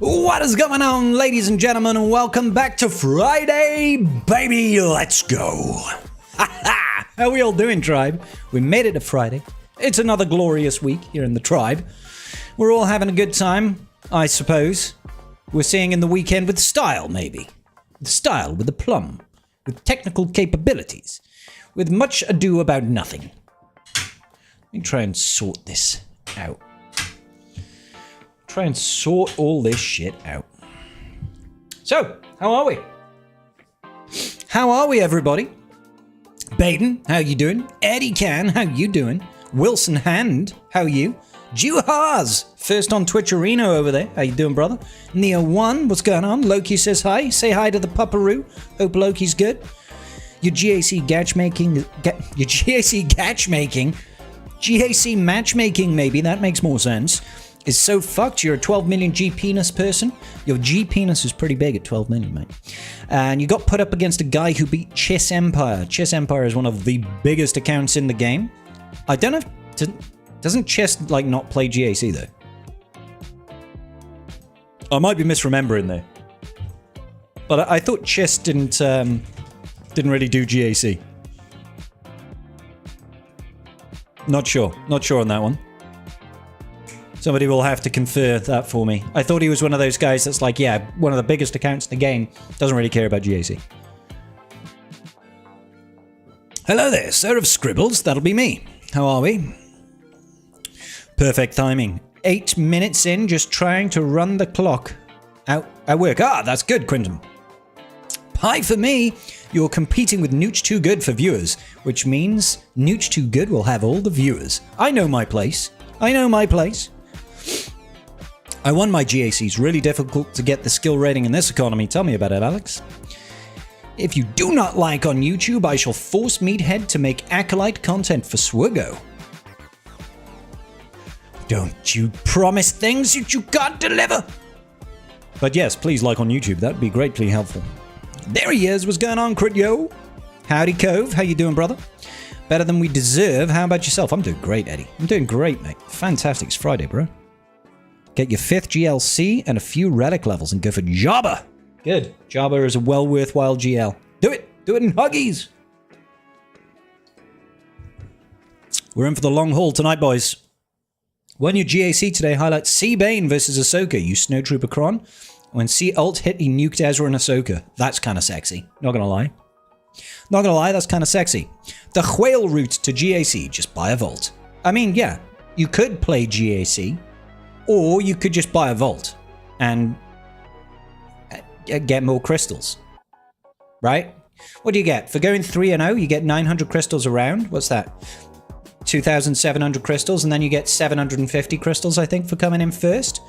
What is going on, ladies and gentlemen, and welcome back to Friday, baby. Let's go. How we all doing, tribe? We made it to Friday. It's another glorious week here in the tribe. We're all having a good time, I suppose. We're seeing in the weekend with style, maybe. With style, with aplomb, with technical capabilities, with much ado about nothing. Let me try and sort this out. Try and sort all this shit out. So, how are we? How are we, everybody? Baden, how you doing? Eddie Can, how you doing? Wilson Hand, how you? Juhaz, first on Twitch Arena over there. How you doing, brother? Neo1, what's going on? Loki says hi. Say hi to the Pupperoo. Hope Loki's good. Your GAC matchmaking, GAC matchmaking, maybe, that makes more sense. Is so fucked. You're a 12 million G penis person. Your G penis is pretty big at 12 million, mate. And you got put up against a guy who beat Chess Empire. Chess Empire is one of the biggest accounts in the game. I don't know. Doesn't Chess like not play GAC though? I might be misremembering though. But I thought Chess didn't really do GAC. Not sure on that one. Somebody will have to confer that for me. I thought he was one of those guys that's like, yeah, one of the biggest accounts in the game, doesn't really care about GAC. Hello there, Sir of Scribbles, that'll be me. How are we? Perfect timing. 8 minutes in, just trying to run the clock out at work. Ah, that's good, Quinton. Pie for me. You're competing with Nooch Too Good for viewers, which means Nooch Too Good will have all the viewers. I know my place. I know my place. I won my GACs. Really difficult to get the skill rating in this economy. Tell me about it, Alex. If you do not like on YouTube, I shall force Meathead to make Acolyte content for Swiggo. Don't you promise things that you can't deliver. But yes, please like on YouTube. That would be greatly helpful. There he is. What's going on, Crit Yo? Howdy, Cove. How you doing, brother? Better than we deserve. How about yourself? I'm doing great, Eddie. I'm doing great, mate. Fantastic. It's Friday, bro. Get your 5th GLC and a few relic levels and go for Jabba. Good. Jabba is a well worthwhile GL. Do it. Do it in Huggies. We're in for the long haul tonight, boys. When your GAC today highlights C-Bane versus Ahsoka. You Snowtrooper Kron. When C-Alt hit, he nuked Ezra and Ahsoka. That's kind of sexy. Not gonna lie. Not gonna lie, that's kind of sexy. The whale route to GAC. Just buy a vault. I mean, yeah. You could play GAC. Or you could just buy a vault and get more crystals, right? What do you get? For going 3-0, you get 900 crystals around. What's that? 2,700 crystals, and then you get 750 crystals, I think, for coming in first.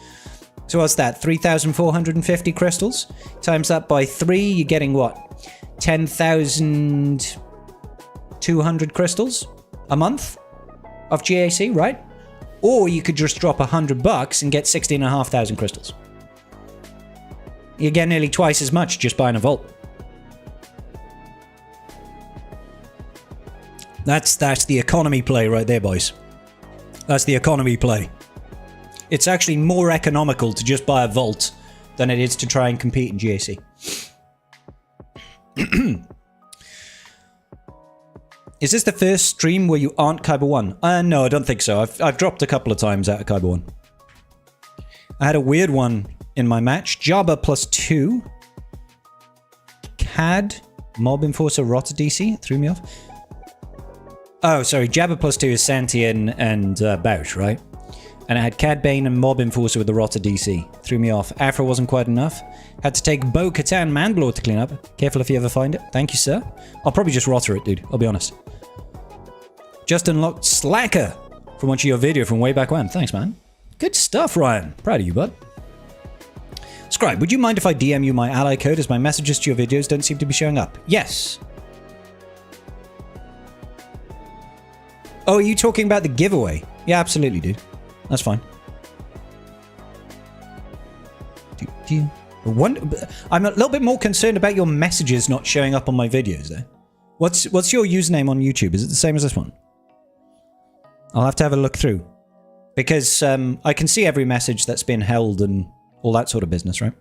So what's that? 3,450 crystals. Times that by 3, you're getting what? 10,200 crystals a month of GAC, right? Or you could just drop $100 and get 16,500 crystals. You get nearly twice as much just buying a vault. That's the economy play right there, boys. That's the economy play. It's actually more economical to just buy a vault than it is to try and compete in GAC. Is this the first stream where you aren't Kyber 1? No, I don't think so. I've dropped a couple of times out of Kyber 1. I had a weird one in my match. Jabba +2. CAD, Mob Enforcer, Rotter DC. Threw me off. Oh, sorry. Jabba +2 is Santian and Bouch, right? And I had Cad Bane and Mob Enforcer with the Rotter DC. Threw me off. Afro wasn't quite enough. Had to take Bo-Katan Mandalore to clean up. Careful if you ever find it. Thank you, sir. I'll probably just Rotter it, dude. I'll be honest. Just unlocked Slacker from watching your video from way back when. Thanks, man. Good stuff, Ryan. Proud of you, bud. Scribe, would you mind if I DM you my ally code as my messages to your videos don't seem to be showing up? Yes. Oh, are you talking about the giveaway? Yeah, absolutely, dude. That's fine. I'm a little bit more concerned about your messages not showing up on my videos, though. What's your username on YouTube? Is it the same as this one? I'll have to have a look through. Because I can see every message that's been held and all that sort of business, right?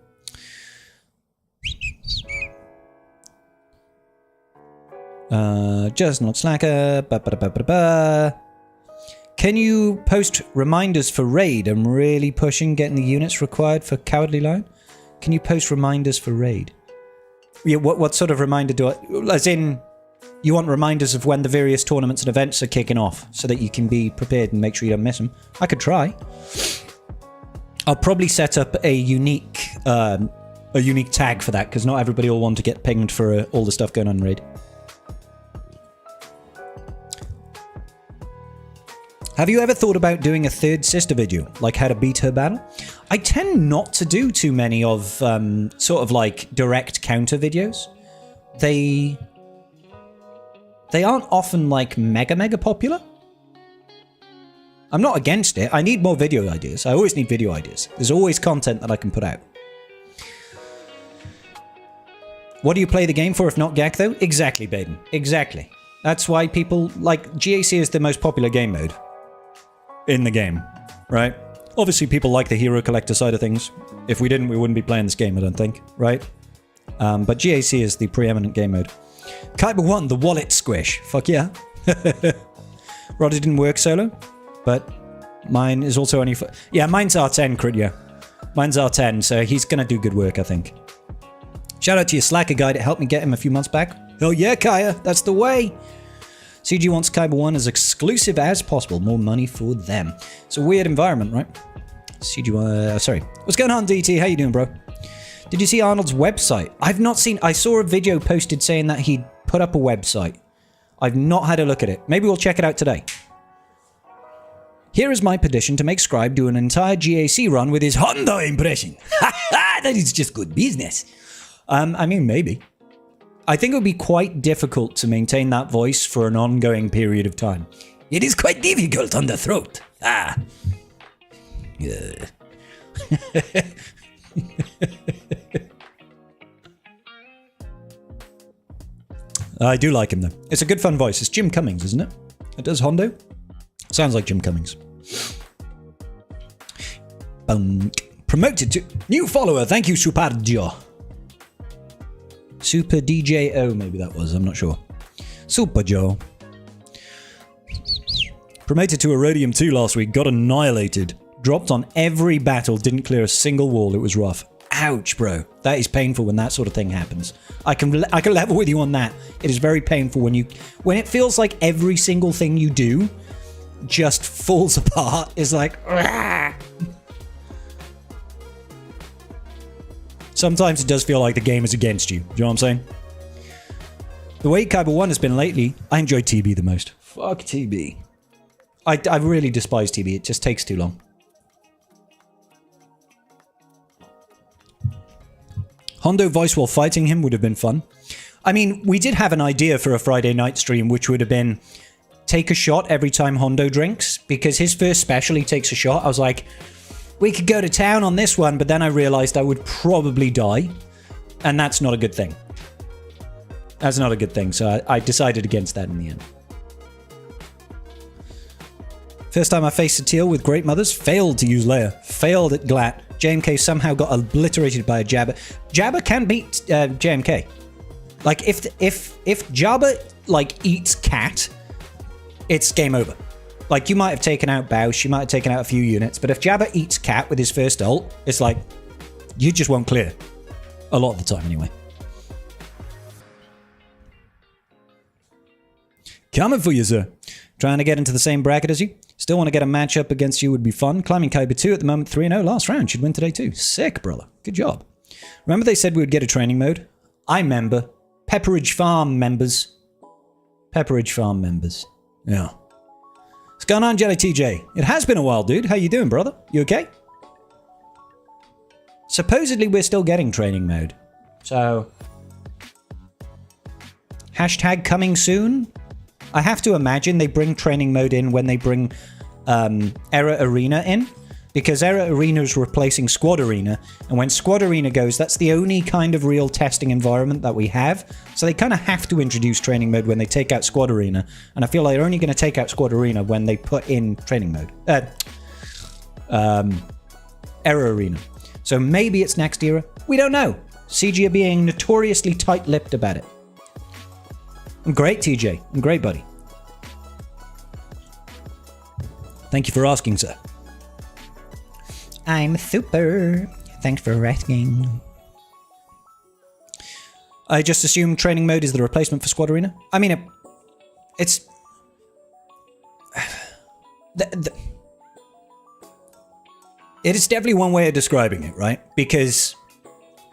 Just not slacker. Can you post reminders for raid? I'm really pushing getting the units required for Cowardly Lion. Can you post reminders for raid? Yeah, what sort of reminder do I... As in, you want reminders of when the various tournaments and events are kicking off so that you can be prepared and make sure you don't miss them. I could try. I'll probably set up a unique tag for that, because not everybody will want to get pinged for all the stuff going on in raid. Have you ever thought about doing a third sister video, like how to beat her battle? I tend not to do too many of sort of like direct counter videos. They aren't often like mega popular. I'm not against it. I need more video ideas. I always need video ideas. There's always content that I can put out. What do you play the game for if not GAC though? Exactly, Baden. Exactly. That's why people like GAC is the most popular game mode in the game, right? Obviously, people like the hero collector side of things. If we didn't, we wouldn't be playing this game, I don't think, right? But GAC is the preeminent game mode. Kyber 1, the wallet squish. Fuck yeah. Roddy didn't work solo, but mine is also only... Yeah, mine's R10, crit, yeah. Mine's R10, so he's gonna do good work, I think. Shout out to your Slacker guy that helped me get him a few months back. Hell yeah, Kaya, that's the way. CG wants Kyber 1 as exclusive as possible. More money for them. It's a weird environment, right? CG, sorry. What's going on, DT? How you doing, bro? Did you see Arnold's website? I've not seen... I saw a video posted saying that he'd put up a website. I've not had a look at it. Maybe we'll check it out today. Here is my petition to make Scribe do an entire GAC run with his Honda impression. That is just good business. I mean, maybe. I think it would be quite difficult to maintain that voice for an ongoing period of time. It is quite difficult on the throat. Ah. Yeah. I do like him, though. It's a good fun voice. It's Jim Cummings, isn't it? It does Hondo? Sounds like Jim Cummings. Promoted to... New follower. Thank you, Superjo. Super DJO, maybe that was. I'm not sure. Super Joe. Promoted to Erodium 2 last week. Got annihilated. Dropped on every battle. Didn't clear a single wall. It was rough. Ouch, bro. That is painful when that sort of thing happens. I can level with you on that. It is very painful when it feels like every single thing you do just falls apart. It's like... Rah! Sometimes it does feel like the game is against you. Do you know what I'm saying? The way Kyber 1 has been lately, I enjoy TB the most. Fuck TB. I really despise TB. It just takes too long. Hondo voice while fighting him would have been fun. I mean, we did have an idea for a Friday night stream, which would have been take a shot every time Hondo drinks, because his first special, he takes a shot. I was like... We could go to town on this one, but then I realized I would probably die. And that's not a good thing. That's not a good thing, so I decided against that in the end. First time I faced a teal with Great Mothers, failed to use Leia. Failed at Glat. JMK somehow got obliterated by a Jabba. Jabba can beat JMK. Like, if Jabba, like, eats cat, it's game over. Like, you might have taken out Bausch, you might have taken out a few units, but if Jabba eats cat with his first ult, it's like, you just won't clear. A lot of the time, anyway. Coming for you, sir. Trying to get into the same bracket as you. Still want to get a matchup against you would be fun. Climbing Kyber 2 at the moment, 3-0 last round. Should win today too. Sick, brother. Good job. Remember they said we would get a training mode? I remember. Pepperidge Farm members. Pepperidge Farm members. Yeah. What's going on, Jelly TJ? It has been a while, dude. How you doing, brother? You okay? Supposedly we're still getting training mode. So... Hashtag coming soon? I have to imagine they bring training mode in when they bring Era Arena in. Because Era Arena is replacing Squad Arena. And when Squad Arena goes, that's the only kind of real testing environment that we have. So they kind of have to introduce training mode when they take out Squad Arena. And I feel like they're only going to take out Squad Arena when they put in training mode. Era Arena. So maybe it's next era. We don't know. CG are being notoriously tight-lipped about it. I'm great, TJ. I'm great, buddy. Thank you for asking, sir. I'm super. Thanks for asking. I just assume training mode is the replacement for Squad Arena. I mean, it's... It is definitely one way of describing it, right? Because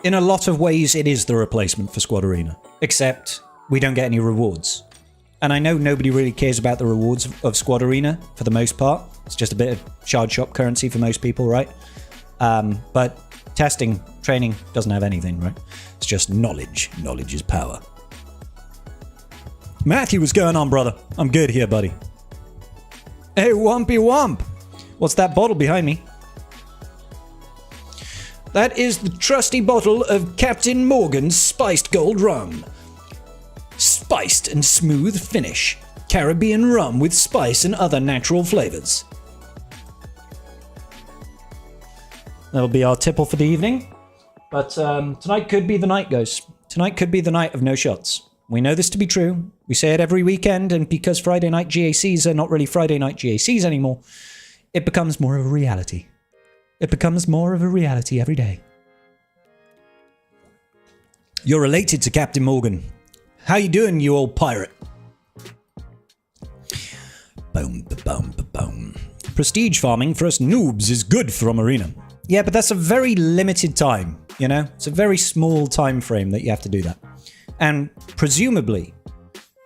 in a lot of ways, it is the replacement for Squad Arena. Except we don't get any rewards. And I know nobody really cares about the rewards of Squad Arena for the most part. It's just a bit of shard shop currency for most people, right? But testing, training doesn't have anything, right? It's just knowledge. Knowledge is power. Matthew, what's going on, brother? I'm good here, buddy. Hey, Wumpy Wump! What's that bottle behind me? That is the trusty bottle of Captain Morgan's Spiced Gold Rum. Spiced and smooth finish. Caribbean rum with spice and other natural flavors. That'll be our tipple for the evening. But tonight could be the night, guys. Tonight could be the night of no shots. We know this to be true. We say it every weekend, and because Friday night GACs are not really Friday night GACs anymore, it becomes more of a reality. It becomes more of a reality every day. You're related to Captain Morgan. How you doing, you old pirate? Boom, boom, boom. Prestige farming for us noobs is good from Arena. Yeah, but that's a very limited time, you know? It's a very small time frame that you have to do that. And presumably,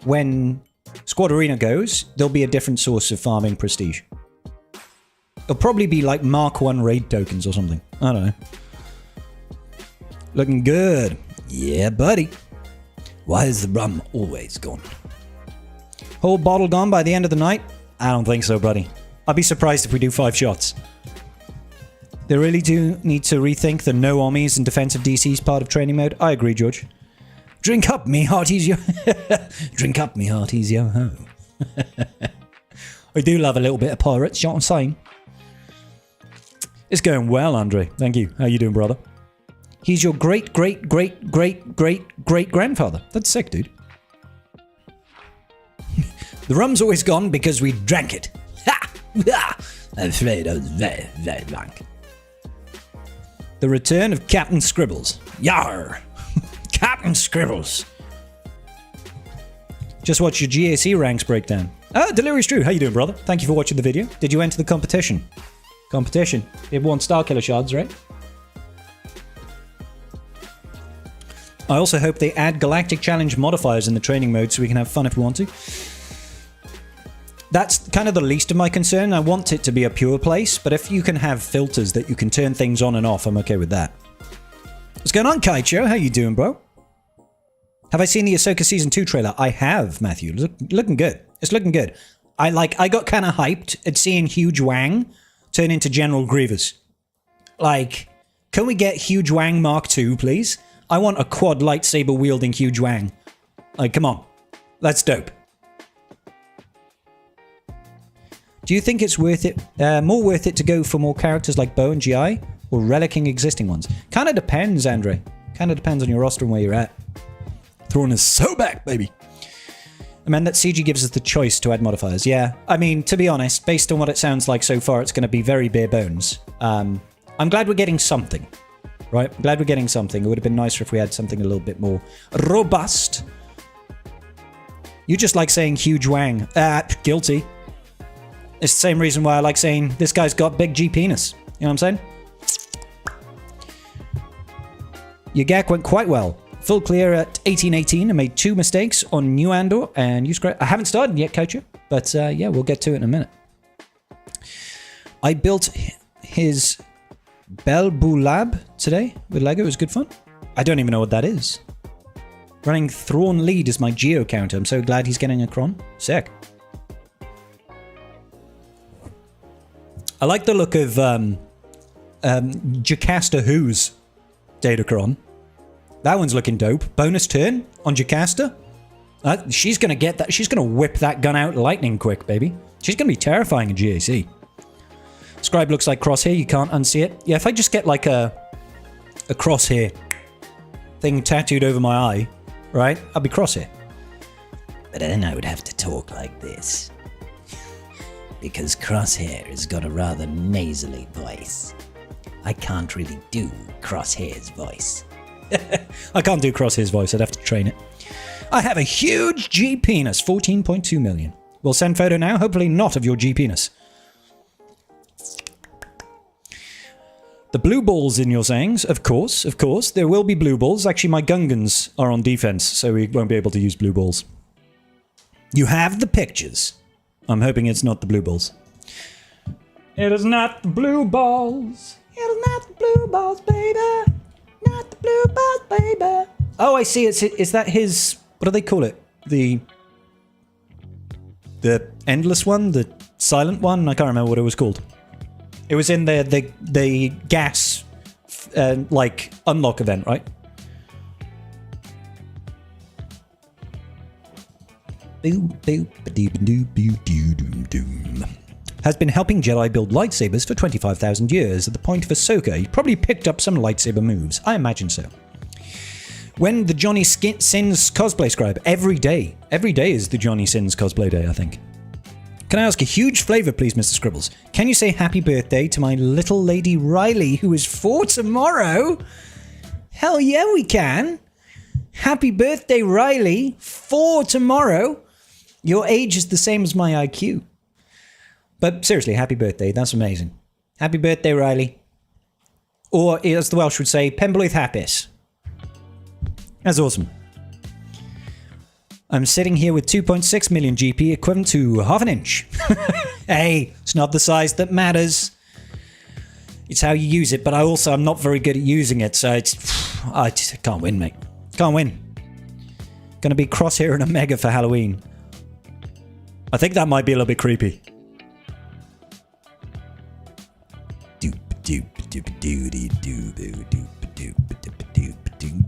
when Squad Arena goes, there'll be a different source of farming prestige. It'll probably be like Mark 1 raid tokens or something. I don't know. Looking good. Yeah, buddy. Why is the rum always gone? Whole bottle gone by the end of the night? I don't think so, buddy. I'd be surprised if we do 5 shots. They really do need to rethink the no ommies and defensive DCs part of training mode. I agree, George. Drink up, me hearties, yo. Drink up, me hearties, yo ho. I do love a little bit of pirates, you know what I'm saying? It's going well, Andre. Thank you. How you doing, brother? He's your great-great-great-great-great-great-grandfather. That's sick, dude. The rum's always gone because we drank it. Ha! I'm afraid I was very, very drunk. The return of Captain Scribbles. Yar! Captain Scribbles. Just watch your GAC ranks breakdown. Ah, Delirious Drew. How you doing, brother? Thank you for watching the video. Did you enter the competition? Competition. You won Starkiller shards, right? I also hope they add Galactic Challenge modifiers in the training mode so we can have fun if we want to. That's kind of the least of my concern. I want it to be a pure place, but if you can have filters that you can turn things on and off, I'm okay with that. What's going on, Kaicho? How you doing, bro? Have I seen the Ahsoka Season 2 trailer? I have, Matthew. Looking good. It's looking good. I got kind of hyped at seeing Huge Wang turn into General Grievous. Like, can we get Huge Wang Mark II, please? I want a quad lightsaber wielding Huge Wang. Like, come on. That's dope. Do you think it's worth it, more worth it to go for more characters like Bo and GI, or relicking existing ones? Kind of depends, Andre. Kind of depends on your roster and where you're at. Throwing us so back, baby. I mean, that CG gives us the choice to add modifiers. Yeah, I mean, to be honest, based on what it sounds like so far, it's going to be very bare bones. I'm glad we're getting something, right? I'm glad we're getting something. It would have been nicer if we had something a little bit more robust. You just like saying Huge Wang. Guilty. It's the same reason why I like saying this guy's got big G penis. You know what I'm saying? Your GAC went quite well. Full clear at 1818. I made 2 mistakes on New Andor and Uscra. I haven't started yet, Coacher, but yeah, we'll get to it in a minute. I built his Belbulab today with Lego. It was good fun. I don't even know what that is. Running Thrawn Lead is my Geo counter. I'm so glad he's getting a Cron. Sick. I like the look of Jocasta Who's Datacron. That one's looking dope. Bonus turn on Jocasta. She's going to get that. She's going to whip that gun out lightning quick, baby. She's going to be terrifying in GAC. Scribe looks like Crosshair. You can't unsee it. Yeah, if I just get like a Crosshair thing tattooed over my eye, right? I'll be Crosshair. But then I would have to talk like this. Because Crosshair has got a rather nasally voice. I can't really do Crosshair's voice. I can't do Crosshair's voice. I'd have to train it. I have a huge G penis. 14.2 million. We'll send photo now. Hopefully not of your G penis. The blue balls in your sayings. Of course. Of course. There will be blue balls. Actually, my Gungans are on defense, so we won't be able to use blue balls. You have the pictures. I'm hoping it's not the blue balls. It is not the blue balls. It is not the blue balls, baby. Not the blue balls, baby. Oh, I see. Is that his... What do they call it? The endless one? The silent one? I can't remember what it was called. It was in the gas, like, unlock event, right? Has been helping Jedi build lightsabers for 25,000 years. At the point of Ahsoka, he probably picked up some lightsaber moves. I imagine so. When the Johnny Sins cosplay scribe? Every day. Every day is the Johnny Sins cosplay day, I think. Can I ask a huge favour, please, Mr. Scribbles? Can you say happy birthday to my little lady Riley, who is 4 tomorrow? Hell yeah, we can. Happy birthday, Riley. 4 tomorrow. Your age is the same as my IQ. But seriously, happy birthday. That's amazing. Happy birthday, Riley. Or, as the Welsh would say, Penblwydd hapus. That's awesome. I'm sitting here with 2.6 million GP, equivalent to half an inch. Hey, it's not the size that matters. It's how you use it, but I'm not very good at using it, so I just can't win, mate. Can't win. Gonna be Crosshair and Omega for Halloween. I think that might be a little bit creepy.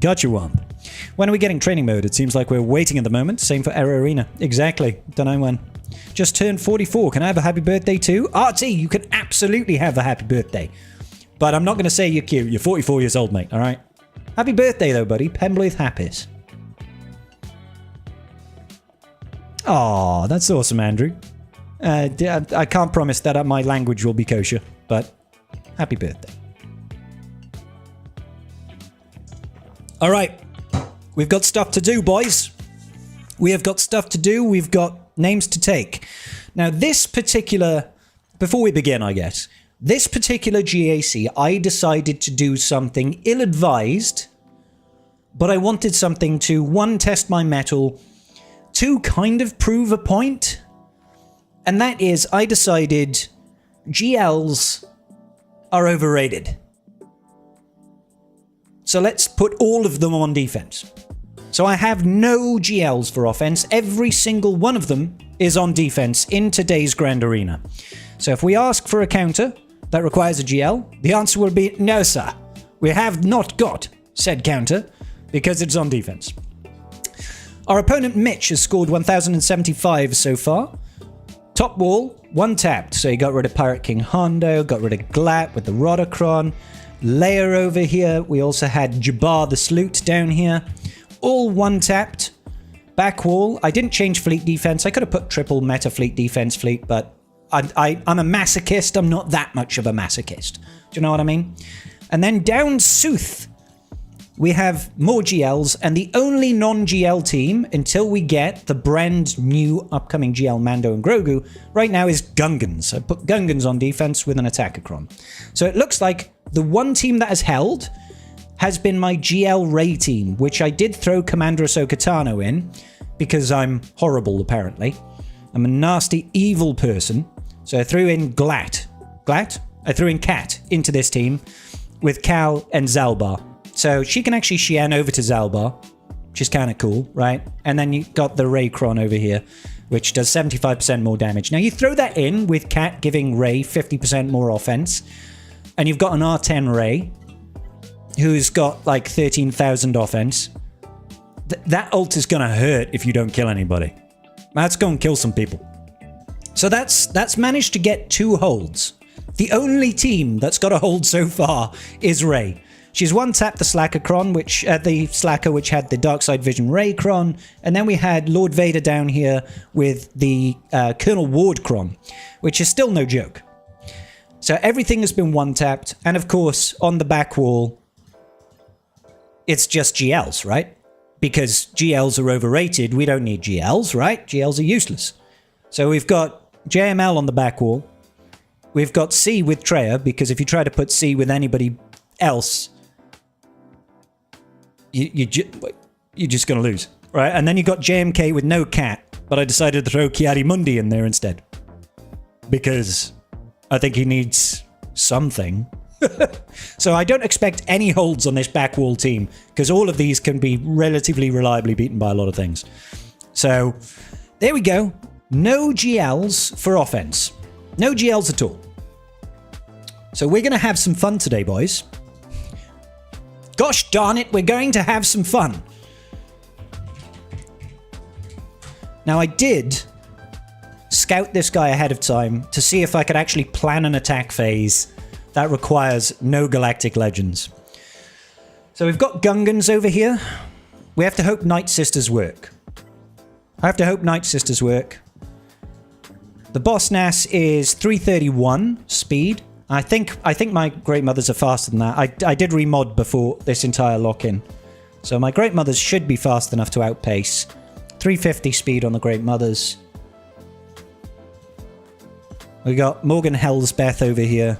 Gotcha, Womp. When are we getting training mode? It seems like we're waiting at the moment. Same for Era Arena. Exactly. Don't know when. Just turned 44. Can I have a happy birthday too? RT, you can absolutely have a happy birthday. But I'm not going to say you're cute. You're 44 years old, mate. All right? Happy birthday, though, buddy. Penblwydd hapus. Aw, that's awesome, Andrew. I can't promise that my language will be kosher, but happy birthday. All right. We've got stuff to do, boys. We have got stuff to do. We've got names to take. Now, this particular... Before we begin, I guess. This particular GAC, I decided to do something ill-advised, but I wanted something to, 1, test my mettle, 2, kind of prove a point, and that is I decided GLs are overrated. So let's put all of them on defense. So I have no GLs for offense. Every single one of them is on defense in today's Grand Arena. So if we ask for a counter that requires a GL, the answer will be no, sir. We have not got said counter because it's on defense. Our opponent Mitch has scored 1,075 so far. Top wall, 1 tapped. So he got rid of Pirate King Hondo, got rid of Glat with the Rodocron. Layer over here. We also had Jabbar the Sloot down here. All 1 tapped. Back wall. I didn't change fleet defense. I could have put triple meta fleet defense fleet, but I'm a masochist. I'm not that much of a masochist. Do you know what I mean? And then down Sooth, we have more GLs, and the only non-GL team, until we get the brand new upcoming GL Mando and Grogu, right now is Gungans. I put Gungans on defense with an Attackacron. So it looks like the one team that has held has been my GL Ray team, which I did throw Commander Ahsoka Tano in, because I'm horrible, apparently. I'm a nasty, evil person. So I threw in Glat. Glat? I threw in Kat into this team with Cal and Zalbar. So she can actually Xian over to Zalbar, which is kind of cool, right? And then you got the Raycron over here, which does 75% more damage. Now you throw that in with Kat giving Ray 50% more offense, and you've got an R10 Ray, who's got like 13,000 offense. That ult is going to hurt if you don't kill anybody. That's going to kill some people. So that's managed to get 2 holds. The only team that's got a hold so far is Rey. She's one-tapped the Slacker Cron, which had the Darkside Vision Rey Cron, and then we had Lord Vader down here with the Colonel Ward Cron, which is still no joke. So everything has been one-tapped, and of course, on the back wall, it's just GLs, right? Because GLs are overrated, we don't need GLs, right? GLs are useless. So we've got JML on the back wall. We've got C with Traya, because if you try to put C with anybody else, you're just going to lose, right? And then you got JMK with no cat, but I decided to throw Kiari-Mundi in there instead. Because I think he needs something. So I don't expect any holds on this back wall team, because all of these can be relatively reliably beaten by a lot of things. So there we go. No GLs for offense. No GLs at all. So we're going to have some fun today, boys. Gosh darn it, we're going to have some fun. Now, I did scout this guy ahead of time to see if I could actually plan an attack phase that requires no Galactic Legends. So we've got Gungans over here. We have to hope Night Sisters work. I have to hope Night Sisters work. The Boss Nass is 331 speed. I think my Great Mothers are faster than that. I did remod before this entire lock-in. So my Great Mothers should be fast enough to outpace. 350 speed on the Great Mothers. We got Morgan Helsbeth over here.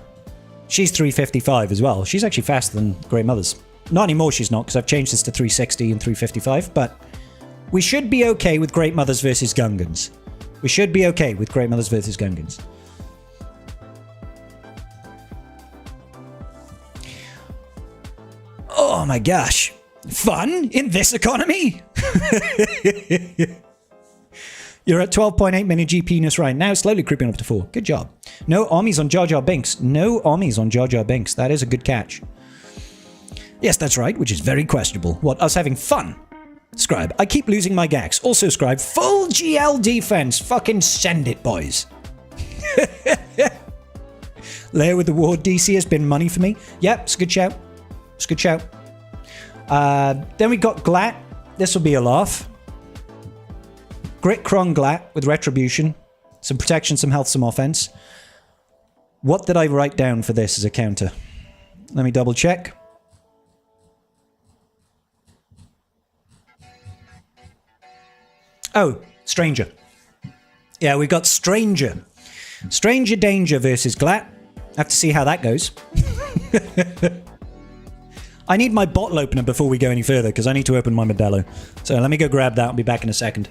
She's 355 as well. She's actually faster than Great Mothers. Not anymore she's not, because I've changed this to 360 and 355, but we should be okay with Great Mothers versus Gungans. We should be okay with Great Mothers versus Gungans. Oh my gosh. Fun in this economy? You're at 12.8 minute GP-ness right now, slowly creeping up to 4. Good job. No Ommis on Jar Jar Binks. No Ommis on Jar Jar Binks. That is a good catch. Yes, that's right, which is very questionable. What, us having fun? Scribe, I keep losing my gags. Also, Scribe, full GL defense. Fucking send it, boys. Lair with the Ward DC has been money for me. Yep, it's a good shout. It's a good shout. Then we got Glat. This will be a laugh. Grit Krong Glat with Retribution. Some protection, some health, some offense. What did I write down for this as a counter? Let me double check. Oh, Stranger. Yeah, we've got Stranger. Stranger Danger versus Glat. Have to see how that goes. I need my bottle opener before we go any further, because I need to open my Modelo. So let me go grab that. I'll be back in a second.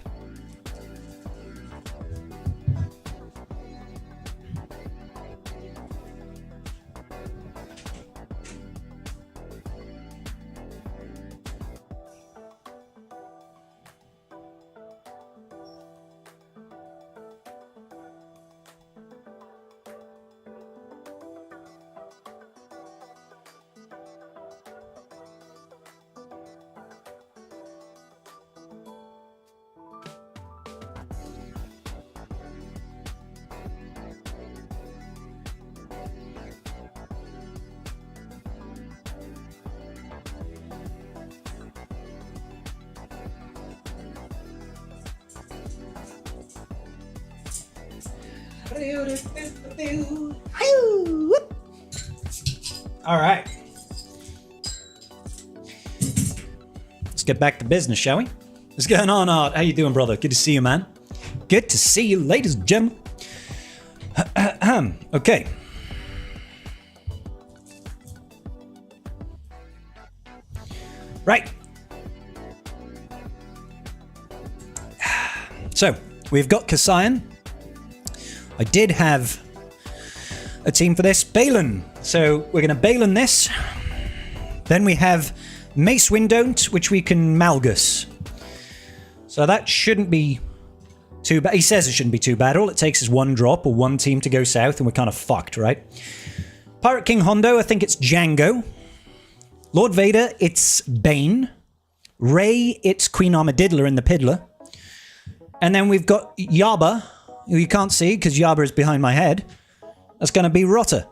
All right. Let's get back to business, shall we? What's going on, Art? How you doing, brother? Good to see you, man. Good to see you, ladies and gentlemen. Okay. Right. So, we've got Kasayan. I did have a team for this. Balin. So, we're going to Balin this. Then we have Mace Windont, which we can Malgus. So that shouldn't be too bad. He says it shouldn't be too bad. All it takes is one drop or one team to go south and we're kind of fucked, right? Pirate King Hondo, I think it's Django. Lord Vader, it's Bane. Rey, it's Queen Armadiddler in the Piddler. And then we've got Yaba, who you can't see because Yaba is behind my head. That's going to be Rotter.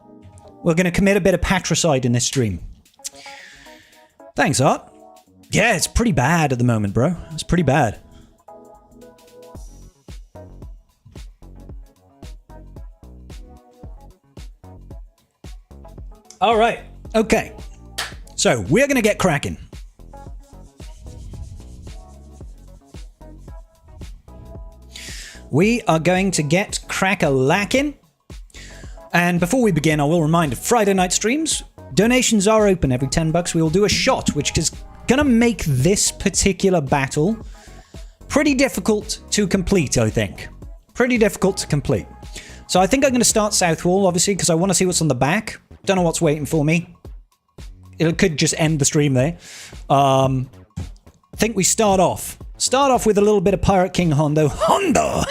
We're going to commit a bit of patricide in this stream. Thanks, Art. Yeah, it's pretty bad at the moment, bro. It's pretty bad. All right. Okay. So we're going to get cracking. We are going to get crack-a-lackin'. And before we begin, I will remind Friday night streams, donations are open. Every $10 we will do a shot, which is going to make this particular battle pretty difficult to complete, I think. Pretty difficult to complete. So I think I'm going to start South Wall, obviously, because I want to see what's on the back. Don't know what's waiting for me. It could just end the stream there. I think we start off with a little bit of Pirate King Hondo. Hondo!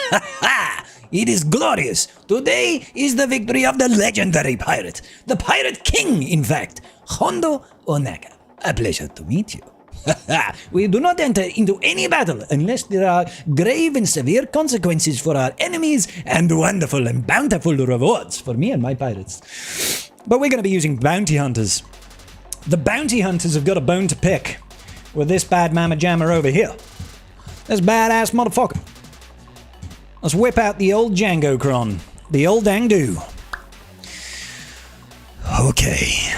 It is glorious. Today is the victory of the legendary pirate. The Pirate King, in fact. Hondo Ohnaka. A pleasure to meet you. We do not enter into any battle unless there are grave and severe consequences for our enemies and wonderful and bountiful rewards for me and my pirates. But we're going to be using bounty hunters. The bounty hunters have got a bone to pick with this bad mamma jammer over here. This badass motherfucker. Let's whip out the old Django Cron. The old Dangdu. Okay.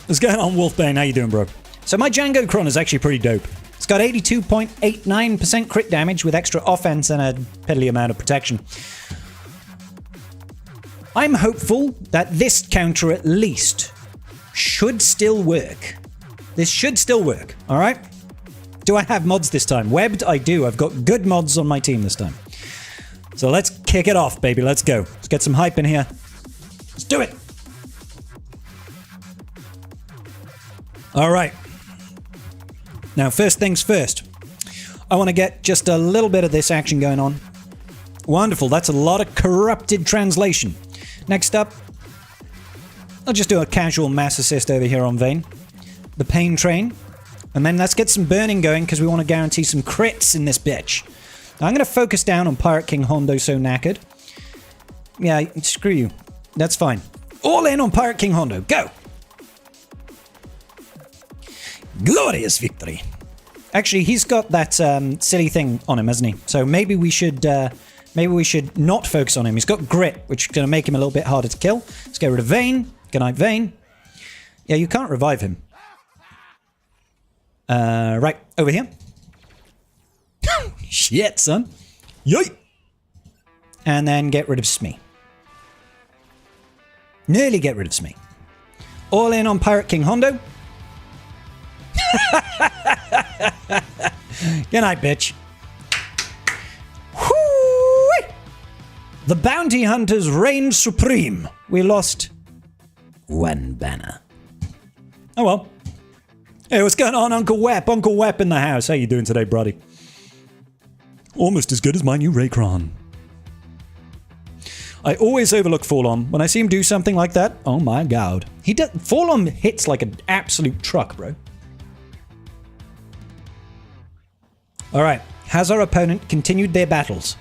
What's going on, Wolfbane? How you doing, bro? So my Django Cron is actually pretty dope. It's got 82.89% crit damage with extra offense and a piddly amount of protection. I'm hopeful that this counter at least should still work. This should still work, all right? Do I have mods this time? Webbed, I do. I've got good mods on my team this time. So let's kick it off, baby. Let's go. Let's get some hype in here. Let's do it. All right. Now, first things first. I want to get just a little bit of this action going on. Wonderful. That's a lot of corrupted translation. Next up, I'll just do a casual mass assist over here on Vayne. The Pain Train. And then let's get some burning going because we want to guarantee some crits in this bitch. Now, I'm going to focus down on Pirate King Hondo So Knackered. Yeah, screw you. That's fine. All in on Pirate King Hondo. Go! Glorious victory. Actually, he's got that silly thing on him, hasn't he? So maybe we should not focus on him. He's got grit, which is going to make him a little bit harder to kill. Let's get rid of Vayne. Good night, Vayne. Yeah, you can't revive him. Right, over here. Shit, son. Yoy! And then get rid of Smee. Nearly get rid of Smee. All in on Pirate King Hondo. Good night, bitch. Whoo! The bounty hunters reigned supreme. We lost one banner. Oh well. Hey, what's going on, Uncle Wep? Uncle Wep in the house. How you doing today, brody? Almost as good as my new Raycron. I always overlook Forlom. When I see him do something like that, oh my god. Forlom hits like an absolute truck, bro. Alright, has our opponent continued their battles?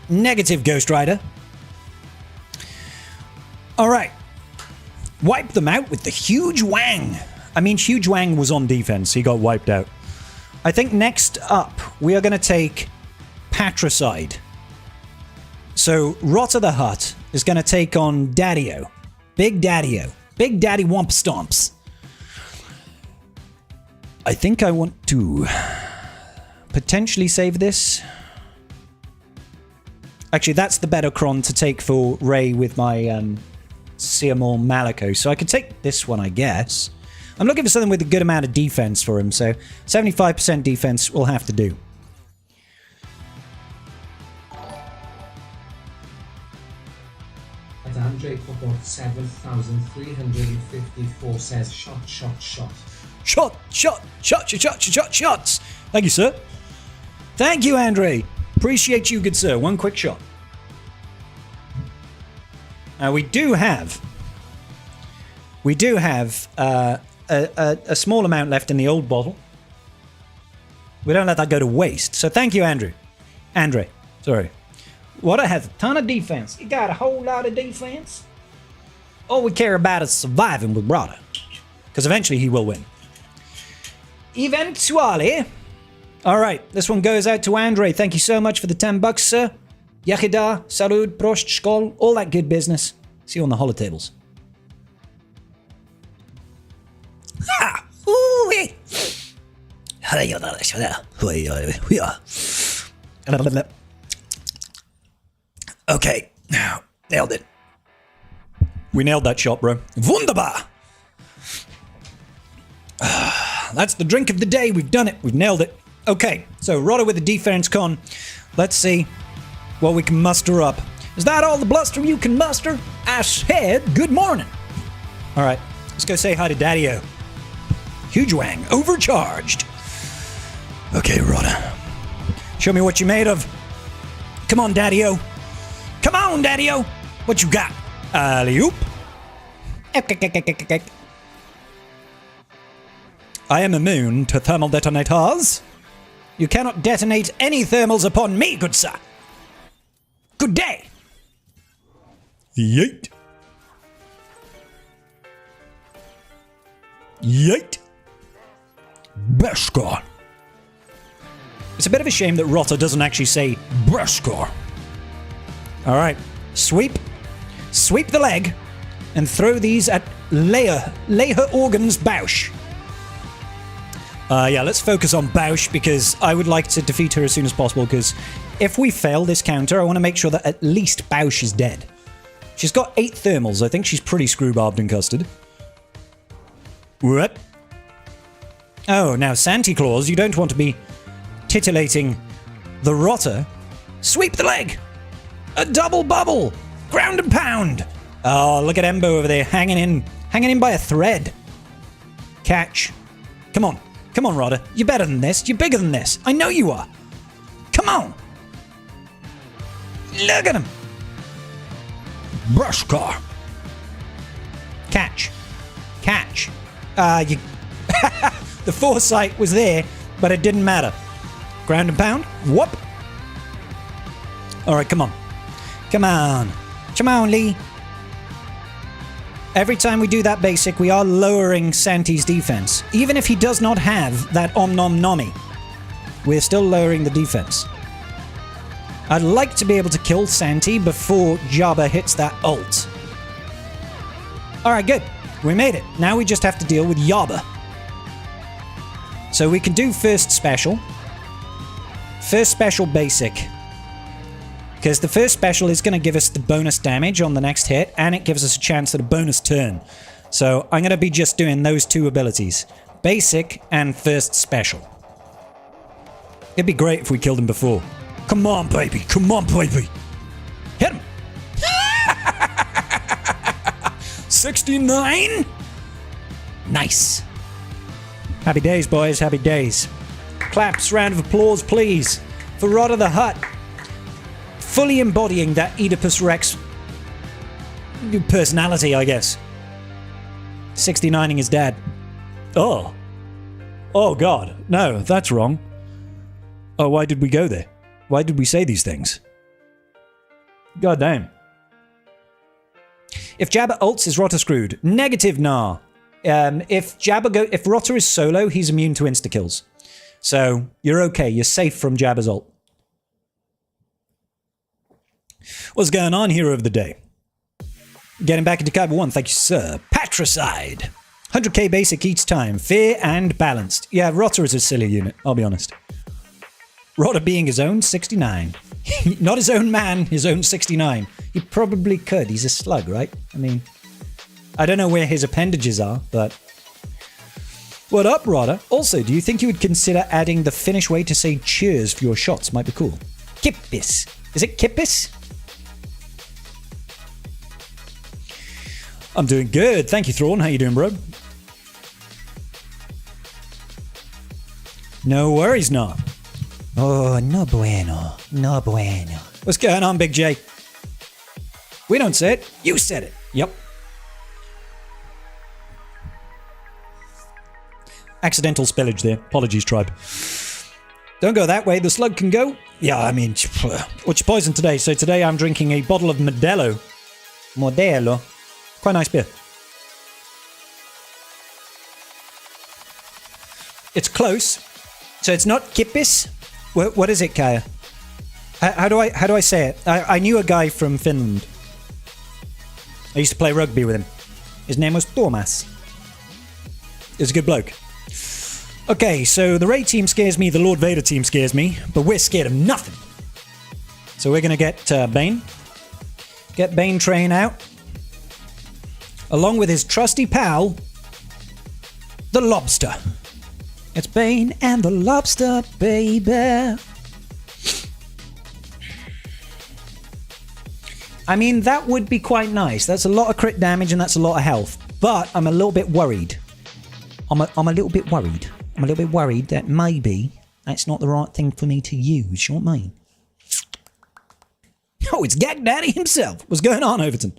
Negative, Ghost Rider. Alright. Wipe them out with the Huge Wang. I mean, Huge Wang was on defense. He got wiped out. I think next up, we are going to take Patricide. So, Rot of the Hut is going to take on Daddy-O. Big Daddy-O. Big Daddy Womp Stomps. I think I want to potentially save this. Actually, that's the better Cron to take for Ray with my Siamol Malico. So I could take this one, I guess. I'm looking for something with a good amount of defense for him, so 75% defense will have to do. At Andre Popov 7,354 says shot, shot, shot. Shot, shot, shot, shot, shot, shot, shots. Thank you, sir. Thank you, Andre. Appreciate you, good sir. One quick shot. Now, we do have a small amount left in the old bottle. We don't let that go to waste. So thank you, Andre, sorry. What, I have a ton of defense. You got a whole lot of defense? All we care about is surviving with Rada. Because eventually he will win. Eventually. Alright, this one goes out to Andre. Thank you so much for the $10, sir. Yachida, Salud, Prost, Skol, all that good business. See you on the holotables. Ha! Ooh-wee! Okay, nailed it. We nailed that shot, bro. Wunderbar! That's the drink of the day. We've done it. We've nailed it. Okay, so Rodder with the defense con. Let's see what we can muster up. Is that all the bluster you can muster? I said good morning. All right, let's go say hi to Daddy-O. Huge Wang, overcharged. Okay, Rodder. Show me what you made of. Come on, Daddy-O. Come on, Daddy-O. What you got? Alley-oop. I am immune to thermal detonators. You cannot detonate any thermals upon me, good sir. Good day. Yeet. Yeet. Beskar. It's a bit of a shame that Rotter doesn't actually say Beskar. All right. Sweep. Sweep the leg and throw these at Leia Organ's Bausch. Yeah, let's focus on Bausch because I would like to defeat her as soon as possible because if we fail this counter, I want to make sure that at least Bausch is dead. She's got 8 thermals. I think she's pretty screwbarbed and custard. What? Oh, now Santa Claus, you don't want to be titillating the Rotter. Sweep the leg! A double bubble! Ground and pound! Oh, look at Embo over there, hanging in by a thread. Catch. Come on. Come on, Rodder. You're better than this. You're bigger than this. I know you are. Come on. Look at him. Brush car. Catch. Catch. The foresight was there, but it didn't matter. Ground and pound. Whoop. All right, come on. Come on. Come on, Lee. Every time we do that basic, we are lowering Santi's defense. Even if he does not have that Om Nom Nomi, we're still lowering the defense. I'd like to be able to kill Santi before Jabba hits that ult. Alright, good. We made it. Now we just have to deal with Jabba. So we can do first special. First special basic. Because the first special is going to give us the bonus damage on the next hit, and it gives us a chance at a bonus turn. So I'm going to be just doing those 2 abilities. Basic and first special. It'd be great if we killed him before. Come on, baby. Come on, baby. Hit him. 69? Nice. Happy days, boys. Happy days. Claps, round of applause, please. For Rodder the Hutt. Fully embodying that Oedipus Rex personality, I guess. 69ing his dad. Oh. Oh, God. No, that's wrong. Oh, why did we go there? Why did we say these things? God damn. If Jabba ults, is Rotter screwed? Negative, nah. If Rotter is solo, he's immune to insta-kills. So, you're okay. You're safe from Jabba's ult. What's going on, hero of the day? Getting back into Kyber 1, thank you, sir. Patricide. 100k basic each time. Fair and balanced. Yeah, Rotter is a silly unit, I'll be honest. Rotter being his own 69. Not his own man, his own 69. He probably could. He's a slug, right? I mean, I don't know where his appendages are, but... What up, Rotter? Also, do you think you would consider adding the Finnish way to say cheers for your shots? Might be cool. Kippis. Is it Kippis? I'm doing good. Thank you, Thrawn. How you doing, bro? No worries, no. Oh, no bueno. No bueno. What's going on, Big J? We don't say it. You said it. Yep. Accidental spillage there. Apologies, tribe. Don't go that way. The slug can go. Yeah, I mean, what's your poison today? So today I'm drinking a bottle of Modelo. Modelo. Quite nice beer. It's close. So it's not Kippis. What is it, Kaya? How do I say it? I knew a guy from Finland. I used to play rugby with him. His name was Thomas. He's a good bloke. Okay, so the Rey team scares me, the Lord Vader team scares me, but we're scared of nothing. So we're gonna get Bane. Get Bane Train out. Along with his trusty pal, the Lobster. It's Bane and the Lobster, baby. I mean, that would be quite nice. That's a lot of crit damage and that's a lot of health. But I'm a little bit worried. I'm a little bit worried. I'm a little bit worried that maybe that's not the right thing for me to use. You know what I mean? Oh, it's Gag Daddy himself. What's going on, Overton?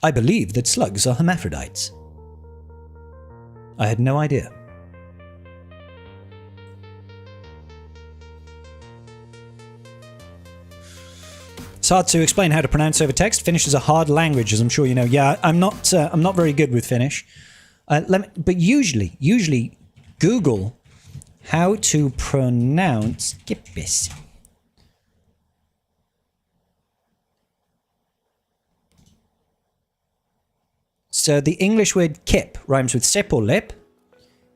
I believe that slugs are hermaphrodites. I had no idea. It's hard to explain how to pronounce over text. Finnish is a hard language, as I'm sure you know. Yeah, I'm not very good with Finnish. But usually, Google how to pronounce Kippis. So the English word kip rhymes with sip or lip,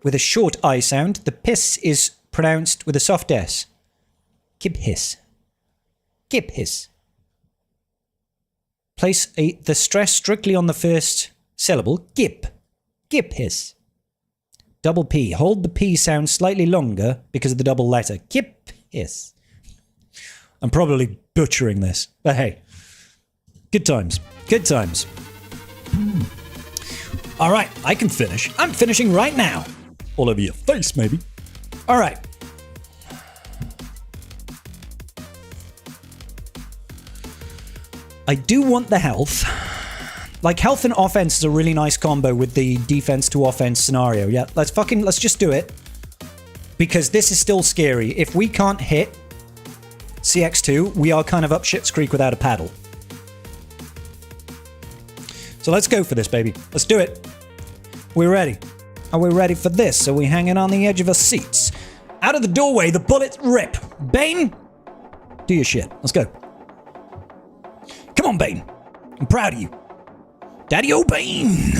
with a short I sound. The piss is pronounced with a soft S. Kiphis. Kiphis. Place the stress strictly on the first syllable. Gip. Kiphis. Double P. Hold the P sound slightly longer because of the double letter. Kiphis. I'm probably butchering this, but hey. Good times. Good times. All right, I can finish. I'm finishing right now. All over your face, maybe. All right. I do want the health. Like, health and offense is a really nice combo with the defense to offense scenario. Yeah, let's just do it. Because this is still scary. If we can't hit CX2, we are kind of up shit's creek without a paddle. So let's go for this, baby. Let's do it. We're ready. Are we ready for this? Are we hanging on the edge of our seats? Out of the doorway, the bullets rip. Bane, do your shit. Let's go. Come on, Bane. I'm proud of you. Daddy-o Bane.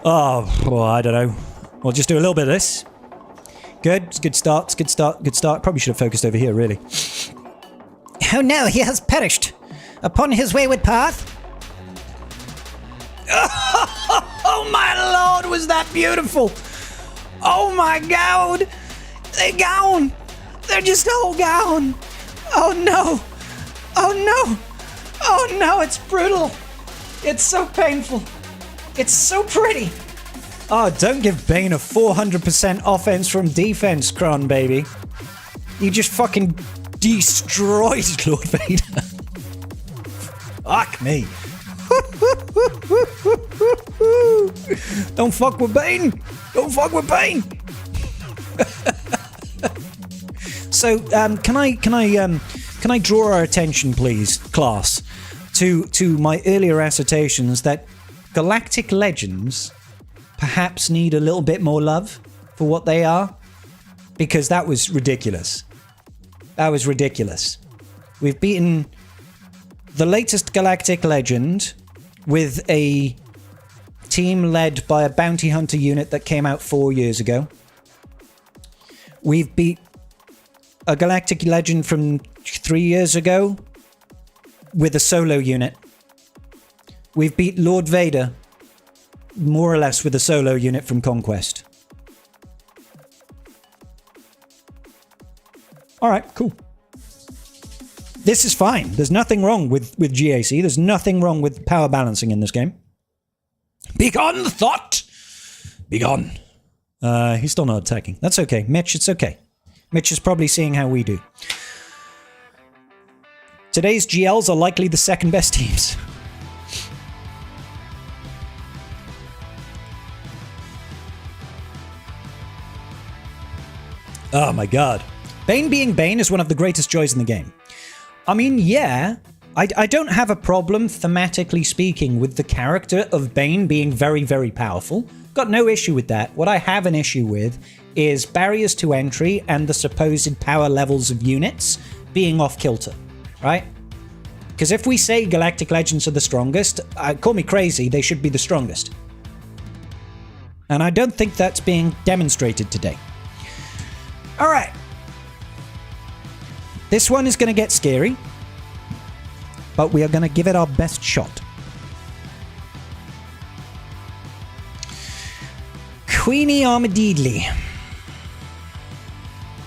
Oh, well, I don't know. We'll just do a little bit of this. Good. It's a good start. It's a good start. Good start. Probably should have focused over here, really. Oh no, he has perished. Upon his wayward path. Oh my lord, was that beautiful! Oh my god! They're gone! They're just all gone! Oh no! Oh no! Oh no, it's brutal! It's so painful! It's so pretty! Oh, don't give Bane a 400% offense from defense, Kron, baby. You just fucking destroyed Lord Vader. Fuck me. Don't fuck with Bane! Don't fuck with Bane! So, can I draw our attention, please, class, to my earlier assertions that Galactic Legends perhaps need a little bit more love for what they are? Because that was ridiculous. That was ridiculous. We've beaten the latest Galactic Legend with a team led by a bounty hunter unit that came out 4 years ago. We've beat a Galactic Legend from 3 years ago with a solo unit. We've beat Lord Vader more or less with a solo unit from Conquest. Alright, cool. This is fine. There's nothing wrong with GAC. There's nothing wrong with power balancing in this game. Begone, thought! Begone. He's still not attacking. That's okay. Mitch, it's okay. Mitch is probably seeing how we do. Today's GLs are likely the second best teams. Oh my god. Bane being Bane is one of the greatest joys in the game. I mean, yeah, I don't have a problem, thematically speaking, with the character of Bane being very, very powerful. Got no issue with that. What I have an issue with is barriers to entry and the supposed power levels of units being off kilter, right? Because if we say Galactic Legends are the strongest, call me crazy, they should be the strongest. And I don't think that's being demonstrated today. All right. This one is going to get scary, but we are going to give it our best shot. Queenie Armadillo.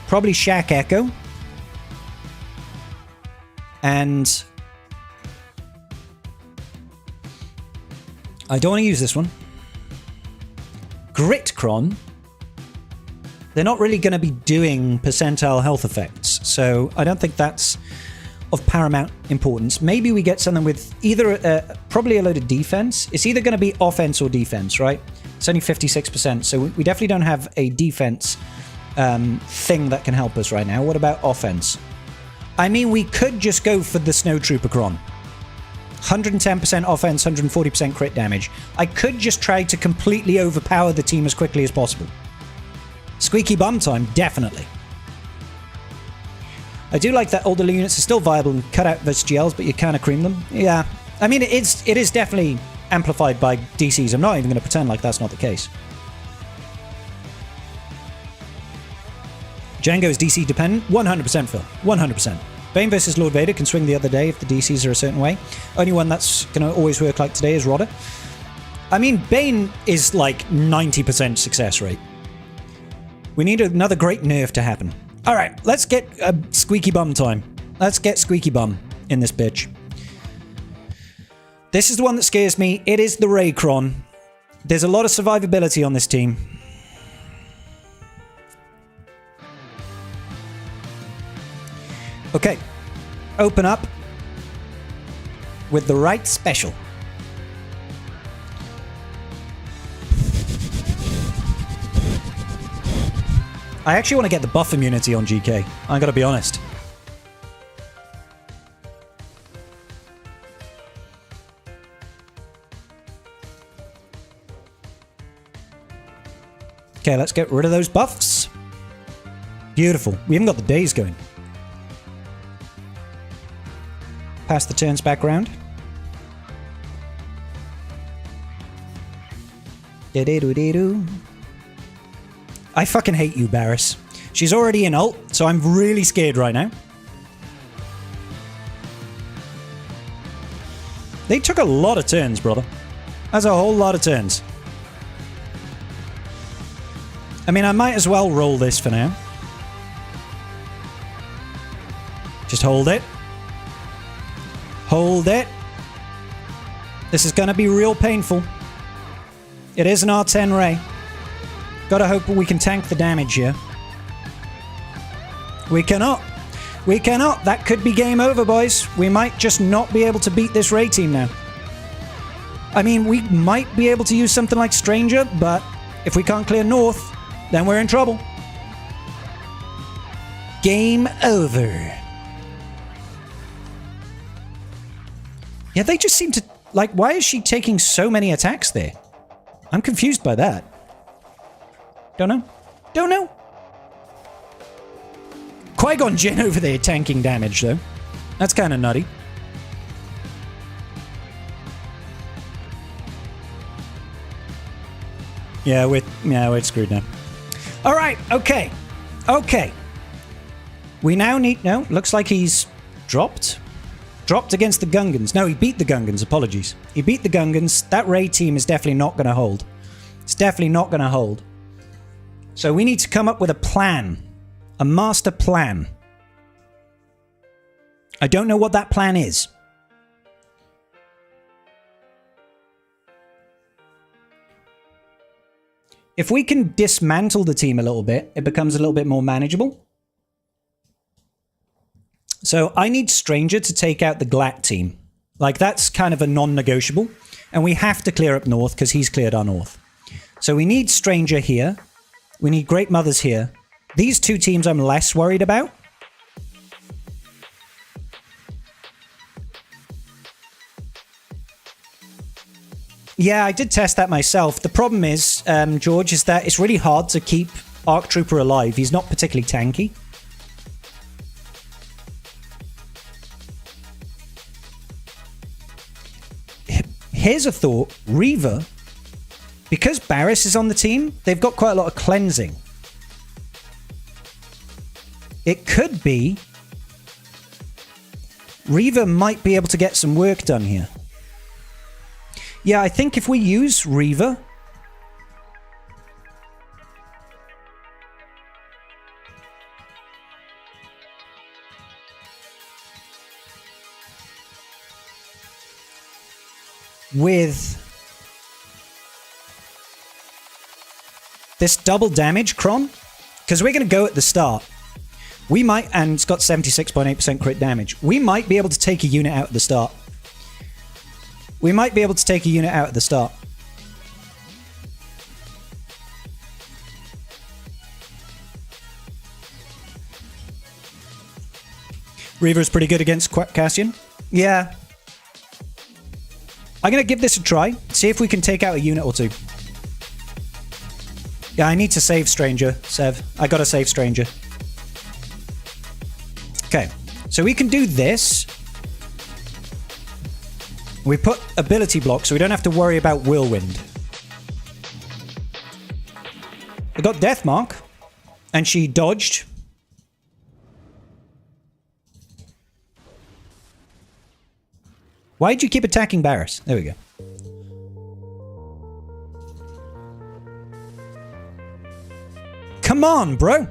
Probably Shack Echo. And I don't want to use this one. Gritcron. They're not really going to be doing percentile health effects, so I don't think that's of paramount importance. Maybe we get something with either probably a load of defense. It's either going to be offense or defense, right? It's only 56%, so we definitely don't have a defense thing that can help us right now. What about offense? I mean, we could just go for the Snowtrooper Cron. 110% offense, 140% crit damage. I could just try to completely overpower the team as quickly as possible. Squeaky bum time, definitely. I do like that older units are still viable and cut out those GLs, but you kind of cream them. Yeah, I mean, it is definitely amplified by DCs. I'm not even going to pretend like that's not the case. Django is DC dependent? 100%, Phil. 100%. Bane versus Lord Vader can swing the other day if the DCs are a certain way. Only one that's going to always work like today is Rodder. I mean, Bane is like 90% success rate. We need another great nerf to happen. All right, let's get squeaky bum time. Let's get squeaky bum in this bitch. This is the one that scares me. It is the Raycron. There's a lot of survivability on this team. Okay, open up with the right special. I actually want to get the buff immunity on GK. I gotta be honest. Okay, let's get rid of those buffs. Beautiful. We even got the days going. Pass the turns back round. Da-da-do-da-do. I fucking hate you, Barris. She's already in ult, so I'm really scared right now. They took a lot of turns, brother. That's a whole lot of turns. I mean, I might as well roll this for now. Just hold it. Hold it. This is going to be real painful. It is an R10 Ray. Gotta hope we can tank the damage here. We cannot. We cannot. That could be game over, boys. We might just not be able to beat this Ray team now. I mean, we might be able to use something like Stranger, but if we can't clear North, then we're in trouble. Game over. Yeah, they just seem to... Like, why is she taking so many attacks there? I'm confused by that. Don't know. Don't know. Qui-Gon Jinn over there tanking damage, though. That's kind of nutty. Yeah, we're screwed now. All right, okay. Okay. We now need... No, looks like he's dropped. Dropped against the Gungans. No, he beat the Gungans. Apologies. He beat the Gungans. That Ray team is definitely not going to hold. It's definitely not going to hold. So we need to come up with a plan. A master plan. I don't know what that plan is. If we can dismantle the team a little bit, it becomes a little bit more manageable. So I need Stranger to take out the Glatt team. Like, that's kind of a non-negotiable. And we have to clear up North because he's cleared our North. So we need Stranger here. We need Great Mothers here. These two teams I'm less worried about. Yeah, I did test that myself. The problem is, George, is that it's really hard to keep Arc Trooper alive. He's not particularly tanky. Here's a thought. Reva, because Barris is on the team, they've got quite a lot of cleansing. It could be Reva might be able to get some work done here. Yeah, I think if we use Reva... with this double damage, Kron, because we're going to go at the start. We might, and it's got 76.8% crit damage. We might be able to take a unit out at the start. We might be able to take a unit out at the start. Reaver's pretty good against Cassian. Yeah. I'm going to give this a try. See if we can take out a unit or two. Yeah, I need to save Stranger, Sev. I gotta save Stranger. Okay, so we can do this. We put ability block so we don't have to worry about Whirlwind. We got Deathmark, and she dodged. Why'd you keep attacking Barris? There we go. Come on, bro!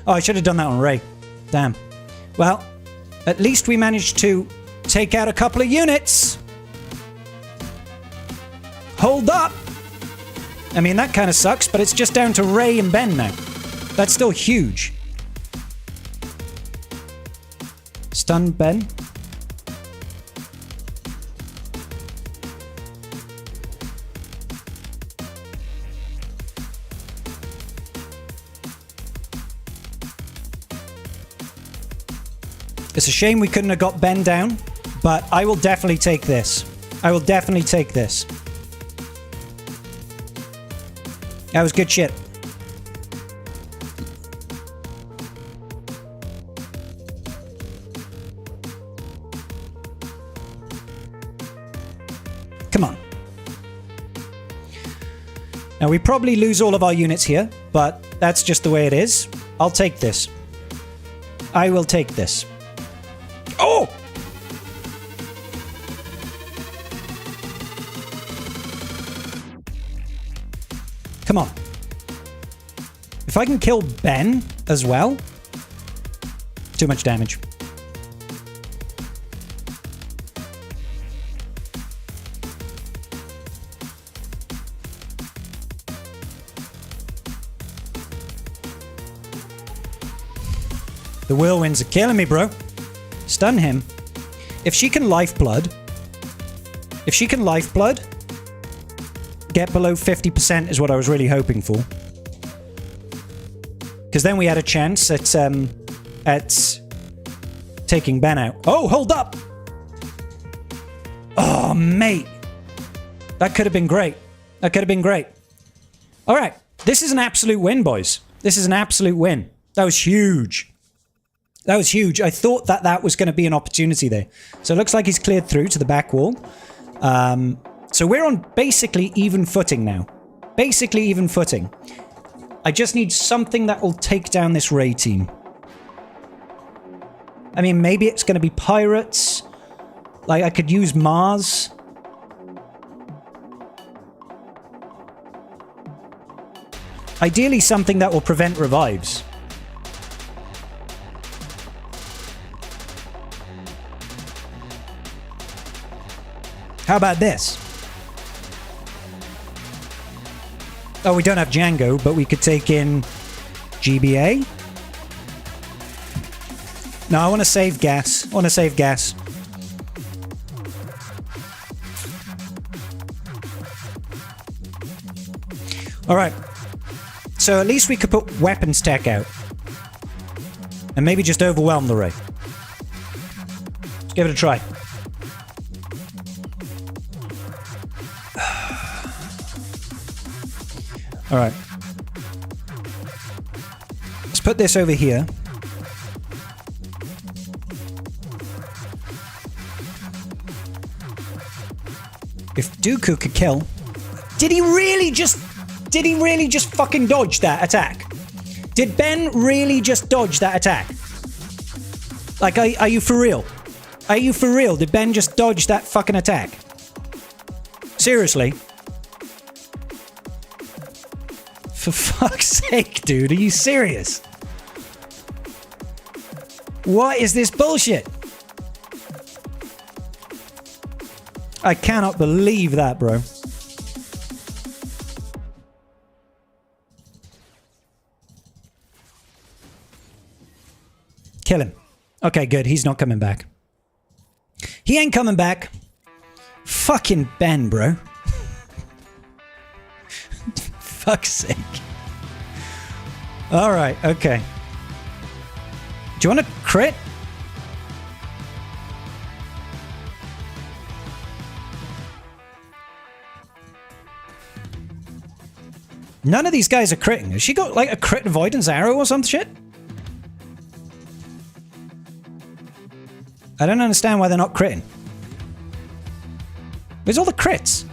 Oh, I should have done that on Rey. Damn. Well, at least we managed to take out a couple of units. Hold up! I mean, that kind of sucks, but it's just down to Rey and Ben now. That's still huge. Stun Ben. It's a shame we couldn't have got Ben down, but I will definitely take this. I will definitely take this. That was good shit. Come on. Now, we probably lose all of our units here, but that's just the way it is. I'll take this. I will take this. Oh! Come on. If I can kill Ben as well... Too much damage. The whirlwinds are killing me, bro. Stun him. If she can lifeblood... If she can lifeblood... Get below 50% is what I was really hoping for. Because then we had a chance at taking Ben out. Oh, hold up! Oh, mate. That could have been great. That could have been great. All right. This is an absolute win, boys. This is an absolute win. That was huge. That was huge. I thought that that was going to be an opportunity there. So it looks like he's cleared through to the back wall. So we're on basically even footing now. Basically even footing. I just need something that will take down this Rey team. I mean, maybe it's going to be pirates. Like, I could use Mars. Ideally, something that will prevent revives. How about this? Oh, we don't have Django, but we could take in GBA. No, I want to save gas. I want to save gas. All right. So at least we could put weapons tech out. And maybe just overwhelm the Rey. Let's give it a try. All right. Let's put this over here. If Dooku could kill... Did he really just fucking dodge that attack? Did Ben really just dodge that attack? Like, are you for real? Are you for real? Did Ben just dodge that fucking attack? Seriously? For fuck's sake, dude, are you serious? What is this bullshit? I cannot believe that, bro. Kill him. Okay, good. He's not coming back. He ain't coming back. Fucking Ben, bro. Fuck's sake. Alright, okay. Do you want to crit? None of these guys are critting. Has she got like a crit avoidance arrow or some shit? I don't understand why they're not critting. Where's all the crits?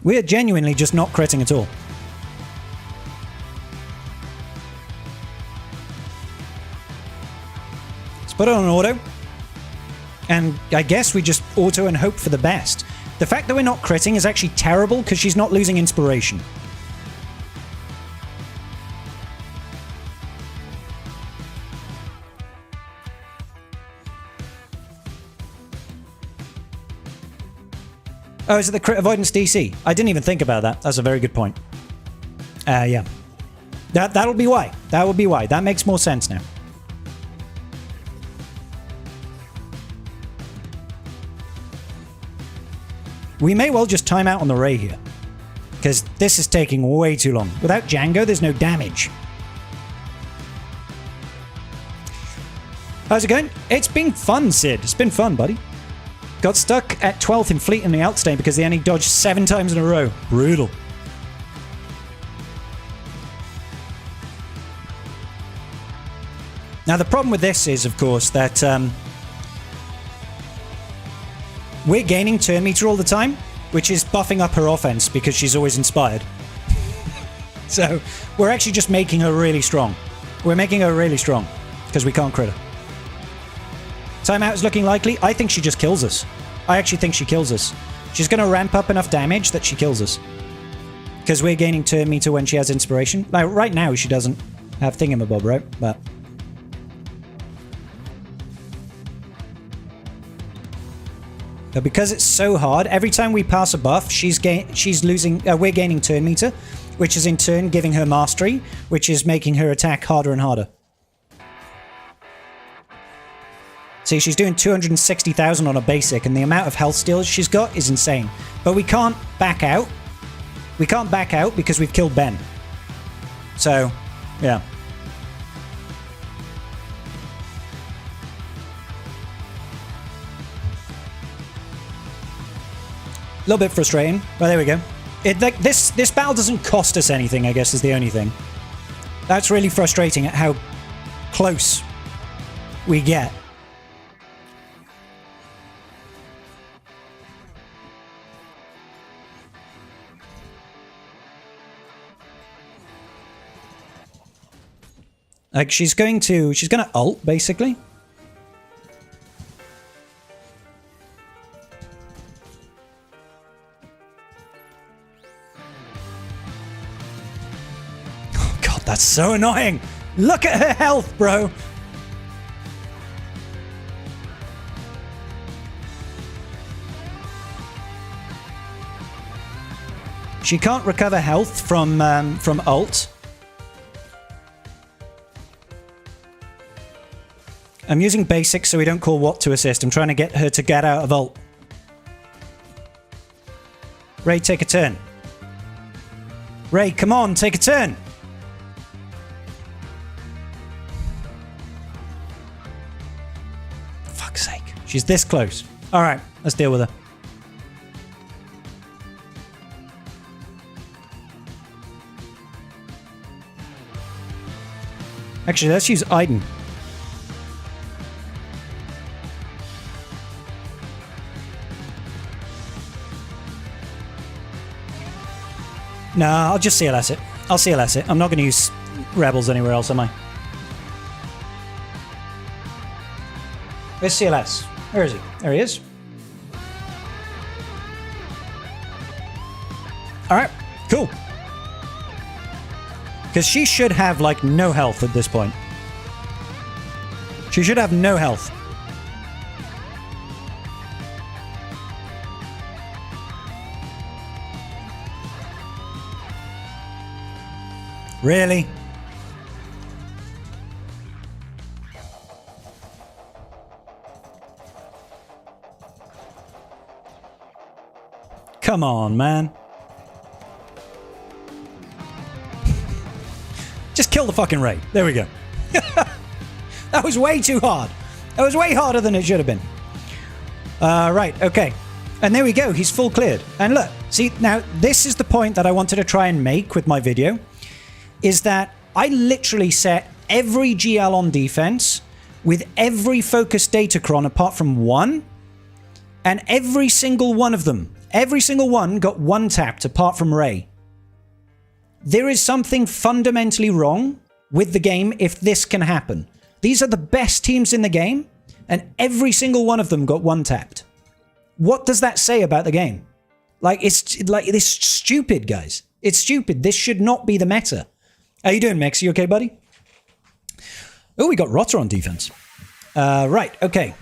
We're genuinely just not critting at all. Let's put it on auto. And I guess we just auto and hope for the best. The fact that we're not critting is actually terrible because she's not losing inspiration. Oh, is it the crit avoidance DC? I didn't even think about that. That's a very good point. Yeah. That'll be why. That will be why. That makes more sense now. We may well just time out on the Rey here. Because this is taking way too long. Without Django, there's no damage. How's it going? It's been fun, Sid. It's been fun, buddy. Got stuck at 12th in Fleet in the Outstain because the enemy dodged 7 times in a row. Brutal. Now, the problem with this is, of course, that we're gaining turn meter all the time, which is buffing up her offense because she's always inspired. So, we're actually just making her really strong. We're making her really strong because we can't crit her. Timeout is looking likely. I think she just kills us. I actually think she kills us. She's going to ramp up enough damage that she kills us. Because we're gaining turn meter when she has inspiration. Like, right now, she doesn't have thingamabob, right? But... But because it's so hard, every time we pass a buff, we're gaining turn meter, which is in turn giving her mastery, which is making her attack harder and harder. See, she's doing 260,000 on a basic, and the amount of health steals she's got is insane. But we can't back out. We can't back out because we've killed Ben. So, yeah. A little bit frustrating, but there we go. This battle doesn't cost us anything, I guess, is the only thing. That's really frustrating at how close we get. Like, she's gonna ult, basically. Oh god, that's so annoying! Look at her health, bro! She can't recover health from ult. I'm using basics so we don't call Watt to assist. I'm trying to get her to get out of ult. Rey, take a turn. Rey, come on, take a turn. fuck's sake. She's this close. All right, let's deal with her. Actually, let's use Aiden. Nah, I'll just CLS it. I'll CLS it. I'm not going to use Rebels anywhere else, am I? Where's CLS? Where is he? There he is. Alright, cool. Because she should have, like, no health at this point. She should have no health. Really? Come on, man. Just kill the fucking Rey. There we go. That was way too hard. That was way harder than it should have been. Right, okay. And there we go. He's full cleared. And look, see, now this is the point that I wanted to try and make with my video. Is that I literally set every GL on defense with every focus datacron apart from one, and every single one of them, every single one got one tapped apart from Rey. There is something fundamentally wrong with the game if this can happen. These are the best teams in the game, and every single one of them got one tapped. What does that say about the game? It's stupid, guys. It's stupid. This should not be the meta. How you doing, Mex? You okay, buddy? Oh, we got Rotter on defense. Right, okay.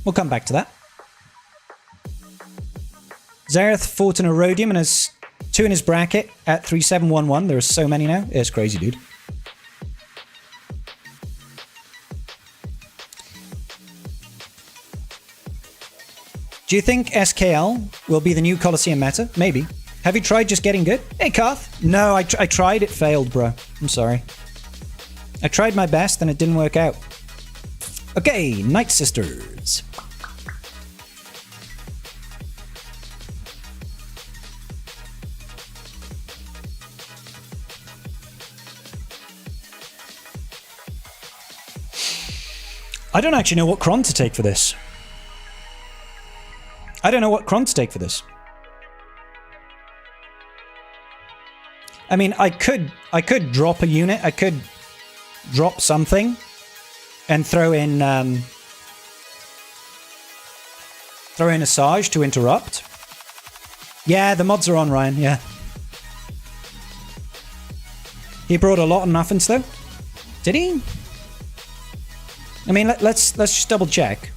We'll come back to that. Zareth fought an Erodium and has 2 in his bracket at 3711. There are so many now. It's crazy, dude. Do you think SKL will be the new Colosseum meta? Maybe. Have you tried just getting good? Hey, Karth. No, I tried. It failed, bro. I'm sorry. I tried my best and it didn't work out. Okay, Night Sisters. I don't actually know what Kron to take for this. I don't know what Kron to take for this. I mean, I could drop a unit. I could drop something and throw in Asajj to interrupt. Yeah, the mods are on, Ryan. Yeah. He brought a lot of nothings though. Did he? I mean, let's just double check.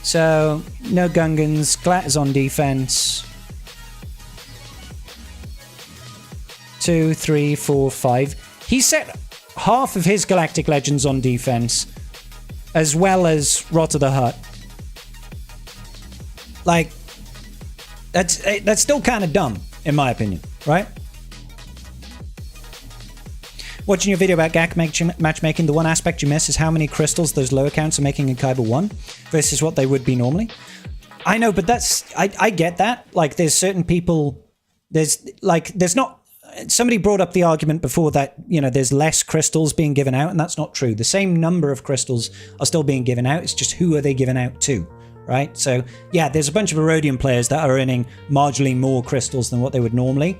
So no Gungans. Glatt is on defense. 2, 3, 4, 5. He set half of his Galactic Legends on defense, as well as Rot of the Hutt. Like, that's still kind of dumb, in my opinion, right? Watching your video about GAC matchmaking, the one aspect you miss is how many crystals those low accounts are making in Kyber 1 versus what they would be normally. I know, but I get that. Like, there's certain people, there's not. Somebody brought up the argument before that, there's less crystals being given out, and that's not true. The same number of crystals are still being given out. It's just who are they given out to, right? So, yeah, there's a bunch of Erodium players that are earning marginally more crystals than what they would normally.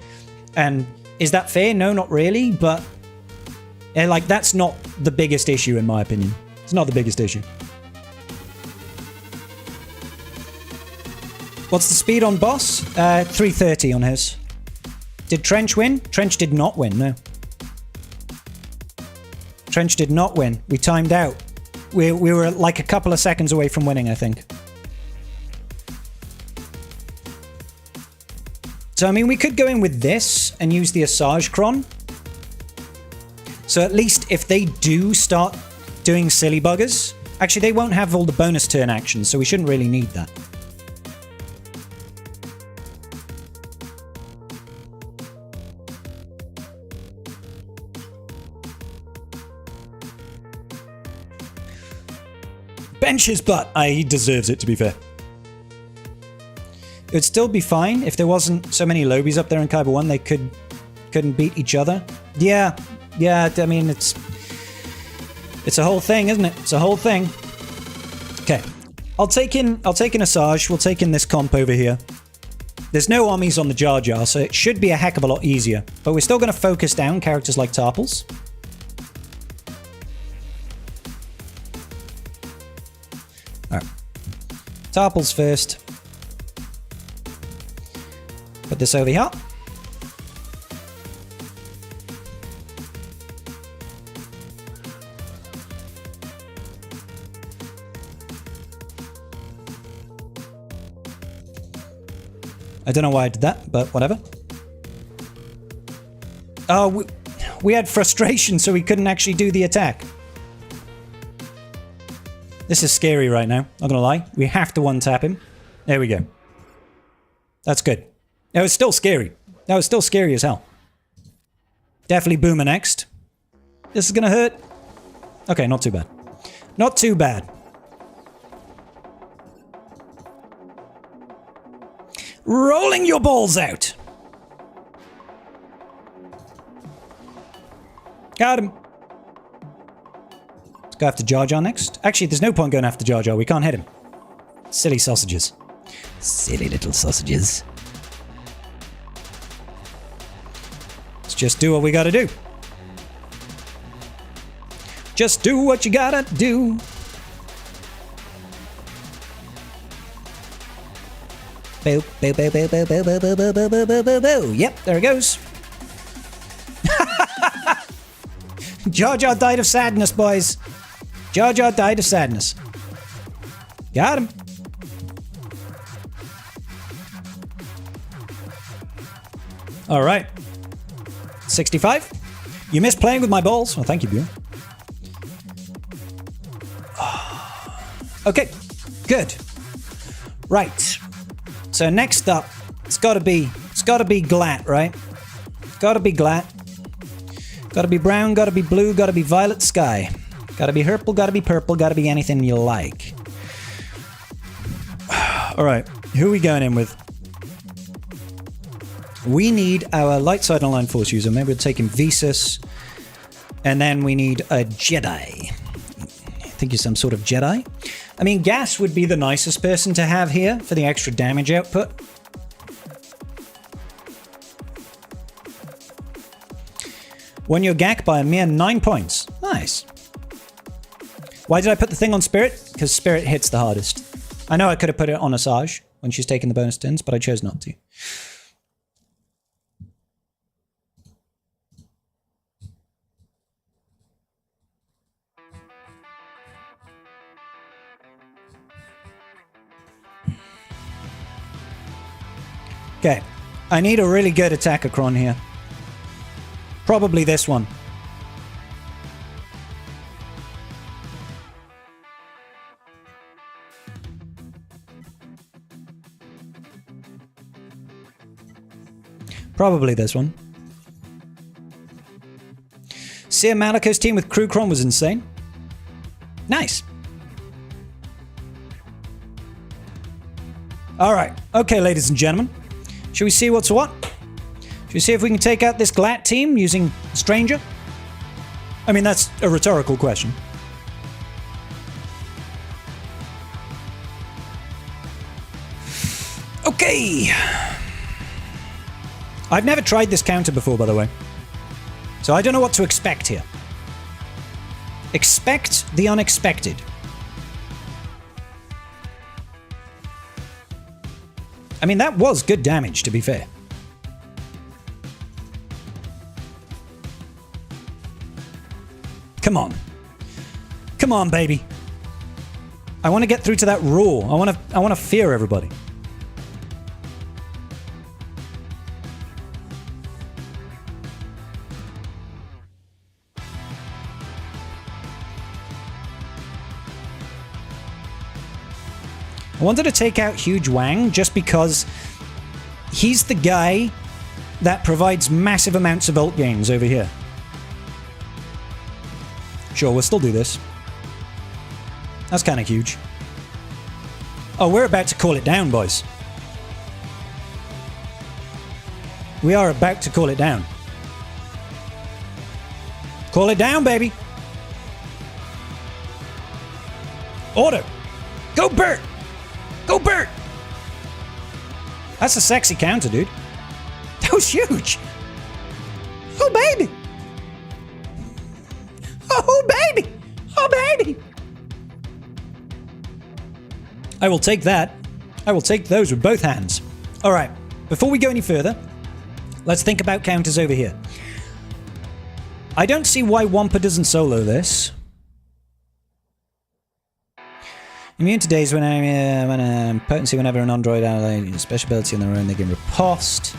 And is that fair? No, not really, but that's not the biggest issue, in my opinion. It's not the biggest issue. What's the speed on boss? 330 on his. Did Trench win? Trench did not win, no. Trench did not win. We timed out. We were like a couple of seconds away from winning, I think. So, I mean, we could go in with this and use the Asajj Kron. So at least if they do start doing silly buggers... Actually, they won't have all the bonus turn actions, so we shouldn't really need that. Bench his butt. He deserves it, to be fair. It would still be fine if there wasn't so many lobies up there in Kaiba 1. They couldn't beat each other. Yeah, I mean, it's a whole thing, isn't it? It's a whole thing. Okay. I'll take in Asajj. We'll take in this comp over here. There's no armies on the Jar Jar, so it should be a heck of a lot easier. But we're still going to focus down characters like Tarpals. Alright. Tarpals first. Put this over here. I don't know why I did that, but whatever. Oh, we had frustration, so we couldn't actually do the attack. This is scary right now, not gonna lie. We have to one-tap him. There we go. That's good. That was still scary. That was still scary as hell. Definitely Boomer next. This is gonna hurt. Okay, not too bad. Not too bad. Rolling your balls out. Got him. Let's go after Jar Jar next. Actually, there's no point going after Jar Jar. We can't hit him. Silly sausages. Silly little sausages. Let's just do what we gotta do. Just do what you gotta do. Boo, boo, boo, boo, boo, boo, boo, boo, boo, boo, boo, boo, boo, boo. Yep, there it goes. Jar Jar died of sadness, boys. Jar Jar died of sadness. Got him. All right. 65. You missed playing with my balls. Well, thank you, Bjorn. Okay, good. Right. So next up, it's gotta be Glatt, right? Gotta be Glatt. Gotta be brown, gotta be blue, gotta be violet sky. Gotta be purple, gotta be purple, gotta be anything you like. Alright, who are we going in with? We need our light side online force user. Maybe we'll take him Visas. And then we need a Jedi. I think he's some sort of Jedi. I mean, Gas would be the nicest person to have here for the extra damage output. Won your GAC by a mere 9 points. Nice. Why did I put the thing on Spirit? Because Spirit hits the hardest. I know I could have put it on Asajj when she's taking the bonus turns, but I chose not to. Okay, I need a really good Attackacron here. Probably this one. Probably this one. Seer Maliko's team with Crewcron was insane. Nice. Alright, okay, ladies and gentlemen. Should we see what's what? Should we see if we can take out this Glatt team using Stranger? I mean, that's a rhetorical question. Okay. I've never tried this counter before, by the way. So I don't know what to expect here. Expect the unexpected. I mean, that was good damage, to be fair. Come on. Come on, baby. I want to get through to that roar. I want to fear everybody. I wanted to take out Huge Wang just because he's the guy that provides massive amounts of ult gains over here. Sure, we'll still do this. That's kind of huge. Oh, we're about to call it down, boys. We are about to call it down. Call it down, baby. Order. Go, Bert. Go, Bert. That's a sexy counter, dude. That was huge. Oh, baby. Oh, baby. Oh, baby. I will take that. I will take those with both hands. All right. Before we go any further, let's think about counters over here. I don't see why Wampa doesn't solo this. Immune to days when I'm potency whenever an android ally special ability on their own, they gain riposte.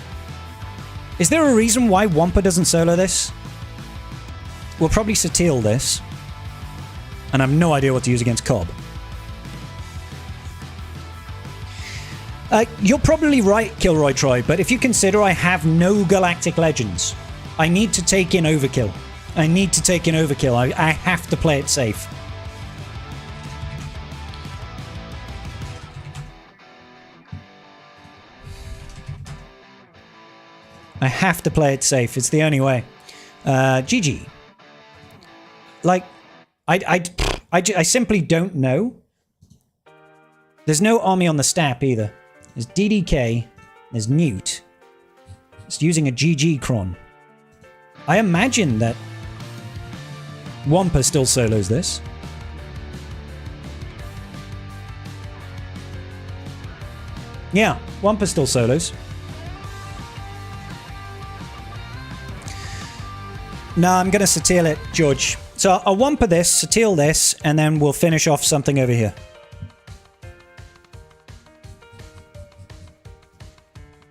Is there a reason why Wampa doesn't solo this? We'll probably Satil this. And I have no idea what to use against Cobb. You're probably right, Kilroy Troy, but if you consider I have no Galactic Legends, I need to take in Overkill. I need to take in Overkill. I have to play it safe. I have to play it safe. It's the only way. GG. Like, I simply don't know. There's no Army on the Stap either. There's DDK. There's Newt. It's using a GG Cron. I imagine that Wampa still solos this. Yeah, Wampa still solos. No, I'm going to Satil it, George. So I'll Wampa this, Satil this, and then we'll finish off something over here.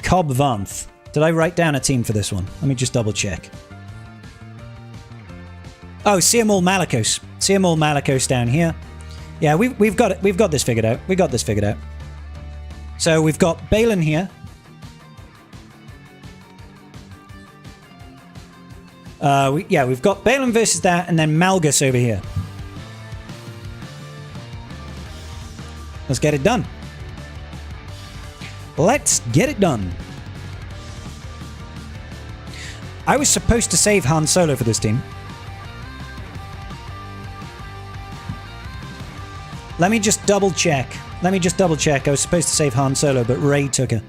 Cobb Vanth. Did I write down a team for this one? Let me just double check. Oh, Siamul Malicos. Siamul Malicos down here. Yeah, we've got it. We've got this figured out. We got this figured out. So we've got Balin here. We've got Balin versus that, and then Malgus over here. Let's get it done. Let's get it done. I was supposed to save Han Solo for this team. Let me just double check. I was supposed to save Han Solo, but Rey took her.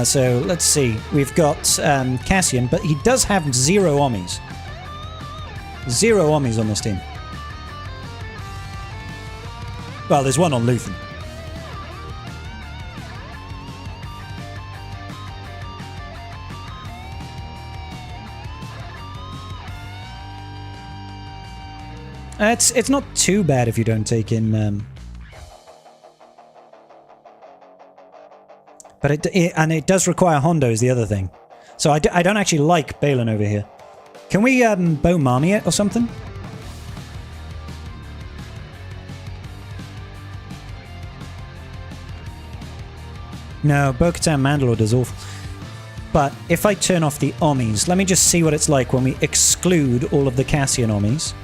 So let's see. We've got Cassian, but he does have 0 Ommis. 0 Ommis on this team. Well, there's one on Luthen. It's not too bad if you don't take in... But it does require Hondo is the other thing. So I don't actually like Balin over here. Can we Bo Marmie it or something? No, Bo-Katan Mandalore does awful. But if I turn off the Ommis, let me just see what it's like when we exclude all of the Cassian Ommis.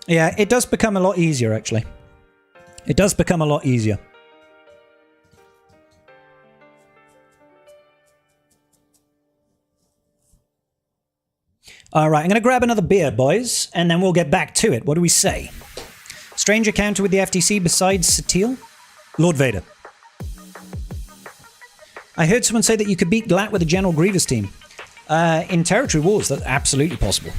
Yeah, it does become a lot easier, actually. It does become a lot easier. All right, I'm going to grab another beer, boys, and then we'll get back to it. What do we say? Stranger counter with the FTC besides Satil? Lord Vader. I heard someone say that you could beat Glat with a General Grievous team. In Territory Wars, that's absolutely possible.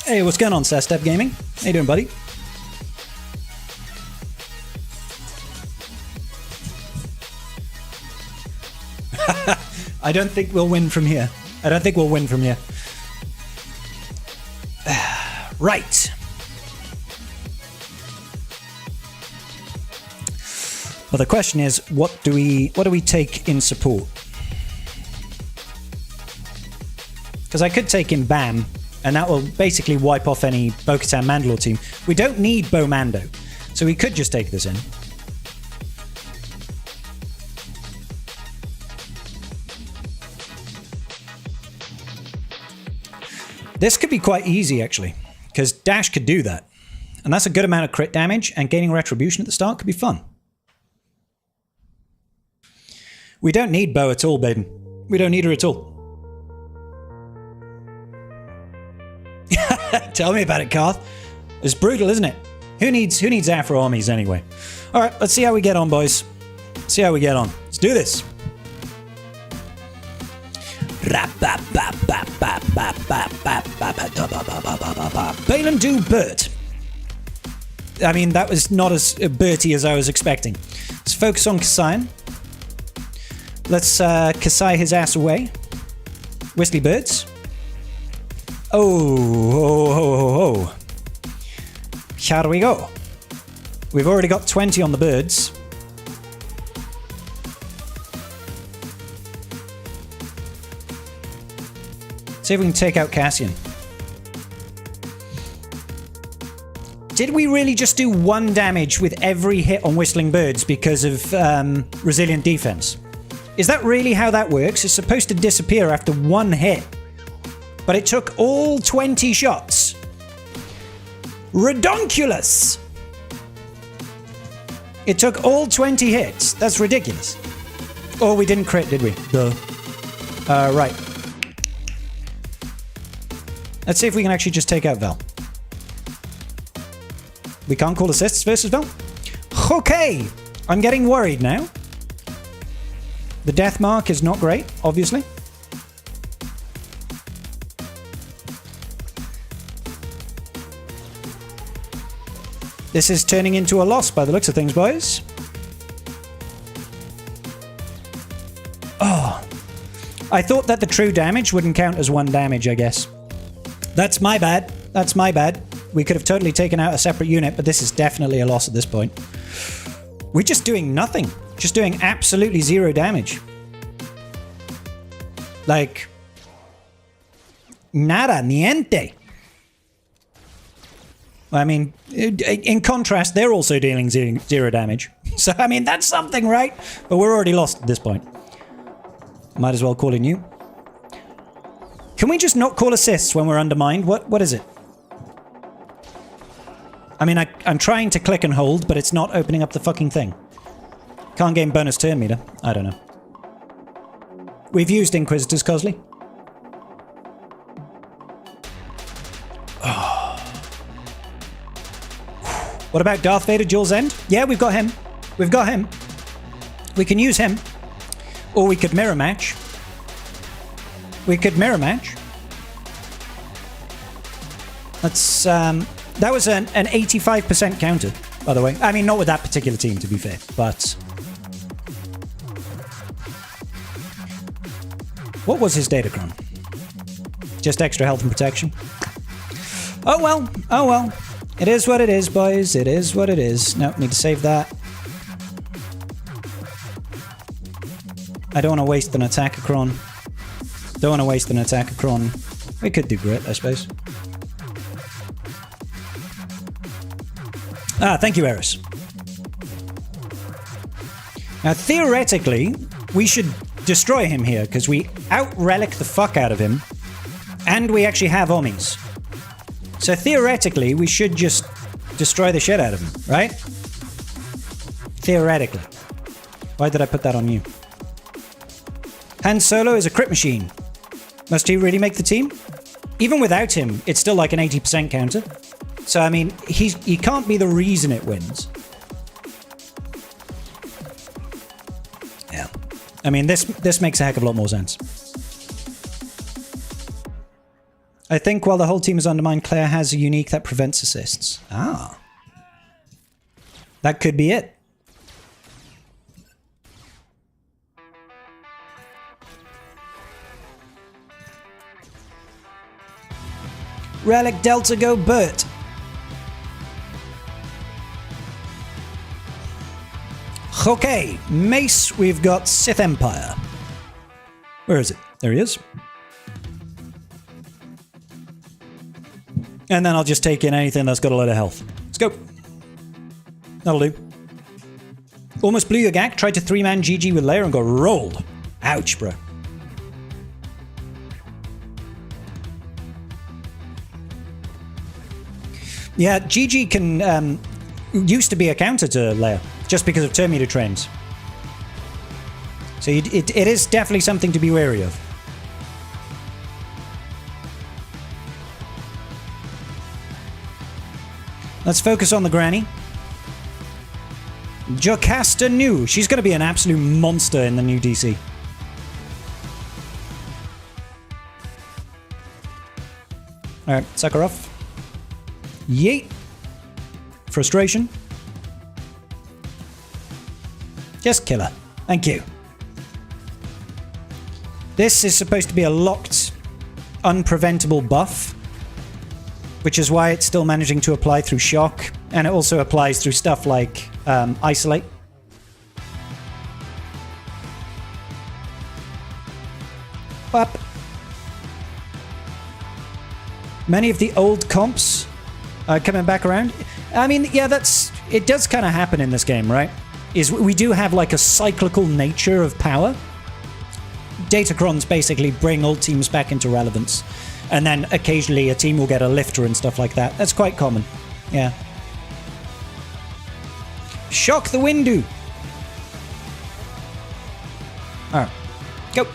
Hey, what's going on, Sastep Gaming? How you doing, buddy? I don't think we'll win from here. I don't think we'll win from here. Right. Well, the question is, what do we take in support? Because I could take in Bam, and that will basically wipe off any Bo-Katan Mandalore team. We don't need Bo Mando, so we could just take this in. This could be quite easy, actually, because Dash could do that. And that's a good amount of crit damage, and gaining Retribution at the start could be fun. We don't need Bo at all, Baden. We don't need her at all. Tell me about it, Karth. It's brutal, isn't it? Who needs Afro armies anyway? All right, let's see how we get on, boys. See how we get on. Let's do this. Balin do Bert. I mean, that was not as Berty as I was expecting. Let's focus on Kasayan. Let's Kasai his ass away. Whistly birds. Oh. How do we go? We've already got 20 on the birds. See if we can take out Cassian. Did we really just do 1 damage with every hit on Whistling Birds because of resilient defense? Is that really how that works? It's supposed to disappear after 1 hit. But it took all 20 shots. Redonkulous! It took all 20 hits. That's ridiculous. Oh, we didn't crit, did we? Duh. Right. Let's see if we can actually just take out Vel. We can't call assists versus Vel? Okay! I'm getting worried now. The death mark is not great, obviously. This is turning into a loss by the looks of things, boys. Oh. I thought that the true damage wouldn't count as 1 damage, I guess. That's my bad. That's my bad. We could have totally taken out a separate unit, but this is definitely a loss at this point. We're just doing nothing. Just doing absolutely 0 damage. Like... nada, niente. I mean, in contrast, they're also dealing 0 damage. So, I mean, that's something, right? But we're already lost at this point. Might as well call in you. Can we just not call assists when we're undermined? What is it? I mean, I'm trying to click and hold, but it's not opening up the fucking thing. Can't gain bonus turn meter. I don't know. We've used Inquisitors, Cosley. Oh. What about Darth Vader Duel's End? Yeah, we've got him. We've got him. We can use him. Or we could mirror match. We could mirror match. That's, that was an 85% counter, by the way. I mean, not with that particular team, to be fair, but... What was his datachron? Just extra health and protection. Oh well, oh well. It is what it is, boys. It is what it is. No, need to save that. I don't want to waste an Attackacron. Don't want to waste an Attackacron. We could do Grit, I suppose. Ah, thank you, Eris. Now, theoretically, we should destroy him here, because we out-relic the fuck out of him, and we actually have Omnis. So theoretically, we should just destroy the shit out of him, right? Theoretically. Why did I put that on you? Han Solo is a crit machine. Must he really make the team? Even without him, it's still like an 80% counter. So, I mean, he can't be the reason it wins. Yeah. I mean, this makes a heck of a lot more sense. I think while the whole team is undermined, Claire has a unique that prevents assists. Ah. That could be it. Relic Delta go Bert. Okay, Mace, we've got Sith Empire. Where is it? There he is. And then I'll just take in anything that's got a lot of health. Let's go. That'll do. Almost blew your gag. Tried to 3-man GG with Leia and got rolled. Ouch, bro. Yeah, GG can used to be a counter to Leia, just because of turn meter trains. So it is definitely something to be wary of. Let's focus on the granny. Jocasta Nu. She's going to be an absolute monster in the new DC. Alright, suck her off. Yeet. Frustration. Just kill her. Thank you. This is supposed to be a locked, unpreventable buff, which is why it's still managing to apply through shock, and it also applies through stuff like isolate. Up. Many of the old comps are coming back around. I mean, yeah, it does kind of happen in this game, right? Is we do have like a cyclical nature of power. Datacrons basically bring old teams back into relevance. And then occasionally a team will get a lifter and stuff like that. That's quite common. Yeah. Shock the Windu. Alright. Go.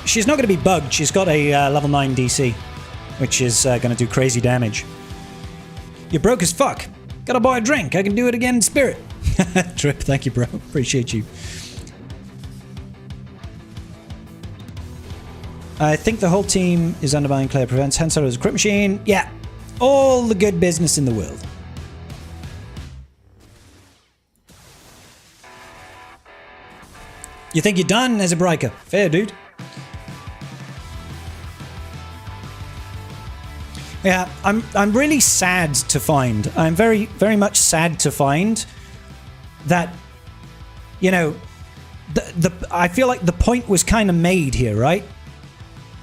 She's not going to be bugged. She's got a level 9 DC, which is going to do crazy damage. You're broke as fuck. Gotta buy a drink. I can do it again in spirit. Trip, thank you, bro. Appreciate you. I think the whole team is undermining Claire prevents. Han Solo is a crit machine. Yeah. All the good business in the world. You think you're done as a Briker? Fair, dude. Yeah, I'm really sad to find. I'm very, very much sad to find that, you know, I feel like the point was kind of made here, right?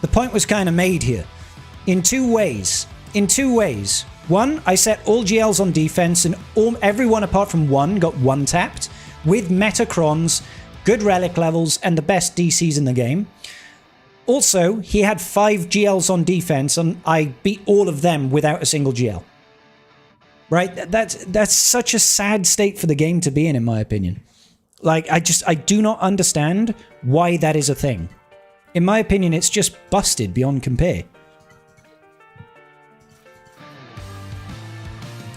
The point was kind of made here. In two ways. One, I set all GLs on defense and everyone apart from one got one tapped with Metacrons, good relic levels, and the best DCs in the game. Also, he had 5 GLs on defense and I beat all of them without a single GL. Right? That's such a sad state for the game to be in my opinion. Like, I do not understand why that is a thing. In my opinion, it's just busted beyond compare.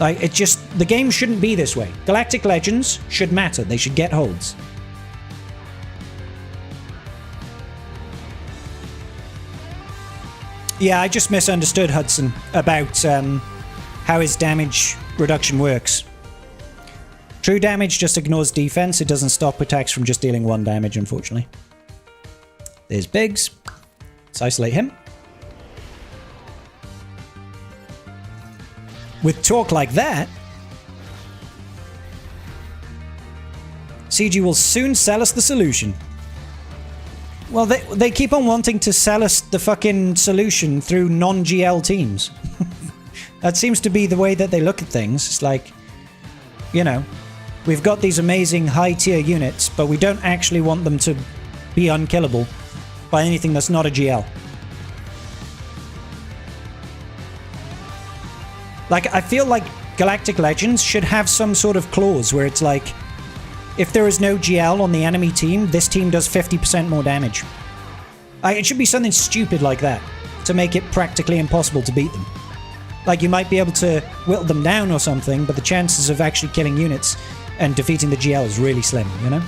Like, the game shouldn't be this way. Galactic Legends should matter. They should get holds. Yeah, I just misunderstood Hudson about how his damage reduction works. True damage just ignores defense. It doesn't stop attacks from just dealing 1 damage, unfortunately. There's Biggs. Let's isolate him. With talk like that, CG will soon sell us the solution. Well, they keep on wanting to sell us the fucking solution through non-GL teams. That seems to be the way that they look at things. It's like, you know, we've got these amazing high-tier units, but we don't actually want them to be unkillable by anything that's not a GL. Like, I feel like Galactic Legends should have some sort of clause where it's like, if there is no GL on the enemy team, this team does 50% more damage. It should be something stupid like that to make it practically impossible to beat them. Like, you might be able to whittle them down or something, but the chances of actually killing units and defeating the GL is really slim, you know?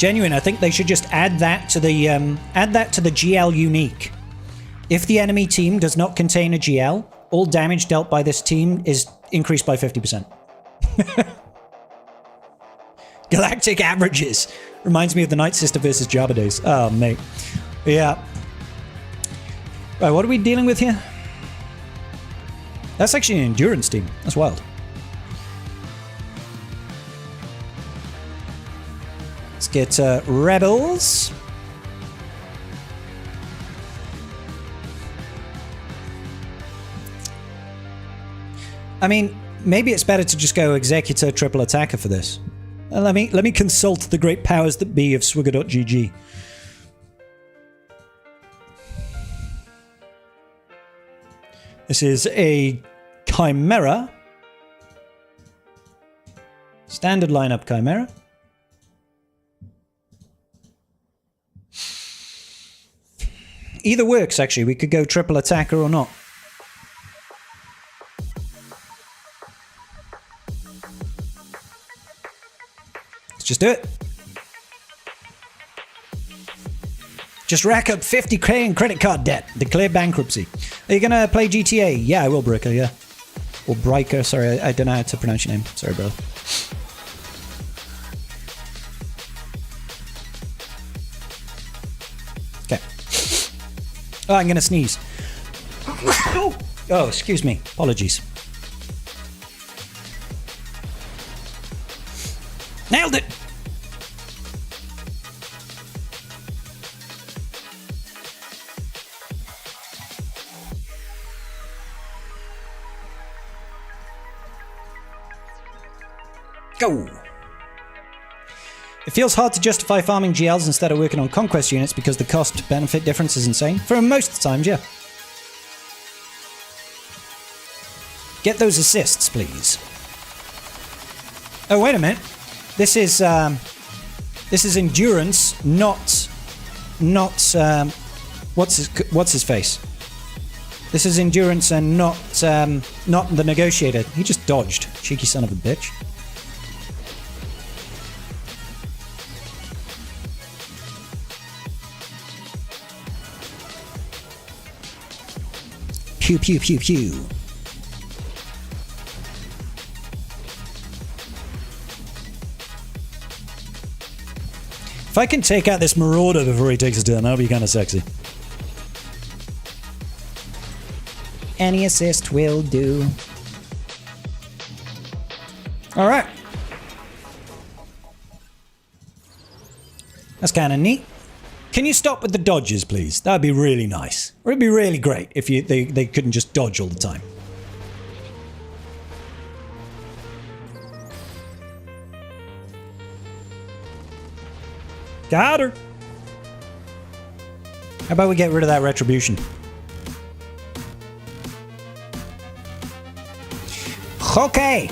Genuine, I think they should just add that to the GL unique. If the enemy team does not contain a GL, all damage dealt by this team is increased by 50%. Galactic averages. Reminds me of the Night Sister versus Jabba days. Oh, mate. Yeah. Right, what are we dealing with here? That's actually an endurance team. That's wild. Let's get Rebels. I mean, maybe it's better to just go Executor Triple Attacker for this. Let me consult the great powers that be of Swigger.gg. This is a Chimera. Standard lineup Chimera. Either works, actually. We could go triple attacker or not. Let's just do it. Just rack up 50k in credit card debt. Declare bankruptcy. Are you going to play GTA? Yeah, I will, Bricker, yeah. Or Briker, sorry, I don't know how to pronounce your name. Sorry, brother. Okay. Oh, I'm going to sneeze. Oh, excuse me. Apologies. Nailed it! Go! It feels hard to justify farming GLs instead of working on conquest units because the cost-benefit difference is insane. For most of the times, yeah. Get those assists, please. Oh, wait a minute. This is endurance, not what's his face. This is endurance and not the negotiator. He just dodged, cheeky son of a bitch. Pew pew pew pew. If I can take out this Marauder before he takes his turn, that'll be kind of sexy. Any assist will do. Alright. That's kind of neat. Can you stop with the dodges, please? That'd be really nice. Or it'd be really great if they couldn't just dodge all the time. Got her. How about we get rid of that retribution? Okay.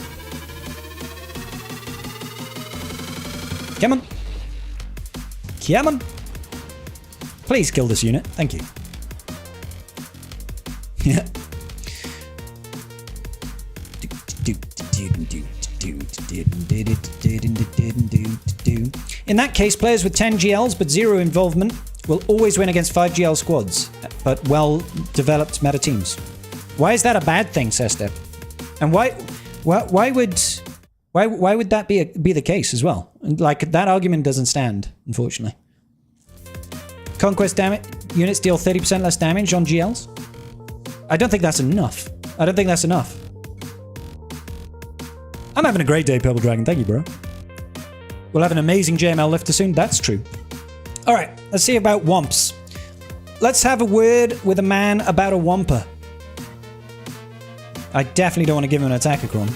Come on. Come on. Please kill this unit. Thank you. Yeah. In that case, players with 10 GLs but 0 involvement will always win against 5 GL squads, but well-developed meta teams. Why is that a bad thing, Sester? And why would that be the case as well? Like, that argument doesn't stand, unfortunately. Conquest damage units deal 30% less damage on GLs? I don't think that's enough. I don't think that's enough. I'm having a great day, Purple Dragon. Thank you, bro. We'll have an amazing JML lifter soon. That's true. All right, let's see about Womps. Let's have a word with a man about a Wampa. I definitely don't want to give him an attacker cron.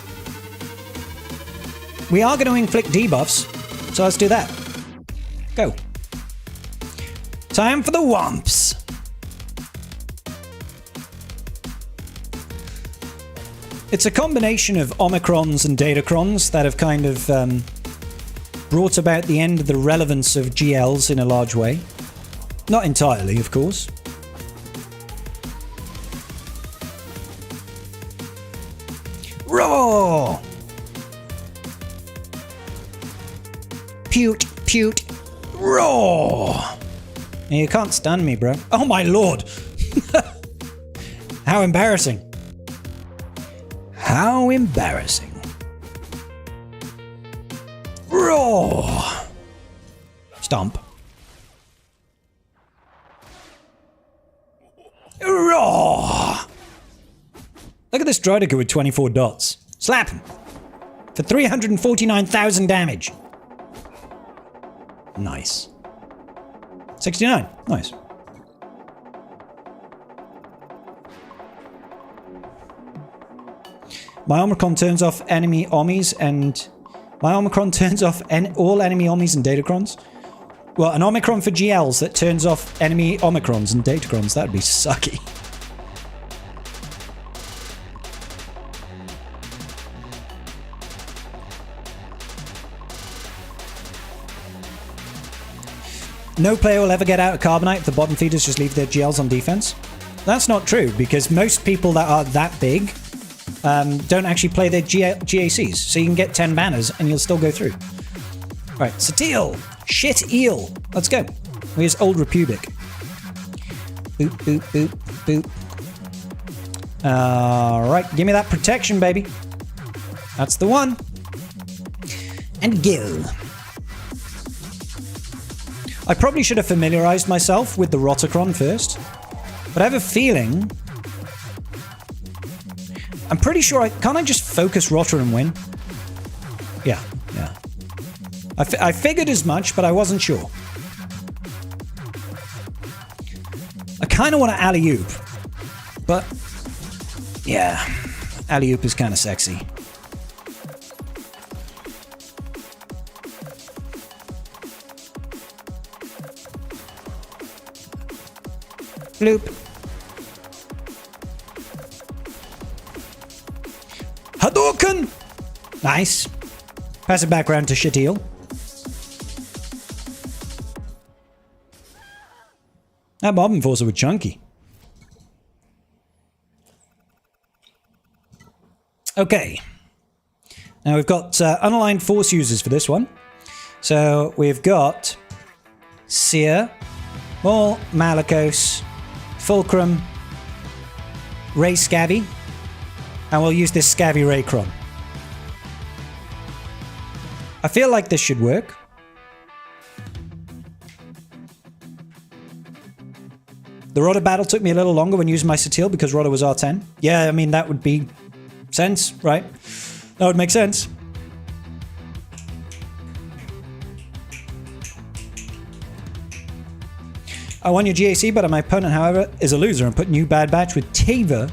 We are going to inflict debuffs, so let's do that. Go. Time for the Womps. It's a combination of Omicrons and Datacrons that have kind of brought about the end of the relevance of GLs in a large way. Not entirely, of course. Raw! Pute, pute, Raw! You can't stun me, bro. Oh my lord! How embarrassing. How embarrassing. Raw! Stomp. Raw! Look at this Droideka with 24 dots. Slap him! For 349,000 damage. Nice. 69. Nice. My Omicron turns off enemy Ommis and... My Omicron turns off all enemy Ommis and Datacrons? Well, an Omicron for GLs that turns off enemy Omicrons and Datacrons. That'd be sucky. No player will ever get out of Carbonite if the bottom feeders just leave their GLs on defense. That's not true, because most people that are that big don't actually play their GACs, so you can get 10 banners and you'll still go through. Right, Satil! Shit eel! Let's go. Here's Old Republic. Boop, boop, boop, boop. Alright, give me that protection, baby. That's the one. And Gil. I probably should have familiarized myself with the Rotacron first, but I have a feeling... I'm pretty sure can't I just focus Rotter and win? Yeah. I figured as much, but I wasn't sure. I kind of want to alley-oop, but yeah, alley-oop is kind of sexy. Bloop. Hadouken! Nice. Pass it back round to Shatil. That Mob Enforcer was chunky. Okay. Now we've got unaligned force users for this one. So we've got Seer, Maul, Malicos, Fulcrum, Ray Scabby, and we'll use this Scabby Raycron. I feel like this should work. The Rodder battle took me a little longer when using my Satil because Rodder was R10. Yeah, I mean, that would be sense, right? That would make sense. I won your GAC, but my opponent, however, is a loser and put new Bad Batch with Tiva.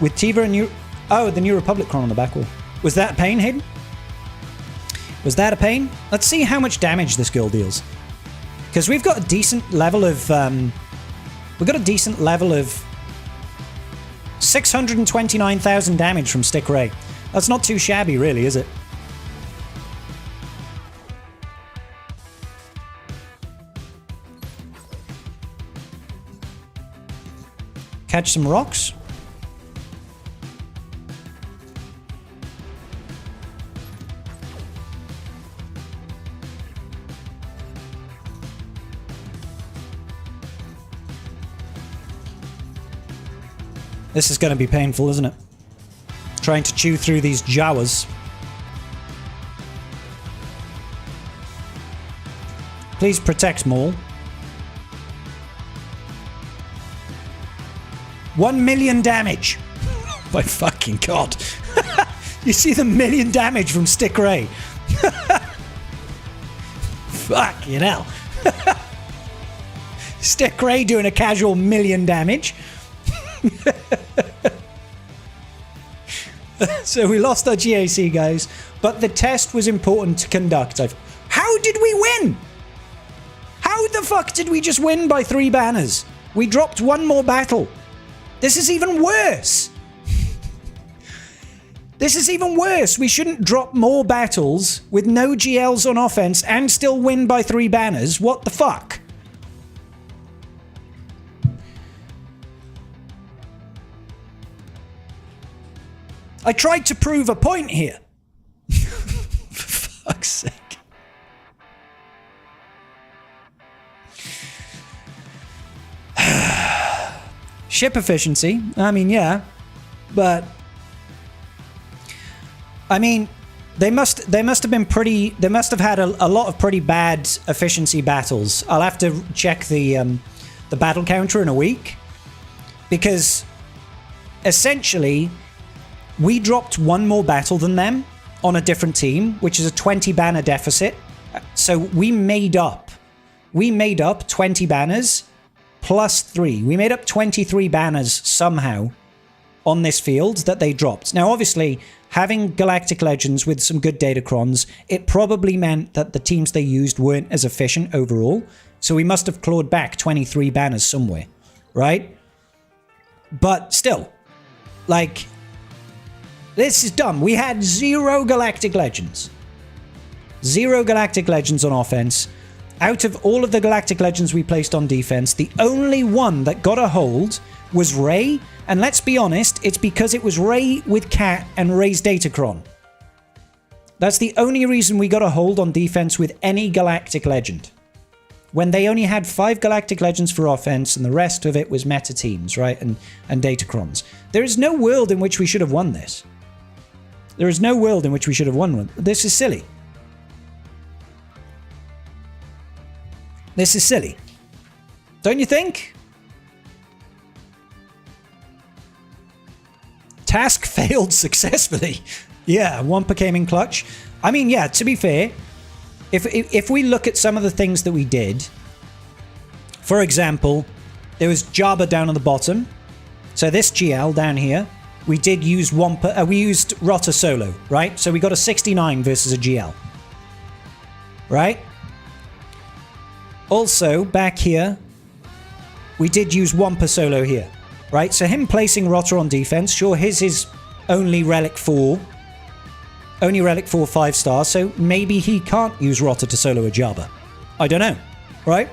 With Tiva and New... Oh, the New Republic Cron on the back wall. Was that a pain, Hayden? Was that a pain? Let's see how much damage this girl deals. Because we've got a decent level of... we've got a decent level of... 629,000 damage from Stick Ray. That's not too shabby, really, is it? Catch some rocks. This is going to be painful, isn't it? Trying to chew through these Jawas. Please protect Maul. 1 million damage! My fucking god. You see the 1 million damage from Stick Ray? Fuck, you know. Stick Ray doing a casual 1 million damage. So we lost our GAC, guys, but the test was important to conduct. How did we win? How the fuck did we just win by 3 banners? We dropped 1 more battle. This is even worse. This is even worse. We shouldn't drop more battles with no GLs on offense and still win by 3 banners. What the fuck? I tried to prove a point here. For fuck's sake. Ship efficiency. I mean, yeah. But I mean, they must have been pretty. They must have had a lot of pretty bad efficiency battles. I'll have to check the battle counter in a week, because essentially we dropped one more battle than them on a different team, which is a 20 banner deficit. So we made up 20 banners plus 3. We made up 23 banners somehow on this field that they dropped. Now, obviously, having Galactic Legends with some good datacrons, it probably meant that the teams they used weren't as efficient overall. So we must have clawed back 23 banners somewhere, right? But still, like, this is dumb. We had 0 Galactic Legends. 0 Galactic Legends on offense. Out of all of the Galactic Legends we placed on defense, the only one that got a hold was Rey. And let's be honest, it's because it was Rey with Cat and Rey's Datacron. That's the only reason we got a hold on defense with any Galactic Legend. When they only had 5 Galactic Legends for offense and the rest of it was meta teams, right? And Datacrons. There is no world in which we should have won this. There is no world in which we should have won one. This is silly. This is silly. Don't you think? Task failed successfully. Yeah, Wampa came in clutch. I mean, yeah, to be fair, if we look at some of the things that we did, for example, there was Jabba down on the bottom. So this GL down here, we did use Wampa, we used Rotter solo, right? So we got a 69 versus a GL. Right? Also, back here, we did use Wampa solo here, right? So him placing Rotter on defense, sure, his is only Relic 4. Only Relic 4 5 stars, so maybe he can't use Rotter to solo a Jabba. I don't know, right?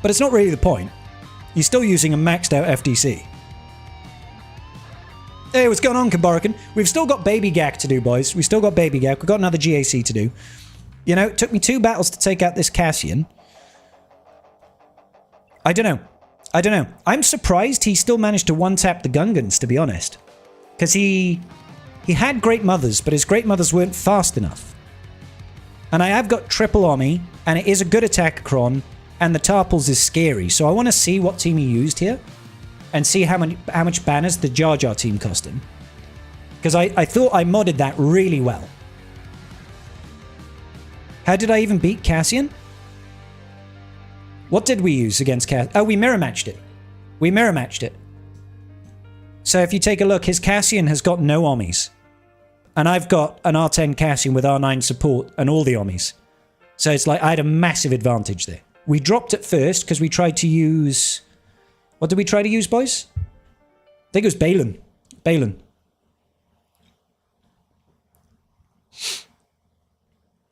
But it's not really the point. He's still using a maxed out FDC. Hey, what's going on, Kabarakan? We've still got Baby Gak to do, boys. We've still got Baby Gak. We've got another GAC to do. You know, it took me 2 battles to take out this Cassian. I don't know. I'm surprised he still managed to one-tap the Gungans, to be honest. Because he had Great Mothers, but his Great Mothers weren't fast enough. And I have got triple Omni, and it is a good attack cron, and the Tarpals is scary. So I want to see what team he used here, and see how much banners the Jar Jar team cost him. Because I thought I modded that really well. How did I even beat Cassian? What did we use against Cassian? Oh, we mirror matched it. We mirror matched it. So if you take a look, his Cassian has got no Omnis. And I've got an R10 Cassian with R9 support and all the Omnis. So it's like I had a massive advantage there. We dropped it first because we tried to use... What did we try to use, boys? I think it was Balin. Balin.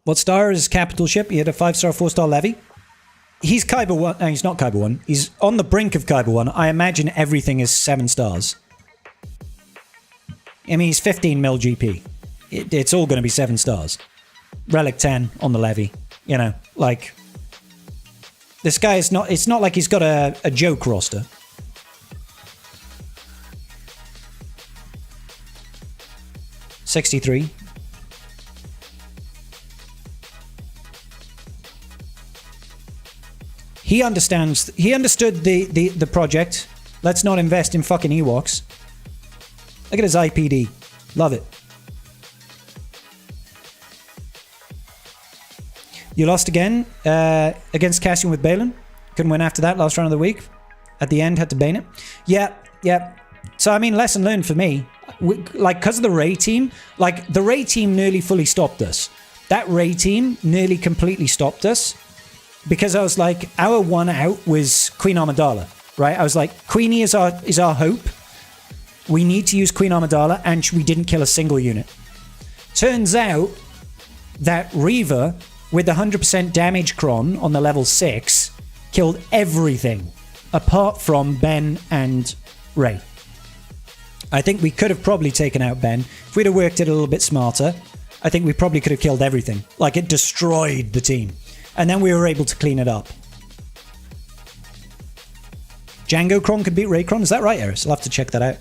What star is his capital ship? He had a 5-star, 4-star levy. He's Kyber 1. No, he's not Kyber 1. He's on the brink of Kyber 1. I imagine everything is 7 stars. I mean, he's 15 mil GP. It's all going to be 7 stars. Relic 10 on the levy. You know, like... This guy is not... It's not like he's got a joke roster. $63. He understands... He understood the project. Let's not invest in fucking Ewoks. Look at his IPD. Love it. You lost again against Cassian with Balin. Couldn't win after that. Last round of the week. At the end, had to bane it. Yeah. So, I mean, lesson learned for me. Like, because of the Rey team, like, the Rey team nearly fully stopped us. That Rey team nearly completely stopped us. Because I was like, our one out was Queen Amidala, right? I was like, Queenie is our hope. We need to use Queen Amidala, and we didn't kill a single unit. Turns out that Reva, with the 100% damage cron on the level 6, killed everything, apart from Ben and Rey. I think we could have probably taken out Ben. If we'd have worked it a little bit smarter, I think we probably could have killed everything. Like, it destroyed the team. And then we were able to clean it up. Django Cron could beat Raycron. Is that right, Eris? I'll have to check that out.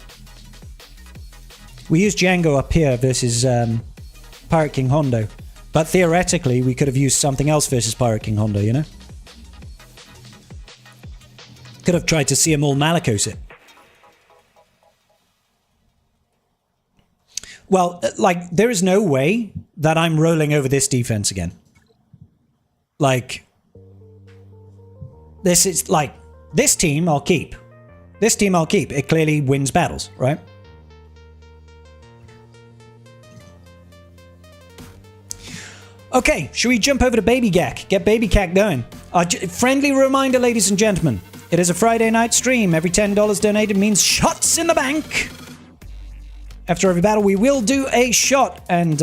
We used Django up here versus Pirate King Hondo. But theoretically, we could have used something else versus Pirate King Hondo, you know? Could have tried to see him all Malicos it. Well, like, there is no way that I'm rolling over this defense again. Like, this is, like, this team I'll keep. This team I'll keep. It clearly wins battles, right? Okay, should we jump over to Baby Gak? Get Baby Gak going. Friendly reminder, ladies and gentlemen. It is a Friday night stream. Every $10 donated means shots in the bank. After every battle, we will do a shot, and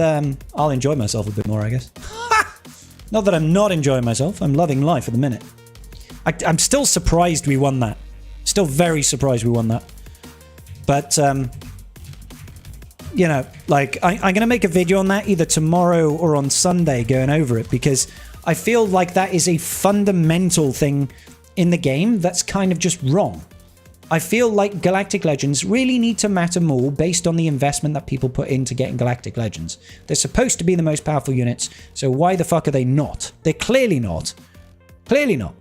I'll enjoy myself a bit more, I guess. Not that I'm not enjoying myself. I'm loving life at the minute. I'm still surprised we won that. Still very surprised we won that. But, you know, like, I'm going to make a video on that either tomorrow or on Sunday going over it, because I feel like that is a fundamental thing in the game that's kind of just wrong. I feel like Galactic Legends really need to matter more based on the investment that people put into getting Galactic Legends. They're supposed to be the most powerful units, so why the fuck are they not? They're clearly not. Clearly not.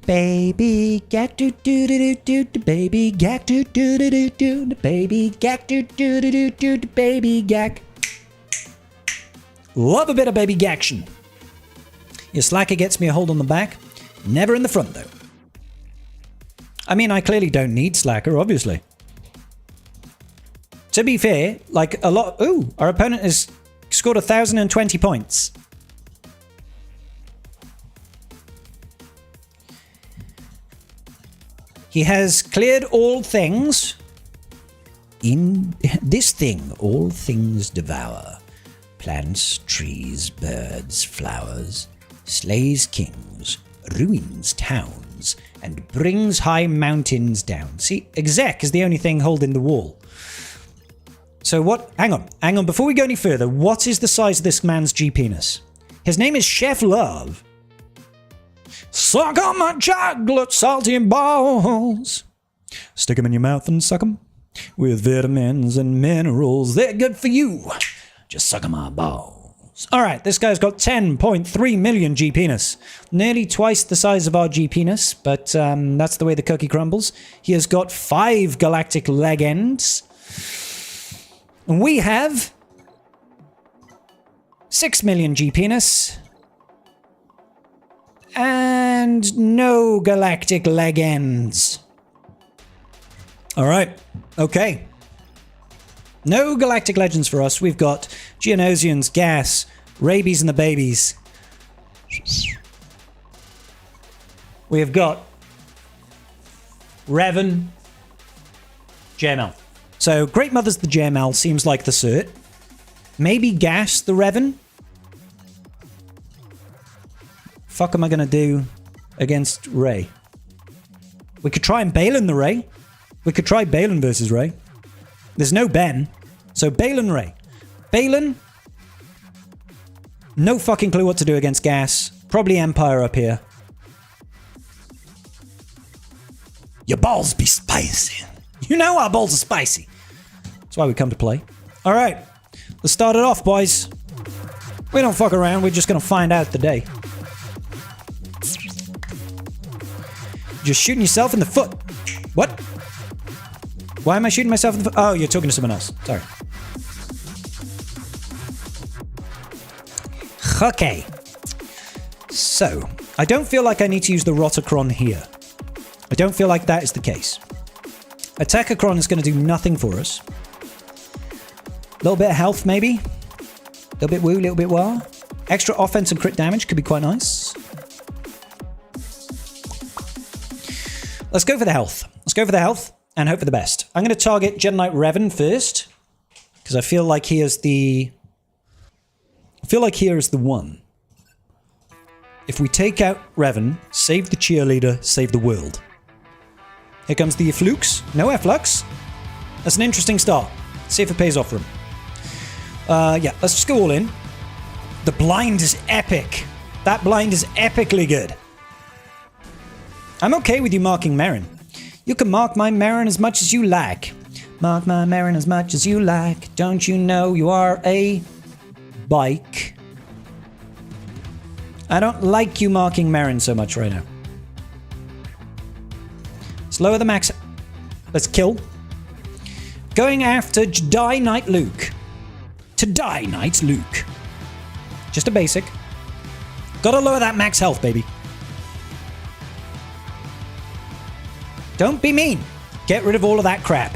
Baby Gak do do do do do, baby Gak do do do do do, baby Gak do do do do do, baby Gak. Love a bit of Baby Gaction. Your slacker gets me a hold on the back, never in the front though. I mean, I clearly don't need slacker, obviously. To be fair, like a lot... Ooh, our opponent has scored 1,020 points. He has cleared all things. In this thing, all things devour. Plants, trees, birds, flowers. Slays kings, ruins towns, and brings high mountains down. See, Exec is the only thing holding the wall. So what? Hang on. Before we go any further, what is the size of this man's G penis? His name is Chef Love. Suck on my chocolate salty balls. Stick them in your mouth and suck them with vitamins and minerals. They're good for you. Just suck on my balls. All right, this guy's got 10.3 million G penis. Nearly twice the size of our G penis, but that's the way the cookie crumbles. He has got 5 galactic leg ends. And we have 6 million G penis. And no galactic leg ends. All right, okay. No Galactic Legends for us. We've got Geonosians, Gas, Rabies and the Babies. We have got Revan, JML. So Great Mother's the JML, seems like the cert. Maybe Gas the Revan. Fuck am I gonna do against Ray? We could try and Balin the Ray. We could try Balin versus Ray. There's no Ben. So Balin Ray. Balin. No fucking clue what to do against Gas. Probably Empire up here. Your balls be spicy. You know our balls are spicy. That's why we come to play. Alright. Let's start it off, boys. We don't fuck around. We're just gonna find out today. Just shooting yourself in the foot. What? Why am I shooting myself in the foot? Oh, you're talking to someone else. Sorry. Okay. So, I don't feel like I need to use the Rotacron here. I don't feel like that is the case. Attackacron is going to do nothing for us. A little bit of health, maybe. A little bit woo, a little bit wah. Extra offense and crit damage could be quite nice. Let's go for the health. Let's go for the health and hope for the best. I'm going to target Jedi Knight Revan first, because I feel like he is the... one. If we take out Revan, save the cheerleader, save the world. Here comes the Efflux. No Efflux. That's an interesting start. See if it pays off for him. Yeah, let's just go all in. The blind is epic. That blind is epically good. I'm okay with you marking Merrin. You can mark my Marin as much as you like. Mark my Marin as much as you like. Don't you know you are a bike? I don't like you marking Marin so much right now. Let's lower the max. Let's kill. Going after Jedi Knight Luke. Jedi Knight Luke. Just a basic. Gotta lower that max health, baby. Don't be mean. Get rid of all of that crap.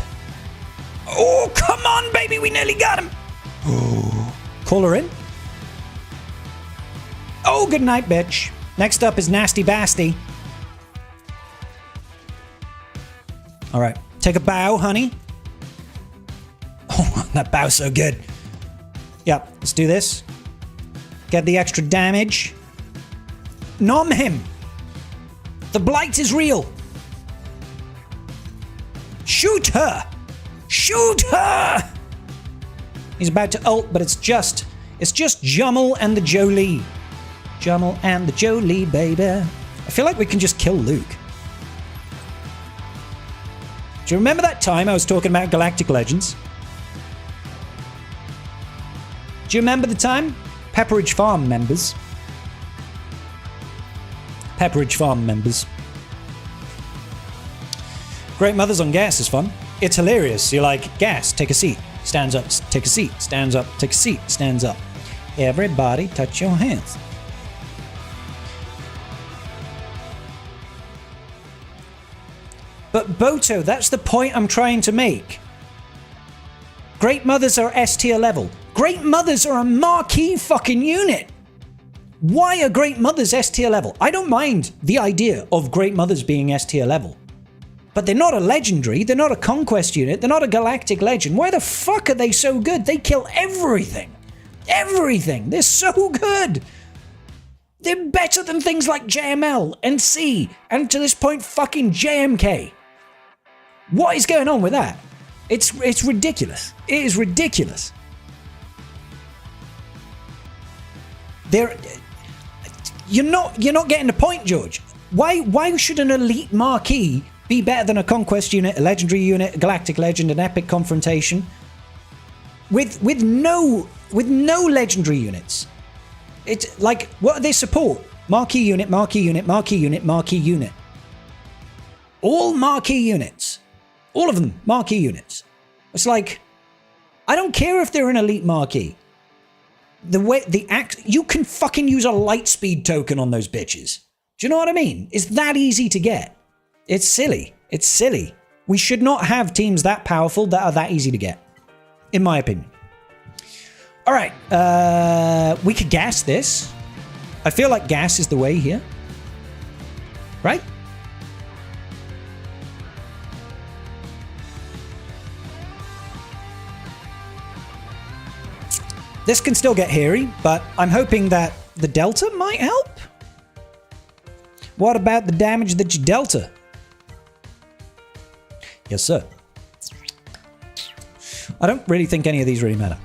Oh, come on, baby. We nearly got him. Oh. Call her in. Oh, good night, bitch. Next up is Nasty Basti. All right. Take a bow, honey. Oh, that bow's so good. Yep, let's do this. Get the extra damage. Nom him. The blight is real. Shoot her. Shoot her. He's about to ult, but it's just Jummel and the Jolie. Jummel and the Jolie, baby. I feel like we can just kill Luke. Do you remember that time I was talking about Galactic Legends? Do you remember the time? Pepperidge Farm members. Pepperidge Farm members. Great Mothers on Gas is fun. It's hilarious. You're like, Gas, take a seat. Stands up, take a seat. Stands up, take a seat. Stands up. Everybody touch your hands. But Boto, that's the point I'm trying to make. Great Mothers are S tier level. Great Mothers are a marquee fucking unit. Why are Great Mothers S tier level? I don't mind the idea of Great Mothers being S tier level. But they're not a legendary, they're not a conquest unit, they're not a galactic legend. Why the fuck are they so good? They kill everything. Everything. They're so good. They're better than things like JML and C and to this point fucking JMK. What is going on with that? It's ridiculous. It is ridiculous. You're not getting the point, George. Why should an elite marquee be better than a conquest unit, a legendary unit, a galactic legend, an epic confrontation? With no legendary units. It's like, what do they support? Marquee unit, marquee unit, marquee unit, marquee unit. All marquee units. All of them marquee units. It's like, I don't care if they're an elite marquee. You can fucking use a light speed token on those bitches. Do you know what I mean? It's that easy to get. It's silly. It's silly. We should not have teams that powerful that are that easy to get. In my opinion. All right. We could gas this. I feel like gas is the way here. Right? This can still get hairy, but I'm hoping that the Delta might help. What about the damage that you Delta? Yes, sir. I don't really think any of these really matter.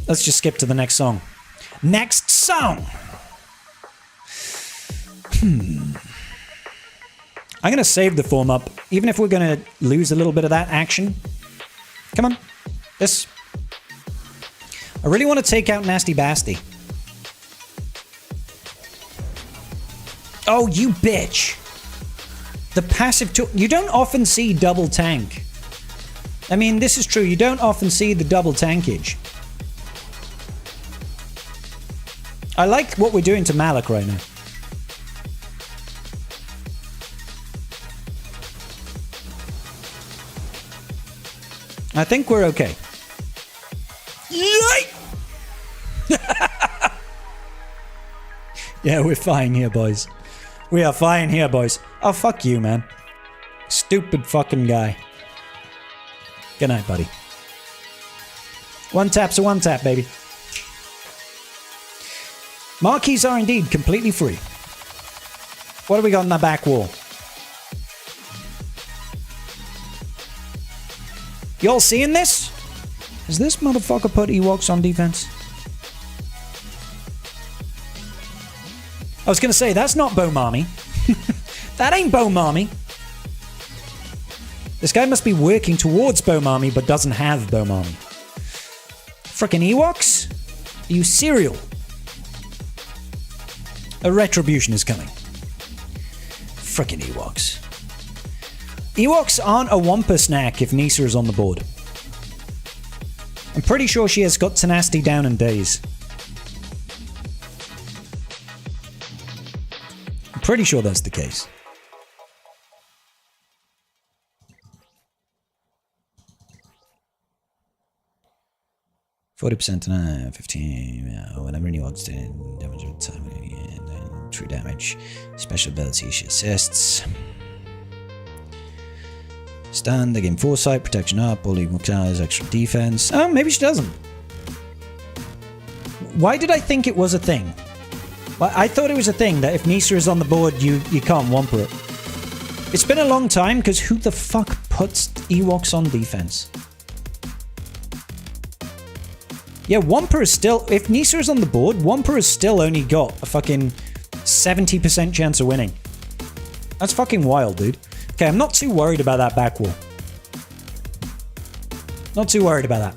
Let's just skip to the next song. Next song! I'm going to save the form up, even if we're going to lose a little bit of that action. Come on. This. I really want to take out Nasty Basti. Oh, you bitch. The passive... You don't often see double tank. I mean, this is true. You don't often see the double tankage. I like what we're doing to Malak right now. I think we're okay. Yay! Yeah, we're fine here, boys. We are fine here, boys. Oh, fuck you, man. Stupid fucking guy. Good night, buddy. One tap's a one tap, baby. Marquees are indeed completely free. What do we got on the back wall? Y'all seeing this? Has this motherfucker put Ewoks on defense? I was going to say, that's not Bomami. That ain't Bomami. This guy must be working towards Bomami, but doesn't have Bomami. Frickin' Ewoks? Are you serial? A retribution is coming. Frickin' Ewoks. Ewoks aren't a Wampa snack if Nisa is on the board. I'm pretty sure she has got tenacity down in days. I'm pretty sure that's the case. %, 15, whatever any odds to damage with time and true damage. Special ability, she assists. Stun, they gain foresight, protection up, all equal colors, extra defense. Oh, maybe she doesn't. Why did I think it was a thing? Well, I thought it was a thing that if Nisa is on the board, you can't Wampa it. It's been a long time, because who the fuck puts Ewoks on defense? Yeah, Wampa is still... If Nisa is on the board, Wampa has still only got a fucking 70% chance of winning. That's fucking wild, dude. Okay, I'm not too worried about that back wall. Not too worried about that.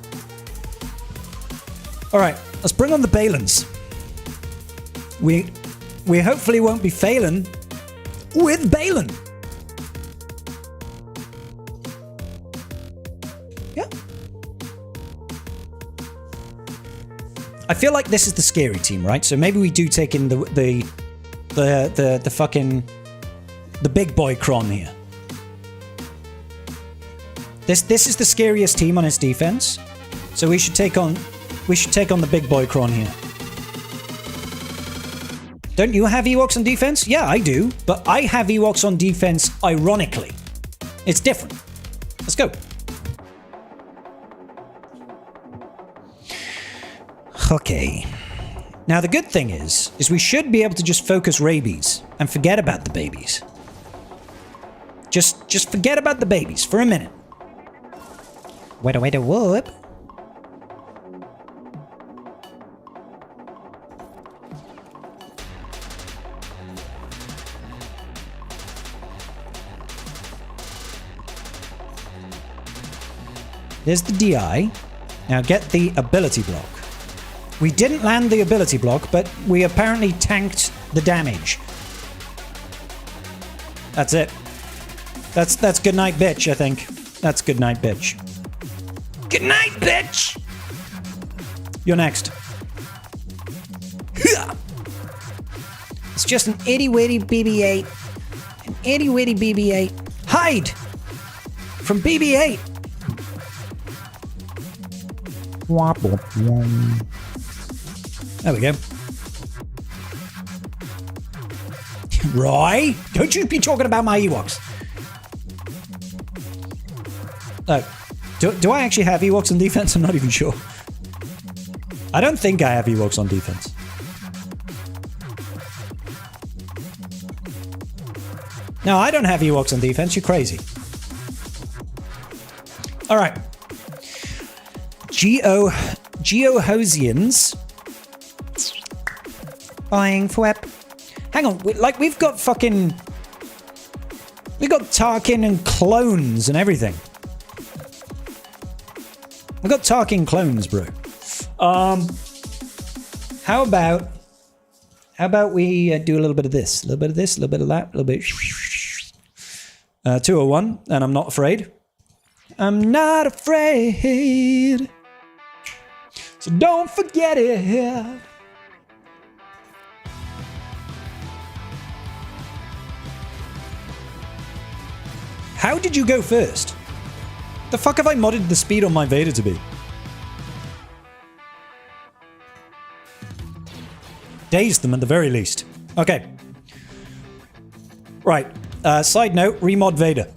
Alright, let's bring on the Balins. We hopefully won't be failing with Balin. Yeah. I feel like this is the scary team, right? So maybe we do take in the fucking the big boy Kron here. This is the scariest team on its defense. So we should take on the big boy Kron here. Don't you have Ewoks on defense? Yeah, I do, but I have Ewoks on defense ironically. It's different. Let's go. Okay. Now the good thing is we should be able to just focus rabies and forget about the babies. Just forget about the babies for a minute. Wait a whoop. There's the DI. Now get the ability block. We didn't land the ability block, but we apparently tanked the damage. That's it. That's good night, bitch, I think. That's good night, bitch. Good night, bitch! You're next. It's just an itty-witty BB-8. An itty-witty BB-8. Hide! From BB-8! There we go. Roy, don't you be talking about my Ewoks. Do I actually have Ewoks on defense? I'm not even sure. I don't think I have Ewoks on defense. No, I don't have Ewoks on defense. You're crazy. All right. Geohosians. Buying Fwep. Hang on, we've got fucking... We've got Tarkin and clones and everything. We've got Tarkin clones, bro. How about we do a little bit of this, a little bit of this, a little bit of that, a little bit... 201, and I'm not afraid. I'm not afraid. So don't forget it. How did you go first? The fuck have I modded the speed on my Vader to be? Dazed them at the very least. Okay. Right. Side note, remod Vader.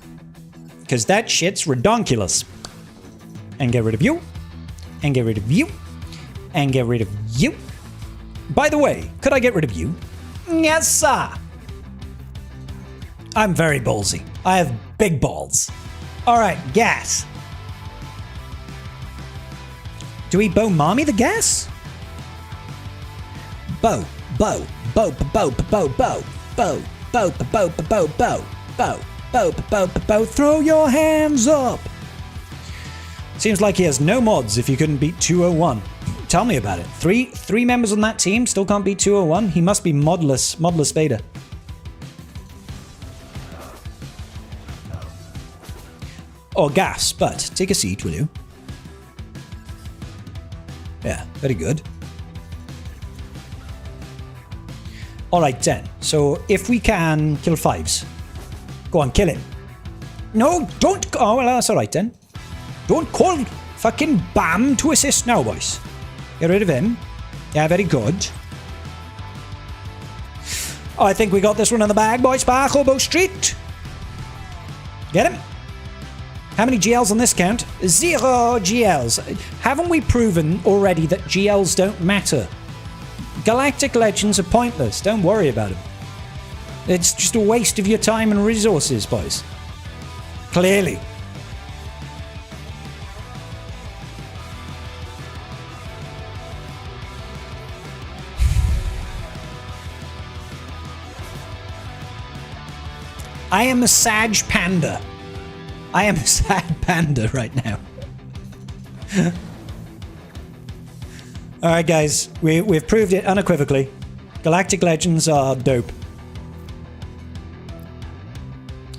Because that shit's redonkulous. And get rid of you. And get rid of you. And get rid of you. By the way, could I get rid of you? Yes, sir. I'm very ballsy. I have big balls. Alright, gas. Do we Bomami the gas? Bow, bow, bow, bow, bow, bow, bow, bow, bow, bow, bow, bow, bow, bow, bow, bow, bow. Throw your hands up. Seems like he has no mods if you couldn't beat 201. Tell me about it. Three members on that team still can't beat 201. He must be modless beta. Or gas, but take a seat, will you? Yeah, very good. Alright then, so if we can kill 5s. Go on, kill him. No, don't. Oh, well, that's alright then. Don't call fucking BAM to assist now, boys. Get rid of him. Yeah, very good. Oh, I think we got this one in the bag, boys. Bar Hobo Street. Get him. How many GLs on this count? 0 GLs. Haven't we proven already that GLs don't matter? Galactic Legends are pointless. Don't worry about them. It's just a waste of your time and resources, boys. Clearly. I am a Sag Panda. I am a sad panda right now. Alright guys, we've proved it unequivocally. Galactic Legends are dope.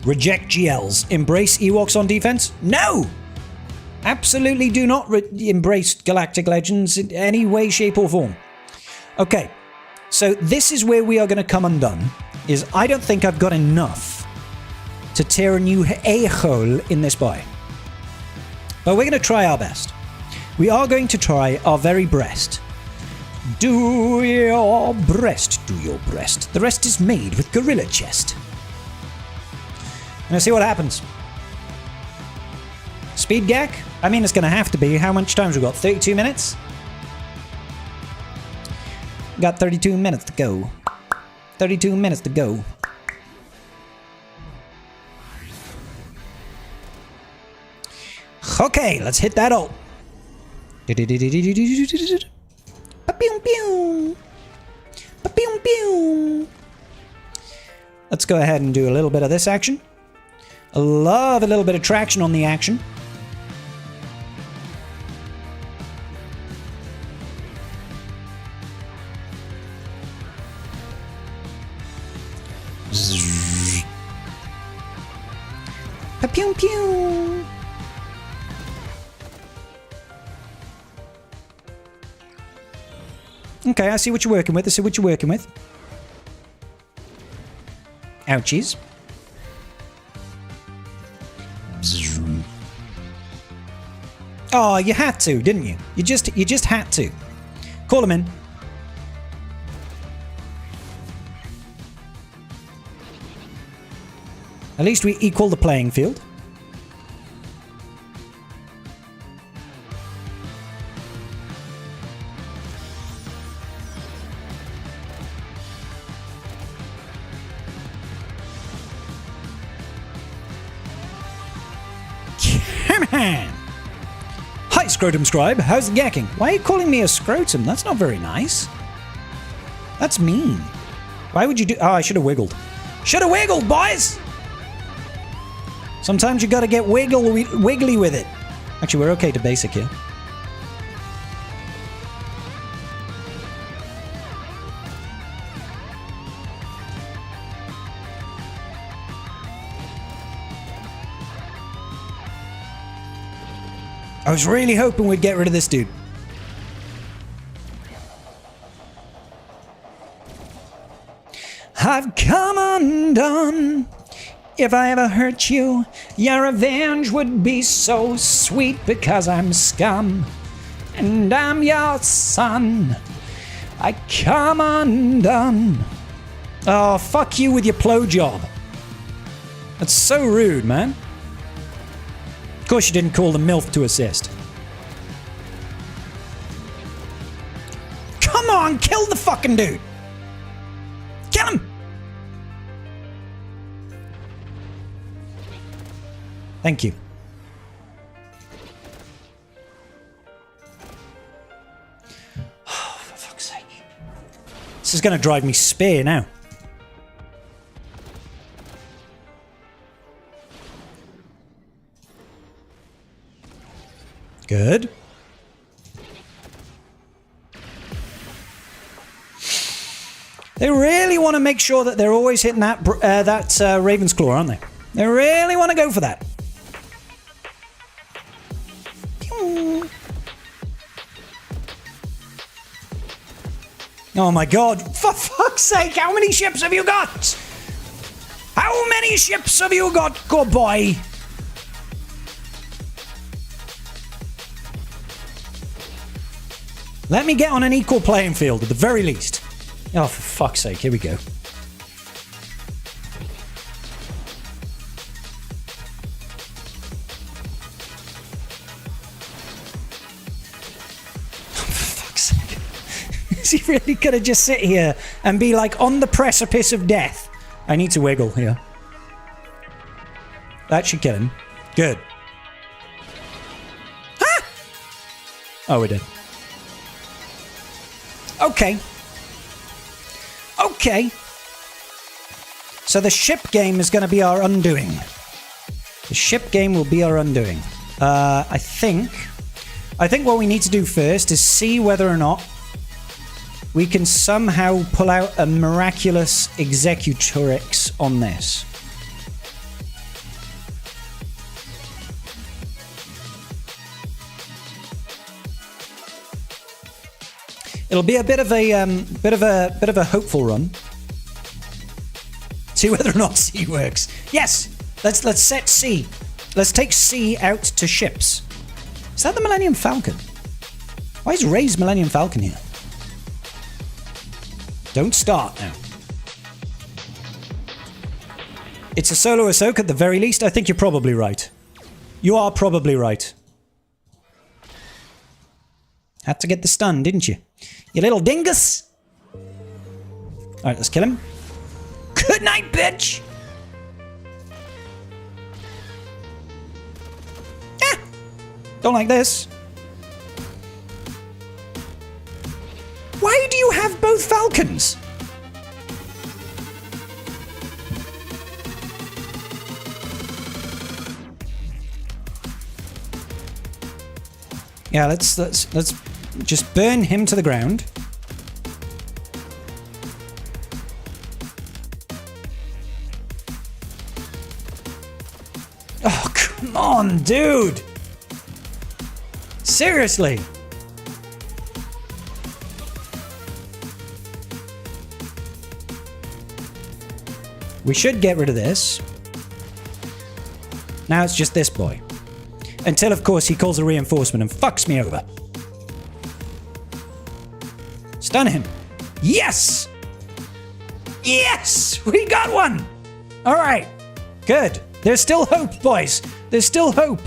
Reject GLs. Embrace Ewoks on defense? No! Absolutely do not embrace Galactic Legends in any way, shape or form. Okay, so this is where we are going to come undone. Is I don't think I've got enough to tear a new a-hole in this buy. But we're going to try our best. We are going to try our very best. Do your breast, do your breast. The rest is made with Gorilla Chest. And let's see what happens. Speed Gak? I mean, it's going to have to be. How much time have we got? 32 minutes? Got 32 minutes to go. 32 minutes to go. Okay, let's hit that ult. Let's go ahead and do a little bit of this action. I love a little bit of traction on the action. Pew pew. Okay, I see what you're working with. I see what you're working with. Ouchies. Oh, you had to, didn't you? You just had to. Call him in. At least we equal the playing field. Hi, Scrotum Scribe. How's it yakking? Why are you calling me a scrotum? That's not very nice. That's mean. Why would you do... Oh, I should have wiggled. Should have wiggled, boys! Sometimes you gotta get wiggly with it. Actually, we're okay to basic here. I was really hoping we'd get rid of this dude. I've come undone. If I ever hurt you, your revenge would be so sweet because I'm scum and I'm your son. I come undone. Oh, fuck you with your plow job. That's so rude, man. Of course you didn't call the MILF to assist. Come on, kill the fucking dude. Kill him. Thank you. Oh, for fuck's sake. This is going to drive me spear now. Good. They really want to make sure that they're always hitting that Raven's Claw, aren't they? They really want to go for that. Oh my god, for fuck's sake, how many ships have you got? How many ships have you got, good boy? Let me get on an equal playing field at the very least. Oh, for fuck's sake, here we go. Is he really gonna just sit here and be like on the precipice of death? I need to wiggle here. That should kill him. Good. Ah! Oh, we did. Okay. Okay. So the ship game is going to be our undoing. The ship game will be our undoing. I think what we need to do first is see whether or not we can somehow pull out a miraculous Executrix on this. It'll be a bit of a hopeful run. See whether or not C works. Yes, let's set C. Let's take C out to ships. Is that the Millennium Falcon? Why is Ray's Millennium Falcon here? Don't start now. It's a solo Ahsoka at the very least. I think you're probably right. You are probably right. Had to get the stun, didn't you? You little dingus! Alright, let's kill him. Good night, bitch! Ah! Don't like this. Why do you have both falcons? Yeah, let's just burn him to the ground. Oh, come on, dude! Seriously! We should get rid of this. Now it's just this boy. Until, of course, he calls a reinforcement and fucks me over. Stun him. Yes! Yes! We got one! Alright. Good. There's still hope, boys. There's still hope.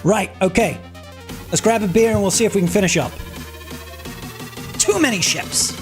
Right, okay. Let's grab a beer and we'll see if we can finish up. Too many ships.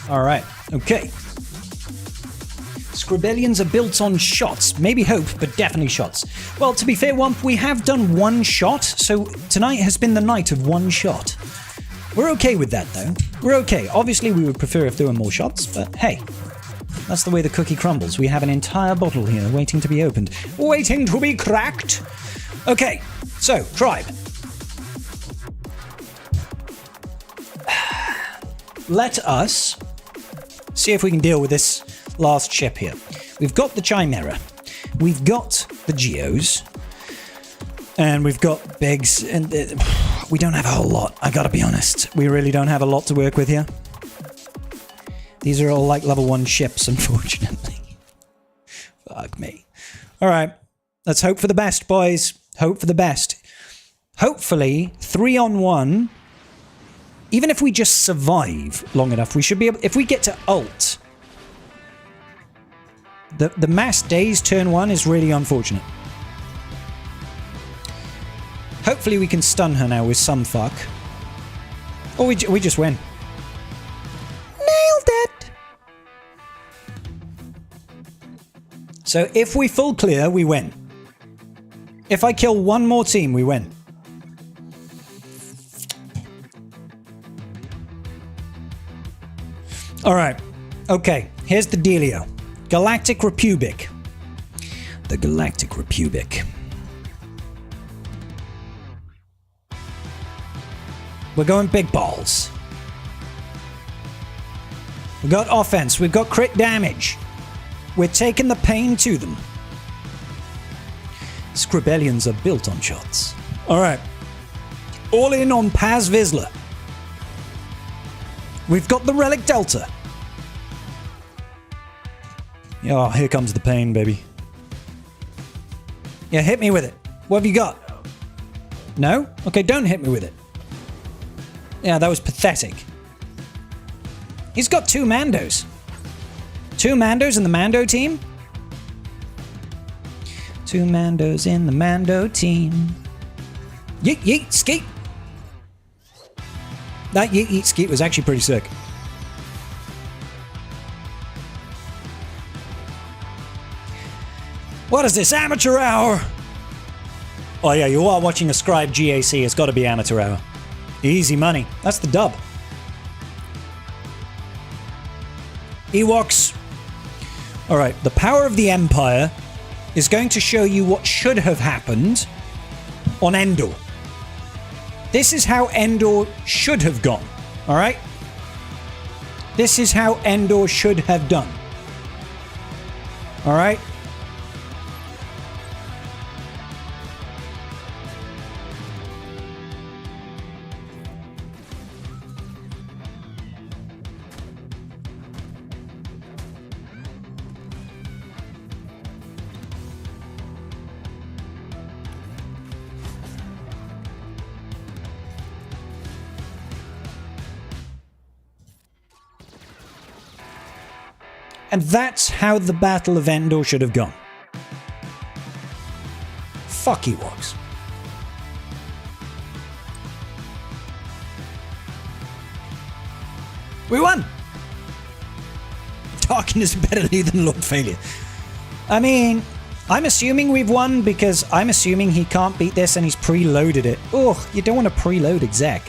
Alright, okay. Scribellions are built on shots. Maybe hope, but definitely shots. Well, to be fair, Wump, we have done one shot, so tonight has been the night of one shot. We're okay with that, though. We're okay. Obviously, we would prefer if there were more shots, but hey. That's the way the cookie crumbles. We have an entire bottle here waiting to be opened. Waiting to be cracked! Okay, so, tribe. Let us see if we can deal with this last ship here. We've got the Chimera, we've got the Geos, and we've got Biggs, and we don't have a whole lot, I gotta be honest. We really don't have a lot to work with here. These are all like level 1 ships, unfortunately. Fuck me. Alright, let's hope for the best, boys. Hope for the best. Hopefully, 3-on-1... Even if we just survive long enough, we should be able... If we get to ult... The mass days turn 1 is really unfortunate. Hopefully we can stun her now with some fuck. Or we just win. Nailed it! So if we full clear, we win. If I kill one more team, we win. Alright, okay, here's the dealio. Galactic Republic. The Galactic Republic. We're going big balls. We've got offense, we've got crit damage. We're taking the pain to them. Scribellions are built on shots. Alright. All in on Paz Vizsla. We've got the Relic Delta. Oh, here comes the pain, baby. Yeah, hit me with it. What have you got? No? Okay, don't hit me with it. Yeah, that was pathetic. He's got 2 Mandos. 2 Mandos in the Mando team? 2 Mandos in the Mando team. Yeet, yeet, skeet. That yeet, yeet, skeet was actually pretty sick. What is this, amateur hour? Oh yeah, you are watching a Scribe GAC, it's got to be amateur hour. Easy money, that's the dub. Ewoks. Alright, the power of the Empire is going to show you what should have happened on Endor. This is how Endor should have gone, alright? This is how Endor should have done. Alright? And that's how the Battle of Endor should have gone. Fuck Ewoks. We won! Tarkin is better than Lord Failure. I mean, I'm assuming we've won because I'm assuming he can't beat this and he's preloaded it. Ugh, you don't want to preload exec.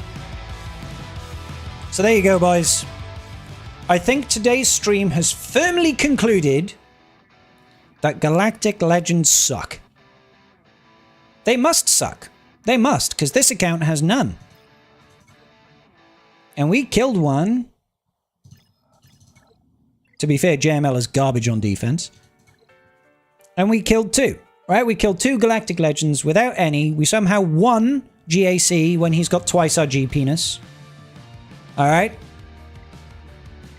So there you go, boys. I think today's stream has firmly concluded that Galactic Legends suck. They must suck. They must, because this account has none. And we killed one. To be fair, JML is garbage on defense. And we killed 2, right? We killed 2 Galactic Legends without any. We somehow won GAC when he's got twice our G penis. Alright?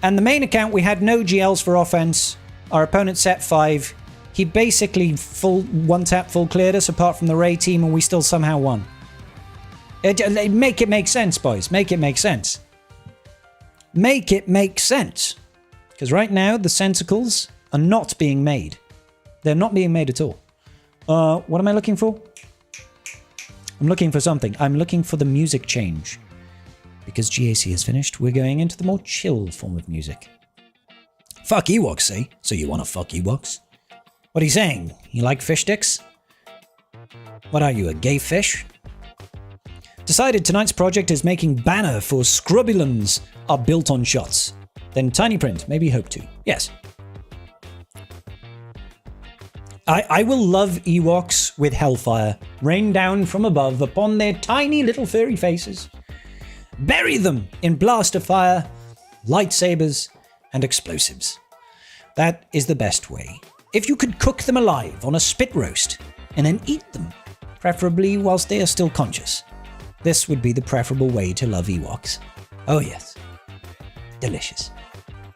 And the main account, we had no GLs for offense. Our opponent set 5. He basically full one-tap full cleared us apart from the Ray team and we still somehow won. Make it make sense, boys. Make it make sense. Make it make sense. Because right now, the Sensicles are not being made. They're not being made at all. What am I looking for? I'm looking for something. I'm looking for the music change. Because GAC is finished, we're going into the more chill form of music. Fuck Ewoks, see? So you want to fuck Ewoks? What are you saying? You like fish sticks? What are you, a gay fish? Decided tonight's project is making banner for Scrubulans are built on shots. Then tiny print, maybe hope to. Yes. I will love Ewoks with hellfire. Rain down from above upon their tiny little furry faces. Bury them in blaster fire, lightsabers, and explosives. That is the best way. If you could cook them alive on a spit roast and then eat them, preferably whilst they are still conscious, this would be the preferable way to love Ewoks. Oh yes. Delicious.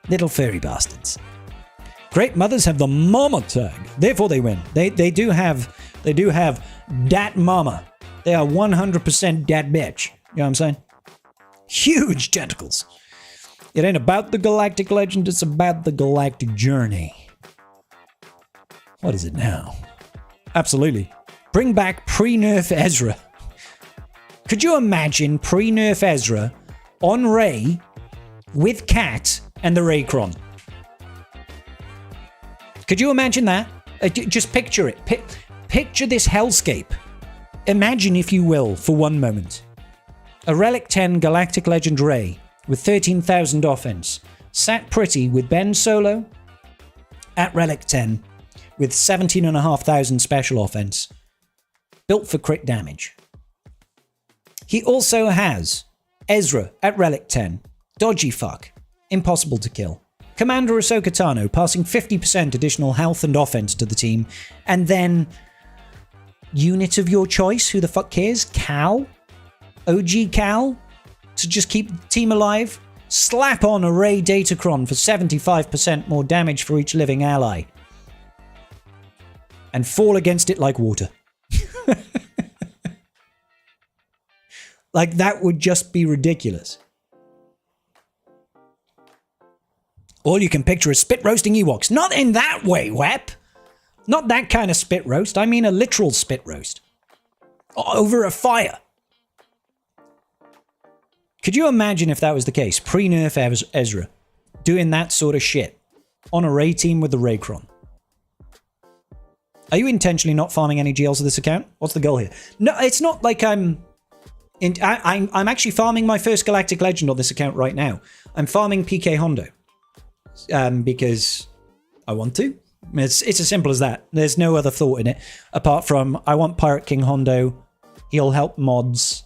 Little furry bastards. Great mothers have the mama tag, therefore they win. They do have dat mama. They are 100% dat bitch. You know what I'm saying? Huge tentacles. It ain't about the galactic legend, it's about the galactic journey. What is it now? Absolutely. Bring back pre-nerf Ezra. Could you imagine pre-nerf Ezra on Rey with Cat and the Raycron? Could you imagine that? Just picture it. Picture this hellscape. Imagine, if you will, for one moment. A Relic 10 Galactic Legend Rey with 13,000 offense, sat pretty with Ben Solo at Relic 10 with 17,500 special offense, built for crit damage. He also has Ezra at Relic 10, dodgy fuck, impossible to kill. Commander Ahsoka Tano passing 50% additional health and offense to the team, and then unit of your choice, who the fuck cares? Cal? OG Cal? To just keep the team alive? Slap on a Rey Datacron for 75% more damage for each living ally. And fall against it like water. Like, that would just be ridiculous. All you can picture is spit roasting Ewoks. Not in that way, Wep. Not that kind of spit roast. I mean a literal spit roast. Over a fire. Could you imagine if that was the case? Pre-nerf Ezra doing that sort of shit on a Rey team with the Raycron. Are you intentionally not farming any GLs to this account? What's the goal here? No, it's not like I'm actually farming my first Galactic Legend on this account right now. I'm farming PK Hondo. Because I want to. It's as simple as that. There's no other thought in it, apart from I want Pirate King Hondo. He'll help mods.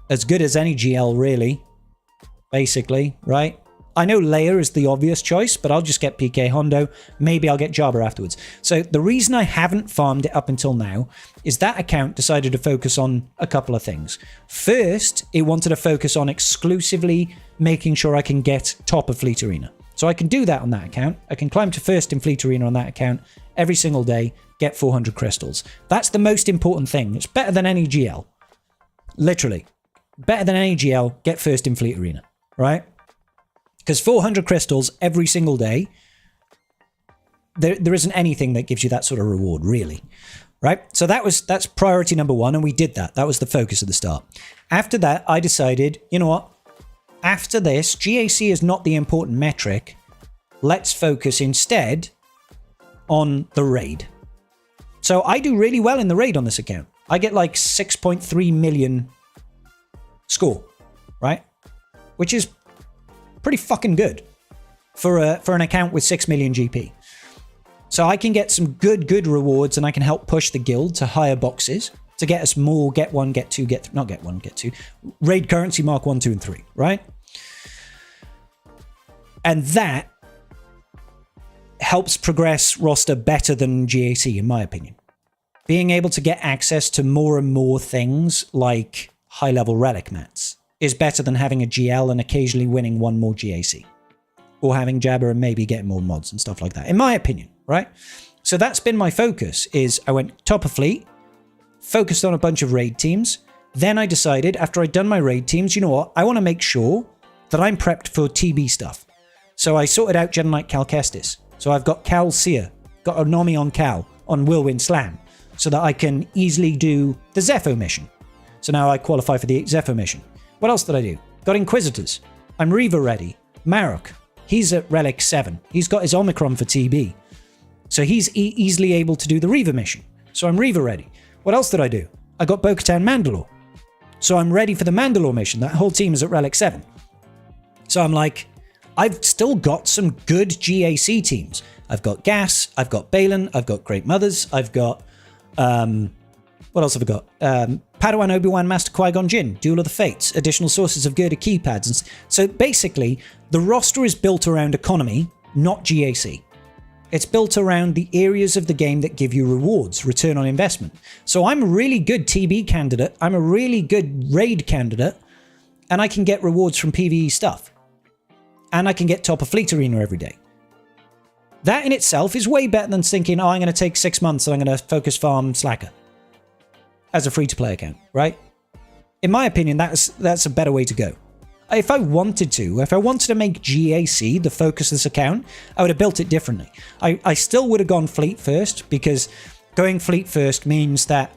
As good as any GL, really. Basically, right? I know Leia is the obvious choice, but I'll just get PK Hondo. Maybe I'll get Jabba afterwards. So the reason I haven't farmed it up until now is that account decided to focus on a couple of things. First, it wanted to focus on exclusively making sure I can get top of Fleet Arena. So I can do that on that account. I can climb to first in Fleet Arena on that account every single day, get 400 crystals. That's the most important thing. It's better than any GL. Literally. Better than any GL, get first in Fleet Arena, right? Because 400 crystals every single day, there isn't anything that gives you that sort of reward, really, right? So that's priority number one, and we did that. That was the focus at the start. After that, I decided, you know what? After this, GAC is not the important metric. Let's focus instead on the raid. So I do really well in the raid on this account. I get like 6.3 million score, right? Which is pretty fucking good for an account with 6 million GP. So I can get some good rewards, and I can help push the guild to higher boxes to get us more get 1, get 2, not get 1, get 2. Raid currency mark 1, 2, and 3, right? And that helps progress roster better than GAC, in my opinion. Being able to get access to more and more things like high-level relic mats is better than having a GL and occasionally winning one more GAC. Or having Jabba and maybe getting more mods and stuff like that, in my opinion, right? So that's been my focus, is I went top of fleet, focused on a bunch of raid teams, Then I decided, after I'd done my raid teams, you know what? I want to make sure that I'm prepped for TB stuff. So I sorted out Jedi Knight Cal Kestis. So I've got Cal Seer, got a Nomi on Cal, on Whirlwind Slam, so that I can easily do the Zepho mission. So now I qualify for the Zepho mission. What else did I do? Got Inquisitors. I'm Reaver ready. Marok, he's at Relic 7. He's got his Omicron for TB. So he's easily able to do the Reaver mission. So I'm Reaver ready. What else did I do? I got Bo-Katan Mandalore. So I'm ready for the Mandalore mission. That whole team is at Relic 7. So I'm like, I've still got some good GAC teams. I've got Gas, I've got Balin, I've got Great Mothers, I've got, what else have I got? Padawan Obi-Wan Master Qui-Gon Jinn, Duel of the Fates, additional sources of Gerda keypads. And so basically, the roster is built around economy, not GAC. It's built around the areas of the game that give you rewards, return on investment. So I'm a really good TB candidate, I'm a really good raid candidate, and I can get rewards from PvE stuff. And I can get top of fleet arena every day. That in itself is way better than thinking, oh, I'm going to take 6 months and I'm going to focus farm Slacker as a free-to-play account, right? In my opinion, that's a better way to go. If I wanted to make GAC the focus of this account, I would have built it differently. I still would have gone fleet first, because going fleet first means that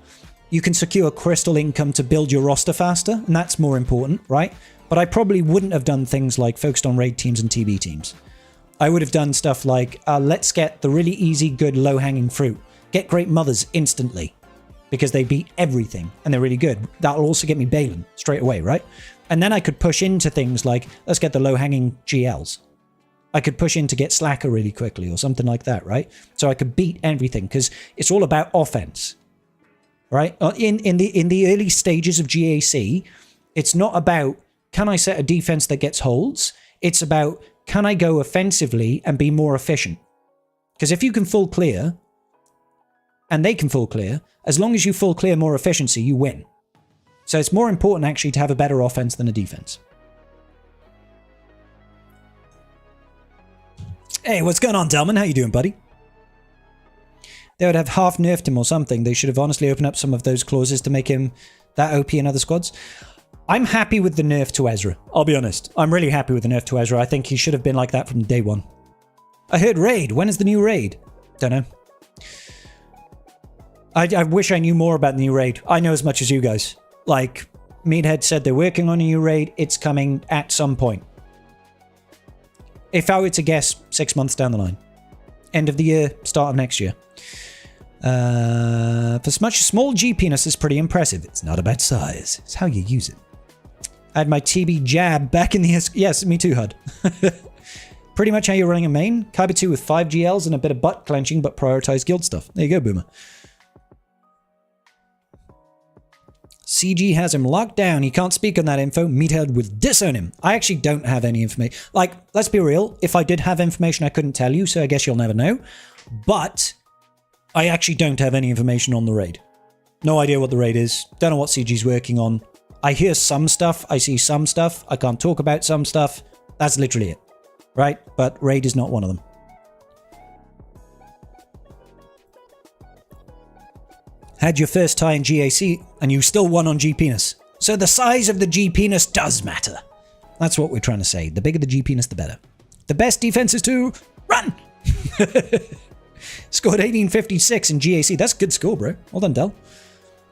you can secure crystal income to build your roster faster, and that's more important, right? But I probably wouldn't have done things like focused on raid teams and TB teams. I would have done stuff like, let's get the really easy, good, low-hanging fruit. Get Great Mothers instantly, because they beat everything, and they're really good. That'll also get me Balin straight away, right? And then I could push into things like, let's get the low-hanging GLs. I could push in to get Slacker really quickly, or something like that, right? So I could beat everything, because it's all about offense, right? In the early stages of GAC, it's not about, can I set a defense that gets holds? It's about, can I go offensively and be more efficient? Because if you can full clear, and they can full clear, as long as you full clear more efficiency, you win. So it's more important actually to have a better offense than a defense. Hey, what's going on, Delman? How you doing, buddy? They would have half nerfed him or something. They should have honestly opened up some of those clauses to make him that OP in other squads. I'm happy with the nerf to Ezra. I'll be honest. I'm really happy with the nerf to Ezra. I think he should have been like that from day one. I heard raid. When is the new raid? Don't know. I wish I knew more about the new raid. I know as much as you guys. Like, Meathead said they're working on a new raid. It's coming at some point. If I were to guess, 6 months down the line. End of the year, start of next year. For much small G penis is pretty impressive. It's not about size. It's how you use it. I had my TB jab back in the... Yes, me too, HUD. Pretty much how you're running a main. Kyber 2 with 5 GLs and a bit of butt clenching, but prioritize guild stuff. There you go, Boomer. CG has him locked down. He can't speak on that info. Meathead will disown him. I actually don't have any information. Like, let's be real. If I did have information, I couldn't tell you, so I guess you'll never know. But I actually don't have any information on the raid. No idea what the raid is. Don't know what CG's working on. I hear some stuff. I see some stuff. I can't talk about some stuff. That's literally it. Right? But raid is not one of them. Had your first tie in GAC, and you still won on G-Penis. So the size of the G-Penis does matter. That's what we're trying to say. The bigger the G-Penis, the better. The best defense is to run! Scored 1856 in GAC. That's a good score, bro. Well done, Del.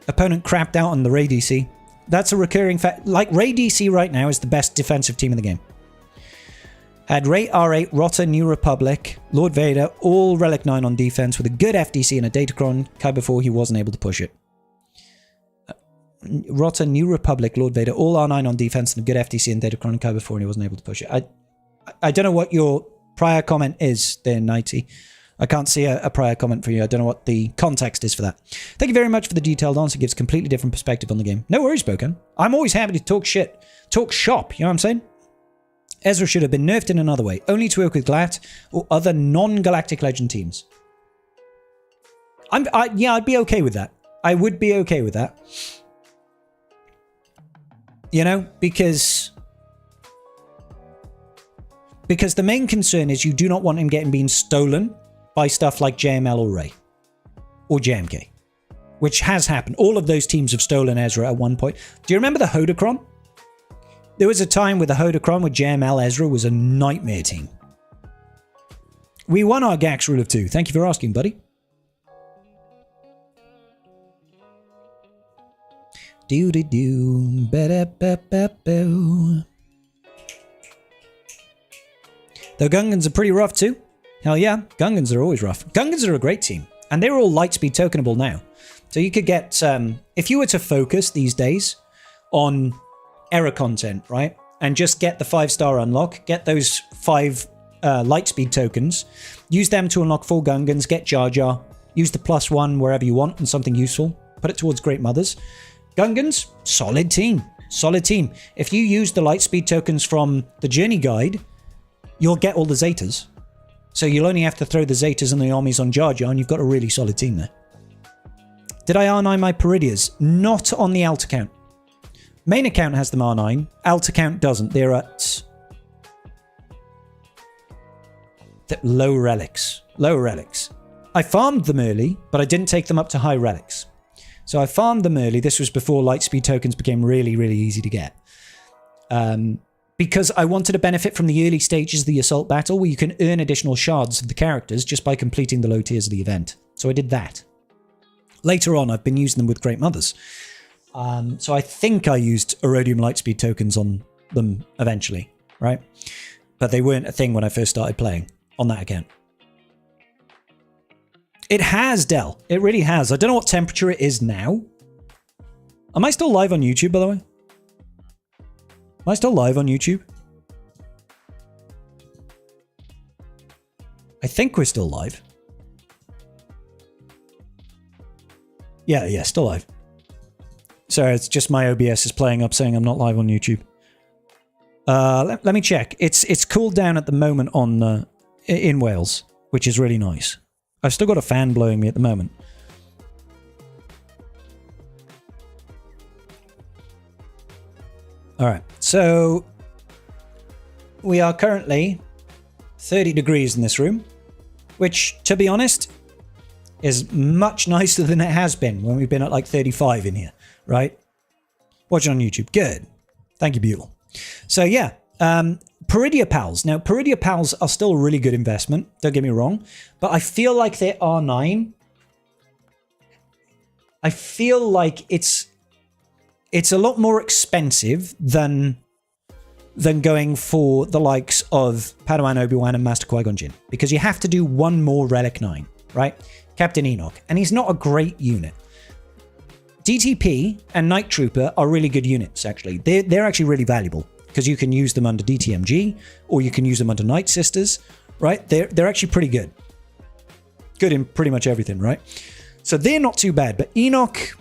Opponent crapped out on the Ray DC. That's a recurring fact. Like, Ray DC right now is the best defensive team in the game. Had Ray R8, Rotta, New Republic, Lord Vader, all Relic 9 on defense with a good FDC and a Datacron. Kyber 4, he wasn't able to push it. Rotta, New Republic, Lord Vader, all R9 on defense and a good FDC and Datacron and Kyber 4, and he wasn't able to push it. I don't know what your prior comment is there, Nighty. I can't see a prior comment for you. I don't know what the context is for that. Thank you very much for the detailed answer. It gives a completely different perspective on the game. No worries, Bokan. I'm always happy to talk shit. Talk shop, you know what I'm saying? Ezra should have been nerfed in another way, only to work with Glat or other non-Galactic Legend teams. Yeah, I'd be okay with that. I would be okay with that. You know, because the main concern is you do not want him being stolen by stuff like JML or Ray. Or JMK. which has happened. All of those teams have stolen Ezra at one point. Do you remember the Hodocron? There was a time with the Hodocron where JML Ezra was a nightmare team. We won our Gax rule of 2. Thank you for asking, buddy. Do-do-do. Ba-da-ba-ba-boo. Though Gungans are pretty rough too. Hell yeah, Gungans are always rough. Gungans are a great team. And they're all Lightspeed tokenable now. So you could get, if you were to focus these days on error content, right? And just get the 5-star unlock, get those 5 Lightspeed tokens, use them to unlock 4 Gungans, get Jar Jar, use the +1 wherever you want and something useful, put it towards Great Mothers. Gungans, solid team. Solid team. If you use the Lightspeed tokens from the Journey Guide, you'll get all the Zetas. So you'll only have to throw the Zetas and the Omis on Jar Jar and you've got a really solid team there. Did I R9 my Peridias? Not on the alt account. Main account has them R9. Alt account doesn't. They're at low relics. Low relics. I farmed them early, but I didn't take them up to high relics. So I farmed them early. This was before Lightspeed tokens became really, really easy to get. Because I wanted to benefit from the early stages of the Assault Battle where you can earn additional shards of the characters just by completing the low tiers of the event. So I did that. Later on, I've been using them with Great Mothers. So I think I used Erodium Lightspeed tokens on them eventually, right? But they weren't a thing when I first started playing on that account. It has, Dell. It really has. I don't know what temperature it is now. Am I still live on YouTube, by the way? Am I still live on YouTube? I think we're still live. Yeah, still live. Sorry, it's just my OBS is playing up saying I'm not live on YouTube. Let me check. It's cooled down at the moment on in Wales, which is really nice. I've still got a fan blowing me at the moment. All right, so we are currently 30 degrees in this room, which, to be honest, is much nicer than it has been when we've been at like 35 in here, right? Watching on YouTube. Good. Thank you, Buell. So yeah, Peridia Pals. Now, Peridia Pals are still a really good investment, don't get me wrong, but I feel like they're R9. I feel like it's a lot more expensive than going for the likes of Padawan Obi-Wan and Master Qui-Gon Jinn, because you have to do one more Relic 9, right? Captain Enoch, and he's not a great unit. DTP and Night Trooper are really good units, actually. They're actually really valuable, because you can use them under DTMG, or you can use them under Night Sisters, right? They're actually pretty good. Good in pretty much everything, right? So they're not too bad, but Enoch,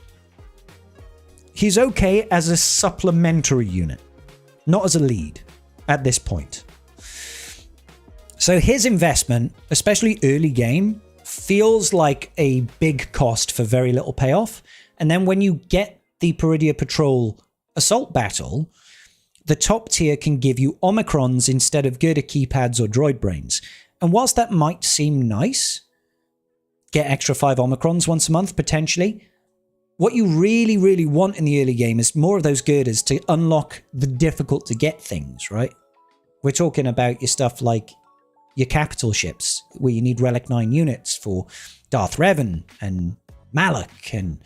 he's okay as a supplementary unit, not as a lead at this point. So his investment, especially early game, feels like a big cost for very little payoff. And then when you get the Peridia Patrol Assault Battle, the top tier can give you Omicrons instead of Girder keypads or droid brains. And whilst that might seem nice, get extra 5 Omicrons once a month potentially, what you really, really want in the early game is more of those girders to unlock the difficult to get things, right? We're talking about your stuff like your capital ships, where you need Relic 9 units for Darth Revan and Malak and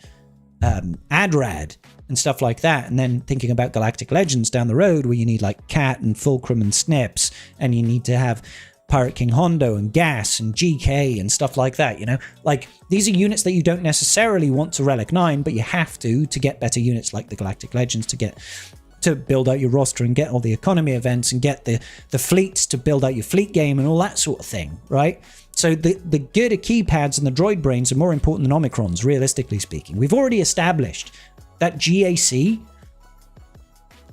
Adrad and stuff like that. And then thinking about Galactic Legends down the road, where you need like Cat and Fulcrum and Snips, and you need to have Pirate King Hondo and Gas and GK and stuff like that, you know? Like, these are units that you don't necessarily want to Relic 9, but you have to get better units like the Galactic Legends to build out your roster and get all the economy events and get the fleets to build out your fleet game and all that sort of thing, right? So the Girder keypads and the droid brains are more important than Omicrons, realistically speaking. We've already established that GAC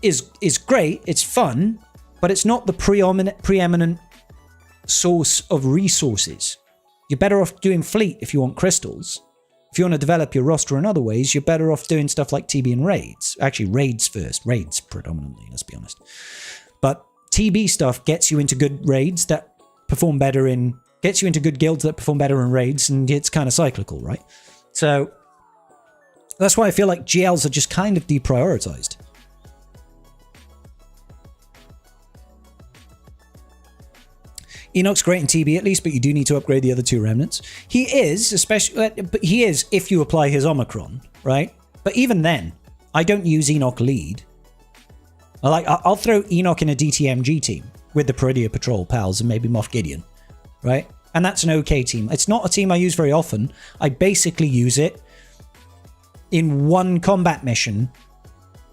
is great, it's fun, but it's not the preeminent source of resources. You're better off doing fleet if you want crystals. If you want to develop your roster in other ways, you're better off doing stuff like TB and raids. Actually, raids first. Raids predominantly, let's be honest. But TB stuff gets you into good raids that perform better in... gets you into good guilds that perform better in raids, and it's kind of cyclical, right? So That's why I feel like GLs are just kind of deprioritized. Enoch's great in TB at least, but you do need to upgrade the other two remnants. He is, especially, but he is if you apply his Omicron, right? But even then, I don't use Enoch lead. I'll throw Enoch in a DTMG team with the Peridia Patrol pals and maybe Moff Gideon, right? And that's an okay team. It's not a team I use very often. I basically use it in one combat mission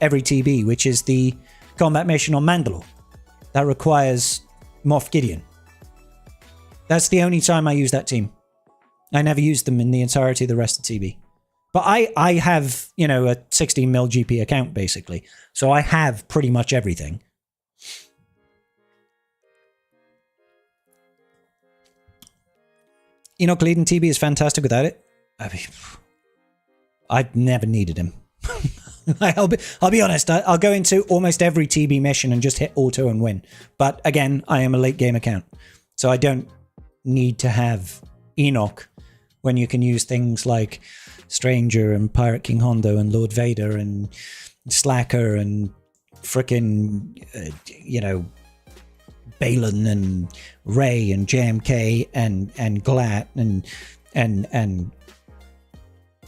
every TB, which is the combat mission on Mandalore. That requires Moff Gideon. That's the only time I use that team. I never used them in the entirety of the rest of TB. But I have, you know, a 16 mil GP account, basically. So I have pretty much everything. Enoch leading TB is fantastic without it. I mean, I've never needed him. I'll be honest, I'll go into almost every TB mission and just hit auto and win. But again, I am a late game account. So I don't need to have Enoch when you can use things like Stranger and Pirate King Hondo and Lord Vader and Slacker and frickin', you know, Balin and Ray and JMK and Glat and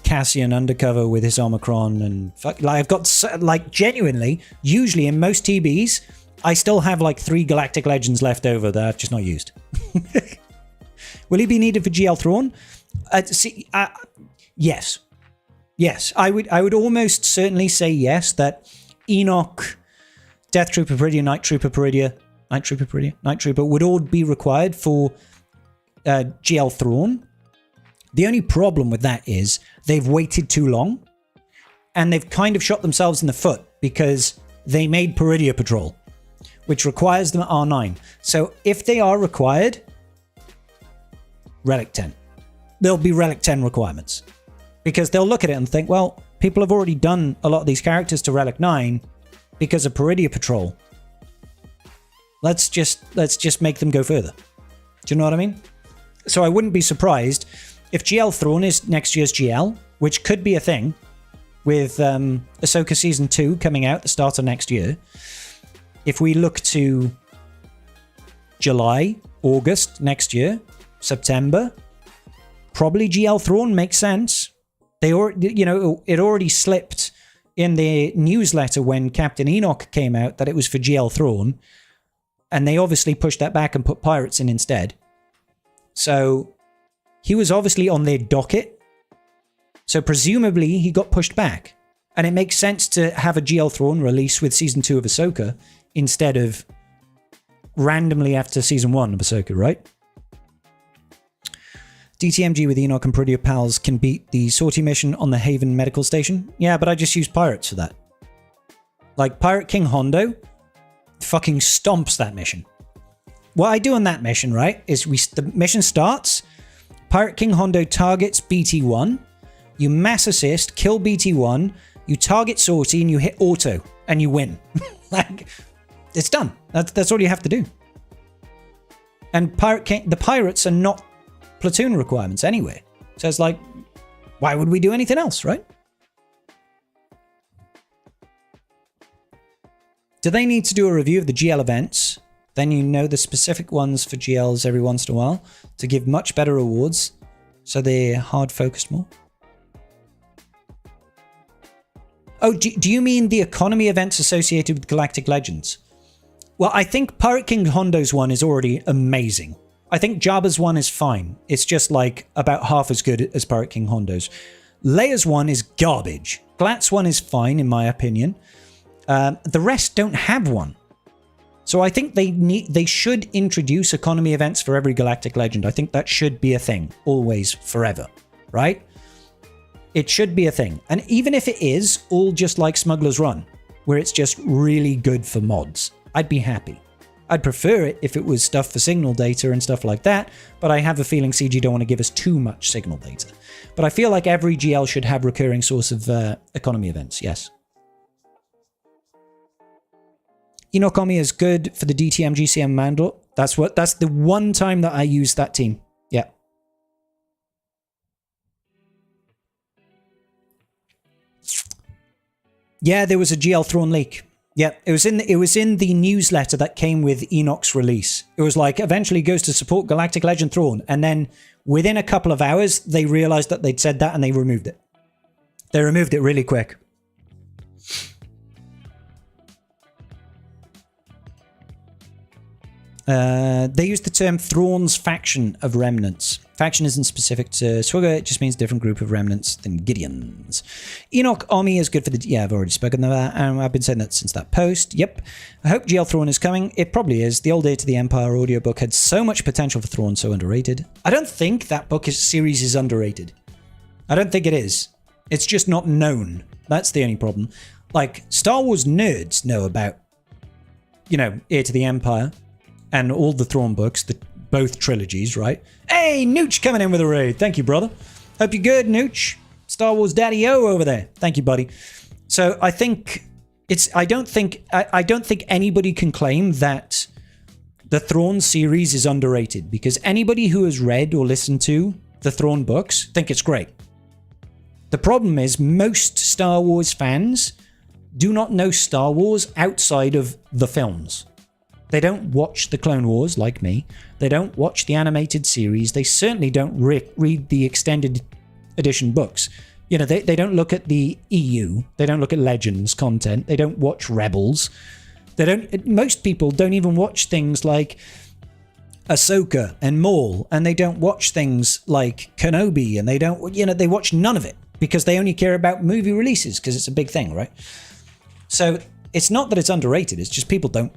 Cassian Undercover with his Omicron and I've got like genuinely, usually in most TBs, I still have like 3 Galactic Legends left over that I've just not used. Will he be needed for GL Thrawn? Yes. Yes, I would almost certainly say yes, that Enoch, Death Trooper Peridia, Night Trooper would all be required for GL Thrawn. The only problem with that is they've waited too long and they've kind of shot themselves in the foot because they made Peridia Patrol, which requires them at R9. So if they are required, Relic 10. There'll be Relic 10 requirements. Because they'll look at it and think, well, people have already done a lot of these characters to Relic 9 because of Peridia Patrol. Let's just make them go further. Do you know what I mean? So I wouldn't be surprised if GL Thrawn is next year's GL, which could be a thing, with Ahsoka Season 2 coming out at the start of next year. If we look to July, August next year, September, probably GL Thrawn makes sense. They already, you know, it already slipped in the newsletter when Captain Enoch came out that it was for GL Thrawn, and they obviously pushed that back and put Pirates in instead. So he was obviously on their docket. So presumably he got pushed back, and it makes sense to have a GL Thrawn release with Season 2 of Ahsoka instead of randomly after Season 1 of Ahsoka, right? DTMG with Enoch and Peridia Pals can beat the sortie mission on the Haven Medical Station. Yeah, but I just use Pirates for that. Like, Pirate King Hondo fucking stomps that mission. What I do on that mission, right, is the mission starts, Pirate King Hondo targets BT1, you mass assist, kill BT1, you target sortie, and you hit auto, and you win. Like, it's done. That's all you have to do. And the Pirates are not platoon requirements anyway. So it's like, why would we do anything else, right? Do they need to do a review of the GL events? Then you know the specific ones for GLs every once in a while to give much better rewards, so they're hard focused more. Oh, do you mean the economy events associated with Galactic Legends? Well, I think Pirate King Hondo's one is already amazing. I think Jabba's one is fine. It's just like about half as good as Pirate King Hondo's. Leia's one is garbage. Glat's one is fine, in my opinion. The rest don't have one. So I think they should introduce economy events for every Galactic Legend. I think that should be a thing, always, forever, right? It should be a thing. And even if it is all just like Smuggler's Run, where it's just really good for mods, I'd be happy. I'd prefer it if it was stuff for signal data and stuff like that, but I have a feeling CG don't want to give us too much signal data. But I feel like every GL should have recurring source of economy events, yes. Enokomi is good for the DTM GCM Mandalore. That's the one time that I used that team. Yeah. Yeah, there was a GL Thrawn leak. Yeah, it was in the newsletter that came with Enoch's release. It was like, eventually goes to support Galactic Legend Thrawn, and then within a couple of hours, they realized that they'd said that and they removed it. They removed it really quick. They used the term Thrawn's faction of remnants. Faction isn't specific to Swigger, it just means different group of remnants than Gideon's. Enoch Army is good for the... Yeah, I've already spoken of that, and I've been saying that since that post. Yep. I hope GL Thrawn is coming. It probably is. The Old Heir to the Empire audiobook had so much potential for Thrawn, so underrated. I don't think that series is underrated. I don't think it is. It's just not known. That's the only problem. Like, Star Wars nerds know about, you know, Heir to the Empire and all the Thrawn books, both trilogies, right? Hey, Nooch coming in with a raid. Thank you, brother. Hope you're good, Nooch. Star Wars Daddy-O over there. Thank you, buddy. So I think I don't think anybody can claim that the Thrawn series is underrated, because anybody who has read or listened to the Thrawn books think it's great. The problem is most Star Wars fans do not know Star Wars outside of the films. They don't watch the Clone Wars like me. They don't watch the animated series. They certainly don't read the extended edition books. You know, they don't look at the EU. They don't look at Legends content. They don't watch Rebels. Most people don't even watch things like Ahsoka and Maul, and they don't watch things like Kenobi, and they watch none of it because they only care about movie releases because it's a big thing, right? So it's not that it's underrated. It's just people don't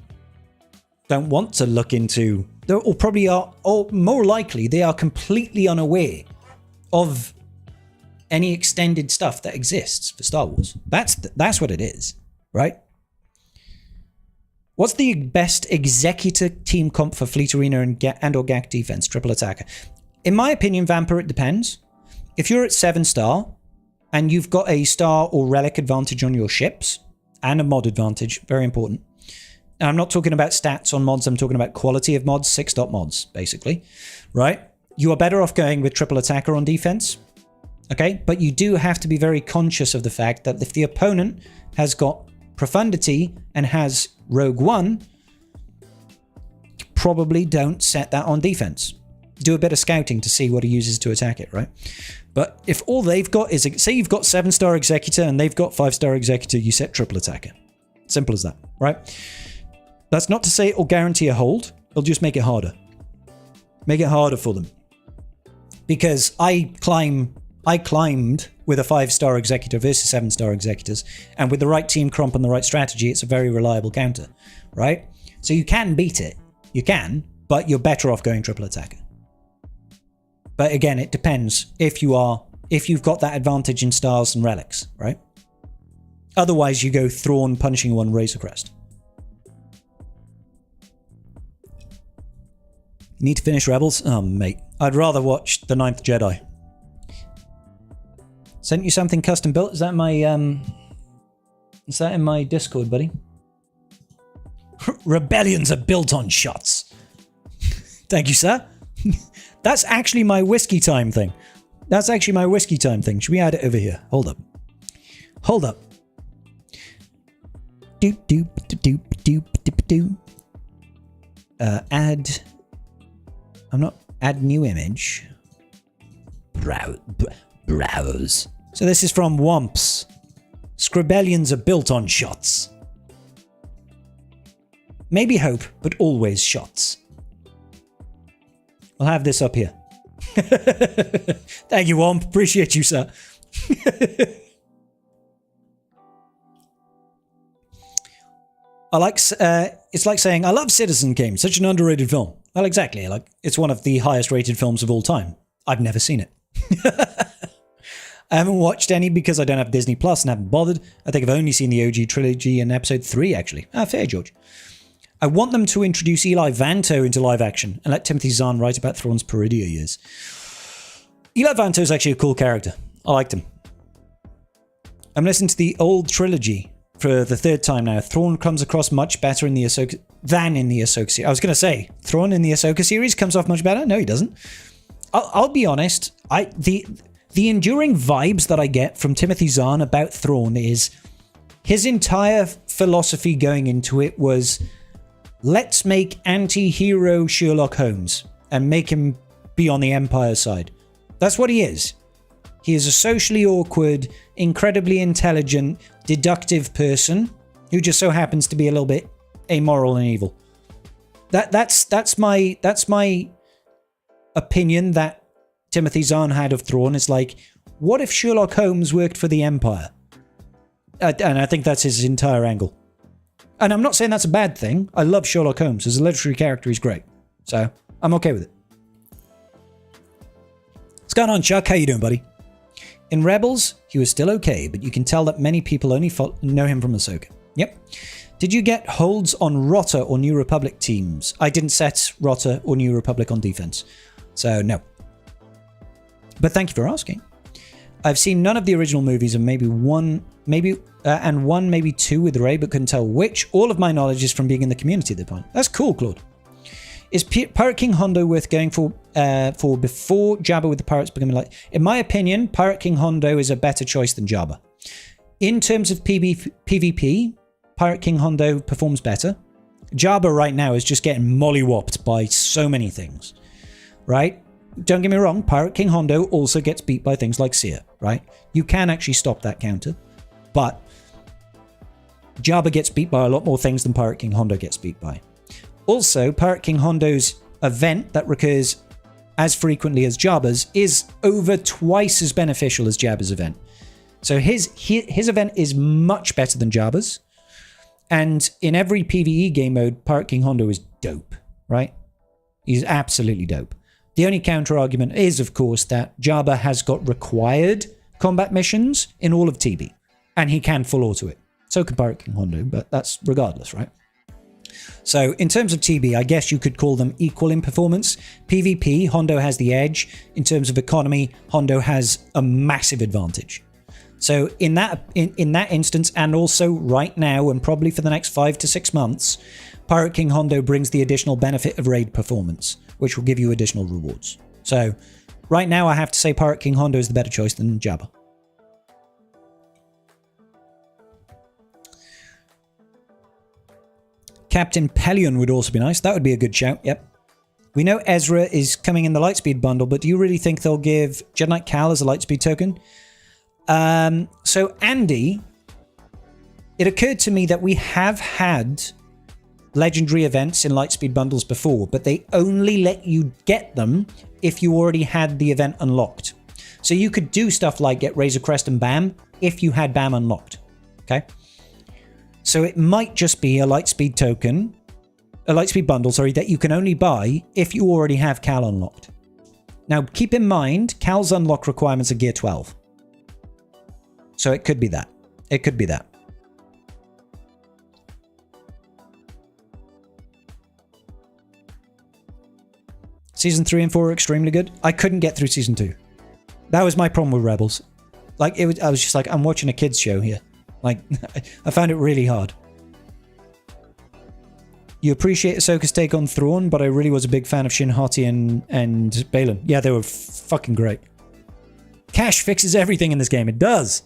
want to look into, or probably are, or more likely, they are completely unaware of any extended stuff that exists for Star Wars. That's what it is, right? What's the best executor team comp for Fleet Arena and or GAC defense, triple attacker? In my opinion, Vamper, it depends. If you're at 7-star and you've got a star or relic advantage on your ships and a mod advantage, very important. And I'm not talking about stats on mods, I'm talking about quality of mods, 6-dot mods, basically, right? You are better off going with triple attacker on defense, okay? But you do have to be very conscious of the fact that if the opponent has got Profundity and has Rogue One, probably don't set that on defense. Do a bit of scouting to see what he uses to attack it, right? But if all they've got is, say you've got 7-star Executor and they've got 5-star Executor, you set triple attacker. Simple as that, right? That's not to say it'll guarantee a hold. It'll just make it harder. Make it harder for them. Because I climbed with a 5-star Executor versus 7-star Executors, and with the right team comp and the right strategy, it's a very reliable counter, right? So you can beat it. You can, but you're better off going triple attacker. But again, it depends if you've got that advantage in stars and relics, right? Otherwise, you go Thrawn, Punishing One, Razor Crest. You need to finish Rebels? Oh, mate. I'd rather watch The Ninth Jedi. Sent you something custom built? Is that in my Discord, buddy? Rebellions are built on shots. Thank you, sir. That's actually my whiskey time thing. Should we add it over here? Hold up. Doop doop doop doop doop doop. Add new image. Browse. So this is from Womps. Scribellions are built on shots. Maybe hope, but always shots. I'll have this up here. Thank you, Womp. Appreciate you, sir. It's like saying, I love Citizen Kane, such an underrated film. Well, exactly. It's one of the highest rated films of all time. I've never seen it. I haven't watched any because I don't have Disney Plus and haven't bothered. I think I've only seen the OG trilogy and episode 3, actually. Fair, George. I want them to introduce Eli Vanto into live action and let Timothy Zahn write about Thrawn's Peridia years. Eli Vanto is actually a cool character. I liked him. I'm listening to the old trilogy for the 3rd time now. Thrawn comes across much better in the Ahsoka than in the Ahsoka series. I was going to say, Thrawn in the Ahsoka series comes off much better. No, he doesn't. I'll be honest. The enduring vibes that I get from Timothy Zahn about Thrawn is His entire philosophy going into it was, let's make anti-hero Sherlock Holmes and make him be on the Empire side. That's what he is. He is a socially awkward, incredibly intelligent, deductive person who just so happens to be a little bit amoral and evil. That's my opinion that Timothy Zahn had of Thrawn. Is like, what if Sherlock Holmes worked for the Empire? And I think that's his entire angle. And I'm not saying that's a bad thing. I love Sherlock Holmes. As a literary character, he's great. So, I'm okay with it. What's going on, Chuck? How you doing, buddy? In Rebels, he was still okay, but you can tell that many people only know him from Ahsoka. Yep. Did you get holds on Rotter or New Republic teams? I didn't set Rotter or New Republic on defense. So, no. But thank you for asking. I've seen none of the original movies and maybe two with Rey, but couldn't tell which. All of my knowledge is from being in the community at the point. That's cool, Claude. Is Pirate King Hondo worth going for before Jabba with the pirates becoming like? In my opinion, Pirate King Hondo is a better choice than Jabba. In terms of PvP, Pirate King Hondo performs better. Jabba right now is just getting mollywopped by so many things, right? Don't get me wrong, Pirate King Hondo also gets beat by things like Seer, right? You can actually stop that counter, but Jabba gets beat by a lot more things than Pirate King Hondo gets beat by. Also, Pirate King Hondo's event that recurs as frequently as Jabba's is over twice as beneficial as Jabba's event. So his event is much better than Jabba's. And in every PvE game mode, Pirate King Hondo is dope, right? He's absolutely dope. The only counter argument is, of course, that Jabba has got required combat missions in all of TB. And he can full auto it. So can Pirate King Hondo, but that's regardless, right? So in terms of TB, I guess you could call them equal in performance. PvP, Hondo has the edge. In terms of economy, Hondo has a massive advantage. So in that instance, and also right now, and probably for the next 5 to 6 months, Pirate King Hondo brings the additional benefit of raid performance, which will give you additional rewards. So right now, I have to say Pirate King Hondo is the better choice than Jabba. Captain Pelion would also be nice. That would be a good shout, yep. We know Ezra is coming in the Lightspeed bundle, but do you really think they'll give Jedi Knight Cal as a Lightspeed token? So Andy, it occurred to me that we have had legendary events in Lightspeed bundles before, but they only let you get them if you already had the event unlocked. So you could do stuff like get Razor Crest and BAM if you had BAM unlocked, okay? So it might just be a Lightspeed token, a Lightspeed bundle, sorry, that you can only buy if you already have Cal unlocked. Now, keep in mind, Cal's unlock requirements are Gear 12. So it could be that. It could be that. Season 3 and 4 are extremely good. I couldn't get through Season 2. That was my problem with Rebels. Like, I was just like, I'm watching a kids show here. Like, I found it really hard. You appreciate Ahsoka's take on Thrawn, but I really was a big fan of Shin Hati and Baylan. Yeah, they were fucking great. Cash fixes everything in this game. It does.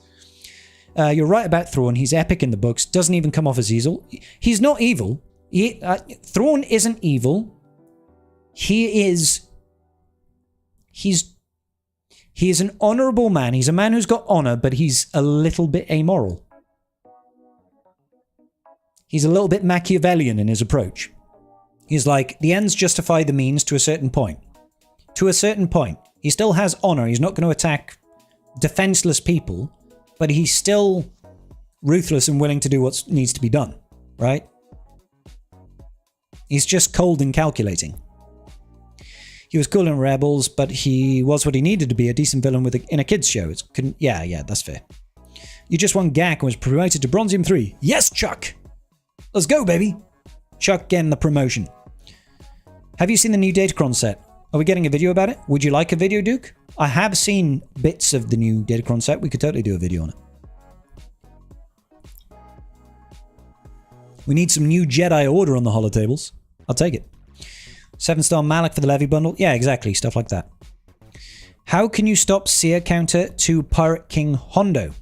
You're right about Thrawn. He's epic in the books. Doesn't even come off as evil. He's not evil. Thrawn isn't evil. He is an honorable man. He's a man who's got honor, but he's a little bit amoral. He's a little bit Machiavellian in his approach. He's like, the ends justify the means to a certain point. To a certain point. He still has honor. He's not going to attack defenseless people, but he's still ruthless and willing to do what needs to be done, right? He's just cold and calculating. He was cool in Rebels, but he was what he needed to be, a decent villain in a kids show. Yeah, that's fair. You just won GAC and was promoted to Bronzium 3. Yes, Chuck! Let's go, baby! Chuck getting the promotion. Have you seen the new Datacron set? Are we getting a video about it? Would you like a video, Duke? I have seen bits of the new Datacron set. We could totally do a video on it. We need some new Jedi Order on the holotables. I'll take it. 7-star Malak for the Levy bundle. Yeah, exactly. Stuff like that. How can you stop Seer counter to Pirate King Hondo?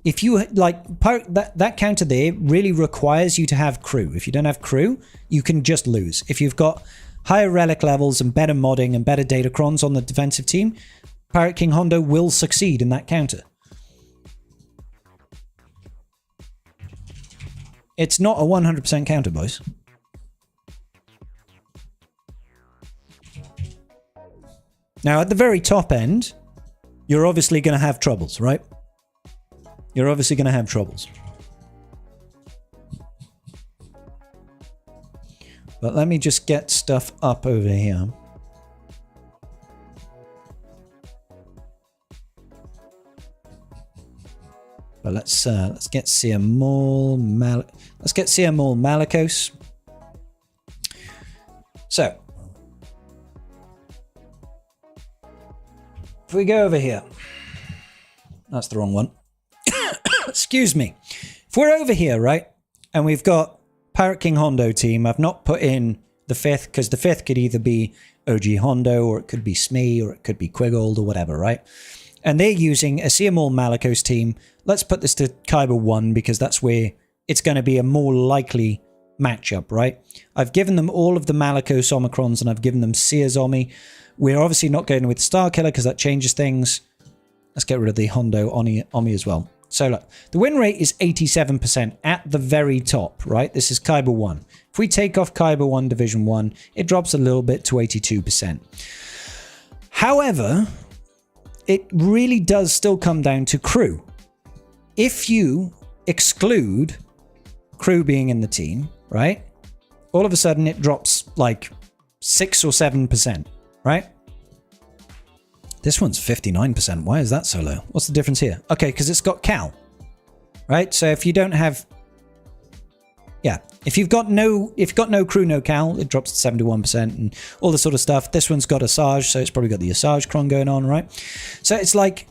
if you like that counter there really requires you to have crew. If you don't have crew, you can just lose. If you've got higher relic levels and better modding and better datacrons on the defensive team, Pirate King Hondo will succeed in that counter. It's not a 100% counter, boys. Now, at the very top end, you're obviously going to have troubles, right? You're obviously going to have troubles. But let me just get stuff up over here. But let's get Seer Maul, let's get Seer Maul Malicos. So, if we go over here, that's the wrong one. Excuse me. If we're over here, right, and we've got Pirate King Hondo team, I've not put in the 5th because the 5th could either be OG Hondo or it could be Smee or it could be Quiggold or whatever, right? And they're using a Seer Maul Malicos team. Let's put this to Kyber 1 because that's where it's going to be a more likely matchup, right? I've given them all of the Malicos Omicrons and I've given them Seer's Omi. We're obviously not going with Starkiller because that changes things. Let's get rid of the Hondo Omi as well. So look, the win rate is 87% at the very top, right? This is Kyber 1. If we take off Kyber 1 Division 1, it drops a little bit to 82%. However, it really does still come down to crew. If you exclude crew being in the team, right? All of a sudden it drops like 6 or 7%, right? This one's 59%. Why is that so low? What's the difference here? Okay, because it's got Cal, right? So if you don't have, yeah, if you've got no crew, no Cal, it drops to 71% and all this sort of stuff. This one's got Asajj, so it's probably got the Asajj cron going on, right? So it's like,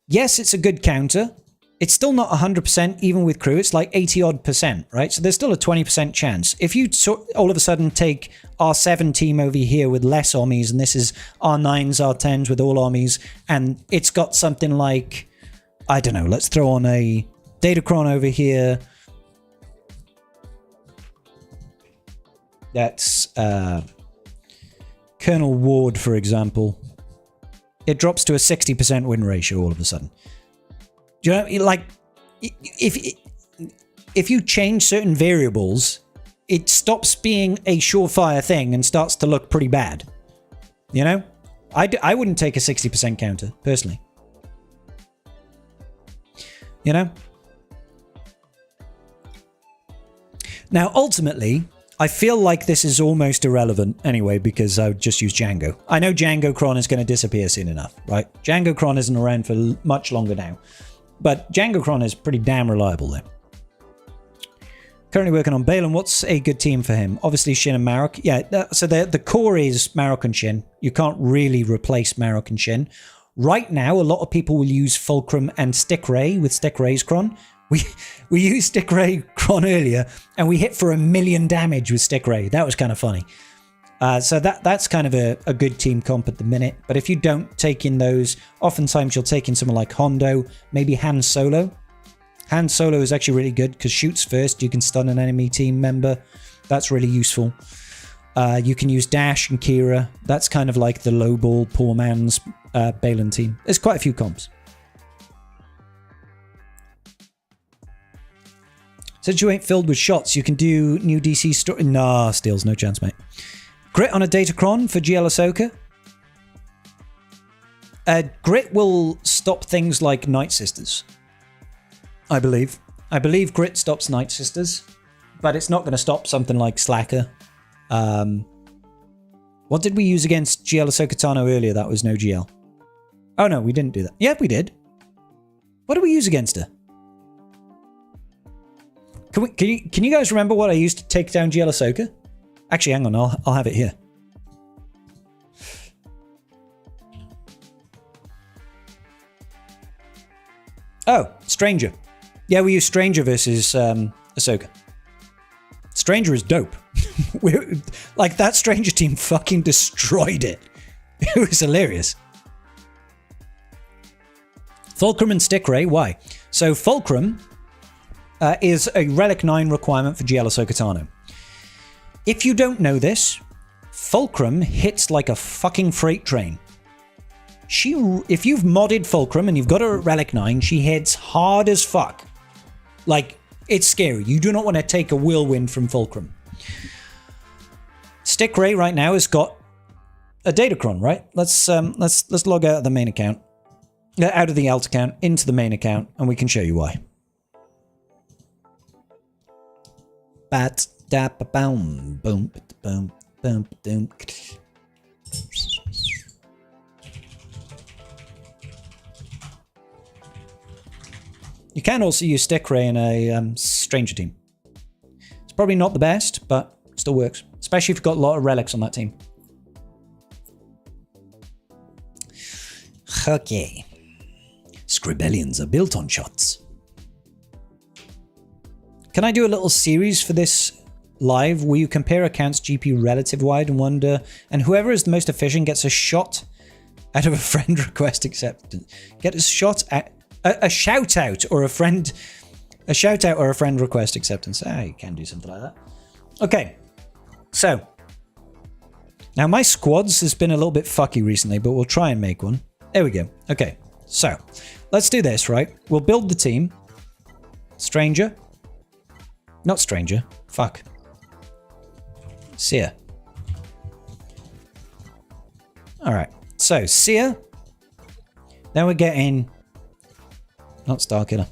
yes, it's a good counter. It's still not 100% even with crew. It's like 80 odd %, right? So there's still a 20% chance. If you all of a sudden take R7 team over here with less Omis, and this is R9s, R10s with all Omis, and it's got something like, I don't know, let's throw on a Datacron over here. That's Colonel Ward, for example. It drops to a 60% win ratio all of a sudden. Do you know, like, if you change certain variables, it stops being a surefire thing and starts to look pretty bad. You know? I wouldn't take a 60% counter, personally. You know? Now, ultimately, I feel like this is almost irrelevant anyway because I would just use Django. I know Django Cron is going to disappear soon enough, right? Django Cron isn't around for much longer now. But Django Cron is pretty damn reliable there. Currently working on Balin. What's a good team for him? Obviously Shin and Marok. Yeah, so the core is Marok and Shin. You can't really replace Marok and Shin. Right now, a lot of people will use Fulcrum and Stickray with Stickray's Cron. We used Stickray Cron earlier, and we hit for 1,000,000 damage with Stickray. That was kind of funny. So that's kind of a good team comp at the minute. But if you don't take in those, oftentimes you'll take in someone like Hondo, maybe Han Solo. Han Solo is actually really good because shoots first. You can stun an enemy team member. That's really useful. You can use Dash and Kira. That's kind of like the lowball, poor man's Balin team. There's quite a few comps. Since you ain't filled with shots, you can do new DC story. Nah, Steels, no chance, mate. Grit on a Datacron for GL Ahsoka. Grit will stop things like Night Sisters. I believe. I believe Grit stops Night Sisters. But it's not going to stop something like Slacker. What did we use against GL Ahsoka Tano earlier? That was no GL. Oh no, we didn't do that. Yeah, we did. What did we use against her? Can you guys remember what I used to take down GL Ahsoka? Actually, hang on, I'll have it here. Oh, Stranger. Yeah, we use Stranger versus Ahsoka. Stranger is dope. Like, that Stranger team fucking destroyed it. It was hilarious. Fulcrum and Stick Ray, why? So Fulcrum is a Relic 9 requirement for GL Ahsoka Tano. If you don't know this, Fulcrum hits like a fucking freight train. If you've modded Fulcrum and you've got her at Relic 9, she hits hard as fuck. Like, it's scary. You do not want to take a whirlwind from Fulcrum. Stick Ray right now has got a Datacron, right? Let's log out of the main account. Out of the alt account into the main account, and we can show you why. Bat da ba boom boom boom boom boom. You can also use Stick Ray in a Stranger team. It's probably not the best, but it still works, especially if you've got a lot of relics on that team. Okay. Scribellians are built on shots. Can I do a little series for this live where you compare accounts GP relative wide and wonder, and whoever is the most efficient gets a shot out of a friend request acceptance? Get a shot at a shout out or a friend request acceptance. You can do something like that. Okay. So now my squads has been a little bit fucky recently, but we'll try and make one. There we go. Okay. So let's do this, right? We'll build the team. Stranger. Not Stranger. Fuck. Seer. Alright. So, Seer. Then we're getting... Not Starkiller.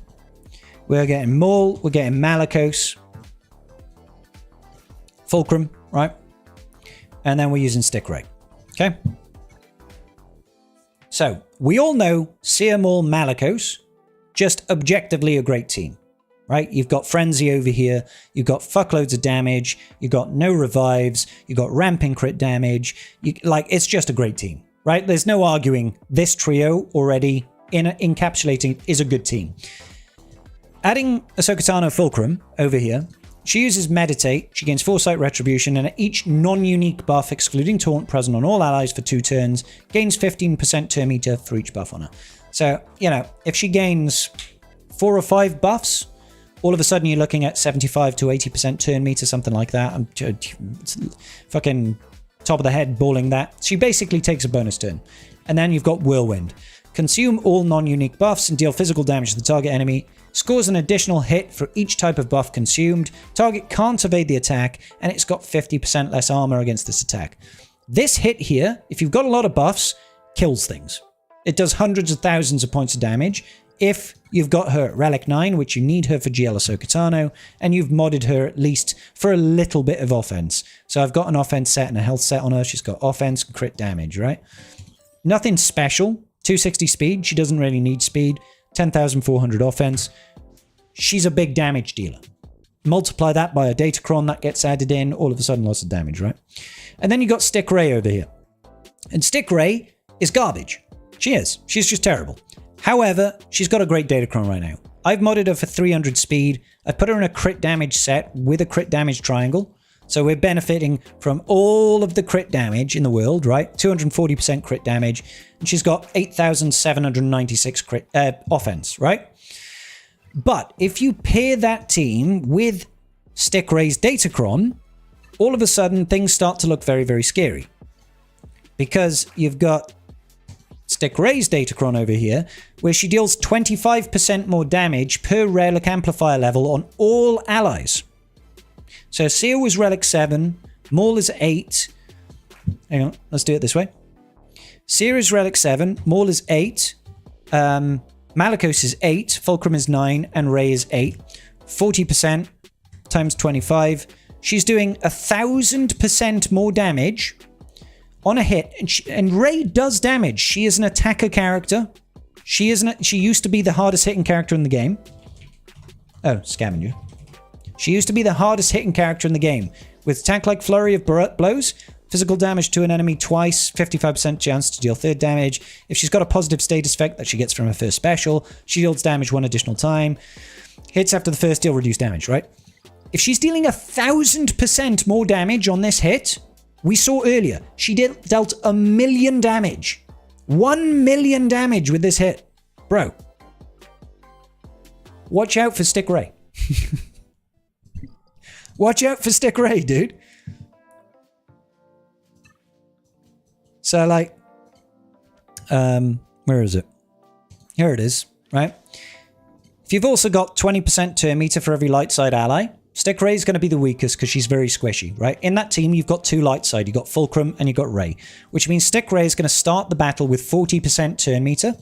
We're getting Maul. We're getting Malicos. Fulcrum, right? And then we're using Stick Ray. Okay? So, we all know Seer, Maul, Malicos, just objectively a great team, right? You've got Frenzy over here, you've got fuckloads of damage, you've got no revives, you've got ramping crit damage, it's just a great team, right? There's no arguing this trio already encapsulating is a good team. Adding Ahsoka Tano Fulcrum over here, she uses Meditate, she gains Foresight Retribution, and at each non-unique buff, excluding Taunt, present on all allies for 2 turns, gains 15% turn meter for each buff on her. So, you know, if she gains 4 or 5 buffs, all of a sudden you're looking at 75 to 80% turn meter, something like that. I'm fucking top of the head balling that. She basically takes a bonus turn. And then you've got Whirlwind. Consume all non-unique buffs and deal physical damage to the target enemy. Scores an additional hit for each type of buff consumed. Target can't evade the attack, and it's got 50% less armor against this attack. This hit here, if you've got a lot of buffs, kills things. It does hundreds of thousands of points of damage. If you've got her at Relic 9, which you need her for GL Ahsoka Tano, and you've modded her at least for a little bit of offense. So I've got an offense set and a health set on her. She's got offense and crit damage, right? Nothing special. 260 speed. She doesn't really need speed. 10,400 offense. She's a big damage dealer. Multiply that by a Datacron that gets added in, all of a sudden lots of damage, right? And then you got Stick Ray over here. And Stick Ray is garbage. She is. She's just terrible. However, she's got a great Datacron right now. I've modded her for 300 speed. I've put her in a crit damage set with a crit damage triangle. So we're benefiting from all of the crit damage in the world, right? 240% crit damage. And she's got 8,796 crit offense, right? But if you pair that team with Stick Ray's Datacron, all of a sudden things start to look very, very scary. Because you've got Stick Ray's Datacron over here, where she deals 25% more damage per relic amplifier level on all allies. So Seer was Relic 7, Maul is 8. Hang on, let's do it this way. Seer is Relic 7, Maul is 8, Malicos is 8, Fulcrum is 9, and Ray is 8. 40% times 25. She's doing 1,000% more damage on a hit, and Ray does damage. She is an attacker character. She used to be the hardest hitting character in the game. Oh, Scavenger. She used to be the hardest hitting character in the game. With attack like Flurry of Blows, physical damage to an enemy twice, 55% chance to deal third damage. If she's got a positive status effect that she gets from her first special, she deals damage 1 additional time. Hits after the first deal reduce damage, right? If she's dealing 1,000% more damage on this hit, we saw earlier, she dealt 1 million damage. 1 million damage with this hit. Bro, watch out for Stick Ray. Watch out for Stick Ray, dude. So, like, where is it? Here it is, right? If you've also got 20% turn meter for every light side ally, Stick Ray is going to be the weakest because she's very squishy, right? In that team, you've got 2 light side. You've got Fulcrum and you've got Ray, which means Stick Ray is going to start the battle with 40% turn meter.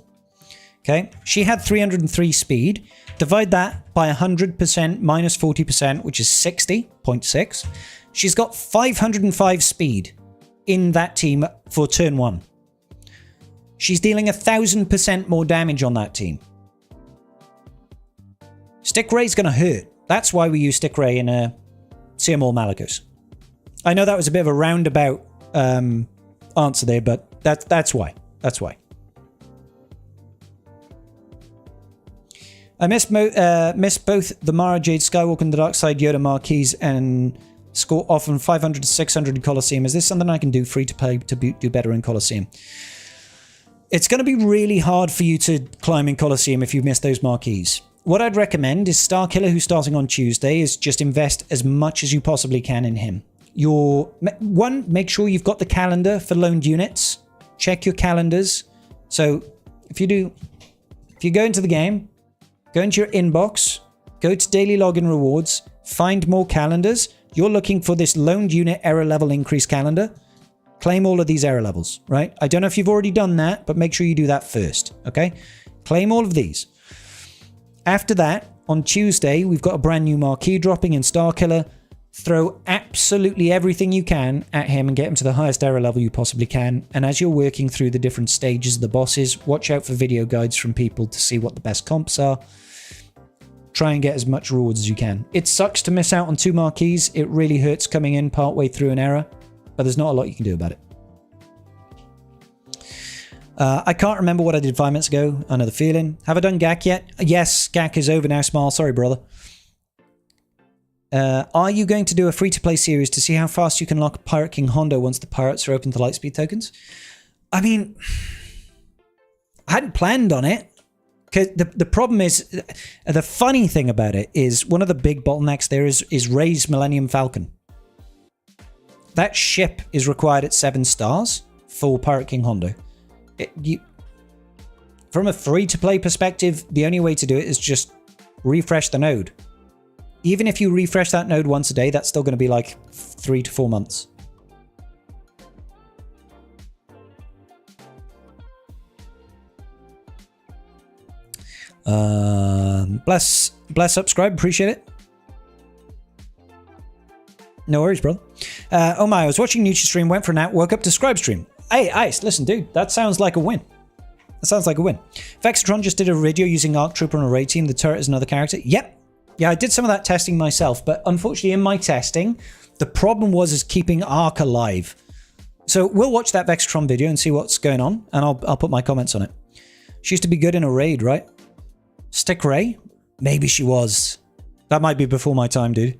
Okay, she had 303 speed. Divide that by 100% minus 40%, which is 60.6. She's got 505 speed in that team for turn 1. She's dealing 1,000% more damage on that team. Stick Ray's going to hurt. That's why we use Stick Ray in CML Malicos. I know that was a bit of a roundabout answer there, but that's why. That's why. I missed both the Mara Jade Skywalker and the Dark Side Yoda marquees and score often 500 to 600 in Colosseum. Is this something I can do free to play to do better in Colosseum? It's going to be really hard for you to climb in Colosseum if you've missed those marquees. What I'd recommend is Starkiller, who's starting on Tuesday, is just invest as much as you possibly can in him. Make sure you've got the calendar for loaned units. Check your calendars. So if you go into the game, go into your inbox, go to daily login rewards, find more calendars. You're looking for this loaned unit error level increase calendar. Claim all of these error levels, right? I don't know if you've already done that, but make sure you do that first, okay? Claim all of these. After that, on Tuesday, we've got a brand new marquee dropping in Starkiller. Throw absolutely everything you can at him and get him to the highest error level you possibly can. And as you're working through the different stages of the bosses, watch out for video guides from people to see what the best comps are. Try and get as much rewards as you can. It sucks to miss out on 2 marquees. It really hurts coming in partway through an error, but there's not a lot you can do about it. I can't remember what I did 5 minutes ago. I know the feeling. Have I done GAC yet? Yes, GAC is over now, Smile. Sorry, brother. Are you going to do a free-to-play series to see how fast you can lock Pirate King Hondo once the pirates are open to Lightspeed tokens? I mean, I hadn't planned on it. Because the problem is, the funny thing about it is one of the big bottlenecks there is Ray's Millennium Falcon. That ship is required at 7 stars for Pirate King Hondo. From a free-to-play perspective, the only way to do it is just refresh the node. Even if you refresh that node once a day, that's still going to be like 3 to 4 months. Bless subscribe, appreciate it. No worries, brother. Oh my, I was watching NutraStream, went for a nap, woke up to Scribe stream. Hey, Ice, listen, dude, that sounds like a win. That sounds like a win. Vexatron just did a video using Arc Trooper on a raid team. The turret is another character. Yep. Yeah, I did some of that testing myself, but unfortunately in my testing, the problem was keeping Arc alive. So we'll watch that Vexatron video and see what's going on, and I'll put my comments on it. She used to be good in a raid, right? Stick Ray? Maybe she was. That might be before my time, dude.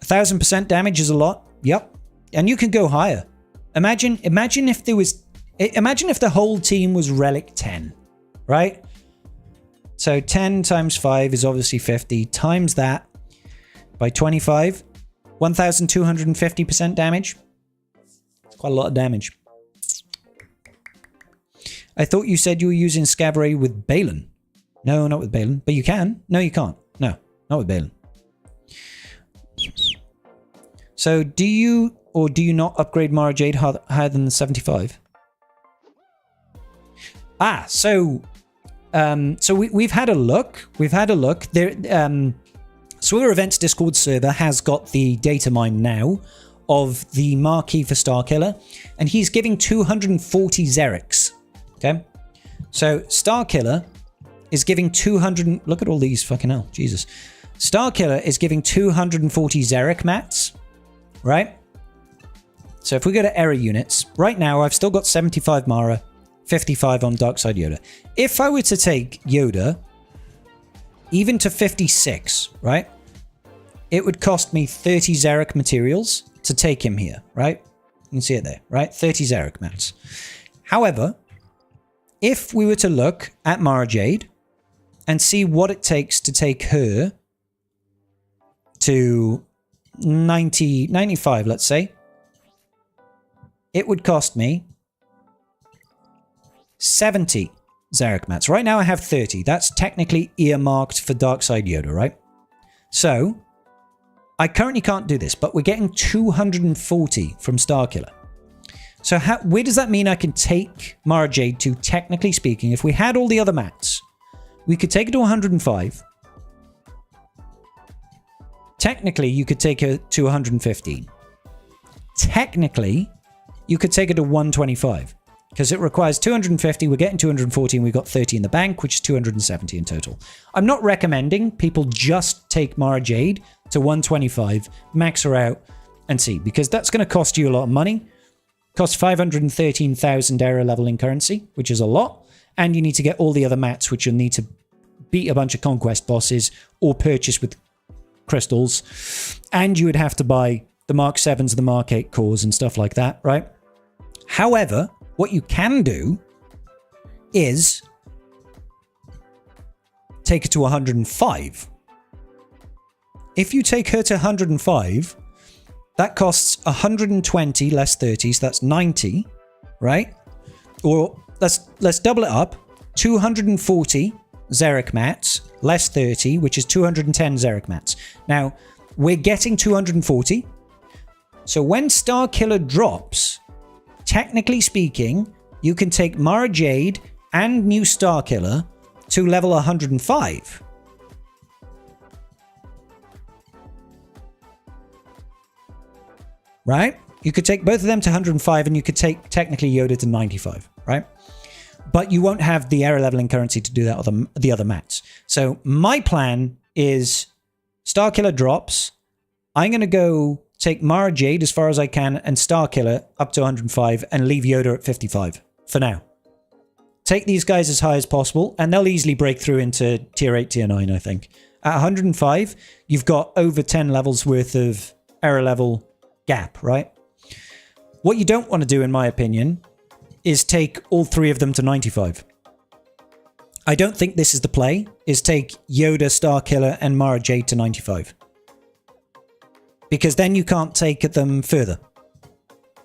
1,000% damage is a lot. Yep. And you can go higher. Imagine if there was... Imagine if the whole team was Relic 10, right? So 10 times 5 is obviously 50. Times that by 25. 1,250% damage. It's quite a lot of damage. I thought you said you were using Scav with Balin. No, not with Balin. But you can. No, you can't. No, not with Balin. So do you or do you not upgrade Mara Jade higher than the 75? So we've had a look. We've had a look. There, Swiller Events Discord server has got the data mine now of the marquee for Starkiller, and he's giving 240 Zerix. Okay, so Starkiller is giving 200. Look at all these, fucking hell, Jesus. Starkiller is giving 240 Zerek mats, right? So if we go to error units, right now I've still got 75 Mara, 55 on Darkside Yoda. If I were to take Yoda even to 56, right? It would cost me 30 Zerek materials to take him here, right? You can see it there, right? 30 Zerek mats. However, if we were to look at Mara Jade and see what it takes to take her to 90, 95, let's say, it would cost me 70 Zarek mats. Right now I have 30. That's technically earmarked for Darkside Yoda, right? So, I currently can't do this, but we're getting 240 from Starkiller. So where does that mean I can take Mara Jade to, technically speaking? If we had all the other mats, we could take it to 105. Technically, you could take her to 115. Technically, you could take it to 125. Because it requires 250, we're getting 240, and we've got 30 in the bank, which is 270 in total. I'm not recommending people just take Mara Jade to 125, max her out, and see. Because that's going to cost you a lot of money. Costs 513,000 error level in currency, which is a lot. And you need to get all the other mats, which you'll need to beat a bunch of conquest bosses or purchase with crystals. And you would have to buy the Mark 7s, the Mark 8 cores and stuff like that, right? However, what you can do is take it to 105. If you take her to 105, that costs 120 less 30, so that's 90, right? Or let's double it up. 240 Zarek mats less 30, which is 210 Zarek mats. Now, we're getting 240. So when Starkiller drops, technically speaking, you can take Mara Jade and new Starkiller to level 105. Right? You could take both of them to 105 and you could take technically Yoda to 95, right? But you won't have the error leveling currency to do that with the other mats. So my plan is Starkiller drops. I'm going to go take Mara Jade as far as I can and Starkiller up to 105 and leave Yoda at 55 for now. Take these guys as high as possible and they'll easily break through into tier 8, tier 9, I think. At 105, you've got over 10 levels worth of error level gap, right? What you don't want to do, in my opinion, is take all three of them to 95. I don't think this is the play, is take Yoda, Starkiller, and Mara Jade to 95. Because then you can't take them further,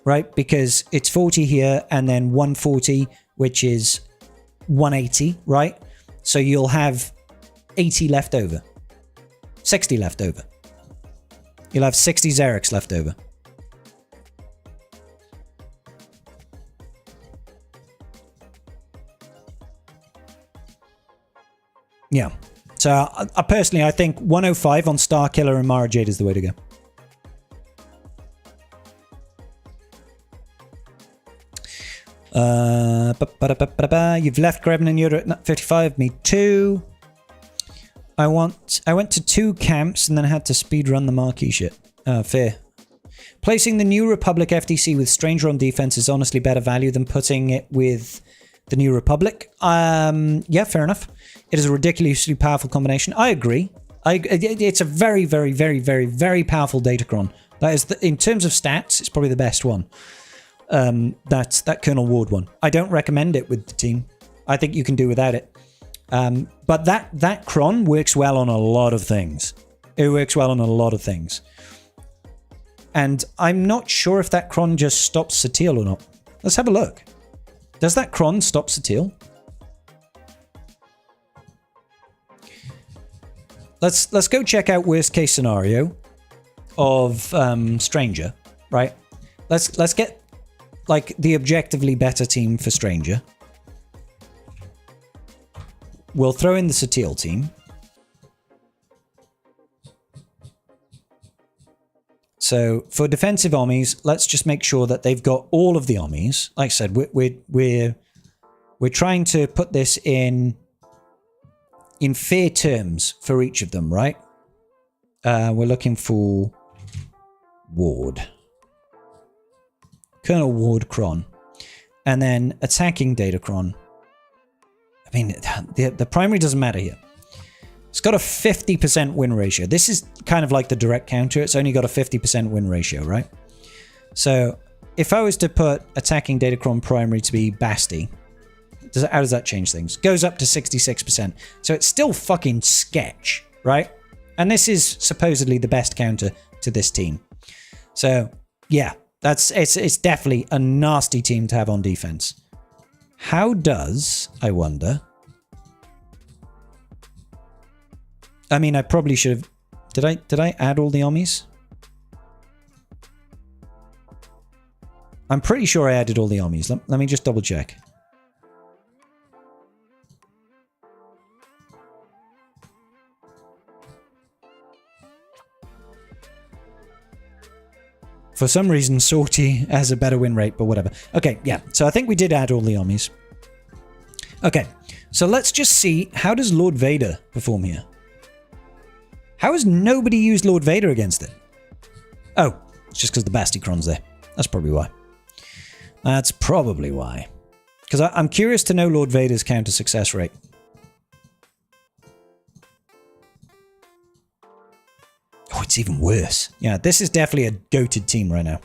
right? Because it's 40 here and then 140, which is 180, right? So you'll have 80 left over. 60 left over. You'll have 60 Zareks left over. Yeah. So I personally, I think 105 on Starkiller and Mara Jade is the way to go. You've left Grebin and Yoda at 55. Me too. I went to 2 camps and then had to speedrun the marquee shit. Fair. Placing the New Republic FTC with Stranger on defense is honestly better value than putting it with the New Republic. Yeah, fair enough. It is a ridiculously powerful combination. I agree. It's a very, very, very, very, very powerful Datacron. That is, in terms of stats, it's probably the best one. That's that Colonel Ward one. I don't recommend it with the team. I think you can do without it. But that Cron works well on a lot of things. It works well on a lot of things. And I'm not sure if that Cron just stops Satele or not. Let's have a look. Does that Cron stop Satele? Let's go check out worst case scenario of Stranger, right? Let's get like the objectively better team for Stranger. We'll throw in the Satele team. So for defensive Ommis, let's just make sure that they've got all of the Ommis. Like I said, we're trying to put this in fair terms for each of them, right? We're looking for Ward. Colonel Ward Cron. And then attacking Datacron. I mean, the primary doesn't matter here. It's got a 50% win ratio. This is kind of like the direct counter. It's only got a 50% win ratio, right? So if I was to put attacking Datacron primary to be Basti, How does that change things? Goes up to 66%. So it's still fucking sketch, right? And this is supposedly the best counter to this team. So yeah, it's definitely a nasty team to have on defense. How does, I wonder? I mean, I probably should have. Did I add all the Ommis? I'm pretty sure I added all the Ommis. Let me just double check. For some reason, Sortie has a better win rate, but whatever. Okay, yeah. So I think we did add all the Ommis. Okay, so let's just see, how does Lord Vader perform here? How has nobody used Lord Vader against it? Oh, it's just because the Basticron's there. That's probably why. That's probably why. Because I'm curious to know Lord Vader's counter success rate. Oh, it's even worse. Yeah, this is definitely a goated team right now.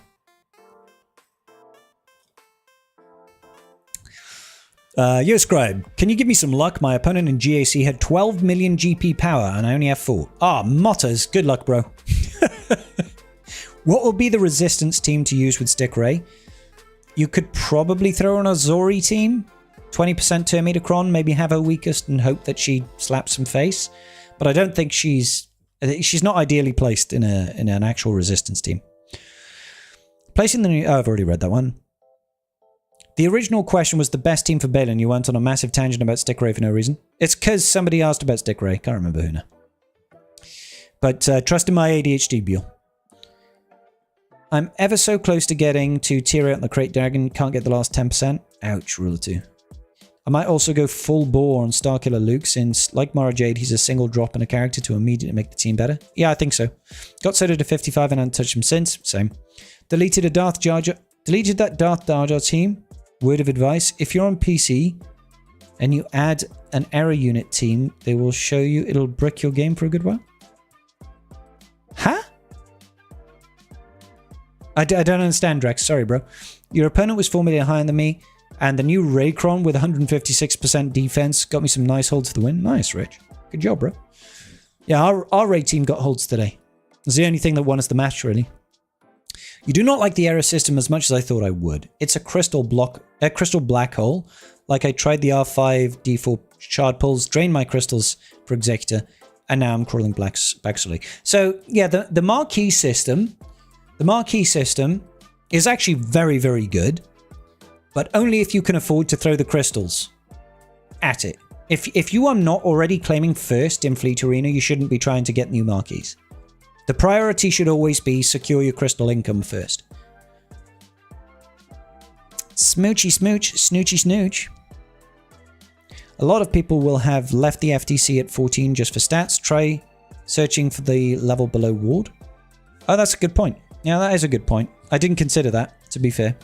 Yo, Scribe, can you give me some luck? My opponent in GAC had 12 million GP power and I only have 4. Ah, Motters, good luck, bro. What will be the resistance team to use with Stick Ray? You could probably throw on a Zori team. 20% Termitacron, maybe have her weakest and hope that she slaps some face. But I don't think she's not ideally placed in an actual resistance team. Placing the new... Oh, I've already read that one. The original question was the best team for Balin. You went on a massive tangent about Stick Ray for no reason. It's because somebody asked about Stick Ray. Can't remember who now. But trust in my ADHD, Buell. I'm ever so close to getting to tier 8 on the Crate Dragon. Can't get the last 10%. Ouch, Ruler 2. I might also go full bore on Starkiller Luke, since, like Mara Jade, he's a single drop in a character to immediately make the team better. Yeah, I think so. Got Soda to 55 and haven't touched him since. Same. Deleted that Darth Jar Jar team. Word of advice, if you're on PC and you add an error unit team, they will show you it'll brick your game for a good while. Huh? I don't understand, Drex. Sorry, bro. Your opponent was 4 million higher than me, and the new Raycron with 156% defense got me some nice holds for the win. Nice, Rich. Good job, bro. Yeah, our Ray team got holds today. It's the only thing that won us the match, really. You do not like the error system as much as I thought I would. It's a crystal black hole. Like I tried the R5 D4 shard pulls, drained my crystals for Executor, and now I'm crawling back slowly. So yeah, the marquee system is actually very, very good, but only if you can afford to throw the crystals at it. If you are not already claiming first in Fleet Arena, you shouldn't be trying to get new marquees. The priority should always be secure your crystal income first. Smoochy smooch, snoochy snooch. A lot of people will have left the FTC at 14 just for stats. Try searching for the level below ward. Oh, that's a good point. Yeah, that is a good point. I didn't consider that, to be fair.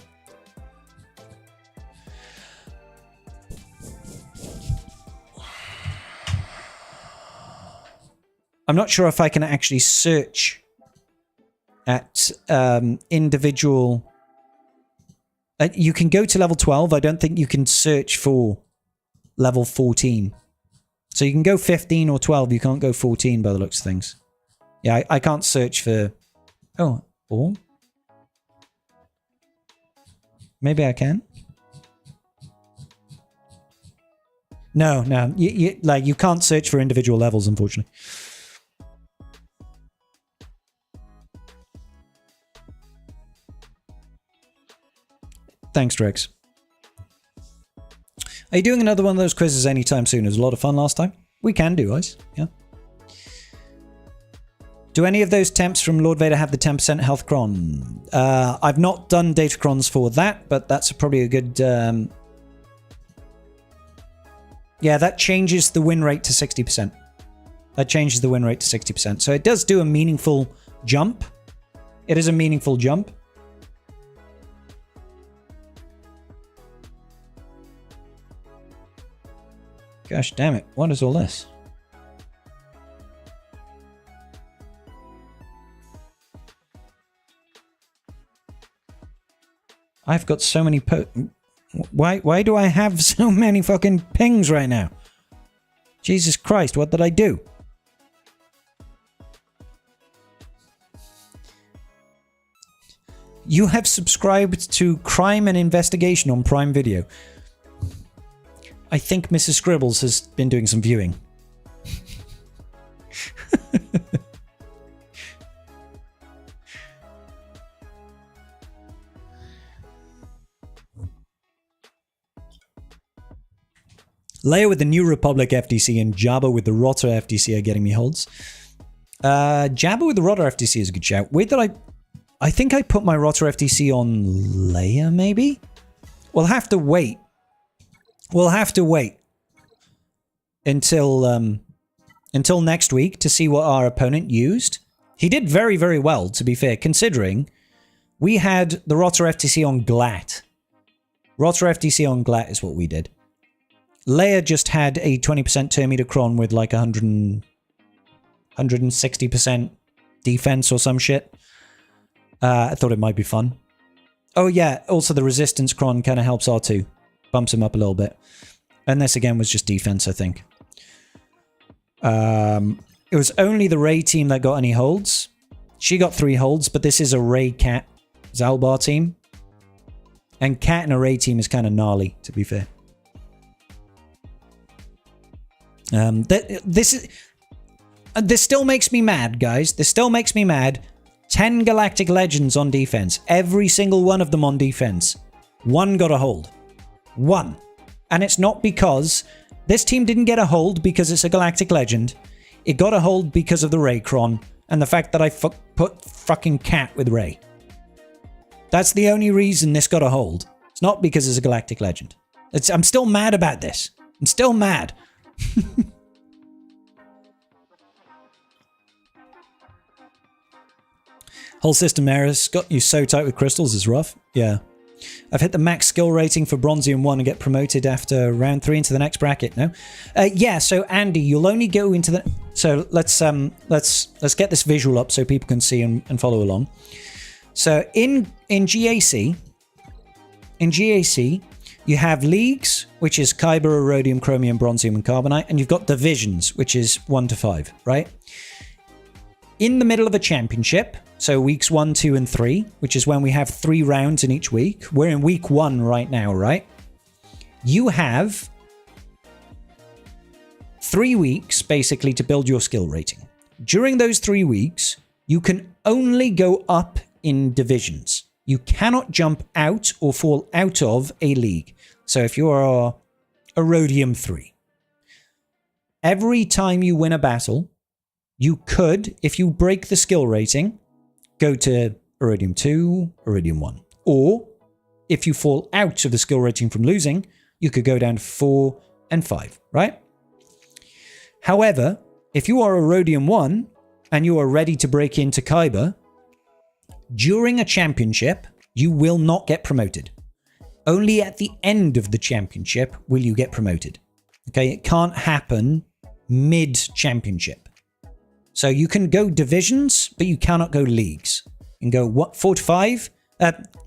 I'm not sure if I can actually search at individual... you can go to level 12. I don't think you can search for level 14. So you can go 15 or 12. You can't go 14 by the looks of things. Yeah, I can't search for... Oh, all? Maybe I can? No. You can't search for individual levels, unfortunately. Thanks, Drex. Are you doing another one of those quizzes anytime soon? It was a lot of fun last time. We can do, Ice. Yeah. Do any of those temps from Lord Vader have the 10% health cron? I've not done data crons for that, but that's probably a good... Yeah, that changes the win rate to 60%. That changes the win rate to 60%. So it does do a meaningful jump. It is a meaningful jump. Gosh damn it, what is all this? I've got so many Why do I have so many fucking pings right now? Jesus Christ, what did I do? You have subscribed to Crime and Investigation on Prime Video. I think Mrs. Scribbles has been doing some viewing. Leia with the New Republic FTC and Jabba with the Rotter FTC are getting me holds. Jabba with the Rotter FTC is a good shout. Wait, that I think I put my Rotter FTC on Leia, maybe? We'll have to wait. We'll have to wait until next week to see what our opponent used. He did very, very well, to be fair, considering we had the Rotter FTC on Glat. Rotter FTC on Glat is what we did. Leia just had a 20% Terminator Cron with like 160% defense or some shit. I thought it might be fun. Oh yeah, also the Resistance Cron kind of helps R2. Bumps him up a little bit. And this again was just defense, I think. It was only the Rey team that got any holds. She got 3 holds, but this is a Rey Cat Zalbar team. And Cat and a Rey team is kind of gnarly, to be fair. This still makes me mad, guys. This still makes me mad. 10 Galactic Legends on defense. Every single one of them on defense. 1 got a hold. 1. And it's not because this team didn't get a hold because it's a Galactic Legend. It got a hold because of the Raycron and the fact that I put fucking Cat with Rey. That's the only reason this got a hold. It's not because it's a Galactic Legend. I'm still mad about this. I'm still mad. Whole system errors got you so tight with crystals is rough. Yeah. I've hit the max skill rating for Bronzium 1 and get promoted after round 3 into the next bracket, no? Yeah, so Andy, you'll only go into the... So let's get this visual up so people can see and follow along. So in GAC, you have leagues, which is Kyber, Erodium, Chromium, Bronzium, and Carbonite, and you've got divisions, which is 1 to 5, right? In the middle of a championship, so weeks 1, 2, and 3, which is when we have 3 rounds in each week. We're in week 1 right now, right? You have 3 weeks, basically, to build your skill rating. During those 3 weeks, you can only go up in divisions. You cannot jump out or fall out of a league. So if you are Erodium 3, every time you win a battle, you could, if you break the skill rating, go to Erodium 2, Erodium 1. Or, if you fall out of the skill rating from losing, you could go down to 4 and 5, right? However, if you are Erodium 1 and you are ready to break into Kyber, during a championship, you will not get promoted. Only at the end of the championship will you get promoted. Okay, it can't happen mid-championship. So you can go divisions, but you cannot go leagues. You can go 4 to 5,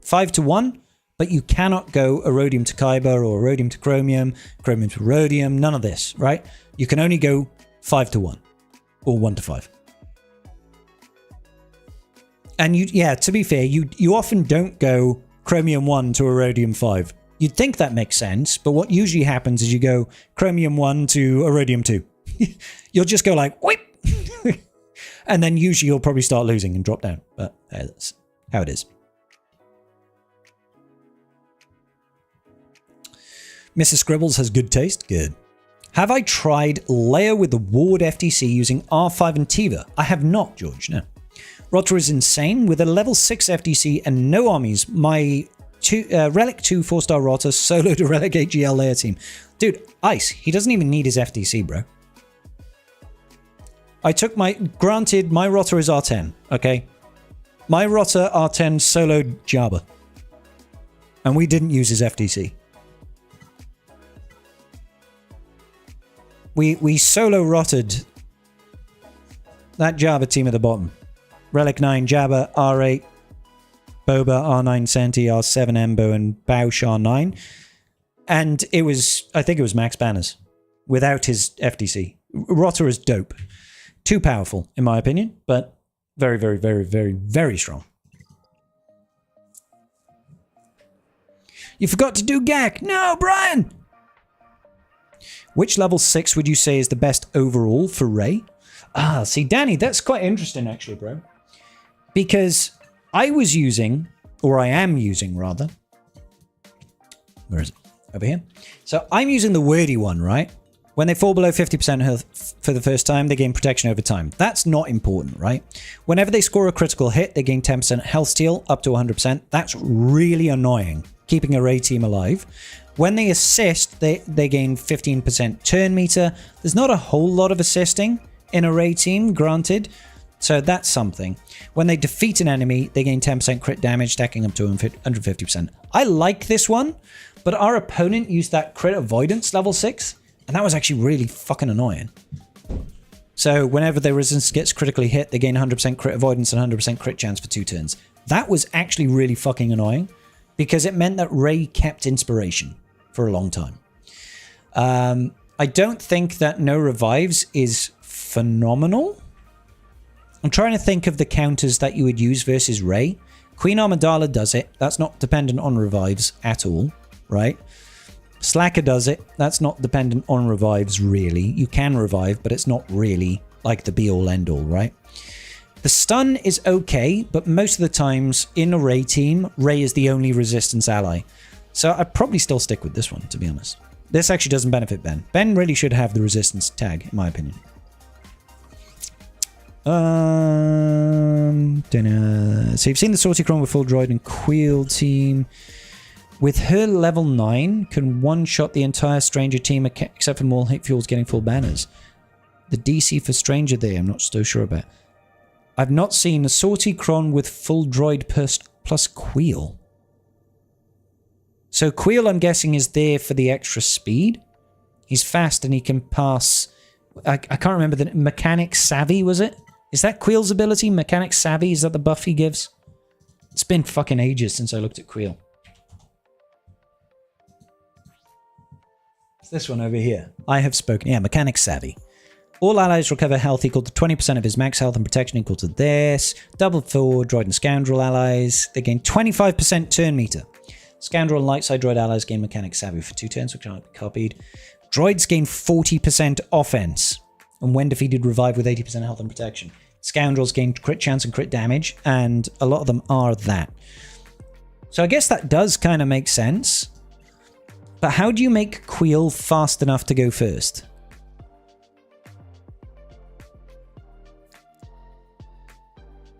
5 to 1, but you cannot go Erodium to Kyber or Erodium to Chromium, Chromium to Erodium, none of this, right? You can only go 5 to 1 or 1 to 5. And to be fair, you often don't go Chromium 1 to Erodium 5. You'd think that makes sense, but what usually happens is you go Chromium 1 to Erodium 2. You'll just go like, whip! And then usually you'll probably start losing and drop down. But that's how it is. Mrs. Scribbles has good taste. Good. Have I tried Leia with the Ward FTC using R5 and Tiva? I have not, George, no. Rotter is insane. With a level 6 FTC and no armies, my Relic 2 4-star Rotter solo to Relic AGL Leia team. Dude, Ice, he doesn't even need his FTC, bro. I took granted, my Rotter is R10, okay? My Rotter R10 soloed Jabba. And we didn't use his FTC. We solo rotted that Jabba team at the bottom. Relic 9 Jabba, R8, Boba, R9 Senti, R7 Embo, and Bausch R9. And it was, I think it was max banners without his FDC. Rotter is dope. Too powerful, in my opinion, but very, very, very, very, very strong. You forgot to do GAC. No, Brian! Which level 6 would you say is the best overall for Ray? Ah, see, Danny, that's quite interesting, actually, bro. Because I was using, or I am using, rather. Where is it? Over here. So I'm using the wordy one, right? When they fall below 50% health for the first time, they gain protection over time. That's not important, right? Whenever they score a critical hit, they gain 10% health steal up to 100%. That's really annoying, keeping a Ray team alive. When they assist, they gain 15% turn meter. There's not a whole lot of assisting in a Ray team, granted. So that's something. When they defeat an enemy, they gain 10% crit damage, stacking up to 150%. I like this one, but our opponent used that crit avoidance level 6, and that was actually really fucking annoying. So whenever their resistance gets critically hit, they gain 100% crit avoidance and 100% crit chance for 2 turns. That was actually really fucking annoying, because it meant that Ray kept inspiration for a long time. I don't think that no revives is phenomenal. I'm trying to think of the counters that you would use versus Ray. Queen Amidala does it. That's not dependent on revives at all, right? Slacker does it. That's not dependent on revives, really. You can revive, but it's not really like the be-all, end-all, right? The stun is okay, but most of the times in a Ray team, Ray is the only resistance ally. So I'd probably still stick with this one, to be honest. This actually doesn't benefit Ben. Ben really should have the resistance tag, in my opinion. So you've seen the Sortie Cron with full droid and Queel team. With her level 9, can one-shot the entire Stranger team except for Maul Hate Fuels getting full banners. The DC for Stranger there, I'm not so sure about. I've not seen a Sortie Cron with full droid plus Queel. So Queel, I'm guessing, is there for the extra speed. He's fast and he can pass... I can't remember the... Mechanic Savvy, was it? Is that Queel's ability? Mechanic Savvy? Is that the buff he gives? It's been fucking ages since I looked at Queel. It's this one over here. I have spoken. Yeah, Mechanic Savvy. All allies recover health equal to 20% of his max health and protection equal to this. Double for Droid and Scoundrel allies. They gain 25% turn meter. Scoundrel and Lightside Droid allies gain Mechanic Savvy for 2 turns, which can't be copied. Droids gain 40% offense. And when defeated, revive with 80% health and protection. Scoundrels gain crit chance and crit damage, and a lot of them are that. So I guess that does kind of make sense. But how do you make Queel fast enough to go first?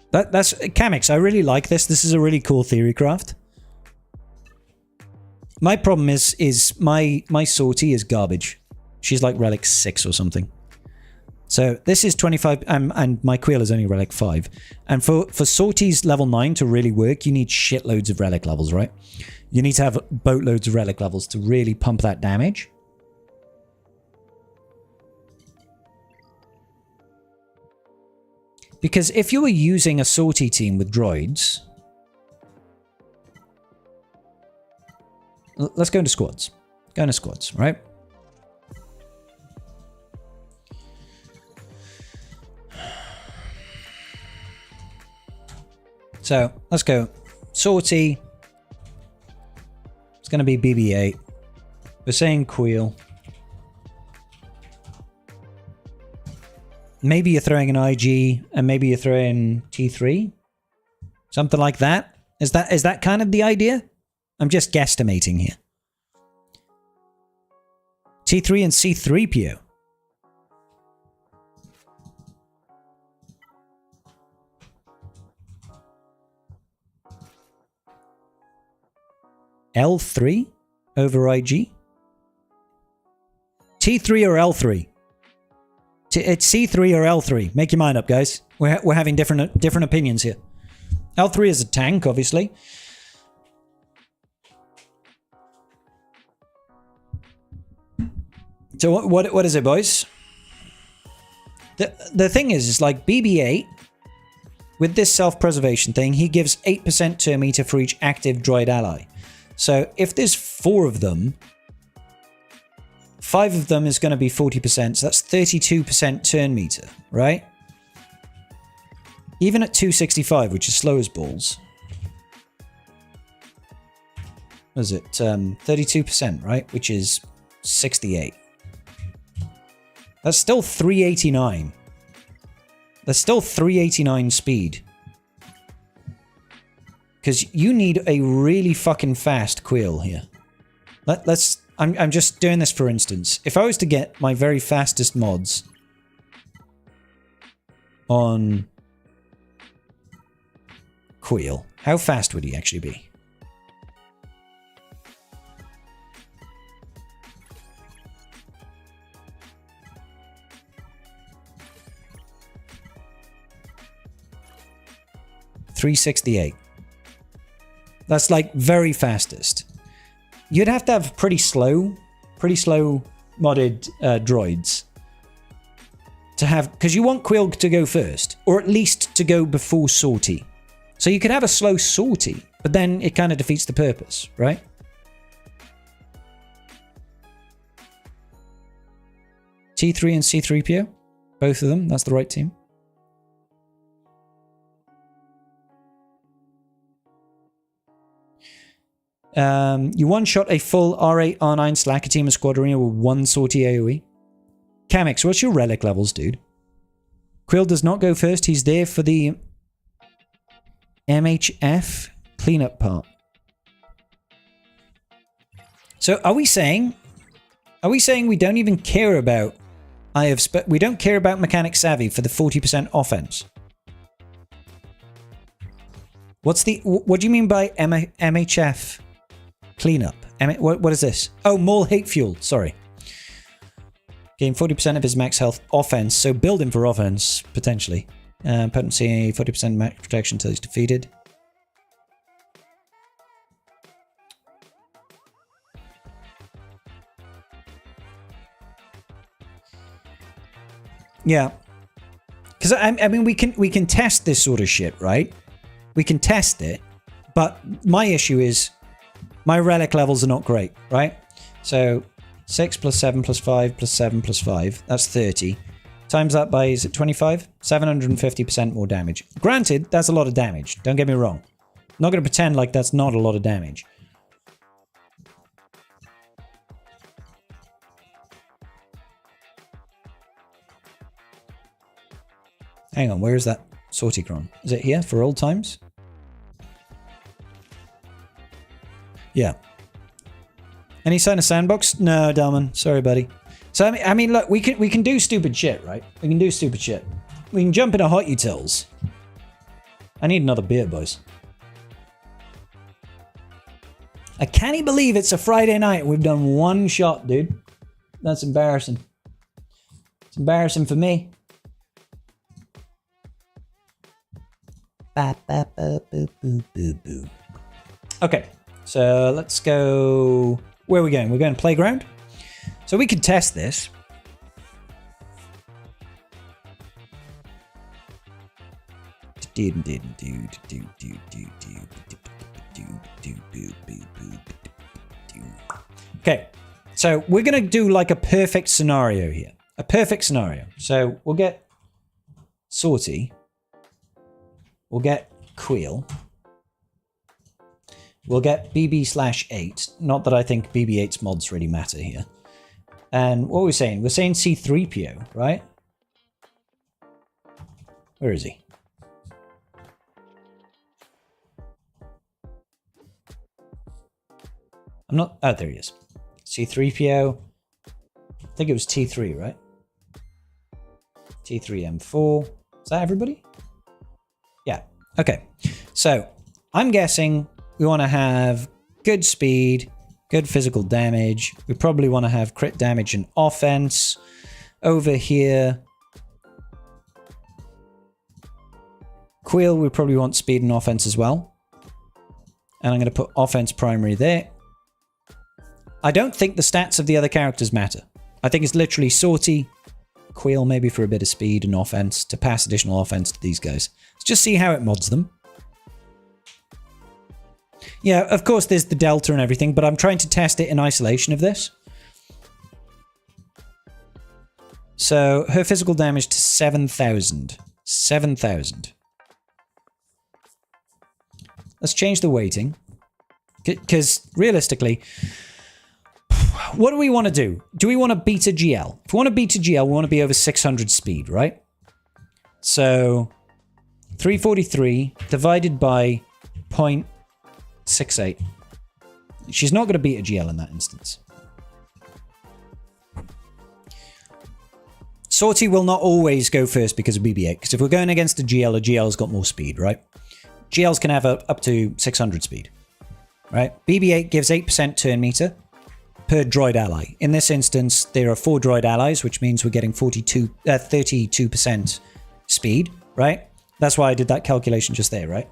That's Kamix. I really like this. This is a really cool theory craft. My problem is my Sortie is garbage. She's like relic 6 or something. So this is 25, and my Queel is only relic 5. And for Sortie's level 9 to really work, you need shitloads of relic levels, right? You need to have boatloads of relic levels to really pump that damage. Because if you were using a Sortie team with droids... Let's go into squads. Go into squads, right? So, let's go. Sortie. It's going to be BB-8. We're saying Queel. Maybe you're throwing an IG, and maybe you're throwing T3? Something like that? Is that kind of the idea? I'm just guesstimating here. T3 and C3PO. L3 over IG? T3 or L3? It's C3 or L3. Make your mind up, guys. We're having different opinions here. L3 is a tank, obviously. So what is it, boys? The thing is like BB-8, with this self-preservation thing, he gives 8% turn meter for each active droid ally. So if there's 4 of them, 5 of them is going to be 40%, so that's 32% turn meter, right? Even at 265, which is slow as balls. What is it? 32%, right? Which is 68. That's still 389. That's still 389 speed. Because you need a really fucking fast Quail here. I'm just doing this for instance. If I was to get my very fastest mods on Quail, how fast would he actually be? $368. That's like very fastest. You'd have to have pretty slow modded droids to have, because you want Quail to go first, or at least to go before Sortie. So you could have a slow Sortie, but then it kind of defeats the purpose, right? T3 and C3PO, both of them, that's the right team. You one-shot a full R8, R9 Slacker team of Squadronia with 1 Sortie AoE. Kamix, what's your relic levels, dude? Quill does not go first. He's there for the MHF cleanup part. So are we saying we don't even care about we don't care about Mechanic Savvy for the 40% offense? What do you mean by MHF cleanup? What is this? Oh, Maul Hate Fuel. Sorry. Gain 40% of his max health offense, so build him for offense, potentially. Potency, 40% max protection until he's defeated. Yeah. Because, I mean, we can test this sort of shit, right? We can test it, but my issue is my relic levels are not great, right? So 6 plus 7 plus 5 plus 7 plus 5, that's 30. Times that by, is it 25? 750% more damage. Granted, that's a lot of damage. Don't get me wrong. I'm not going to pretend like that's not a lot of damage. Hang on, where is that Sorticron? Is it here for old times? Yeah. Any sign of sandbox? No, Dalman. Sorry, buddy. So I mean, look, we can do stupid shit, right? We can do stupid shit. We can jump into Hot Utils. I need another beer, boys. I can't believe it's a Friday night and we've done one shot, dude. That's embarrassing. It's embarrassing for me. Okay, so let's go. Where are we going? We're going to Playground. So we can test this. Okay, so we're going to do like a perfect scenario here. A perfect scenario. So we'll get Sortie. We'll get Quail. We'll get BB/8. Not that I think BB-8's mods really matter here. And what are we saying? We're saying C3PO, right? Where is he? I'm not... Oh, there he is. C3PO. I think it was T3, right? T3M4. Is that everybody? Yeah. Okay. So, I'm guessing we want to have good speed, good physical damage. We probably want to have crit damage and offense. Over here, Quail, we probably want speed and offense as well. And I'm going to put offense primary there. I don't think the stats of the other characters matter. I think it's literally Sortie, Quail maybe for a bit of speed and offense to pass additional offense to these guys. Let's just see how it mods them. Yeah, of course there's the delta and everything, but I'm trying to test it in isolation of this. So her physical damage to 7,000. 7,000. Let's change the weighting. Because realistically, what do we want to do? Do we want to beat a GL? If we want to beat a GL, we want to be over 600 speed, right? So 343 divided by 0.68. She's not going to beat a GL in that instance. Sortie will not always go first because of BB-8. Because if we're going against a GL's got more speed, right? GLs can have up to 600 speed, right? BB-8 gives 8% turn meter per droid ally. In this instance, there are 4 droid allies, which means we're getting 32% speed, right? That's why I did that calculation just there, right?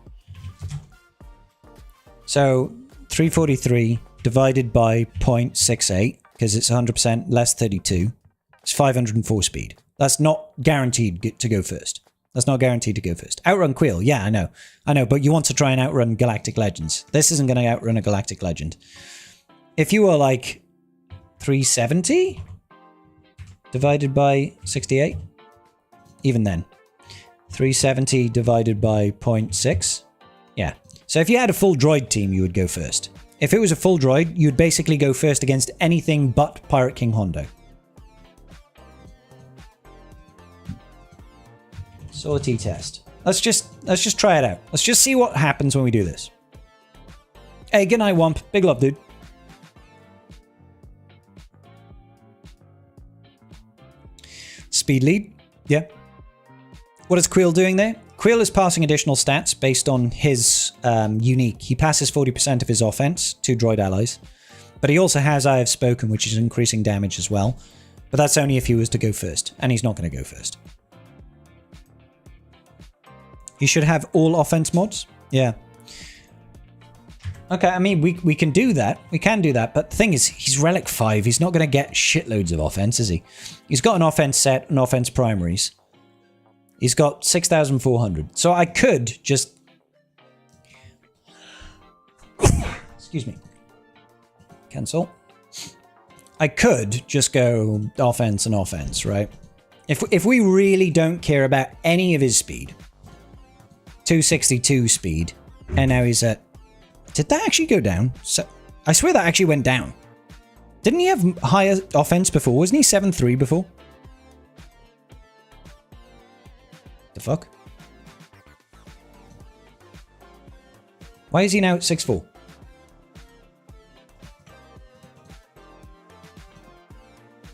So 343 divided by 0.68, because it's 100% less 32, it's 504 speed. That's not guaranteed to go first. That's not guaranteed to go first. Outrun Quill, yeah, I know, but you want to try and outrun Galactic Legends. This isn't going to outrun a Galactic Legend. If you were like 370 divided by 68, even then, 370 divided by 0.6, yeah. So if you had a full droid team, you would go first. If it was a full droid, you'd basically go first against anything but Pirate King Hondo. Sortie test. Let's just try it out. Let's just see what happens when we do this. Hey, good night, Womp. Big love, dude. Speed lead. Yeah. What is Quill doing there? Quill is passing additional stats based on his unique. He passes 40% of his offense to droid allies. But he also has I Have Spoken, which is increasing damage as well. But that's only if he was to go first. And he's not going to go first. You should have all offense mods. Yeah. Okay, I mean, we can do that. We can do that. But the thing is, he's Relic 5. He's not going to get shitloads of offense, is he? He's got an offense set and offense primaries. He's got 6,400. So I could just... Excuse me. Cancel. I could just go offense and offense, right? If we really don't care about any of his speed... 262 speed, and now he's at... Did that actually go down? So, I swear that actually went down. Didn't he have higher offense before? Wasn't he 7.3 before? The fuck? Why is he now at 6.4?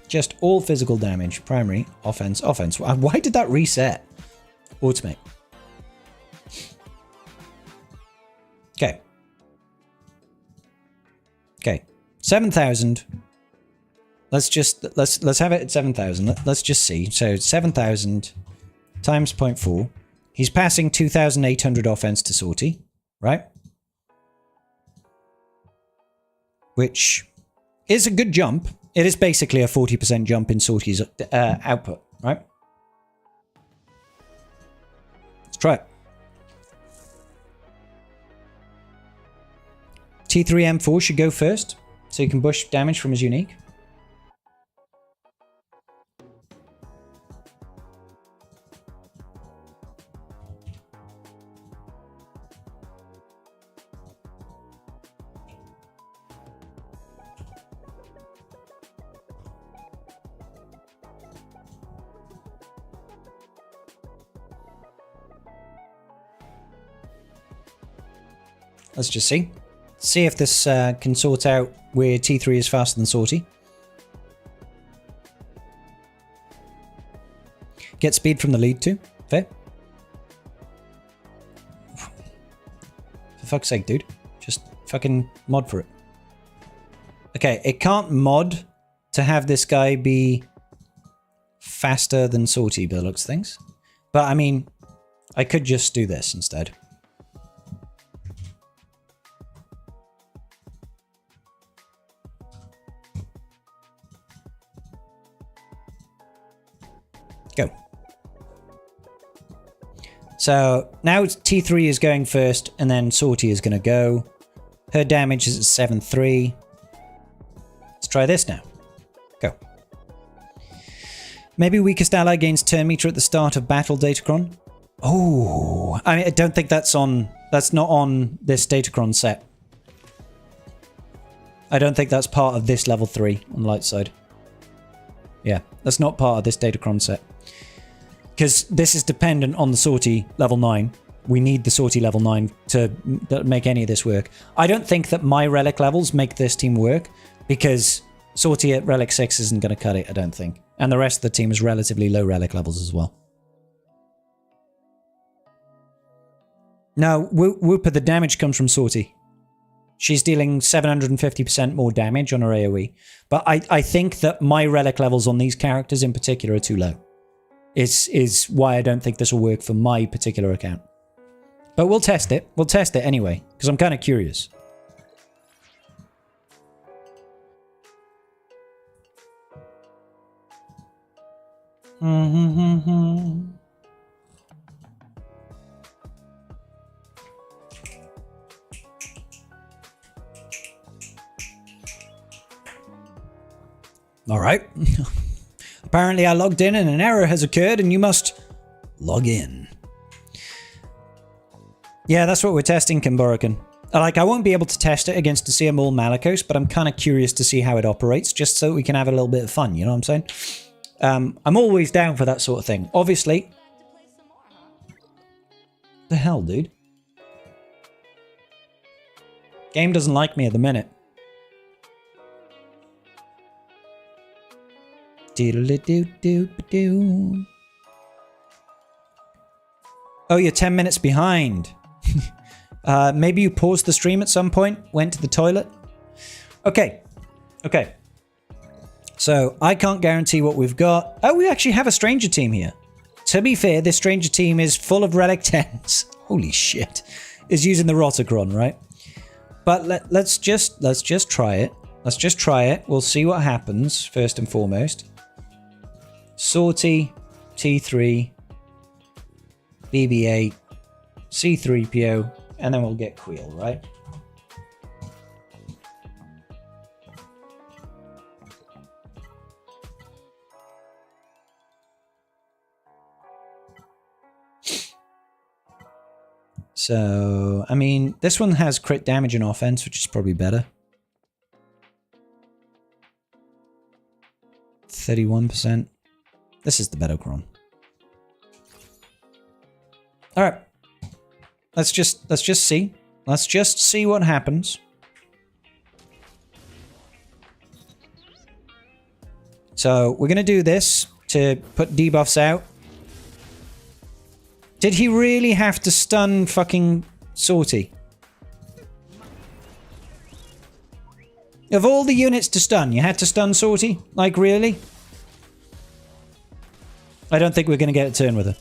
Just all physical damage, primary, offense, offense. Why did that reset? Automate. Okay. Okay. 7,000. Let's have it at 7,000. Let's just see. So 7,000 times 0.4. He's passing 2,800 offense to Sortie, right? Which is a good jump. It is basically a 40% jump in Sortie's output, right? Let's try it. T3M4 should go first, so he can push damage from his unique. Let's just see. See if this can sort out where T3 is faster than Sortie. Get speed from the lead too. Fair. For fuck's sake, dude. Just fucking mod for it. Okay, it can't mod to have this guy be faster than Sortie by the looks of things. But I mean, I could just do this instead. Go. So now T3 is going first, and then Sortie is going to go. Her damage is at 7.3. Let's try this now. Go. Maybe weakest ally gains turn meter at the start of battle, Datacron. Oh, I don't think that's not on this Datacron set. I don't think that's part of this level 3 on the light side. Yeah, that's not part of this Datacron set. Because this is dependent on the sortie level 9. We need the sortie level 9 to make any of this work. I don't think that my relic levels make this team work, because sortie at relic 6 isn't going to cut it, I don't think. And the rest of the team is relatively low relic levels as well. Now, Whooper, the damage comes from sortie. She's dealing 750% more damage on her AoE. But I think that my relic levels on these characters in particular are too low. Is why I don't think this will work for my particular account. But we'll test it. We'll test it anyway, because I'm kind of curious. All right. Apparently I logged in and an error has occurred and you must log in. Yeah, that's what we're testing, Kimborican. Like, I won't be able to test it against Dcia Maul Malicos, but I'm kind of curious to see how it operates, just so we can have a little bit of fun, you know what I'm saying? I'm always down for that sort of thing. Obviously. The hell, dude? Game doesn't like me at the minute. Diddle-a-doo-doo-ba-doo. Oh, you're 10 minutes behind. Maybe you paused the stream at some point, went to the toilet. Okay. Okay. So, I can't guarantee what we've got. Oh, we actually have a Stranger team here. To be fair, this Stranger team is full of Relic 10s. Holy shit. Is using the Rotocron, right? But let's just try it. Let's just try it. We'll see what happens, first and foremost. Sortie, T3, BB-8, C-3PO, and then we'll get Queel, right? So, I mean, this one has crit damage and offense, which is probably better. 31%. This is the Betocron. All right. Let's just see. Let's just see what happens. So we're going to do this to put debuffs out. Did he really have to stun fucking Sortie? Of all the units to stun, you had to stun Sortie? Like, really? I don't think we're going to get a turn with her.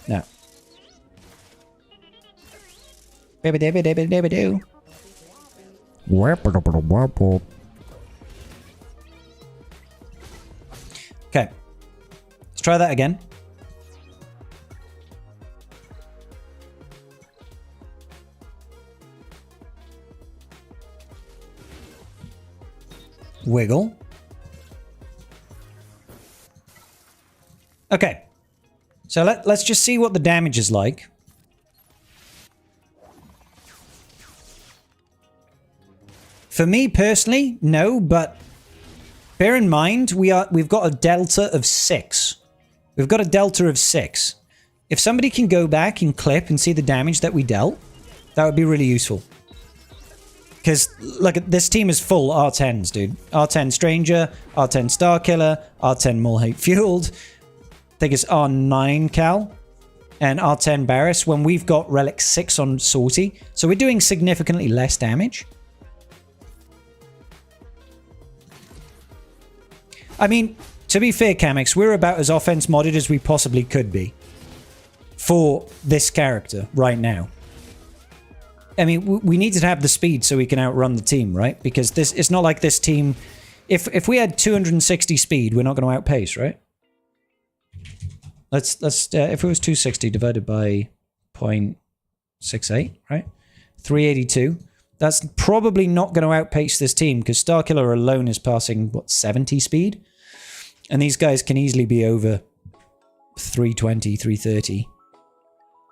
No. Baby-dabby-dabby-dabby-doo. Okay. Let's try that again. Wiggle. Okay. So let's just see what the damage is like. For me personally, no, but bear in mind we've got a delta of 6. We've got a delta of 6. If somebody can go back and clip and see the damage that we dealt, that would be really useful. Because, look, this team is full R10s, dude. R10 Stranger, R10 Starkiller, R10 Mulhate Fueled. I think it's R9 Cal. And R10 Barris when we've got Relic 6 on Sortie. So we're doing significantly less damage. I mean, to be fair, Kamix, we're about as offense modded as we possibly could be. For this character right now. I mean, we need to have the speed so we can outrun the team, right? Because this, it's not like this team... If we had 260 speed, we're not going to outpace, right? Let's if it was 260 divided by 0.68, right? 382. That's probably not going to outpace this team because Starkiller alone is passing, what, 70 speed? And these guys can easily be over 320, 330.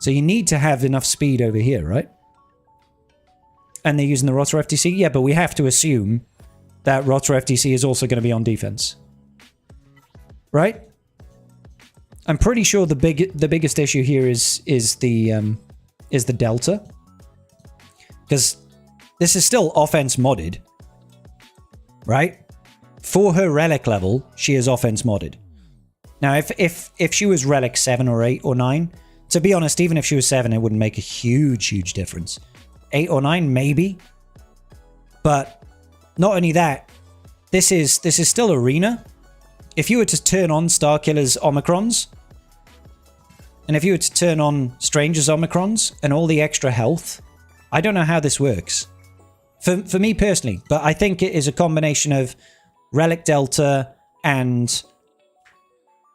So you need to have enough speed over here, right? And they're using the Rotor FTC? Yeah, but we have to assume that Rotor FTC is also going to be on defense. Right? I'm pretty sure the biggest issue here is the Delta. Because this is still offense modded. Right? For her relic level, she is offense modded. Now, if she was relic 7 or 8 or 9, to be honest, even if she was 7, it wouldn't make a huge difference. 8 or 9, maybe. But not only that, this is still Arena. If you were to turn on Starkiller's Omicrons, and if you were to turn on Stranger's Omicrons, and all the extra health, I don't know how this works. For me personally, but I think it is a combination of Relic Delta and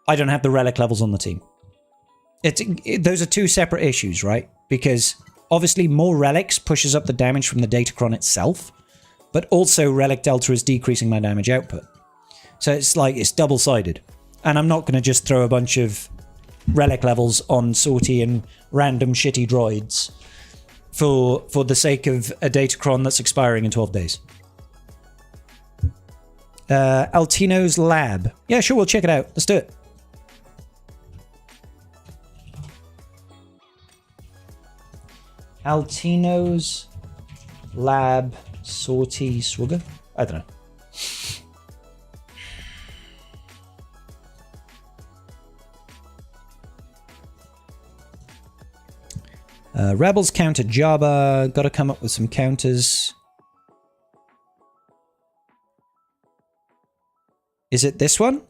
I don't have the relic levels on the team. Those are two separate issues, right? Because obviously more relics pushes up the damage from the Datacron itself, but also Relic Delta is decreasing my damage output. So it's double-sided. And I'm not going to just throw a bunch of relic levels on sortie and random shitty droids for the sake of a Datacron that's expiring in 12 days. Altino's Lab. Yeah, sure, we'll check it out. Let's do it. Altino's Lab Sortie Swugger? I don't know. Rebels counter Jabba. Got to come up with some counters. Is it this one?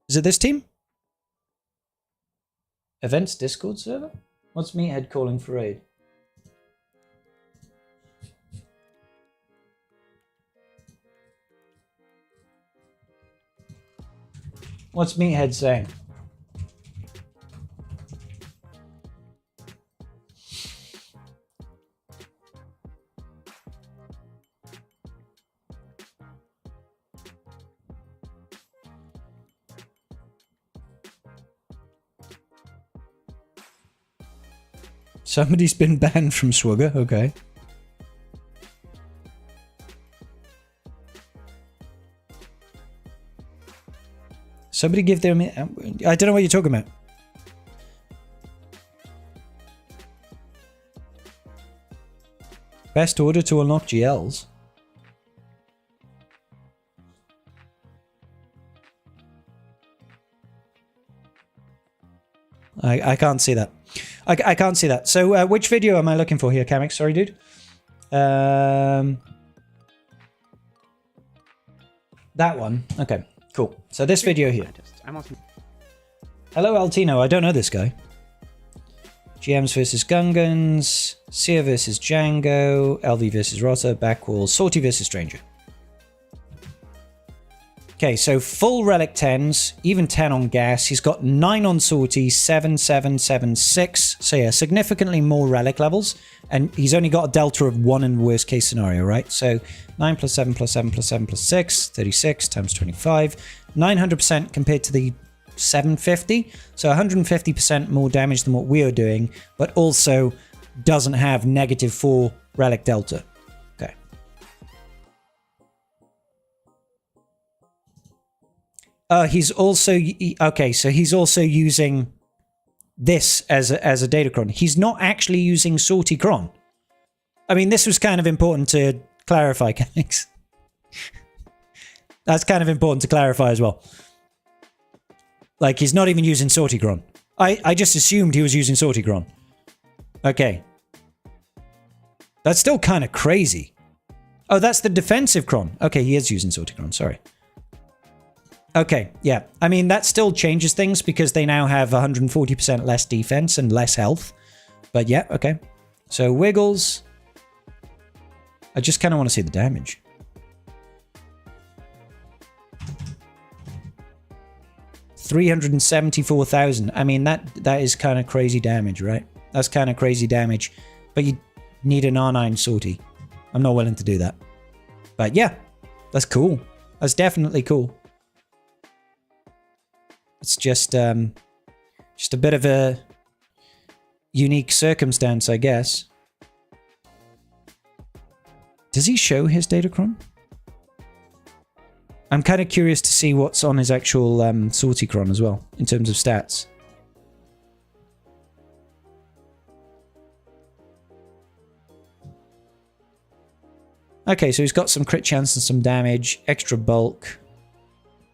Is it this team? Events Discord server? What's Meathead calling for raid? What's Meathead saying? Somebody's been banned from Swugger, okay. Somebody give them... I don't know what you're talking about. Best order to unlock GLs? I can't see that. I can't see that. So which video am I looking for here, Kamix? Sorry, dude. That one. Okay, cool. So this video here. Hello, Altino. I don't know this guy. GMs versus Gungans. Seer versus Django. LV versus Rotor. Backwall. Sortie versus Stranger. Okay, so full relic 10s, even 10 on gas. He's got 9 on sortie, 7, 7, 7, 6. So yeah, significantly more relic levels. And he's only got a delta of 1 in the worst case scenario, right? So 9 plus 7 plus 7 plus 7 plus 6, 36 times 25. 900% compared to the 750. So 150% more damage than what we are doing, but also doesn't have -4 relic delta. Okay. He's also... Okay, so he's also using this as a Datacron. He's not actually using Sortie Cron. I mean, this was kind of important to clarify, Kamix. That's kind of important to clarify as well. Like, he's not even using Sortie Cron. I just assumed he was using Sortie Cron. Okay. That's still kind of crazy. Oh, that's the defensive Cron. Okay, he is using Sortie Cron, sorry. Okay, yeah. I mean, that still changes things because they now have 140% less defense and less health. But yeah, okay. So Wiggles. I just kind of want to see the damage. $374,000. I mean, that is kind of crazy damage, right? That's kind of crazy damage. But you need an R9 sortie. I'm not willing to do that. But yeah, that's cool. That's definitely cool. It's just a bit of a unique circumstance, I guess. Does he show his Datacron? I'm kind of curious to see what's on his actual Sorticron as well, in terms of stats. Okay, so he's got some crit chance and some damage, extra bulk.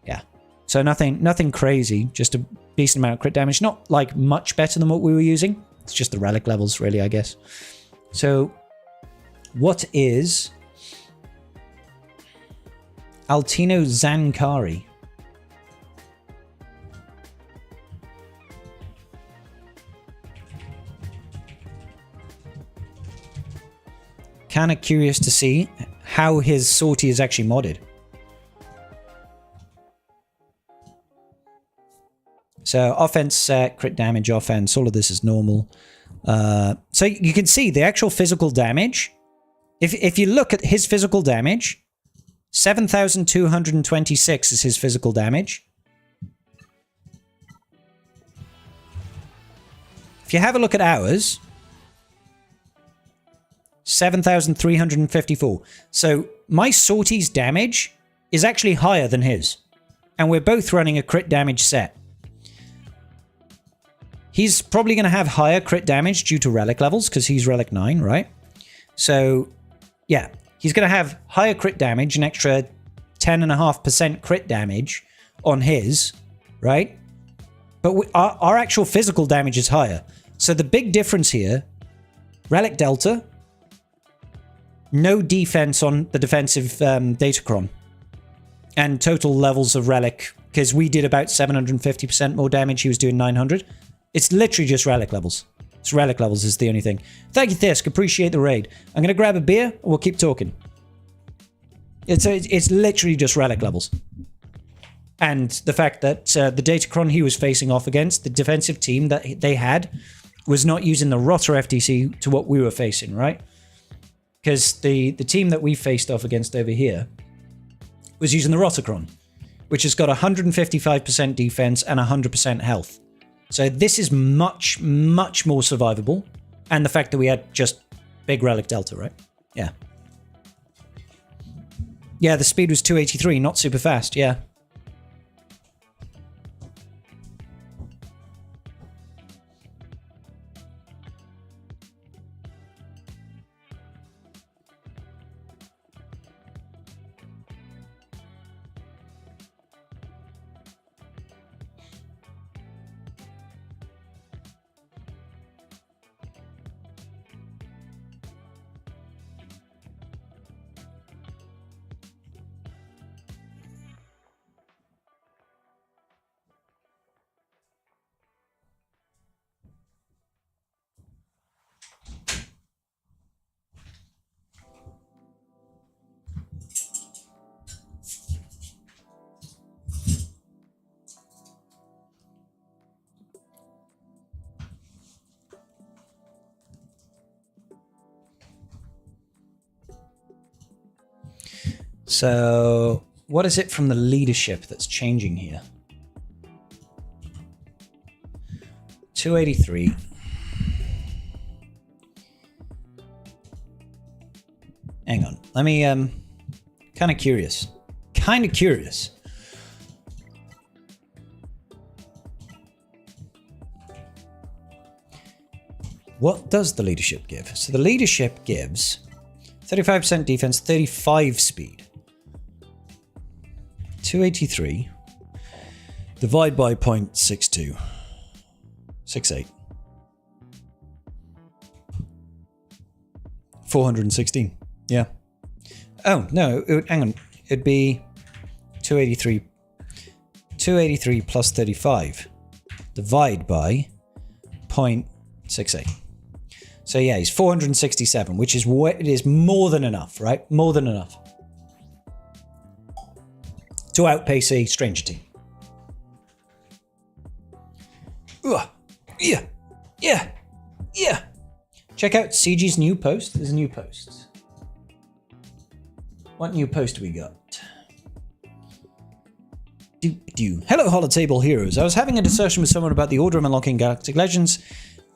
Yeah. So nothing crazy, just a decent amount of crit damage. Not like much better than what we were using. It's just the relic levels, really, I guess. So, what is Altino Zankari? Kind of curious to see how his sortie is actually modded. So offense set, crit damage, offense, all of this is normal. So you can see the actual physical damage. If you look at his physical damage, 7,226 is his physical damage. If you have a look at ours, 7,354. So my sortie's damage is actually higher than his. And we're both running a crit damage set. He's probably going to have higher crit damage due to relic levels, because he's relic 9, right? So, yeah. He's going to have higher crit damage, an extra 10.5% crit damage on his, right? But our actual physical damage is higher. So the big difference here, relic delta, no defense on the defensive Datacron. And total levels of relic, because we did about 750% more damage, he was doing 900. It's literally just relic levels. It's relic levels is the only thing. Thank you, Thisk. Appreciate the raid. I'm going to grab a beer and we'll keep talking. It's literally just relic levels. And the fact that the Datacron he was facing off against, the defensive team that they had, was not using the Rotter FTC to what we were facing, right? Because the team that we faced off against over here was using the Rottercron, which has got 155% defense and 100% health. So this is much, much more survivable. And the fact that we had just big relic delta, right? Yeah. Yeah, the speed was 283, not super fast, yeah. So, what is it from the leadership that's changing here? 283. Hang on. Let me, kind of curious. What does the leadership give? So the leadership gives 35% defense, 35 speed. 283 divide by 0.62 68 416. Yeah. Oh no, hang on, it'd be 283 plus 35 divide by 0.68. So yeah, he's 467, which is what it is, more than enough, right? More than enough to outpace a stranger team. Yeah. Check out CG's new post. There's a new post. What new post we got? Hello, Holotable Heroes. I was having a discussion with someone about the order of unlocking Galactic Legends.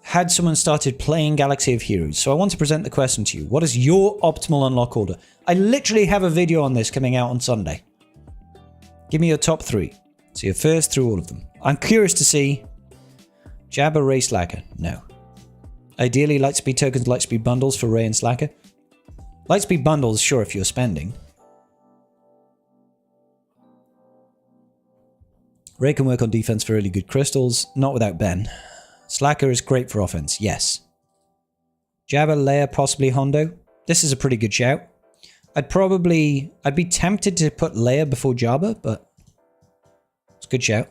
Had someone started playing Galaxy of Heroes, so I want to present the question to you. What is your optimal unlock order? I literally have a video on this coming out on Sunday. Give me your top 3. So you're first through all of them. I'm curious to see... Jabba, Rey, Slacker. No. Ideally, Lightspeed tokens, Lightspeed bundles for Rey and Slacker. Lightspeed bundles, sure, if you're spending. Rey can work on defense for really good crystals, not without Ben. Slacker is great for offense, yes. Jabba, Leia, possibly Hondo. This is a pretty good shout. I'd be tempted to put Leia before Jabba, but it's a good shout.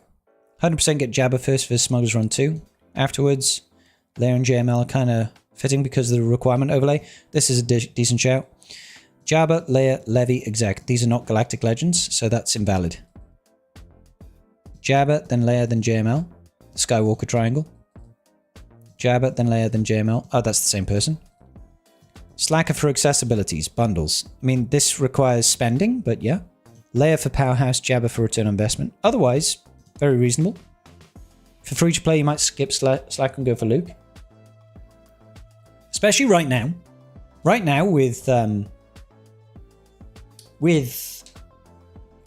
100% get Jabba first for Smuggler's Run 2. Afterwards, Leia and JML are kind of fitting because of the requirement overlay. This is a decent shout. Jabba, Leia, Levy, Exec. These are not Galactic Legends, so that's invalid. Jabba, then Leia, then JML. The Skywalker Triangle. Jabba, then Leia, then JML. Oh, that's the same person. Slacker for accessibilities, bundles. I mean, this requires spending, but yeah. Leia for Powerhouse, Jabba for return on investment. Otherwise, very reasonable. For free to play, you might skip Slacker and go for Luke. Especially right now. Right now with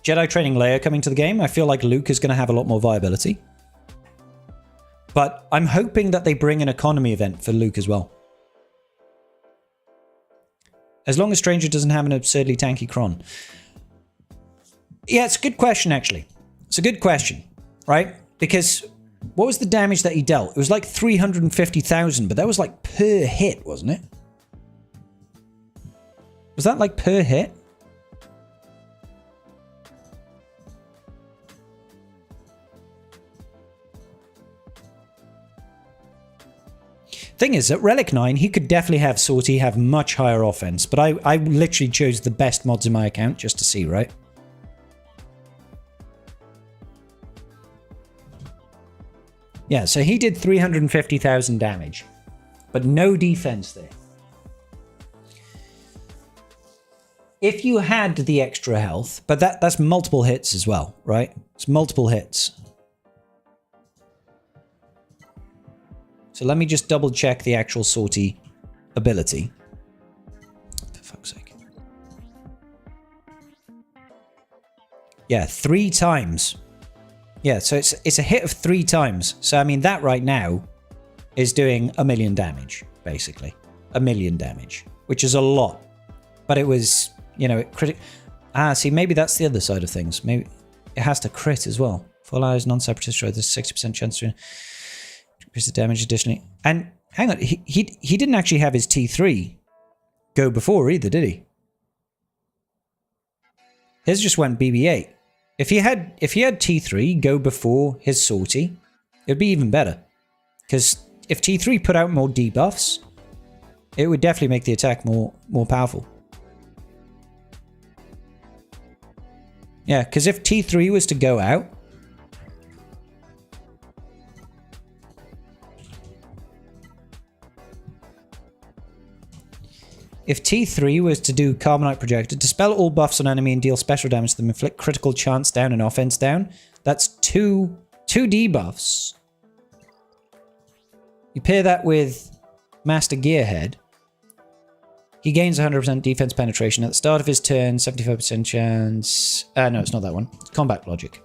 Jedi Training Leia coming to the game, I feel like Luke is going to have a lot more viability. But I'm hoping that they bring an economy event for Luke as well. As long as Stranger doesn't have an absurdly tanky Kron. Yeah, it's a good question, actually. It's a good question, right? Because what was the damage that he dealt? It was like 350,000, but that was like per hit, wasn't it? Was that like per hit? Thing is, at Relic 9, he could definitely have Sortie, have much higher offense, but I literally chose the best mods in my account just to see, right? Yeah, so he did 350,000 damage, but no defense there. If you had the extra health, but that's multiple hits as well, right? It's multiple hits. So let me just double check the actual Sortie ability. For fuck's sake. Yeah, 3 times. Yeah, so it's a hit of 3 times. So I mean that right now is doing 1 million damage, basically. 1 million damage, which is a lot. But it was, you know, see, maybe that's the other side of things. Maybe it has to crit as well. Full eyes, non-separatist, there's a 60% chance to increase the damage additionally. And hang on, he didn't actually have his T3 go before either, did he? His just went BB-8. If he had T3 go before his Sortie, it'd be even better. Because if T3 put out more debuffs, it would definitely make the attack more powerful. Yeah, because if T3 was to go out, if T3 was to do Carbonite Projector, dispel all buffs on enemy and deal special damage to them, inflict critical chance down and offense down, that's two debuffs. You pair that with Master Gearhead, he gains 100% defense penetration. At the start of his turn, 75% chance... no, it's not that one. It's Combat Logic.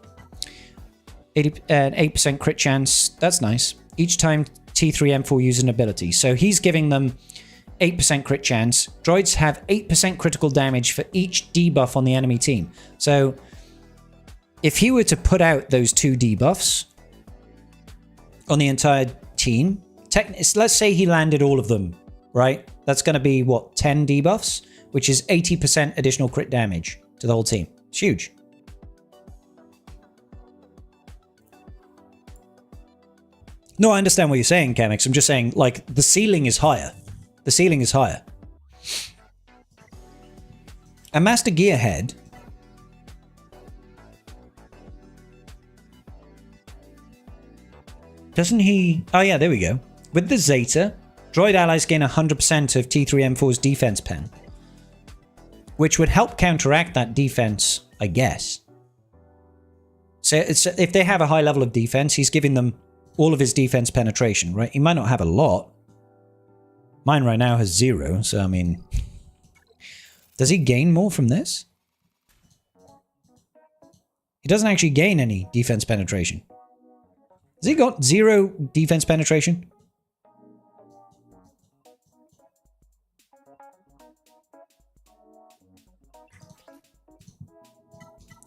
8% crit chance. That's nice. Each time T3M4 uses an ability. So he's giving them 8% crit chance. Droids have 8% critical damage for each debuff on the enemy team. So if he were to put out those 2 debuffs on the entire team, let's say he landed all of them, right? That's going to be, what, 10 debuffs? Which is 80% additional crit damage to the whole team. It's huge. No, I understand what you're saying, Chemix. I'm just saying, like, the ceiling is higher. The ceiling is higher. A Master Gearhead doesn't he... Oh yeah, there we go. With the Zeta, droid allies gain 100% of T3M4's defense pen, which would help counteract that defense, I guess. So if they have a high level of defense, he's giving them all of his defense penetration, right? He might not have a lot. Mine right now has 0, so I mean... Does he gain more from this? He doesn't actually gain any defense penetration. Has he got 0 defense penetration?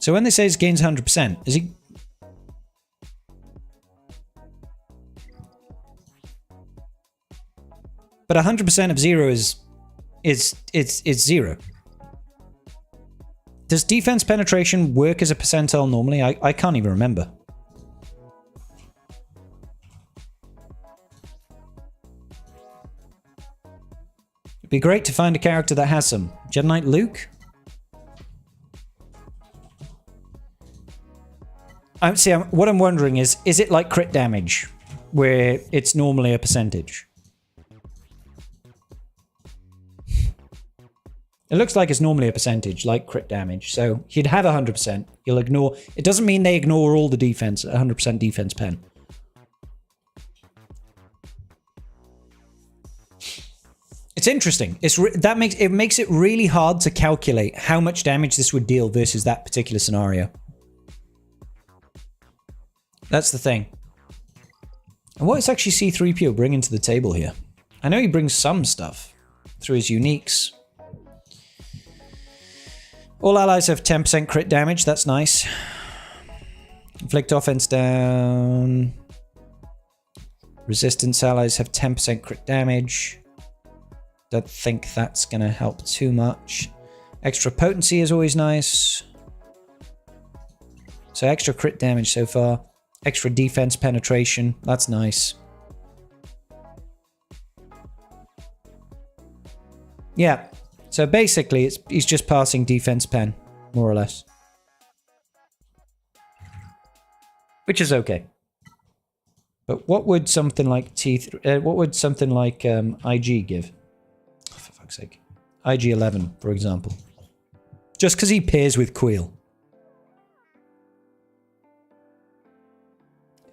So when they say he gains 100%, is he... But 100% of 0 is 0. Does defense penetration work as a percentile normally? I can't even remember. It'd be great to find a character that has some. Jedi Knight Luke? What I'm wondering is it like crit damage, where it's normally a percentage? It looks like it's normally a percentage, like crit damage. So he'd have 100%. You'll ignore... It doesn't mean they ignore all the defense, 100% defense pen. It's interesting. It makes it really hard to calculate how much damage this would deal versus that particular scenario. That's the thing. And what is actually C-3PO bringing to the table here? I know he brings some stuff through his uniques. All allies have 10% crit damage. That's nice. Inflict offense down. Resistance allies have 10% crit damage. Don't think that's going to help too much. Extra potency is always nice. So extra crit damage so far. Extra defense penetration. That's nice. Yeah. So basically, he's just passing defense pen, more or less. Which is okay. But what would something like IG give? Oh, for fuck's sake. IG-11, for example. Just because he pairs with Queel.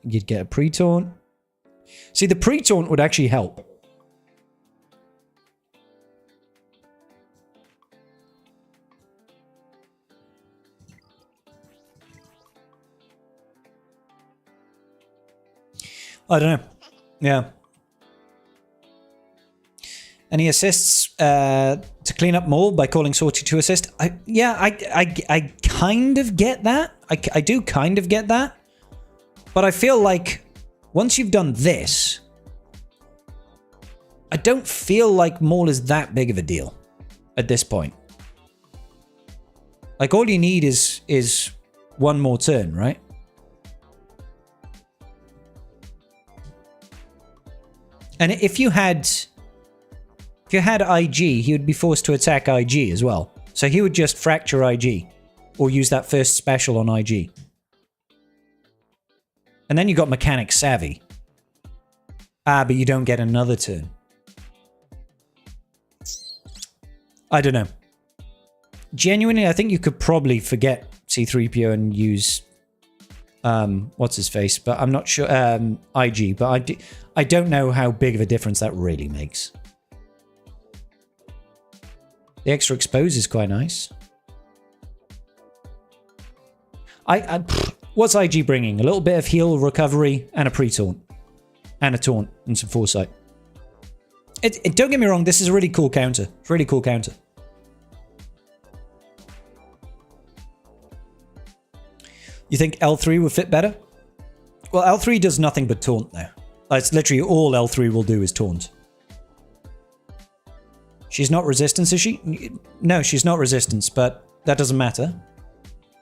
You'd get a pre-taunt. See, the pre-taunt would actually help. I don't know. Yeah. And he assists to clean up Maul by calling Sortie to assist. I kind of get that. I do kind of get that. But I feel like once you've done this, I don't feel like Maul is that big of a deal at this point. Like, all you need is one more turn, right? And if you had IG, he would be forced to attack IG as well. So he would just fracture IG, or use that first special on IG. And then you got Mechanic Savvy. But you don't get another turn. I don't know. Genuinely, I think you could probably forget C-3PO and use what's his face, but I'm not sure. IG, but I don't know how big of a difference that really makes. The extra expose is quite nice. What's IG bringing? A little bit of heal, recovery, and a pre-taunt. And a taunt, and some foresight. Don't get me wrong, this is a really cool counter. It's a really cool counter. You think L3 would fit better? Well, L3 does nothing but taunt now. It's literally all L3 will do is taunt. She's not resistance, is she? No, she's not resistance, but that doesn't matter.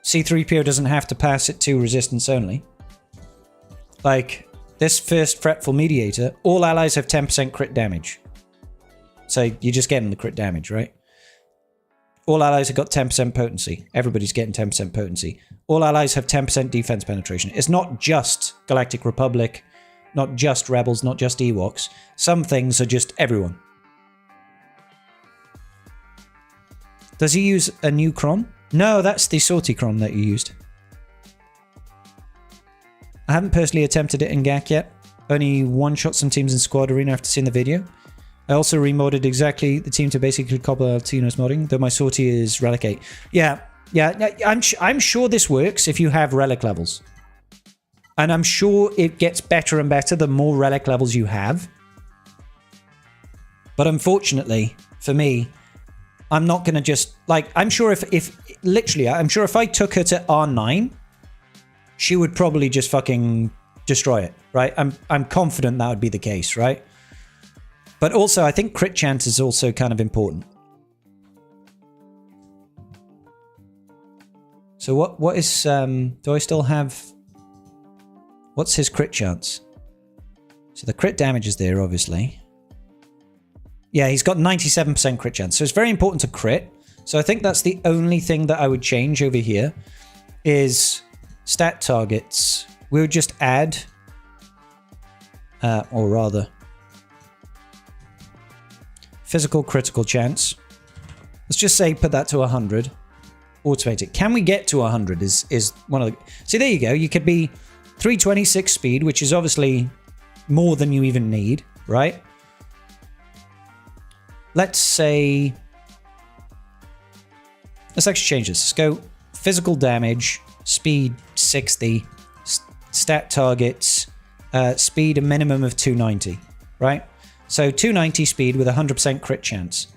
C-3PO doesn't have to pass it to resistance only. Like, this first Fretful Mediator, all allies have 10% crit damage. So you're just getting the crit damage, right? All allies have got 10% potency. Everybody's getting 10% potency. All allies have 10% defense penetration. It's not just Galactic Republic, not just Rebels, not just Ewoks. Some things are just everyone. Does he use a new Cron? No, that's the Sortie Cron that you used. I haven't personally attempted it in GAC yet. Only one-shot some teams in Squad Arena after seeing the video. I also remodded exactly the team to basically copy Altino's modding, though my sortie is Relic 8. Yeah, I'm sure this works if you have Relic levels. And I'm sure it gets better and better the more Relic levels you have. But unfortunately, for me, I'm not going to just... Like, I'm sure if... Literally, I'm sure if I took her to R9, she would probably just fucking destroy it, right? I'm confident that would be the case, right? But also, I think crit chance is also kind of important. So what is... do I still have... What's his crit chance? So the crit damage is there, obviously. Yeah, he's got 97% crit chance. So it's very important to crit. So I think that's the only thing that I would change over here is stat targets. We would just add, or rather, physical critical chance. Let's just say put that to 100. Automate it. Can we get to 100 is one of the... See, there you go. You could be 326 speed, which is obviously more than you even need, right? Let's say... Let's actually change this. Let's go physical damage, speed 60, stat targets, speed a minimum of 290, right? So 290 speed with 100% crit chance.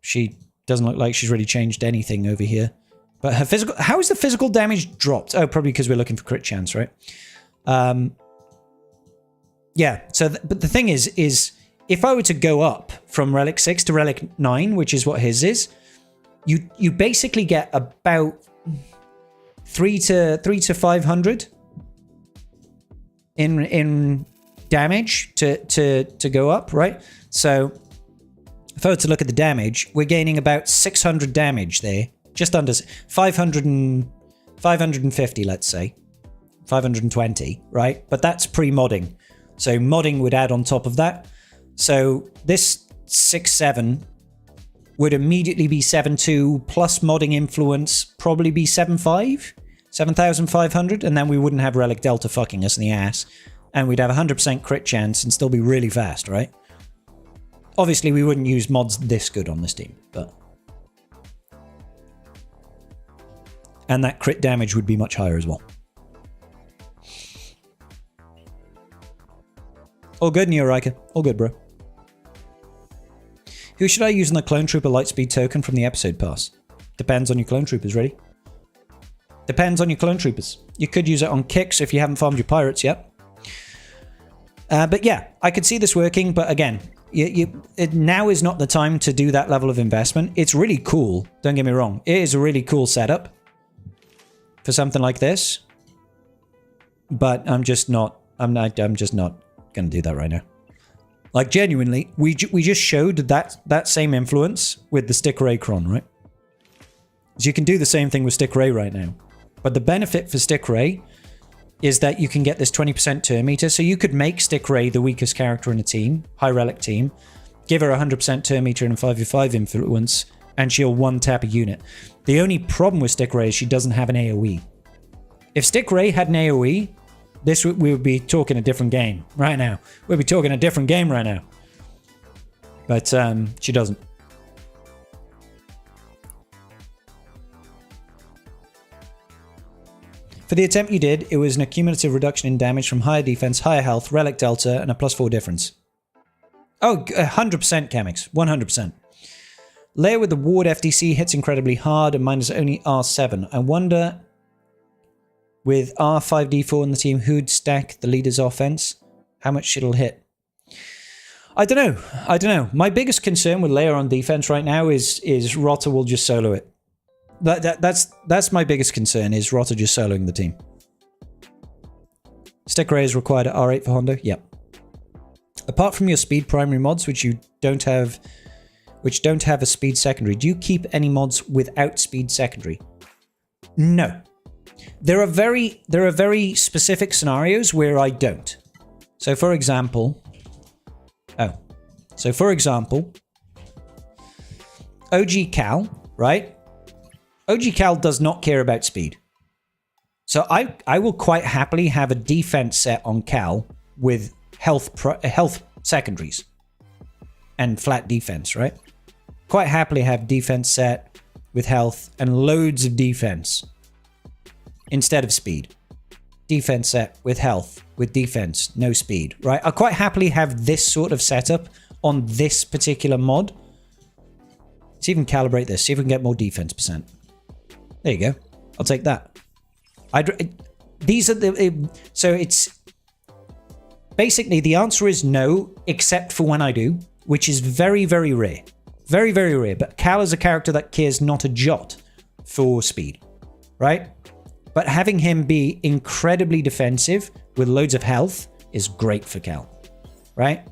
She doesn't look like she's really changed anything over here. But her physical... How is the physical damage dropped? Oh, probably because we're looking for crit chance, right? Yeah, so... but the thing is if I were to go up from Relic 6 to Relic 9, which is what his is, you basically get about 300 to 500 in damage to go up, right? So if I were to look at the damage, we're gaining about 600 damage there. Just under 550, let's say. 520, right? But that's pre-modding. So modding would add on top of that. So this 6-7 would immediately be 7.2 plus modding influence, probably be 7.5, 7,500, and then we wouldn't have Relic Delta fucking us in the ass. And we'd have 100% crit chance and still be really fast, right? Obviously, we wouldn't use mods this good on this team, but... And that crit damage would be much higher as well. All good, Neo Riker. All good, bro. Who should I use on the Clone Trooper Lightspeed token from the episode pass? Depends on your Clone Troopers, ready? Depends on your Clone Troopers. You could use it on Kicks if you haven't farmed your pirates yet. But yeah, I could see this working, but again, now is not the time to do that level of investment. It's really cool, don't get me wrong. It is a really cool setup for something like this. But I'm just not going to do that right now. Like, genuinely, we just showed that same influence with the Stick Ray Cron, right? So you can do the same thing with Stick Ray right now. But the benefit for Stick Ray is that you can get this 20% turn meter. So you could make Stick Ray the weakest character in a team, high relic team, give her 100% turn meter and a 5v5 influence, and she'll one-tap a unit. The only problem with Stick Ray is she doesn't have an AoE. If Stick Ray had an AoE, we would be talking a different game right now. We'd be talking a different game right now. But she doesn't. For the attempt you did, it was an accumulative reduction in damage from higher defense, higher health, relic delta, and a +4 difference. Oh, 100% Chemix. 100%. Layer with the ward FDC hits incredibly hard, and mine is only R7. I wonder, with R5D4 in the team, who'd stack the leader's offense? How much it'll hit? I don't know. My biggest concern with Layer on defense right now is Rotter will just solo it. That's my biggest concern, is Rotter just soloing the team. Stick Ray is required at R8 for Hondo? Yep. Apart from your speed primary mods, which don't have a speed secondary, do you keep any mods without speed secondary? No. There are very specific scenarios where I don't. So for example, OG Cal, right? OG Cal does not care about speed. So I will quite happily have a defense set on Cal with health secondaries and flat defense, right? Quite happily have defense set with health and loads of defense instead of speed. Defense set with health, with defense, no speed, right? I'll quite happily have this sort of setup on this particular mod. Let's even calibrate this, see if we can get more defense percent. There you go. I'll take that. These are the... So it's... Basically, the answer is no, except for when I do, which is very, very rare. Very, very rare. But Cal is a character that cares not a jot for speed, right? But having him be incredibly defensive with loads of health is great for Cal, right?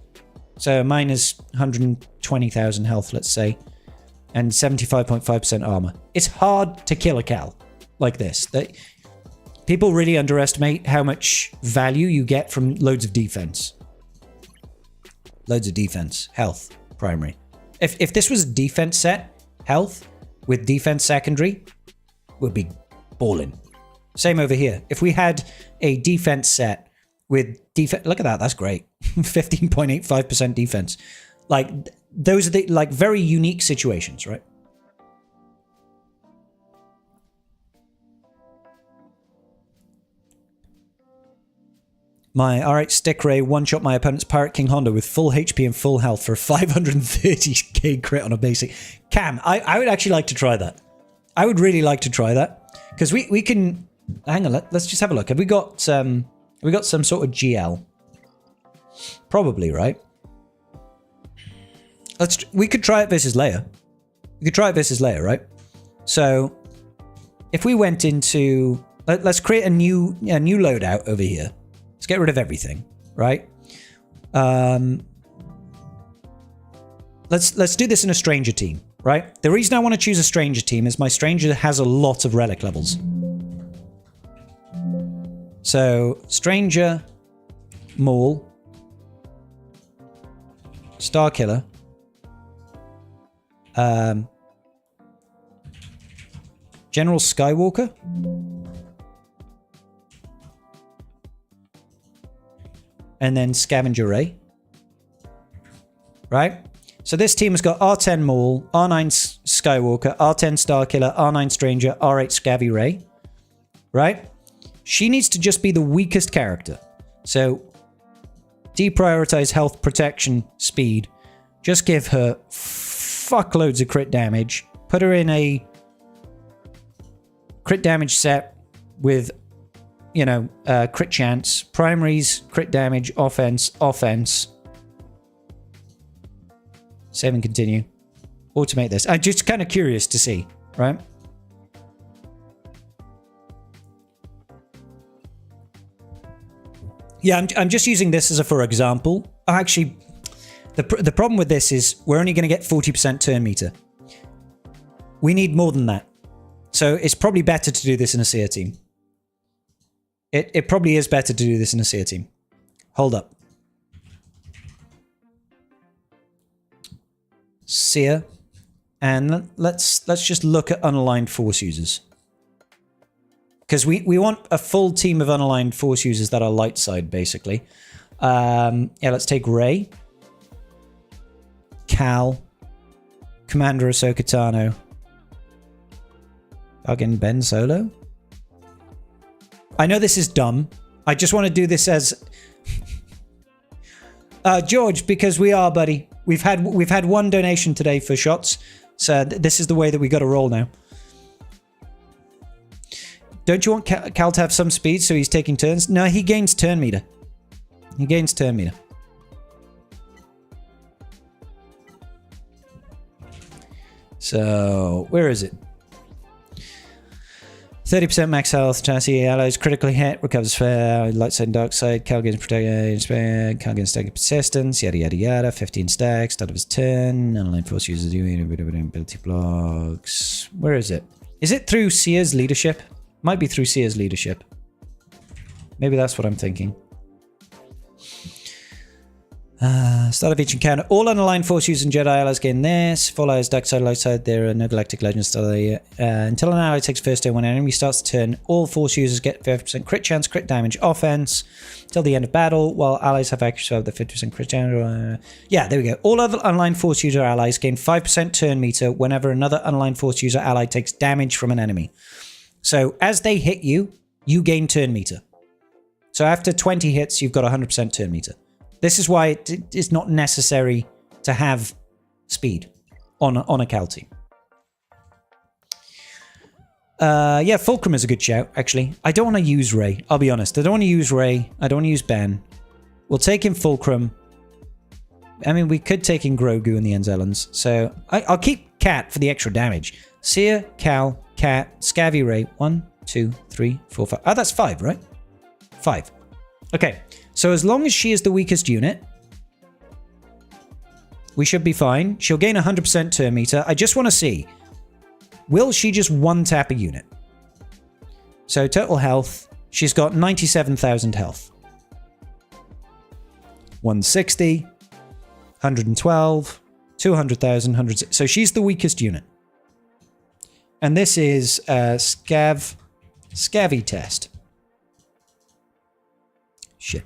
So mine is 120,000 health, let's say, and 75.5% armor. It's hard to kill a Cal like this. People really underestimate how much value you get from loads of defense. Loads of defense, health, primary. If this was a defense set, health, with defense secondary, would be balling. Same over here. If we had a defense set with defense, look at that, that's great. 15.85% defense. Like, those are the, like, very unique situations, right? My R8 Stick Ray one-shot my opponent's Pirate King Honda with full HP and full health for a 530k crit on a basic. Cam, I would actually like to try that. I would really like to try that. Because we can... Hang on, let's just have a look. Have we got some sort of GL? Probably, right? We could try it versus Leia. We could try it versus Leia, right? So, if we went into... Let's create a new loadout over here. Let's get rid of everything, right? Let's do this in a stranger team, right? The reason I want to choose a stranger team is my stranger has a lot of relic levels. So, stranger, Maul, Star Killer, General Skywalker, and then Scavenger Ray, right? So this team has got R10 Maul, R9 Skywalker, R10 Star Killer, R9 Stranger, R8 Scavvy Ray, right? She needs to just be the weakest character. So deprioritize health, protection, speed. Just give her fuckloads of crit damage. Put her in a crit damage set with, you know, crit chance, primaries, crit damage, offense. Save and continue. Automate this. I'm just kind of curious to see, right? Yeah, I'm just using this as a for example. Actually, the problem with this is we're only going to get 40% turn meter. We need more than that. So it's probably better to do this in a Seer team. It probably is better to do this in a Seer team. Hold up. Seer. And let's just look at unaligned force users. Because we want a full team of unaligned force users that are light side, basically. Yeah, let's take Rey. Cal. Commander Ahsoka Tano. Again, Ben Solo. I know this is dumb. I just want to do this as... George, because we are, buddy. We've had one donation today for shots. So this is the way that we got to roll now. Don't you want Cal to have some speed so he's taking turns? No, he gains turn meter. He gains turn meter. So, where is it? 30% max health, chassis, allies critically hit, recovers fair, light side and dark side, Cal gains protection, Cal gains stack persistence, yada yada yada, 15 stacks, start of his turn, unaligned force users doing ability blocks. Where is it? Is it through Seer's leadership? Might be through Seer's leadership. Maybe that's what I'm thinking. Start of each encounter. All unaligned Force users and Jedi allies gain this. Fall allies, dark side, light side. There are no galactic legends. Until an ally takes first turn when an enemy starts the turn, all Force users get 50% crit chance, crit damage, offense till the end of battle, while allies have accuracy of the 50% crit chance. Yeah, there we go. All other unaligned Force user allies gain 5% turn meter whenever another unaligned Force user ally takes damage from an enemy. So as they hit you, you gain turn meter. So after 20 hits, you've got 100% turn meter. This is why it is not necessary to have speed on a Cal team. Yeah, Fulcrum is a good shout, actually. I don't want to use Rey. I'll be honest. I don't want to use Rey. I don't want to use Ben. We'll take in Fulcrum. I mean, we could take in Grogu in the Enzellans. So I'll keep Cat for the extra damage. Seer, Cal, Cat, Scavvy, Rey. 1, 2, 3, 4, 5. Oh, that's 5, right? 5. Okay. So as long as she is the weakest unit, we should be fine. She'll gain 100% turn meter. I just want to see, will she just one-tap a unit? So total health, she's got 97,000 health. 160, 112, 200,000, 100. So she's the weakest unit. And this is a Scavvy test. Shit.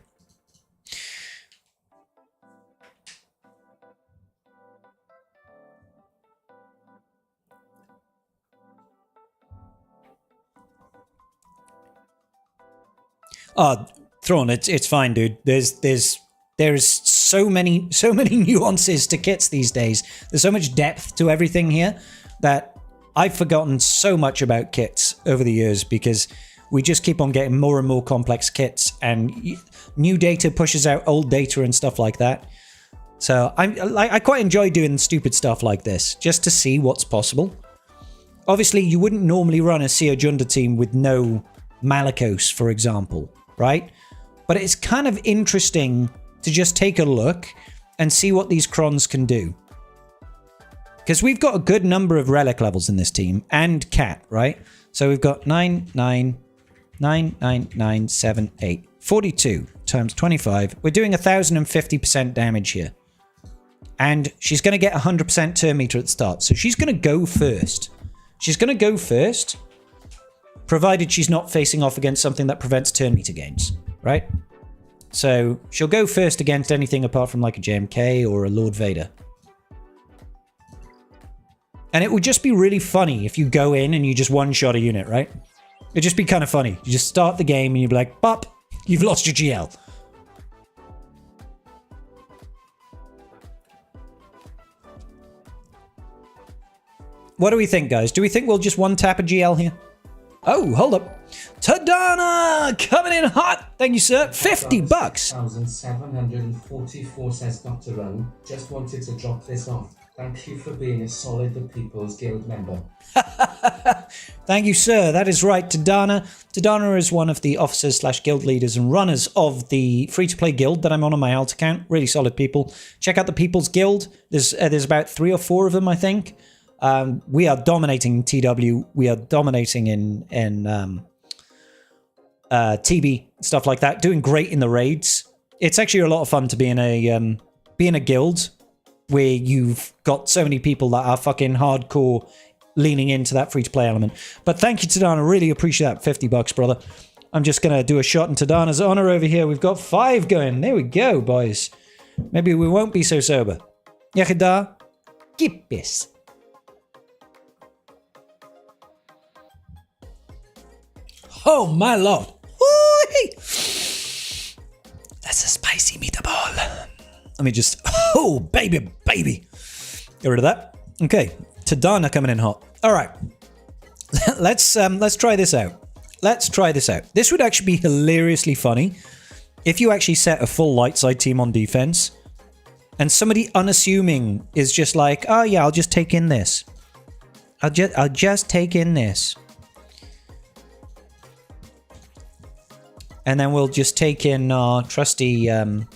Oh, Thrawn, it's fine, dude. There's so many nuances to kits these days. There's so much depth to everything here that I've forgotten so much about kits over the years because we just keep on getting more and more complex kits and new data pushes out old data and stuff like that. So I quite enjoy doing stupid stuff like this just to see what's possible. Obviously, you wouldn't normally run a Seer Junda team with no Malicos, for example, right? But it's kind of interesting to just take a look and see what these Crons can do. Because we've got a good number of relic levels in this team and Cat, right? So we've got 9, 9, 9, 9, 9, 7, 8, 42 times 25. We're doing 1,050% damage here. And she's going to get 100% turn meter at the start. So she's going to go first. She's going to go first, provided she's not facing off against something that prevents turn meter gains, right? So she'll go first against anything apart from like a JMK or a Lord Vader. And it would just be really funny if you go in and you just one-shot a unit, right? It'd just be kind of funny. You just start the game and you'd be like, bop, you've lost your GL. What do we think, guys? Do we think we'll just one-tap a GL here? Oh, hold up. Tadana coming in hot. Thank you, sir. $50. 1,744 says Dr. Run. Just wanted to drop this off. Thank you for being a solid The People's Guild member. Thank you, sir. That is right, Tadana. Tadana is one of the officers / guild leaders and runners of the free-to-play guild that I'm on my alt account. Really solid people. Check out the People's Guild. There's about 3 or 4 of them, I think. We are dominating TW. We are dominating in TB, stuff like that. Doing great in the raids. It's actually a lot of fun to be in a guild where you've got so many people that are fucking hardcore leaning into that free-to-play element. But thank you, Tadana. Really appreciate that. $50, brother. I'm just going to do a shot in Tadana's honor over here. We've got 5 going. There we go, boys. Maybe we won't be so sober. Yachida, Kippis. Oh, my lord. Woo-hee. That's a spicy meatball. Let me just... Oh, baby. Get rid of that. Okay. Tadana coming in hot. All right. Let's try this out. This would actually be hilariously funny if you actually set a full light side team on defense and somebody unassuming is just like, oh, yeah, I'll just take in this. I'll just take in this. And then we'll just take in our trusty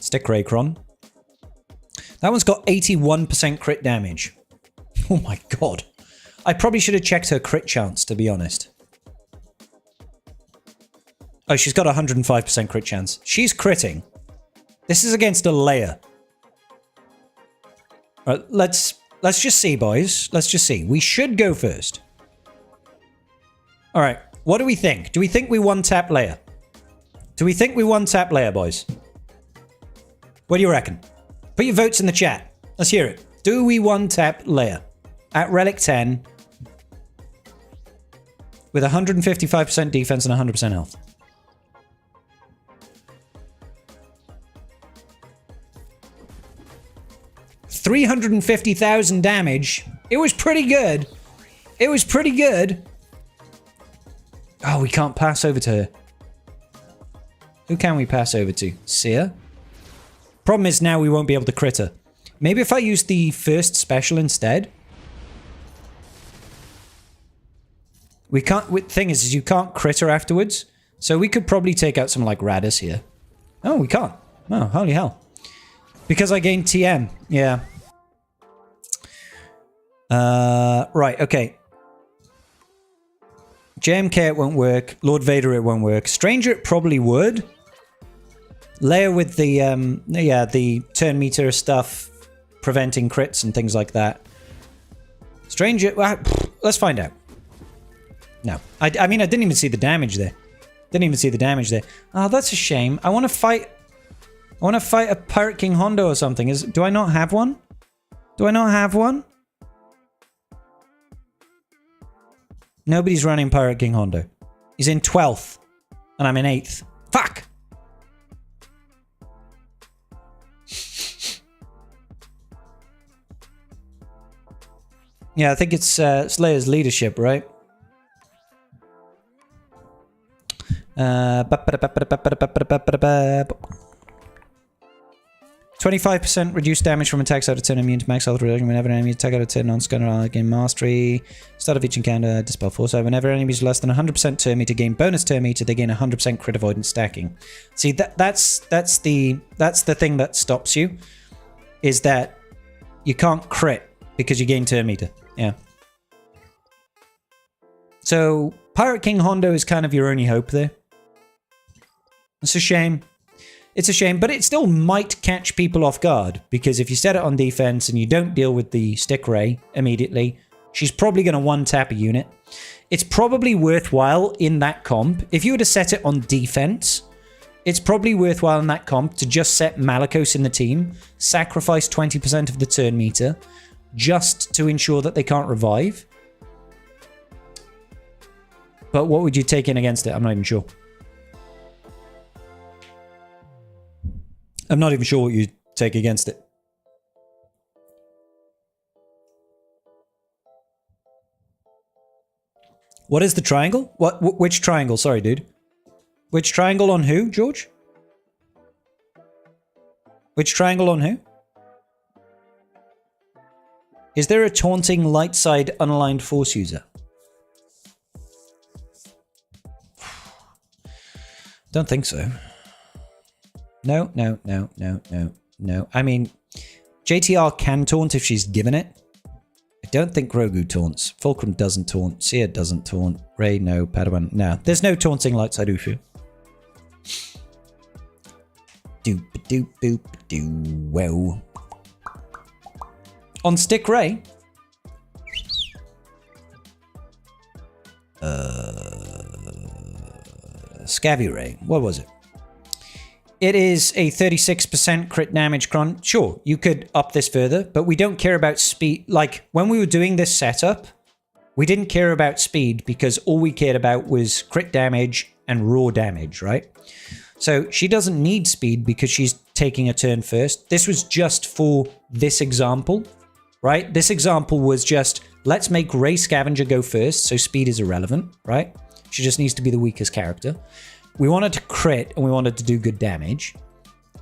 Stick Raycron. That one's got 81% crit damage. Oh my god. I probably should have checked her crit chance, to be honest. Oh, she's got 105% crit chance. She's critting. This is against a Leia. All right, let's just see, boys. Let's just see. We should go first. All right. What do we think? Do we think we one-tap Leia? Do we think we one-tap Leia, boys? What do you reckon? Put your votes in the chat. Let's hear it. Do we one-tap Leia at Relic 10 with 155% defense and 100% health? $350,000 damage. It was pretty good. It was pretty good. Oh, we can't pass over to her. Who can we pass over to? Seer? Problem is now we won't be able to crit her. Maybe if I use the first special instead. We can't... Thing is you can't crit her afterwards. So we could probably take out some like Radis here. Oh, we can't. Oh, holy hell. Because I gained TM. Yeah. Right, okay. JMK it won't work. Lord Vader it won't work. Stranger it probably would. Leia with the the turn meter stuff, preventing crits and things like that. Stranger, well, let's find out. No, I mean I didn't even see the damage there. Didn't even see the damage there. Oh, that's a shame. I want to fight a Pirate King Hondo or something. Do I not have one? Do I not have one? Nobody's running Pirate King Hondo. He's in 12th. And I'm in 8th. Fuck! Yeah, I think it's Slayer's leadership, right? 25% reduced damage from attacks out of turn, immune to max health reduction whenever an enemy attack out of turn on scanner gain mastery. Start of each encounter, dispel foresight. Whenever enemies less than 100% turn meter gain bonus turn meter, they gain 100% crit avoidance stacking. See, that's the thing that stops you, is that you can't crit because you gain turn meter. Yeah. So Pirate King Hondo is kind of your only hope there. It's a shame. It's a shame, but it still might catch people off guard, because if you set it on defense and you don't deal with the stick ray immediately, she's probably going to one-tap a unit. It's probably worthwhile in that comp. If you were to set it on defense, it's probably worthwhile in that comp to just set Malicos in the team, sacrifice 20% of the turn meter, just to ensure that they can't revive. But what would you take in against it? I'm not even sure. I'm not even sure what you take against it. What is the triangle? Which triangle? Sorry, dude. Which triangle on who, George? Which triangle on who? Is there a taunting light side unaligned force user? Don't think so. No. I mean, JTR can taunt if she's given it. I don't think Grogu taunts. Fulcrum doesn't taunt. Seer doesn't taunt. Rey, no. Padawan, no. There's no taunting light side Ushu. Doop-a-doop-boop-doo. Whoa. On Stick Rey. Scavvy Ray. What was it? It is a 36% crit damage cron. Sure, you could up this further, but we don't care about speed. Like, when we were doing this setup, we didn't care about speed because all we cared about was crit damage and raw damage, right? So she doesn't need speed because she's taking a turn first. This was just for this example, right? This example was just, let's make Rey Scavenger go first, so speed is irrelevant, right? She just needs to be the weakest character. We wanted to crit and we wanted to do good damage.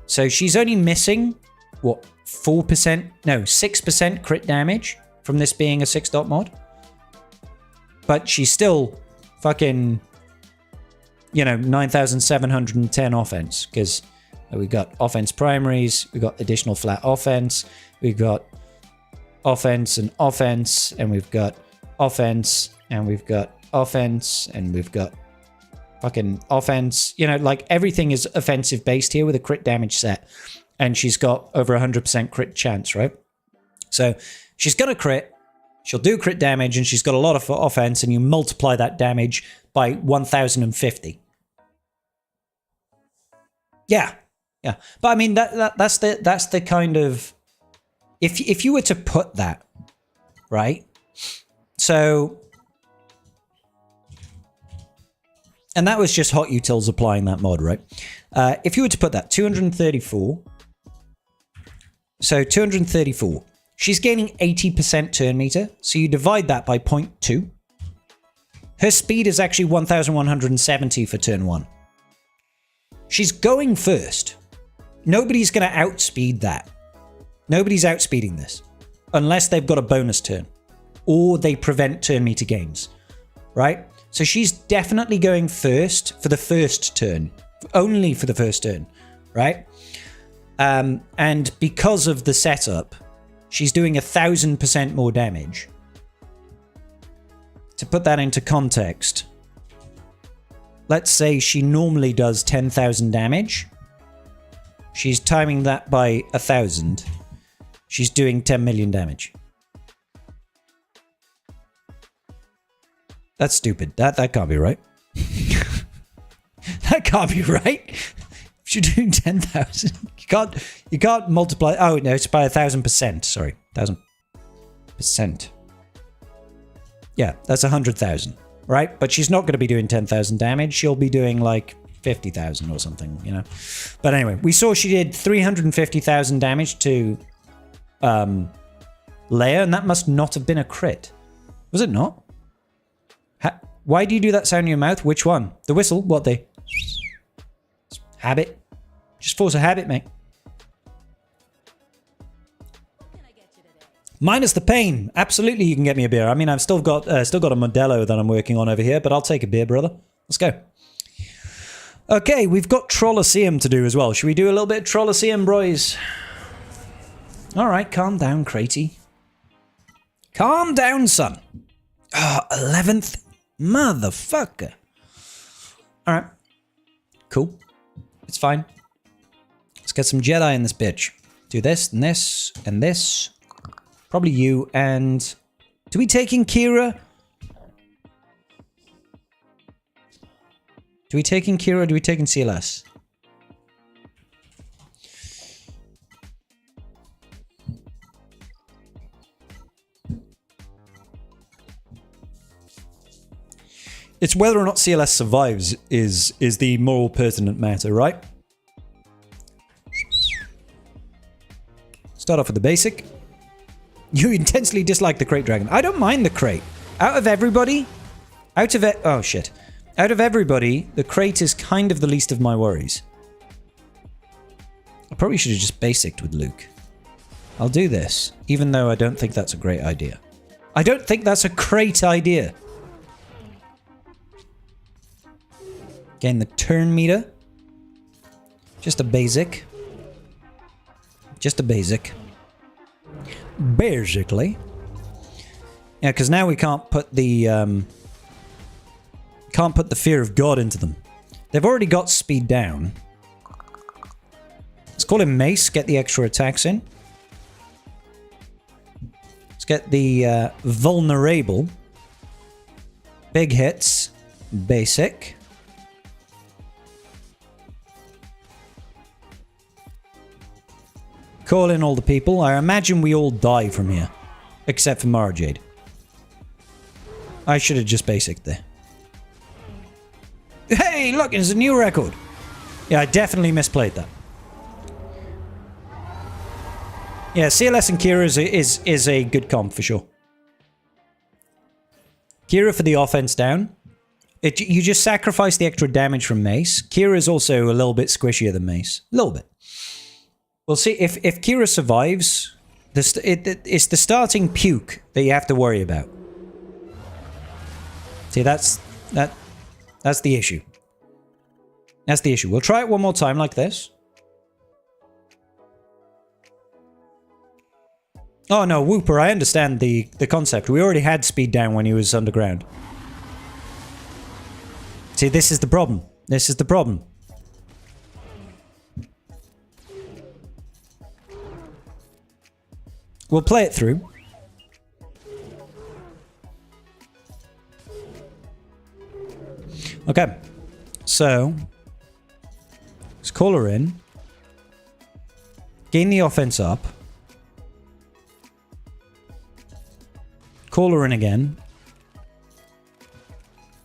So she's only missing, what, 4%? No, 6% crit damage from this being a 6-dot mod. But she's still fucking, you know, 9,710 offense. Because we've got offense primaries, we've got additional flat offense, we've got offense, and we've got offense, and we've got offense, and we've got fucking offense. You know, like everything is offensive based here with a crit damage set. And she's got over 100% crit chance, right? So she's going to crit. She'll do crit damage, and she's got a lot of offense, and you multiply that damage by 1,050. Yeah. Yeah. But I mean, that's the kind of... If you were to put that, right? So... And that was just Hot Utils applying that mod, right? If you were to put that, 234. So 234. She's gaining 80% turn meter. So you divide that by 0.2. Her speed is actually 1,170 for turn 1. She's going first. Nobody's going to outspeed that. Nobody's outspeeding this. Unless they've got a bonus turn. Or they prevent turn meter gains. Right? So she's definitely going first for the first turn. Only for the first turn. Right? And because of the setup, she's doing 1,000% more damage. To put that into context, let's say she normally does 10,000 damage. She's timing that by 1,000. She's doing 10 million damage. That's stupid. That can't be right. That can't be right. If you're doing 10,000, you can't multiply. Oh no, it's by 1,000%. Sorry, 1,000%. Yeah, that's 100,000, right? But she's not going to be doing 10,000 damage. She'll be doing like 50,000 or something, you know. But anyway, we saw she did 350,000 damage to Leia, and that must not have been a crit. Was it not? Why do you do that sound in your mouth? Which one? The whistle? What the? Habit. Just force a habit, mate. Minus the pain. Absolutely, you can get me a beer. I mean, I've still got a Modelo that I'm working on over here, but I'll take a beer, brother. Let's go. Okay, we've got Trolloseum to do as well. Should we do a little bit of Trolloseum, boys? All right, calm down, Cratey. Calm down, son. 11th? Motherfucker. All right. Cool. It's fine. Let's get some Jedi in this bitch. Do this, and this, and this. Probably you, and... Do we take in Kira? Do we take in Kira or do we take in CLS? It's whether or not CLS survives is the moral pertinent matter, right? Start off with the basic. You intensely dislike the Crate Dragon. I don't mind the Crate. Out of everybody... oh, shit. Out of everybody, the Crate is kind of the least of my worries. I probably should have just basicked with Luke. I'll do this, even though I don't think that's a great idea. I don't think that's a great idea. Gain the turn meter. Just a basic. Just a basic. Basically. Yeah, because now we can't put the fear of God into them. They've already got speed down. Let's call him Mace, get the extra attacks in. Let's get the vulnerable. Big hits. Basic. Call in all the people. I imagine we all die from here. Except for Mara Jade. I should have just basicked there. Hey, look, it's a new record. Yeah, I definitely misplayed that. Yeah, CLS and Kira is a good comp for sure. Kira for the offense down. You just sacrifice the extra damage from Mace. Kira is also a little bit squishier than Mace. A little bit. We'll see if Kira survives. It's the starting puke that you have to worry about. See, that's the issue. That's the issue. We'll try it one more time like this. Oh no, Whooper, I understand the concept. We already had speed down when he was underground. See, this is the problem. This is the problem. We'll play it through. Okay. So, let's call her in. Gain the offense up. Call her in again.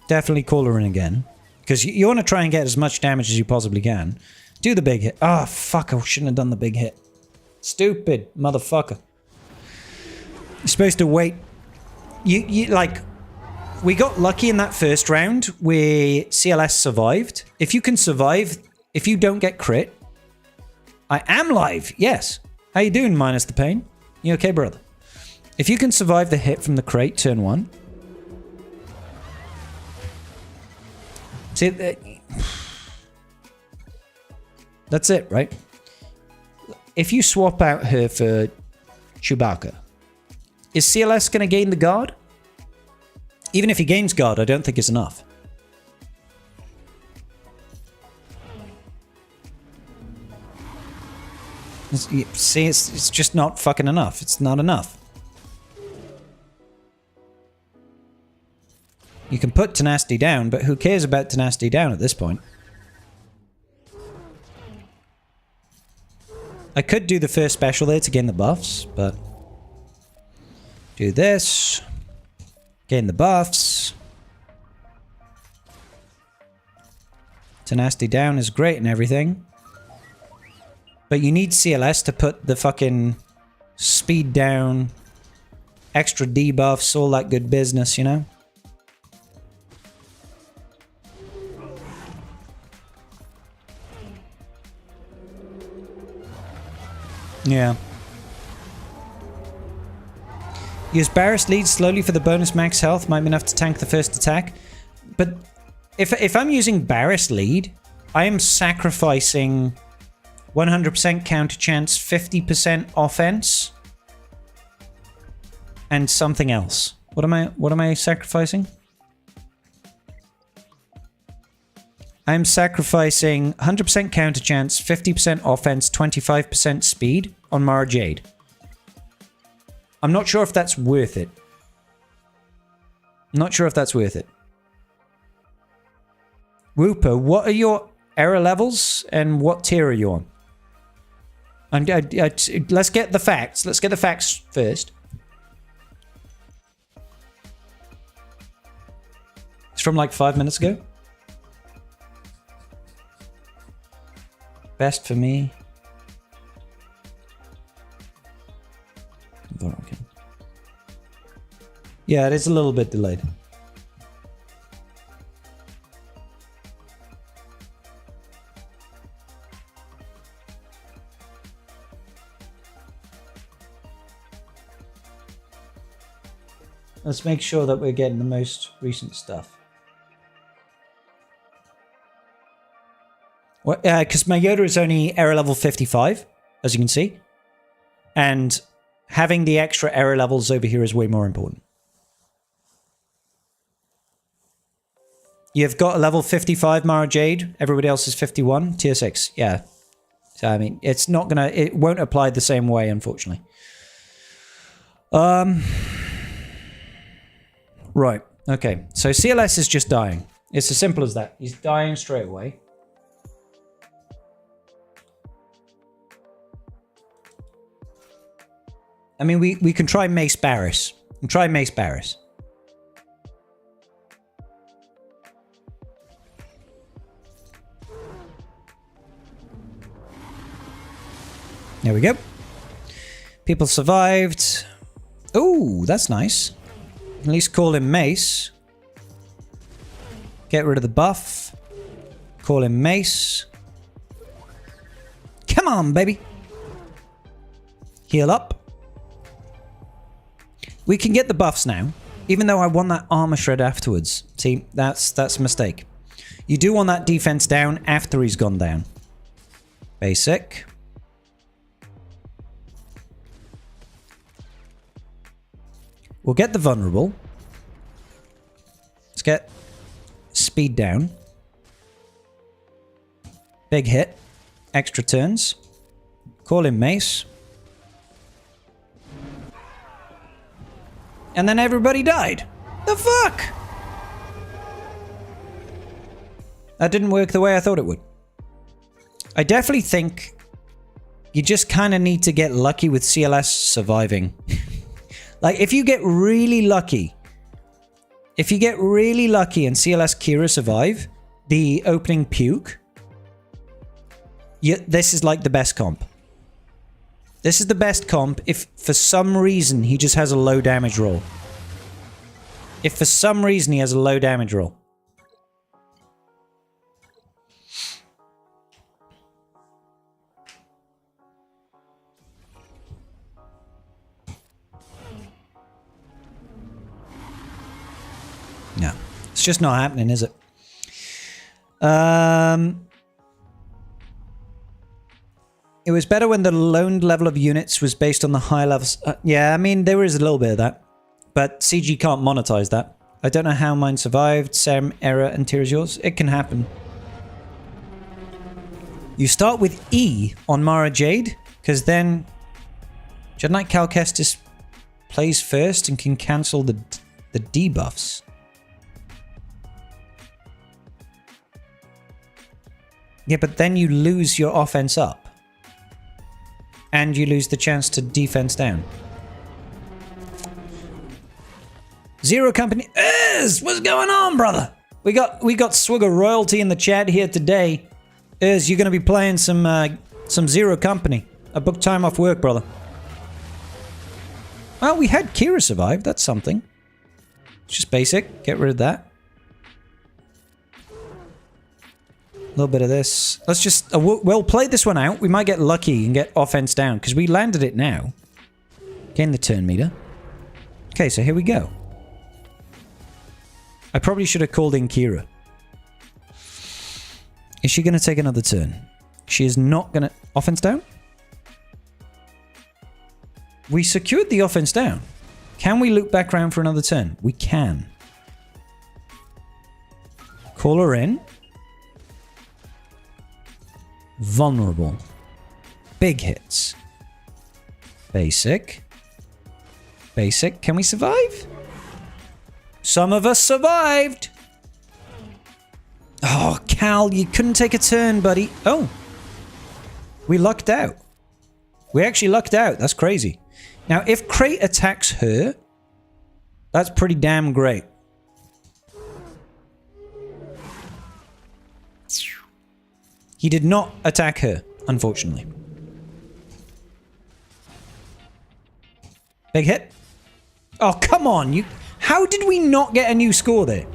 Definitely call her in again. Because you want to try and get as much damage as you possibly can. Do the big hit. Ah, fuck. I shouldn't have done the big hit. Stupid motherfucker. You're supposed to wait. You like... We got lucky in that first round where CLS survived. If you can survive, if you don't get crit... I am live. Yes. How you doing, minus the pain? You okay, brother? If you can survive the hit from the crate, turn 1. See, that's it, right? If you swap out her for Chewbacca, is CLS going to gain the guard? Even if he gains guard, I don't think it's enough. See, it's just not fucking enough. It's not enough. You can put Tenacity down, but who cares about Tenacity down at this point? I could do the first special there to gain the buffs, but... Do this. Gain the buffs. Tenacity down is great and everything. But you need CLS to put the fucking speed down, extra debuffs, all that good business, you know? Yeah. Use Barris lead slowly for the bonus max health. Might be enough to tank the first attack. But if I'm using Barris lead, I am sacrificing 100% counter chance, 50% offense, and something else. What am I sacrificing? I'm sacrificing 100% counter chance, 50% offense, 25% speed on Mara Jade. I'm not sure if that's worth it. I'm not sure if that's worth it. Whooper, what are your error levels and what tier are you on? Let's get the facts. Let's get the facts first. It's from like 5 minutes ago. Best for me. Okay. Yeah, it is a little bit delayed. Let's make sure that we're getting the most recent stuff. Because my Yoda is only error level 55, as you can see. And having the extra error levels over here is way more important. You've got a level 55 Mara Jade. Everybody else is 51. Tier 6. Yeah. So, I mean, it's not gonna... It won't apply the same way, unfortunately. Right. Okay. So CLS is just dying. It's as simple as that. He's dying straight away. I mean, we can try Mace Barris. And try Mace Barris. There we go. People survived. Oh, that's nice. At least call him Mace. Get rid of the buff. Call him Mace. Come on, baby. Heal up. We can get the buffs now, even though I want that armor shred afterwards. See, that's a mistake. You do want that defense down after he's gone down. Basic. We'll get the vulnerable. Let's get speed down. Big hit. Extra turns. Call him Mace. and then everybody died. The fuck? That didn't work the way I thought it would. I definitely think you just kind of need to get lucky with CLS surviving. Like, if you get really lucky, and CLS Kira survive the opening puke, this is like the best comp. This is the best comp if for some reason he just has a low damage roll. If for some reason he has a low damage roll. No, it's just not happening, is it? It was better when the loaned level of units was based on the high levels. Yeah, I mean, there is a little bit of that. But CG can't monetize that. I don't know how mine survived. Same error and tier as yours. It can happen. You start with E on Mara Jade, because then Jedi Knight Cal Kestis plays first and can cancel the debuffs. Yeah, but then you lose your offense up. And you lose the chance to defense down. Zero Company. What's going on, brother? We got Swigger royalty in the chat here today. You're going to be playing some Zero Company. I booked time off work, brother. Well, we had Kira survive. That's something. It's just basic. Get rid of that. A little bit of this. Let's just... we'll play this one out. We might get lucky and get offense down, because we landed it now. Gain the turn meter. Okay, so here we go. I probably should have called in Kira. Is she going to take another turn? She is not going to... Offense down? We secured the offense down. Can we loop back around for another turn? We can. Call her in. Vulnerable. Big hits. Basic. Basic. Can we survive? Some of us survived. Oh, Cal, you couldn't take a turn, buddy. Oh. We lucked out. We actually lucked out. That's crazy. Now, if Crate attacks her, that's pretty damn great. He did not attack her, unfortunately. Big hit. Oh, come on. How did we not get a new score there?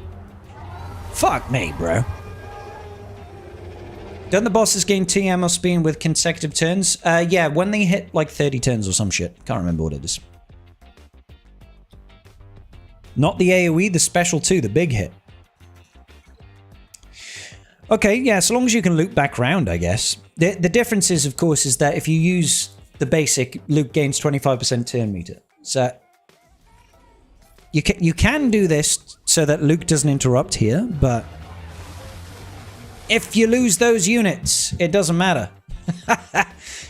Fuck me, bro. Don't the bosses gain TM or speed with consecutive turns? Yeah, when they hit like 30 turns or some shit. Can't remember what it is. Not the AoE, the special too, the big hit. Okay, yeah, so long as you can loop back round, I guess. The difference is, of course, is that if you use the basic, Luke gains 25% turn meter. So you can do this so that Luke doesn't interrupt here, but if you lose those units, it doesn't matter.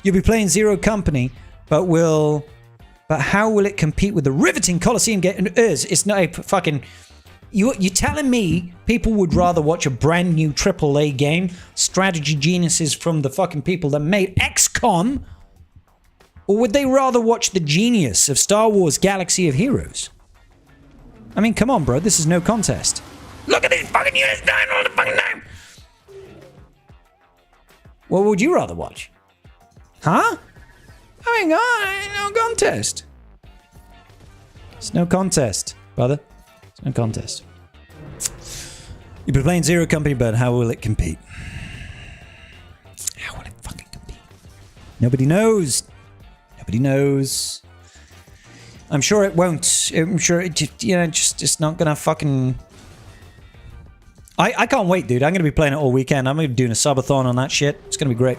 You'll be playing Zero Company, but how will it compete with the riveting Colosseum game? It's not a fucking... You're telling me people would rather watch a brand new AAA game, strategy geniuses from the fucking people that made XCOM, or would they rather watch the genius of Star Wars Galaxy of Heroes? I mean, come on, bro, this is no contest. Look at these fucking units dying all the fucking time! What would you rather watch? Huh? I mean, no contest. It's no contest, brother. No contest. You've been playing Zero Company, but how will it compete? How will it fucking compete? Nobody knows. Nobody knows. I'm sure it won't. I'm sure it it's not gonna fucking... I can't wait, dude. I'm gonna be playing it all weekend. I'm gonna be doing a subathon on that shit. It's gonna be great.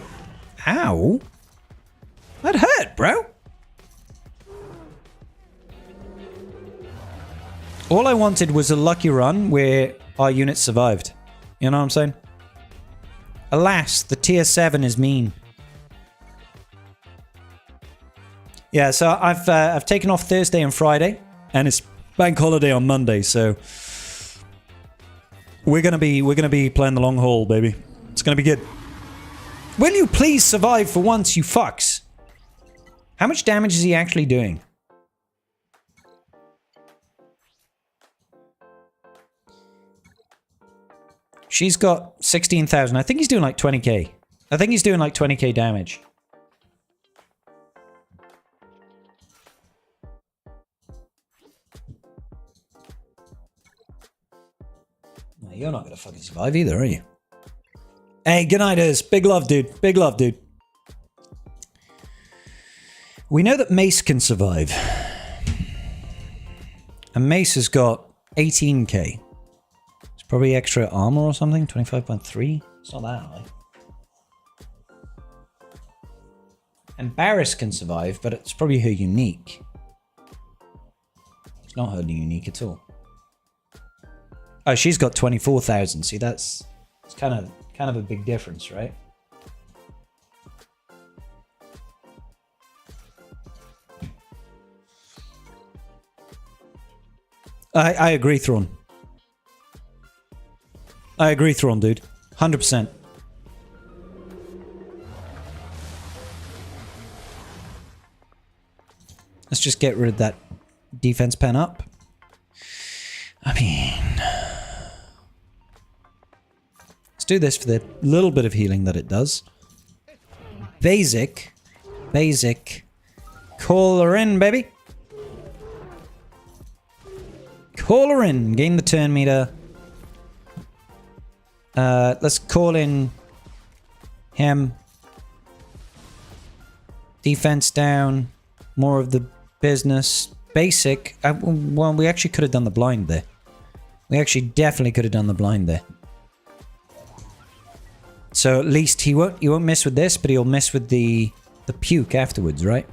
Ow. That hurt, bro. All I wanted was a lucky run where our unit survived. You know what I'm saying? Alas, the tier 7 is mean. Yeah, so I've taken off Thursday and Friday, and it's Bank holiday on Monday, so we're gonna be playing the long haul, baby. It's gonna be good. Will you please survive for once, you fucks? How much damage is he actually doing? She's got 16,000. I think he's doing like 20k. I think he's doing like 20k damage. No, you're not gonna fucking survive either, are you? Hey, good night, Iz. Big love, dude. Big love, dude. We know that Mace can survive. And Mace has got 18k. Probably extra armor or something. 25.3. It's not that high. And Barris can survive, but it's probably her unique. It's not her unique at all. Oh, she's got 24,000. See, it's kind of a big difference, right? I agree, Thrawn. I agree, Thrawn, dude. 100%. Let's just get rid of that defense pen up. I mean... Let's do this for the little bit of healing that it does. Basic. Call her in, baby. Call her in. Gain the turn meter. Let's call in him. Defense down. More of the business. Basic. Well, we actually could have done the blind there. We actually definitely could have done the blind there. So at least he won't miss with this, but he'll miss with the puke afterwards, right?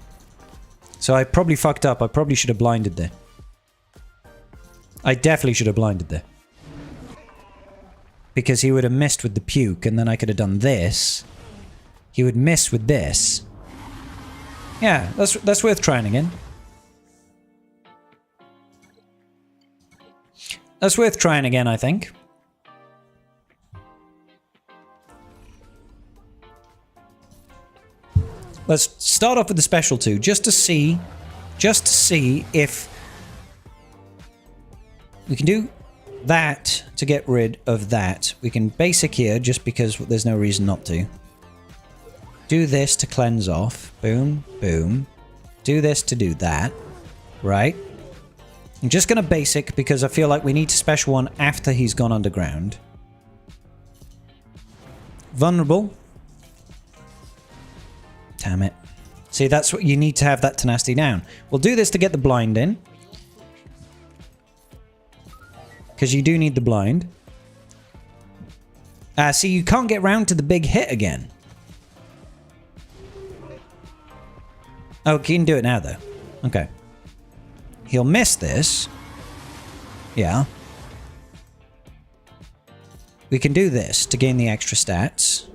So I probably fucked up. I probably should have blinded there. I definitely should have blinded there. Because he would have missed with the puke, and then I could have done this. He would miss with this. Yeah, that's worth trying again. That's worth trying again, I think. Let's start off with the special 2, just to see if we can do that to get rid of that. We can basic here just because there's no reason not to. Do this to cleanse off. Boom, boom. Do this to do that. Right? I'm just going to basic because I feel like we need to special one after he's gone underground. Vulnerable. Damn it. See, that's what you need to have that tenacity down. We'll do this to get the blind in. Because you do need the blind. See, you can't get round to the big hit again. Oh, you can do it now, though. Okay. He'll miss this. Yeah. We can do this to gain the extra stats.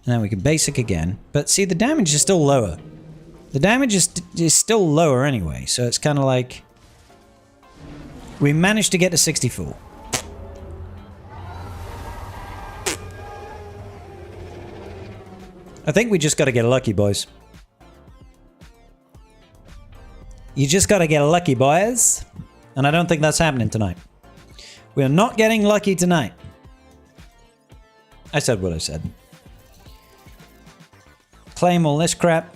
And then we can basic again. But see, the damage is still lower. The damage is still lower anyway, so it's kind of like... We managed to get to 64. I think we just got to get lucky, boys. You just got to get lucky, boys. And I don't think that's happening tonight. We're not getting lucky tonight. I said what I said. Claim all this crap.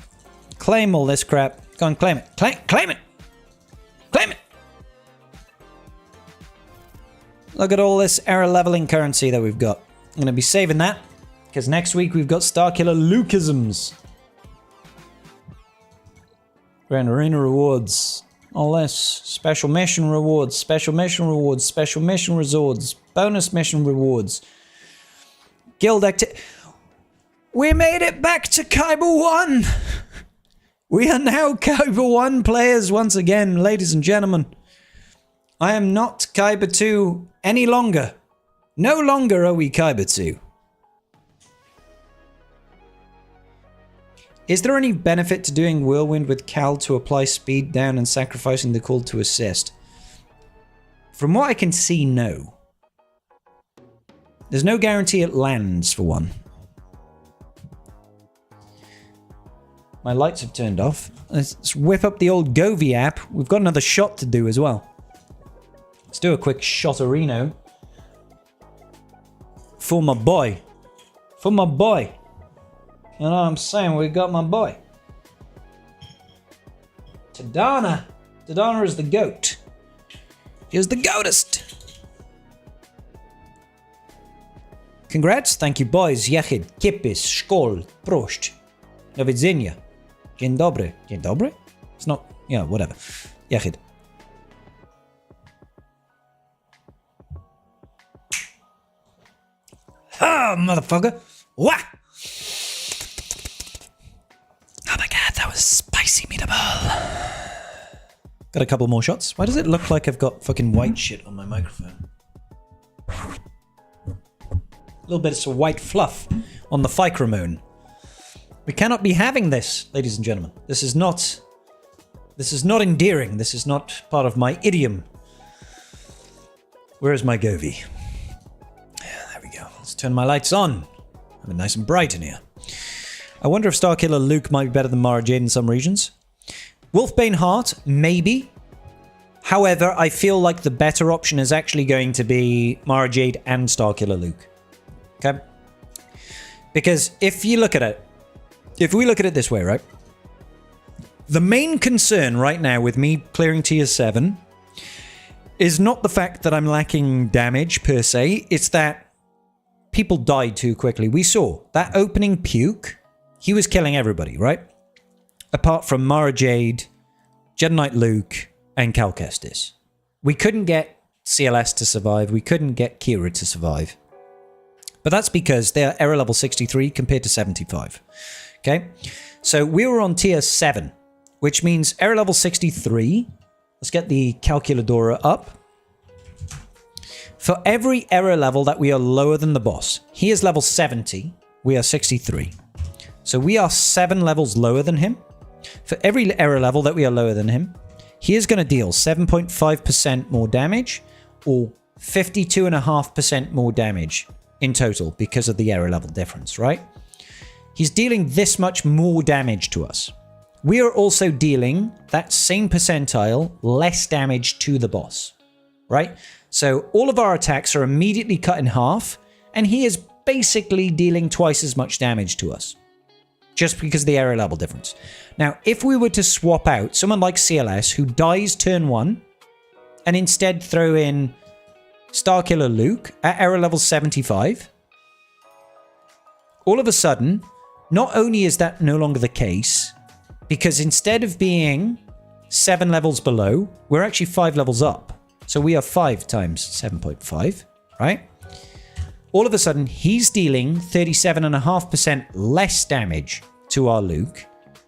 Claim all this crap. Go and claim it. Claim it! Claim it! Look at all this error leveling currency that we've got. I'm going to be saving that. Because next week we've got Starkiller Lukeisms. Grand Arena rewards. All this. Special mission rewards. Special mission rewards. Special mission rewards. Bonus mission rewards. Guild activity. We made it back to Kyber 1! We are now Kyber 1 players once again, ladies and gentlemen. I am not Kyber 2 any longer. No longer are we Kyber 2. Is there any benefit to doing Whirlwind with Cal to apply speed down and sacrificing the call to assist? From what I can see, no. There's no guarantee it lands, for one. My lights have turned off. Let's whip up the old Govee app. We've got another shot to do as well. Let's do a quick shotorino. For my boy. For my boy. You know what I'm saying? We got my boy. Tadana. Tadana is the goat. She is the goatest. Congrats. Thank you, boys. Yachid, Kipis, Skol, Prost. Do widzenia. Dzień dobry. Dzień dobry? It's not... Yeah, whatever. Yachid. Ah, motherfucker. Wah! Oh my god, that was spicy meatball. Got a couple more shots. Why does it look like I've got fucking white shit on my microphone? A little bit of some white fluff on the microphone. We cannot be having this, ladies and gentlemen. This is not endearing. This is not part of my idiom. Where is my Govee? There we go. Let's turn my lights on. I'm nice and bright in here. I wonder if Starkiller Luke might be better than Mara Jade in some regions. Wolfbane Heart, maybe. However, I feel like the better option is actually going to be Mara Jade and Starkiller Luke. Okay? Because if you look at it, if we look at it this way, right? The main concern right now with me clearing tier 7 is not the fact that I'm lacking damage per se, it's that people died too quickly. We saw that opening puke, he was killing everybody, right? Apart from Mara Jade, Jedi Knight Luke, and Cal Kestis. We couldn't get CLS to survive, we couldn't get Kira to survive. But that's because they're error level 63 compared to 75. Okay, so we were on tier 7, which means error level 63. Let's get the calculadora up. For every error level that we are lower than the boss, he is level 70, we are 63. So we are 7 levels lower than him. For every error level that we are lower than him, he is going to deal 7.5% more damage or 52.5% more damage in total because of the error level difference, right? He's dealing this much more damage to us. We are also dealing that same percentile less damage to the boss, right? So all of our attacks are immediately cut in half, and he is basically dealing twice as much damage to us, just because of the error level difference. Now, if we were to swap out someone like CLS who dies turn 1, and instead throw in Starkiller Luke at error level 75, all of a sudden, not only is that no longer the case, because instead of being 7 levels below, we're actually 5 levels up. So we are 5 times 7.5, right? All of a sudden, he's dealing 37.5% less damage to our Luke,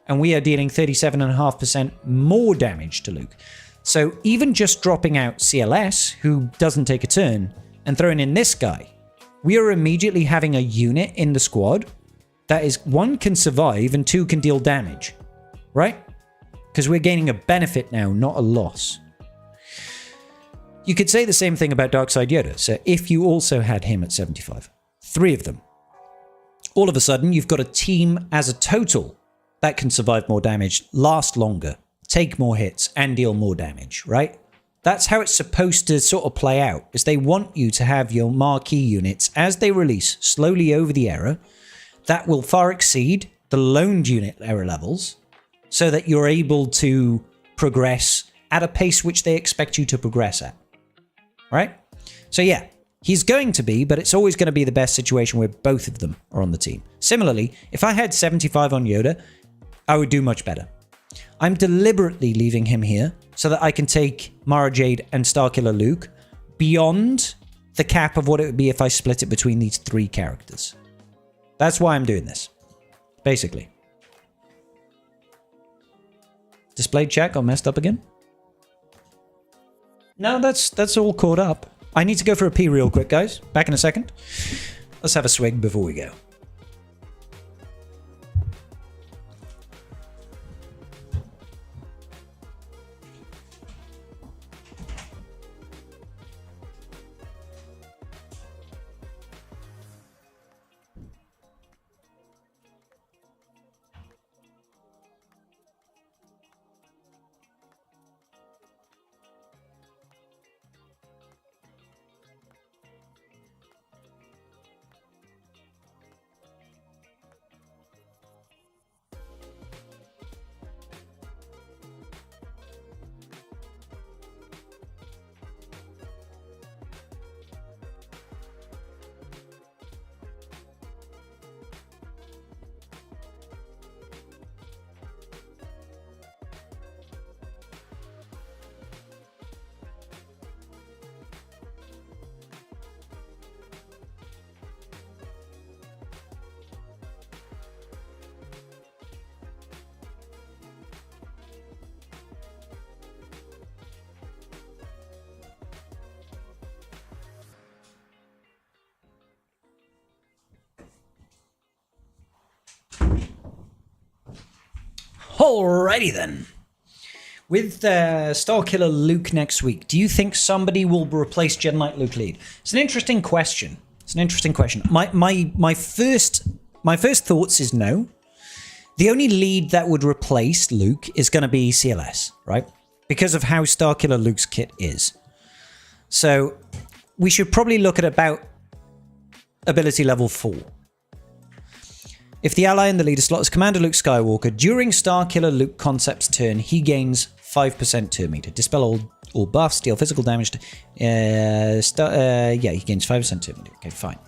and we are dealing 37.5% more damage to Luke. So even just dropping out CLS, who doesn't take a turn, and throwing in this guy, we are immediately having a unit in the squad that is 1 can survive and 2 can deal damage, right? Because we're gaining a benefit now, not a loss. You could say the same thing about Darkside Yoda. So if you also had him at 75, 3 of them, all of a sudden you've got a team as a total that can survive more damage, last longer, take more hits, and deal more damage, right? That's how it's supposed to sort of play out, is they want you to have your marquee units as they release slowly over the era that will far exceed the loaned unit error levels so that you're able to progress at a pace which they expect you to progress at, right? So yeah, he's going to be, but it's always going to be the best situation where both of them are on the team. Similarly, if I had 75 on Yoda, I would do much better. I'm deliberately leaving him here so that I can take Mara Jade and Starkiller Luke beyond the cap of what it would be if I split it between these 3 characters. That's why I'm doing this, basically. Display chat got messed up again? No, that's all caught up. I need to go for a pee real quick, guys. Back in a second. Let's have a swig before we go. Alrighty then. With Starkiller Luke next week, do you think somebody will replace Jedi Knight Luke lead? It's an interesting question. My first thoughts is no. The only lead that would replace Luke is going to be CLS, right? Because of how Starkiller Luke's kit is. So we should probably look at about ability level 4. If the ally in the leader slot is Commander Luke Skywalker, during Starkiller Luke Concept's turn, he gains 5% turn meter. Dispel all buffs, deal physical damage. He gains 5% turn meter. Okay, fine.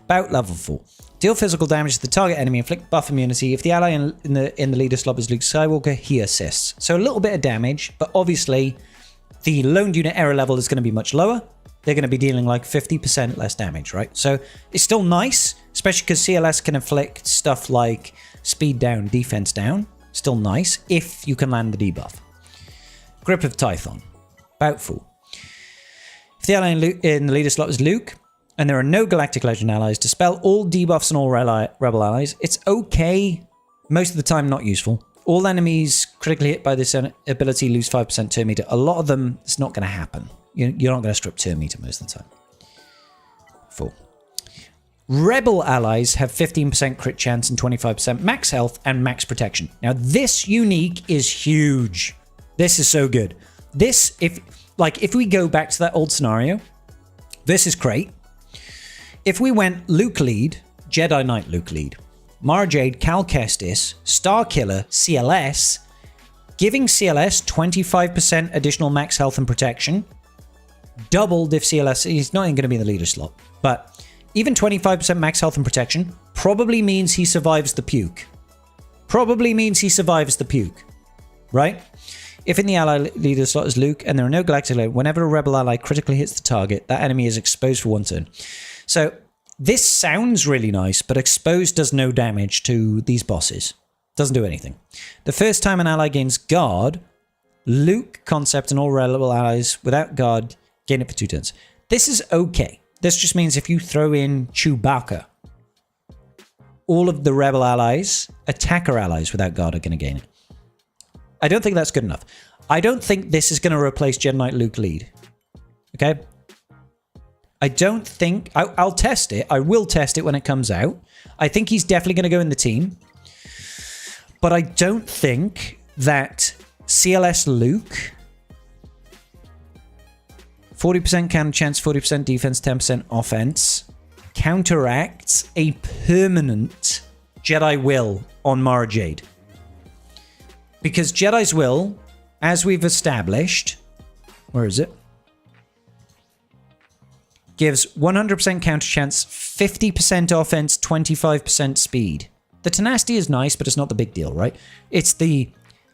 Bout level 4. Deal physical damage to the target enemy, inflict buff immunity. If the ally in the leader slot is Luke Skywalker, he assists. So a little bit of damage, but obviously the loaned unit error level is going to be much lower. They're going to be dealing like 50% less damage, right? So it's still nice, especially because CLS can inflict stuff like speed down, defense down. Still nice if you can land the debuff. Grip of Tython. Bout 4. If the ally in the leader slot is Luke, and there are no Galactic Legend allies, dispel all debuffs and all rebel allies. It's okay, most of the time not useful. All enemies critically hit by this ability lose 5% turn meter. A lot of them, it's not going to happen. You're not going to strip turn meter most of the time. 4. Rebel allies have 15% crit chance and 25% max health and max protection. Now this unique is huge. This is so good. This, if we go back to that old scenario, this is great. If we went Luke lead, Jedi Knight Luke lead, Mara Jade, Cal Kestis, Starkiller, CLS, giving CLS 25% additional max health and protection, doubled if CLS, he's not even going to be in the leader slot, but even 25% max health and protection probably means he survives the puke. Right? If in the ally leader slot is Luke and there are no Galactic Legends, whenever a rebel ally critically hits the target, that enemy is exposed for 1 turn. So this sounds really nice, but exposed does no damage to these bosses. Doesn't do anything. The first time an ally gains guard, Luke Concept and all rebel allies without guard gain it for 2 turns. This is okay. This just means if you throw in Chewbacca, all of the rebel allies, attacker allies without guard are going to gain it. I don't think that's good enough. I don't think this is going to replace Jedi Knight Luke lead. Okay? I don't think... I'll test it. I will test it when it comes out. I think he's definitely going to go in the team. But I don't think that CLS Luke... 40% counter chance, 40% defense, 10% offense counteracts a permanent Jedi will on Mara Jade. Because Jedi's will, as we've established, where is it? Gives 100% counter chance, 50% offense, 25% speed. The tenacity is nice, but it's not the big deal, right? It's the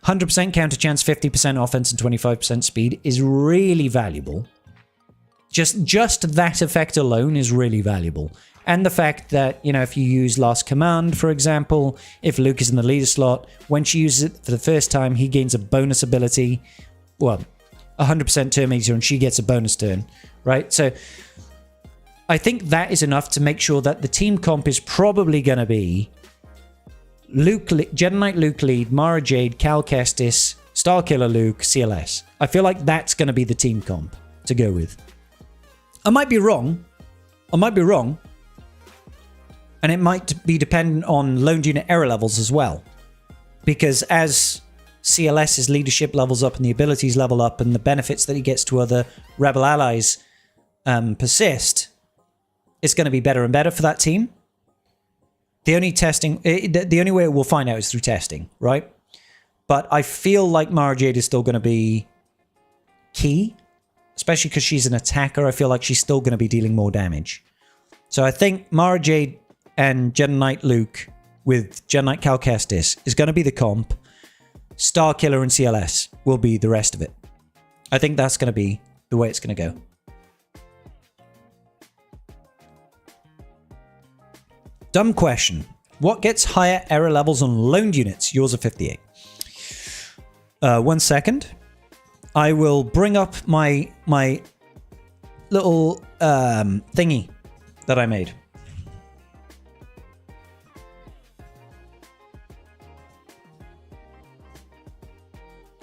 100% counter chance, 50% offense, and 25% speed is really valuable. Just that effect alone is really valuable. And the fact that, you know, if you use Last Command, for example, if Luke is in the leader slot, when she uses it for the first time, he gains a bonus ability. Well, 100% turn meter, and she gets a bonus turn, right? So I think that is enough to make sure that the team comp is probably going to be Luke, Jedi Knight Luke lead, Mara Jade, Cal Kestis, Starkiller Luke, CLS. I feel like that's going to be the team comp to go with. I might be wrong. And it might be dependent on loaned unit error levels as well. Because as CLS's leadership levels up and the abilities level up and the benefits that he gets to other rebel allies persist, it's going to be better and better for that team. The only way we'll find out is through testing, right? But I feel like Mara Jade is still going to be key. Especially because she's an attacker, I feel like she's still going to be dealing more damage. So I think Mara Jade and Jedi Knight Luke with Jedi Knight Cal Kestis is going to be the comp. Starkiller and CLS will be the rest of it. I think that's going to be the way it's going to go. Dumb question. What gets higher error levels on loaned units? Yours are 58. 1 second. I will bring up my little thingy that I made.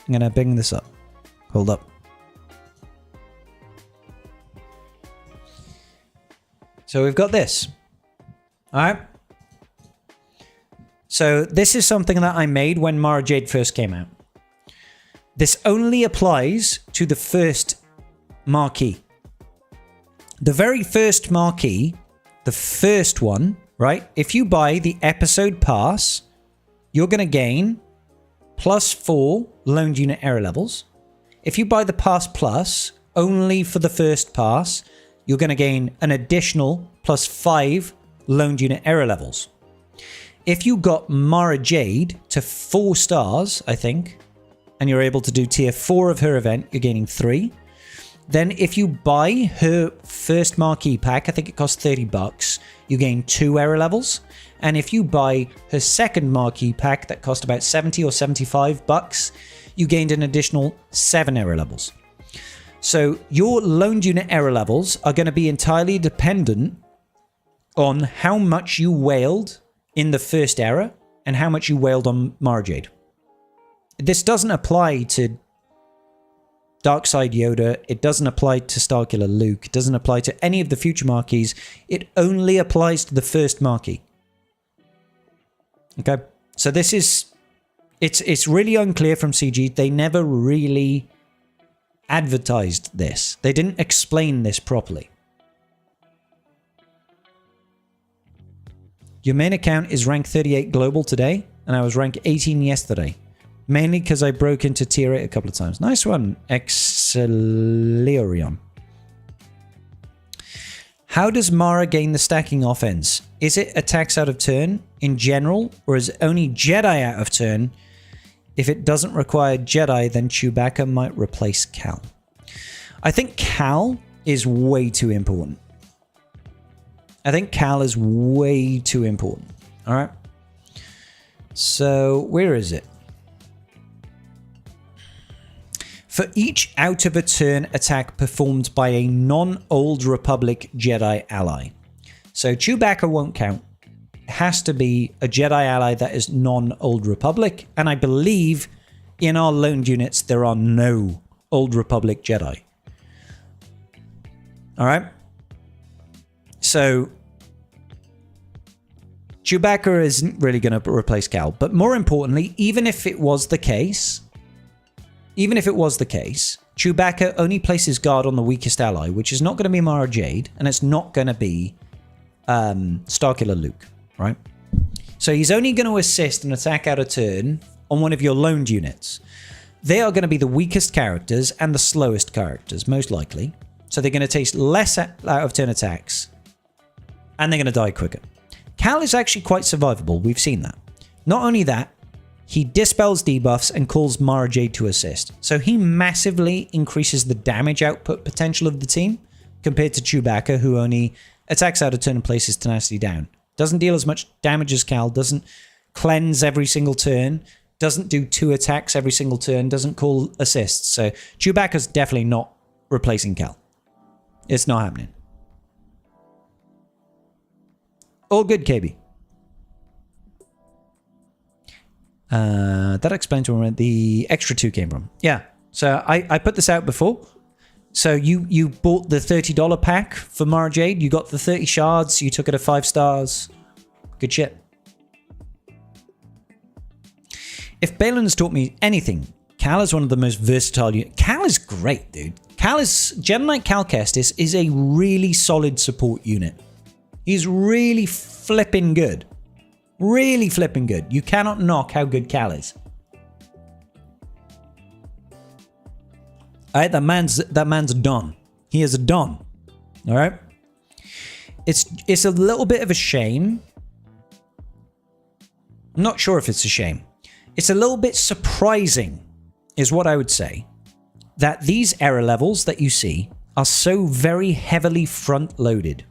I'm going to bring this up. Hold up. So we've got this. All right. So this is something that I made when Mara Jade first came out. This only applies to the first marquee. The very first marquee, the first one, right? If you buy the episode pass, you're going to gain +4 loaned unit error levels. If you buy the pass plus only for the first pass, you're going to gain an additional +5 loaned unit error levels. If you got Mara Jade to 4 stars, I think, and you're able to do tier 4 of her event, you're gaining 3. Then if you buy her first marquee pack, I think it costs $30, you gain 2 error levels. And if you buy her second marquee pack that cost about $70 or $75, you gained an additional 7 error levels. So your loaned unit error levels are going to be entirely dependent on how much you wailed in the first era and how much you wailed on Mara Jade. This doesn't apply to Darkside Yoda, it doesn't apply to Starkiller Luke, it doesn't apply to any of the future marquees, it only applies to the first marquee. Okay, so this is, it's really unclear from CG, they never really advertised this, they didn't explain this properly. Your main account is rank 38 global today, and I was rank 18 yesterday. Mainly because I broke into tier 8 a couple of times. Nice one, Excelerion. How does Mara gain the stacking offense? Is it attacks out of turn in general, or is it only Jedi out of turn? If it doesn't require Jedi, then Chewbacca might replace Cal. I think Cal is way too important. I think Cal is way too important. All right. So where is it? For each out of a turn attack performed by a non-Old Republic Jedi ally. So Chewbacca won't count. It has to be a Jedi ally that is non-Old Republic. And I believe in our loaned units, there are no Old Republic Jedi. All right. So Chewbacca isn't really going to replace Cal. But more importantly, even if it was the case, Chewbacca only places guard on the weakest ally, which is not going to be Mara Jade, and it's not going to be Starkiller Luke, right? So he's only going to assist an attack out of turn on one of your loaned units. They are going to be the weakest characters and the slowest characters, most likely. So they're going to take less out of turn attacks, and they're going to die quicker. Cal is actually quite survivable. We've seen that. Not only that, he dispels debuffs and calls Mara Jade to assist. So he massively increases the damage output potential of the team compared to Chewbacca, who only attacks out of turn and places tenacity down. Doesn't deal as much damage as Cal, doesn't cleanse every single turn, doesn't do 2 attacks every single turn, doesn't call assists. So Chewbacca's definitely not replacing Cal. It's not happening. All good, KB. That explains where the extra 2 came from. Yeah, so I put this out before. So you bought the $30 pack for Mara Jade. You got the 30 shards. You took it at 5 stars. Good shit. If Balin's taught me anything, Cal is one of the most versatile units. Cal is great, dude. Jedi Knight Cal Kestis is a really solid support unit. He's really flipping good. Really flipping good. You cannot knock how good Cal is. Alright, that man's a don. He is a don. Alright? It's a little bit of a shame. I'm not sure if it's a shame. It's a little bit surprising, is what I would say, that these error levels that you see are so very heavily front-loaded.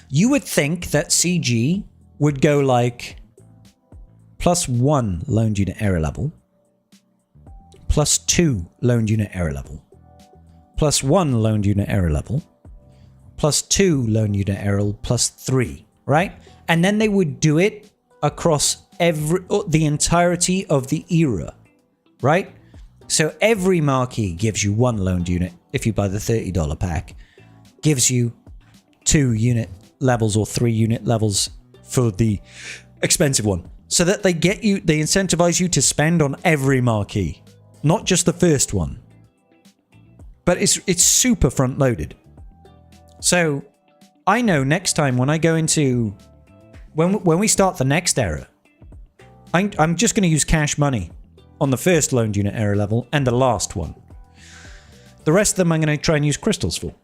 You would think that CG would go like +1 loaned unit error level, +2 loaned unit error level, +1 loaned unit error level, +2 loaned unit error, +3, right? And then they would do it across the entirety of the era. right? So every marquee gives you 1 loaned unit if you buy the $30 pack. Gives you 2 unit levels or 3 unit levels for the expensive one. So that they incentivize you to spend on every marquee, not just the first one. But it's super front loaded. So I know next time when I go into when we start the next era, I'm just going to use cash money on the first loaned unit era level and the last one. The rest of them I'm going to try and use crystals for.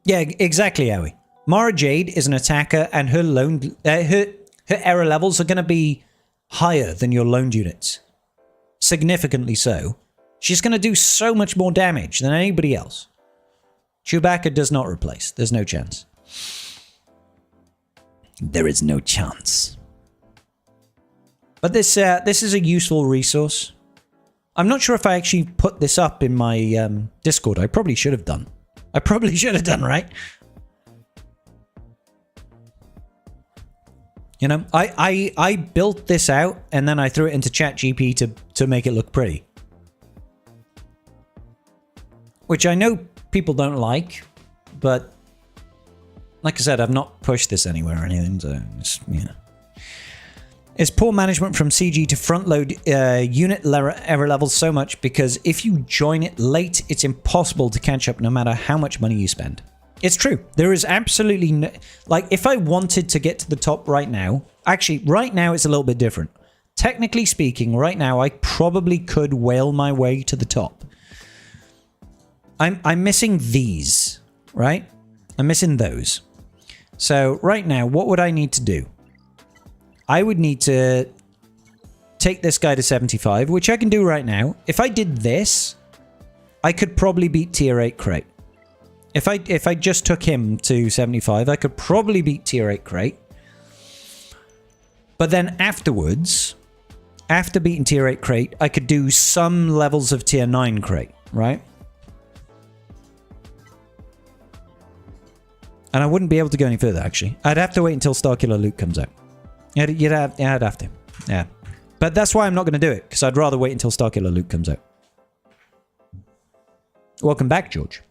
Yeah, exactly, Owie. Mara Jade is an attacker, and her her era levels are going to be higher than your loaned units. Significantly so. She's going to do so much more damage than anybody else. Chewbacca does not replace. There's no chance. There is no chance. But this is a useful resource. I'm not sure if I actually put this up in my Discord. I probably should have done. Right? You know, I built this out and then I threw it into ChatGPT to make it look pretty. Which I know people don't like, but like I said, I've not pushed this anywhere or anything, so it's, you know. It's poor management from CG to front load unit error levels so much because if you join it late, it's impossible to catch up no matter how much money you spend. It's true. There is absolutely no... Like, if I wanted to get to the top right now... Actually, right now it's a little bit different. Technically speaking, right now I probably could whale my way to the top. I'm missing these, right? I'm missing those. So, right now, what would I need to do? I would need to take this guy to 75, which I can do right now. If I did this, I could probably beat tier 8 Crate. If I just took him to 75, I could probably beat tier 8 Crate. But then afterwards, after beating tier 8 Crate, I could do some levels of tier 9 Crate, right? And I wouldn't be able to go any further, actually. I'd have to wait until Starkiller Luke comes out. I'd have to. Yeah. But that's why I'm not going to do it, because I'd rather wait until Starkiller Luke comes out. Welcome back, George.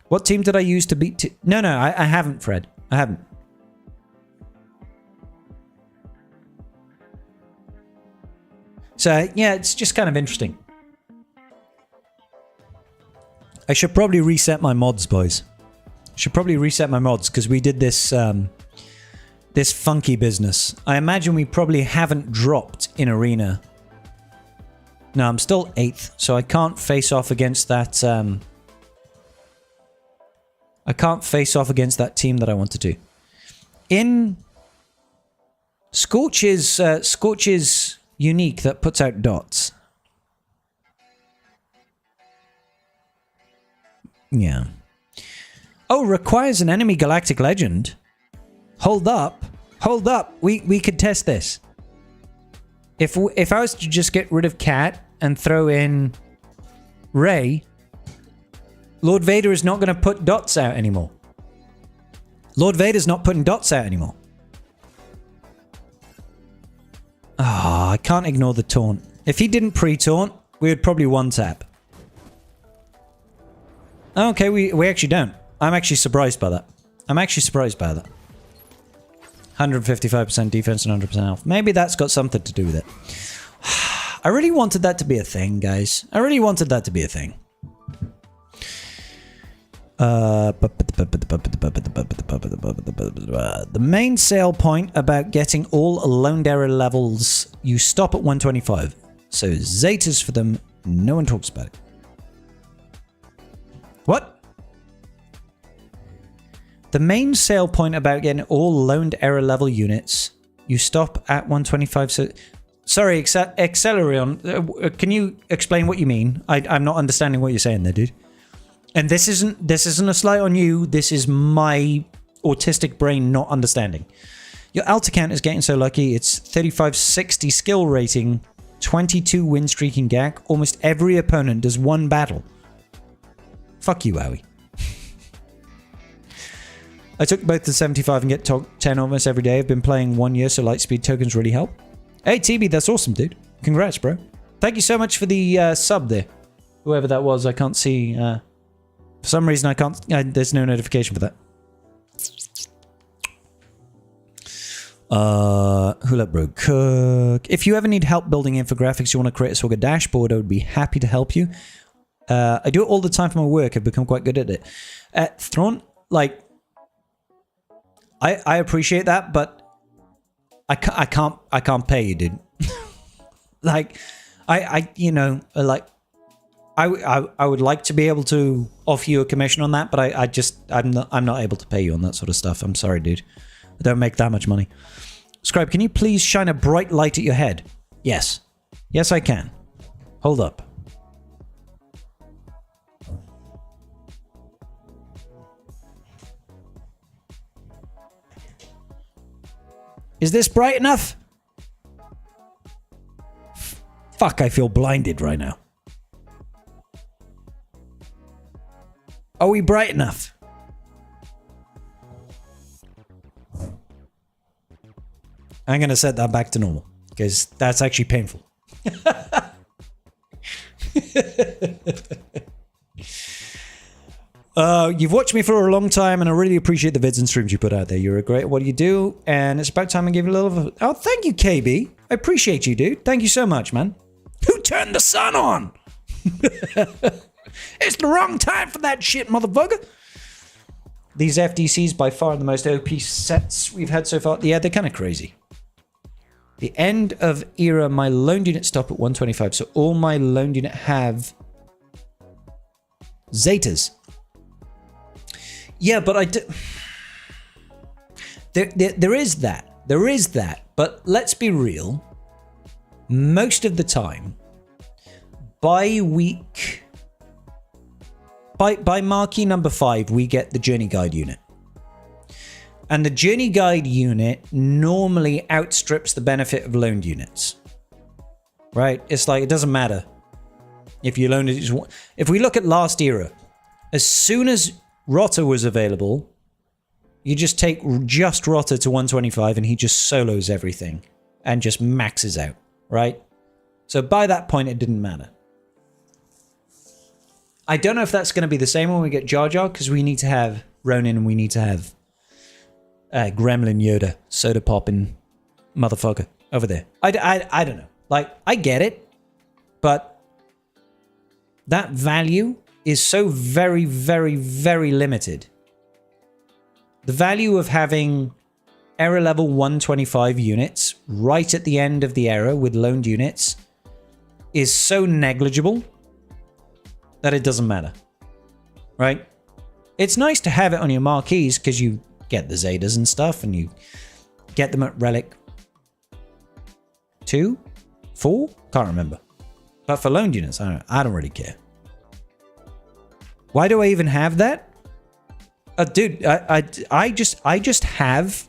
What team did I use to beat... No, I haven't, Fred. I haven't. So, yeah, it's just kind of interesting. I should probably reset my mods, boys. Should probably reset my mods, because we did this... this funky business. I imagine we probably haven't dropped in Arena. No, I'm still 8th, so I can't face off against that... I can't face off against that team that I want to do. In... Scorch is unique that puts out dots. Yeah. Oh, requires an enemy galactic legend. Hold up. Hold up. We could test this. If I was to just get rid of Cat and throw in Rey, Lord Vader is not going to put dots out anymore. Lord Vader's not putting dots out anymore. Ah, I can't ignore the taunt. If he didn't pre-taunt, we would probably one-tap. Okay, we actually don't. I'm actually surprised by that. 155% defense and 100% health. Maybe that's got something to do with it. I really wanted that to be a thing, guys. I really wanted that to be a thing. The main sale point about getting all loaned error levels, you stop at 125. So Zetas for them, no one talks about it. What? The main sale point about getting all loaned error level units, you stop at 125. So, sorry, Accelerion, can you explain what you mean? I'm not understanding what you're saying there, dude. And this isn't a slight on you. This is my autistic brain not understanding. Your alta count is getting so lucky. It's 3560 skill rating, 22 win streak in GAC. Almost every opponent does one battle. Fuck you, Owie. I took both the 75 and get 10 almost every day. I've been playing 1 year, so Lightspeed tokens really help. Hey, TB, that's awesome, dude. Congrats, bro. Thank you so much for the sub there. Whoever that was, I can't see. For some reason, I can't. There's no notification for that. Hula Bro Cook. If you ever need help building infographics, you want to create a Swagger dashboard, I would be happy to help you. I do it all the time for my work. I've become quite good at it. Thrawn, like, I appreciate that, but I can't pay you, dude. Like, you know, like, I would like to be able to offer you a commission on that, but I'm not able to pay you on that sort of stuff. I'm sorry, dude. I don't make that much money. Scribe, can you please shine a bright light at your head? Yes. Yes, I can. Hold up. Is this bright enough? Fuck, I feel blinded right now. Are we bright enough? I'm going to set that back to normal because that's actually painful. You've watched me for a long time and I really appreciate the vids and streams you put out there. You're a great what do you do, and it's about time I give you a little... Oh, thank you, KB. I appreciate you, dude. Thank you so much, man. Who turned the sun on? It's the wrong time for that shit, motherfucker. These FDCs by far the most OP sets we've had so far. Yeah, they're kind of crazy. The end of era, my loaned unit stop at 125. So all my loaned unit have Zetas. Yeah, but I do... There is that. There is that. But let's be real. Most of the time, by week... By marquee number 5, we get the Journey Guide unit. And the Journey Guide unit normally outstrips the benefit of loaned units. Right? It's like, it doesn't matter if you loaned it. If we look at last era, as soon as Rotter was available, you just take just Rotter to 125 and he just solos everything and just maxes out, right? So by that point, it didn't matter. I don't know if that's going to be the same when we get Jar Jar, because we need to have Ronin and we need to have Gremlin Yoda, soda popping motherfucker over there. I don't know. Like, I get it, but that value is so very, very, very limited. The value of having era level 125 units right at the end of the era with loaned units is so negligible that it doesn't matter, right? It's nice to have it on your marquees because you get the Zetas and stuff and you get them at Relic 2, 4? Can't remember. But for loaned units, I don't really care. Why do I even have that? Dude, I just have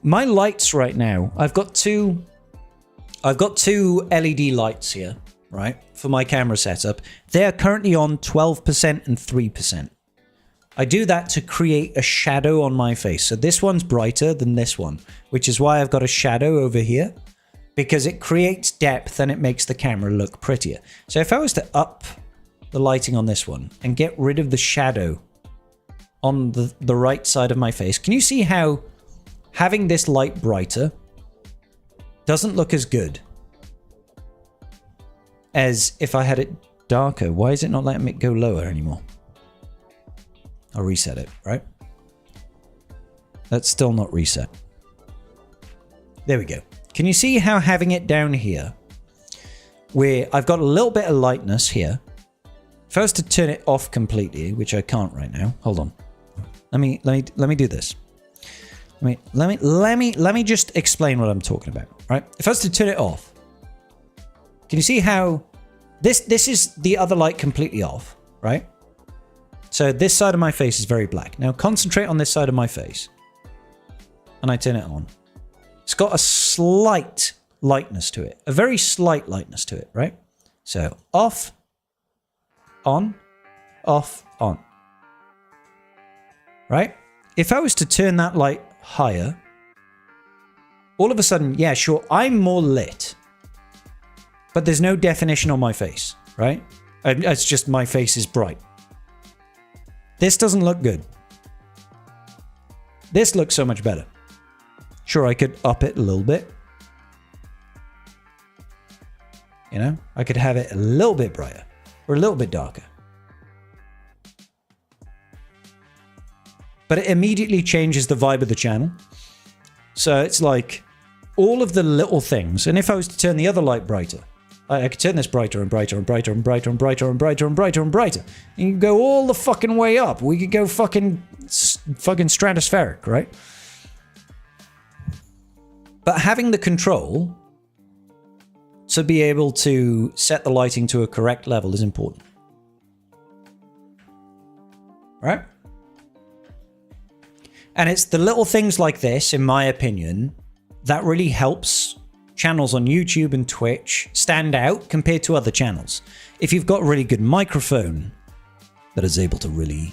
my lights right now. I've got two LED lights here, right, for my camera setup. They are currently on 12% and 3%. I do that to create a shadow on my face. So this one's brighter than this one, which is why I've got a shadow over here, because it creates depth and it makes the camera look prettier. So if I was to up the lighting on this one and get rid of the shadow on the right side of my face, can you see how having this light brighter doesn't look as good as if I had it darker? Why is it not letting it go lower anymore? I'll reset it, right? That's still not reset. There we go. Can you see how having it down here, where I've got a little bit of lightness here, if I was to turn it off completely, which I can't right now, hold on. Let me do this. Let me just explain what I'm talking about, right? If I was to turn it off, can you see how this is the other light completely off, right? So this side of my face is very black. Now concentrate on this side of my face. And I turn it on. It's got a slight lightness to it. A very slight lightness to it, right? So off, on, off, on. Right? If I was to turn that light higher, all of a sudden, yeah, sure, I'm more lit. But there's no definition on my face, right? It's just my face is bright. This doesn't look good. This looks so much better. Sure, I could up it a little bit. You know, I could have it a little bit brighter or a little bit darker. But it immediately changes the vibe of the channel. So it's like all of the little things. And if I was to turn the other light brighter, I could turn this brighter and brighter and brighter and brighter and brighter and brighter and brighter and brighter. And you can go all the fucking way up. We could go fucking stratospheric, right? But having the control to be able to set the lighting to a correct level is important. Right? And it's the little things like this, in my opinion, that really helps channels on YouTube and Twitch stand out compared to other channels. If you've got a really good microphone that is able to really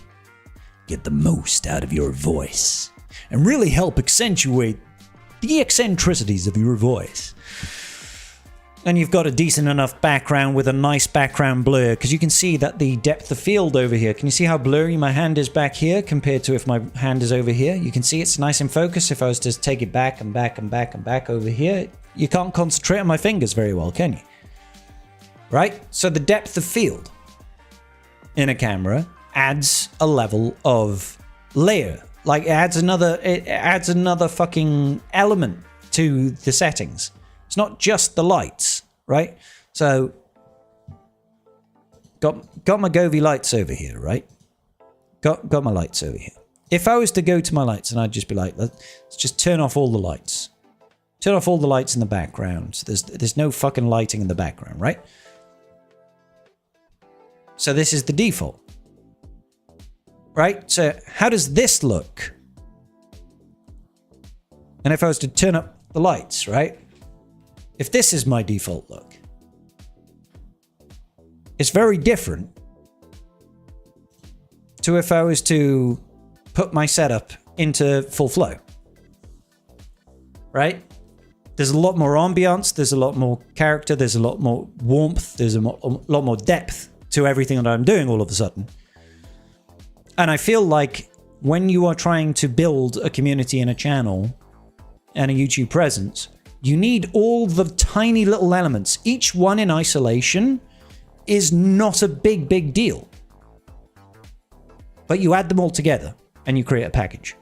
get the most out of your voice and really help accentuate the eccentricities of your voice, and you've got a decent enough background with a nice background blur, because you can see that the depth of field over here, can you see how blurry my hand is back here compared to if my hand is over here? You can see it's nice in focus. If I was to take it back and back and back and back over here, you can't concentrate on my fingers very well, can you? Right? So the depth of field in a camera adds a level of layer. Like it adds another fucking element to the settings. It's not just the lights, right? So got my Govee lights over here, right? Got my lights over here. If I was to go to my lights and I'd just be like, let's just turn off all the lights. Turn off all the lights in the background. So there's no fucking lighting in the background, right? So this is the default. Right? So how does this look? And if I was to turn up the lights, right? If this is my default look, it's very different to if I was to put my setup into full flow. Right? There's a lot more ambiance, there's a lot more character, there's a lot more warmth, there's a lot more depth to everything that I'm doing all of a sudden. And I feel like when you are trying to build a community and a channel and a YouTube presence, you need all the tiny little elements. Each one in isolation is not a big deal. But you add them all together and you create a package.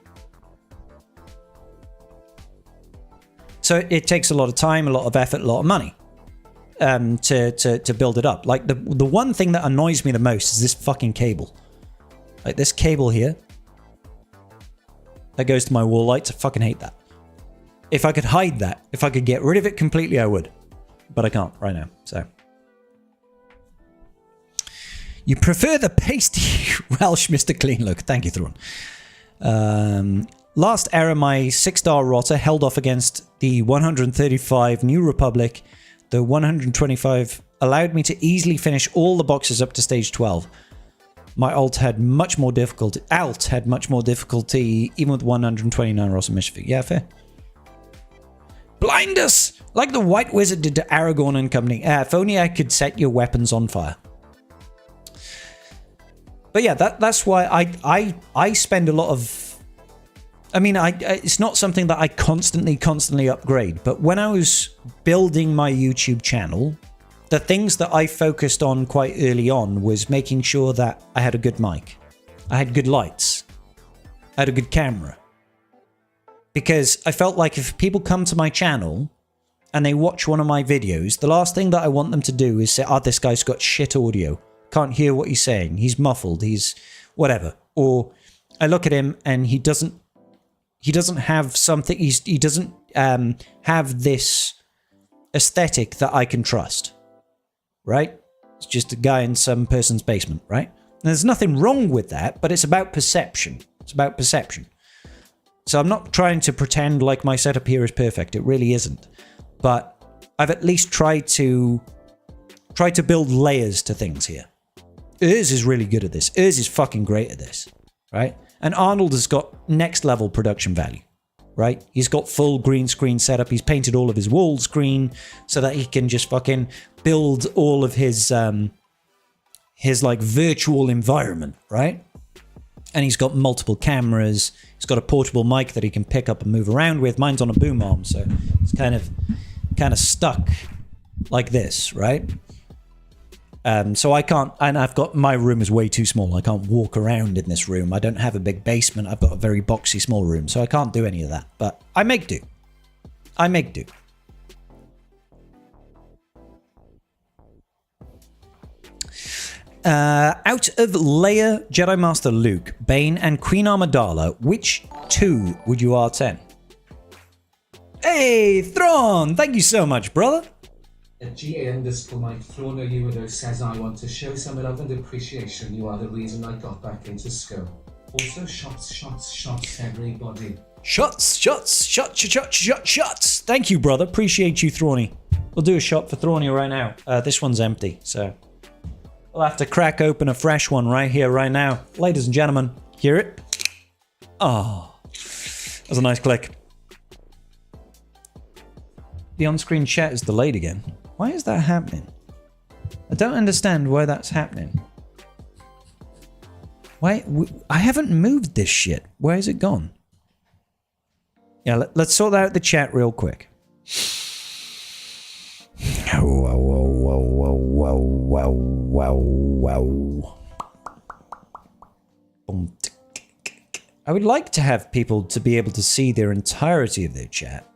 So it takes a lot of time, a lot of effort, a lot of money to build it up. Like the one thing that annoys me the most is this fucking cable. Like this cable here that goes to my wall lights. I fucking hate that. If I could hide that, if I could get rid of it completely, I would. But I can't right now, so. You prefer the pasty Welsh Mr. Clean look. Thank you, Thrawn. Last error, my 6-star rotter held off against the 135 New Republic. The 125 allowed me to easily finish all the boxes up to stage 12. My alt had much more difficulty. Even with 129 Ross and Mischief. Yeah, fair. Blind us! Like the White Wizard did to Aragorn and company. If only I could set your weapons on fire. But yeah, that's why I spend a lot of... I mean, it's not something that I constantly upgrade. But when I was building my YouTube channel, the things that I focused on quite early on was making sure that I had a good mic. I had good lights. I had a good camera. Because I felt like if people come to my channel and they watch one of my videos, the last thing that I want them to do is say, this guy's got shit audio. Can't hear what he's saying. He's muffled. He's whatever. Or I look at him and he doesn't have something. He doesn't have this aesthetic that I can trust. Right? It's just a guy in some person's basement, right? And there's nothing wrong with that, but it's about perception. It's about perception. So I'm not trying to pretend like my setup here is perfect. It really isn't. But I've at least tried to build layers to things here. Urs is really good at this. Urs is fucking great at this, right? And Arnold has got next level production value, right? He's got full green screen setup. He's painted all of his walls green so that he can just fucking build all of his like virtual environment, right? And he's got multiple cameras. He's got a portable mic that he can pick up and move around with. Mine's on a boom arm, so it's kind of stuck like this, right? So I can't, and I've got, my room is way too small. I can't walk around in this room. I don't have a big basement. I've got a very boxy small room, so I can't do any of that. But I make do. I make do. Out of Leia, Jedi Master Luke, Bane, and Queen Amidala, which two would you R10? Hey, Thrawn! Thank you so much, brother. At GA_Mike Throner Udo says, I want to show some love and appreciation. You are the reason I got back into school. Also, shots, everybody. Shots. Thank you, brother. Appreciate you, Thrawny. We'll do a shot for Thrawny right now. This one's empty, so we'll have to crack open a fresh one right here, right now. Ladies and gentlemen, hear it? Oh, that was a nice click. The on-screen chat is delayed again. Why is that happening? I don't understand why that's happening. Why? I haven't moved this shit. Where is it gone? Yeah, let's sort out the chat real quick. I would like to have people to be able to see their entirety of their chat.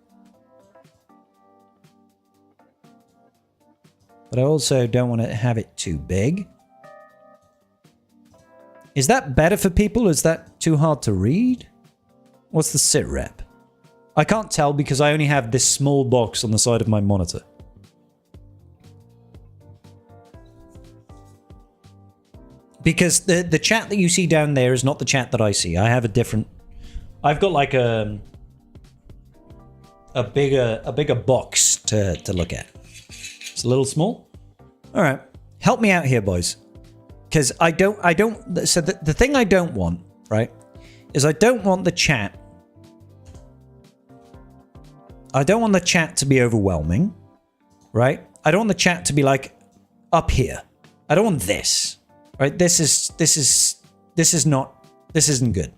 But I also don't want to have it too big. Is that better for people? Is that too hard to read? What's the sit rep? I can't tell because I only have this small box on the side of my monitor. Because the chat that you see down there is not the chat that I see. I have a different... I've got like a bigger box to look at. It's a little small. All right. Help me out here, boys. Because I don't... So the thing I don't want, right, is I don't want the chat... I don't want the chat to be overwhelming, right? I don't want the chat to be like up here. I don't want this, right? This isn't good.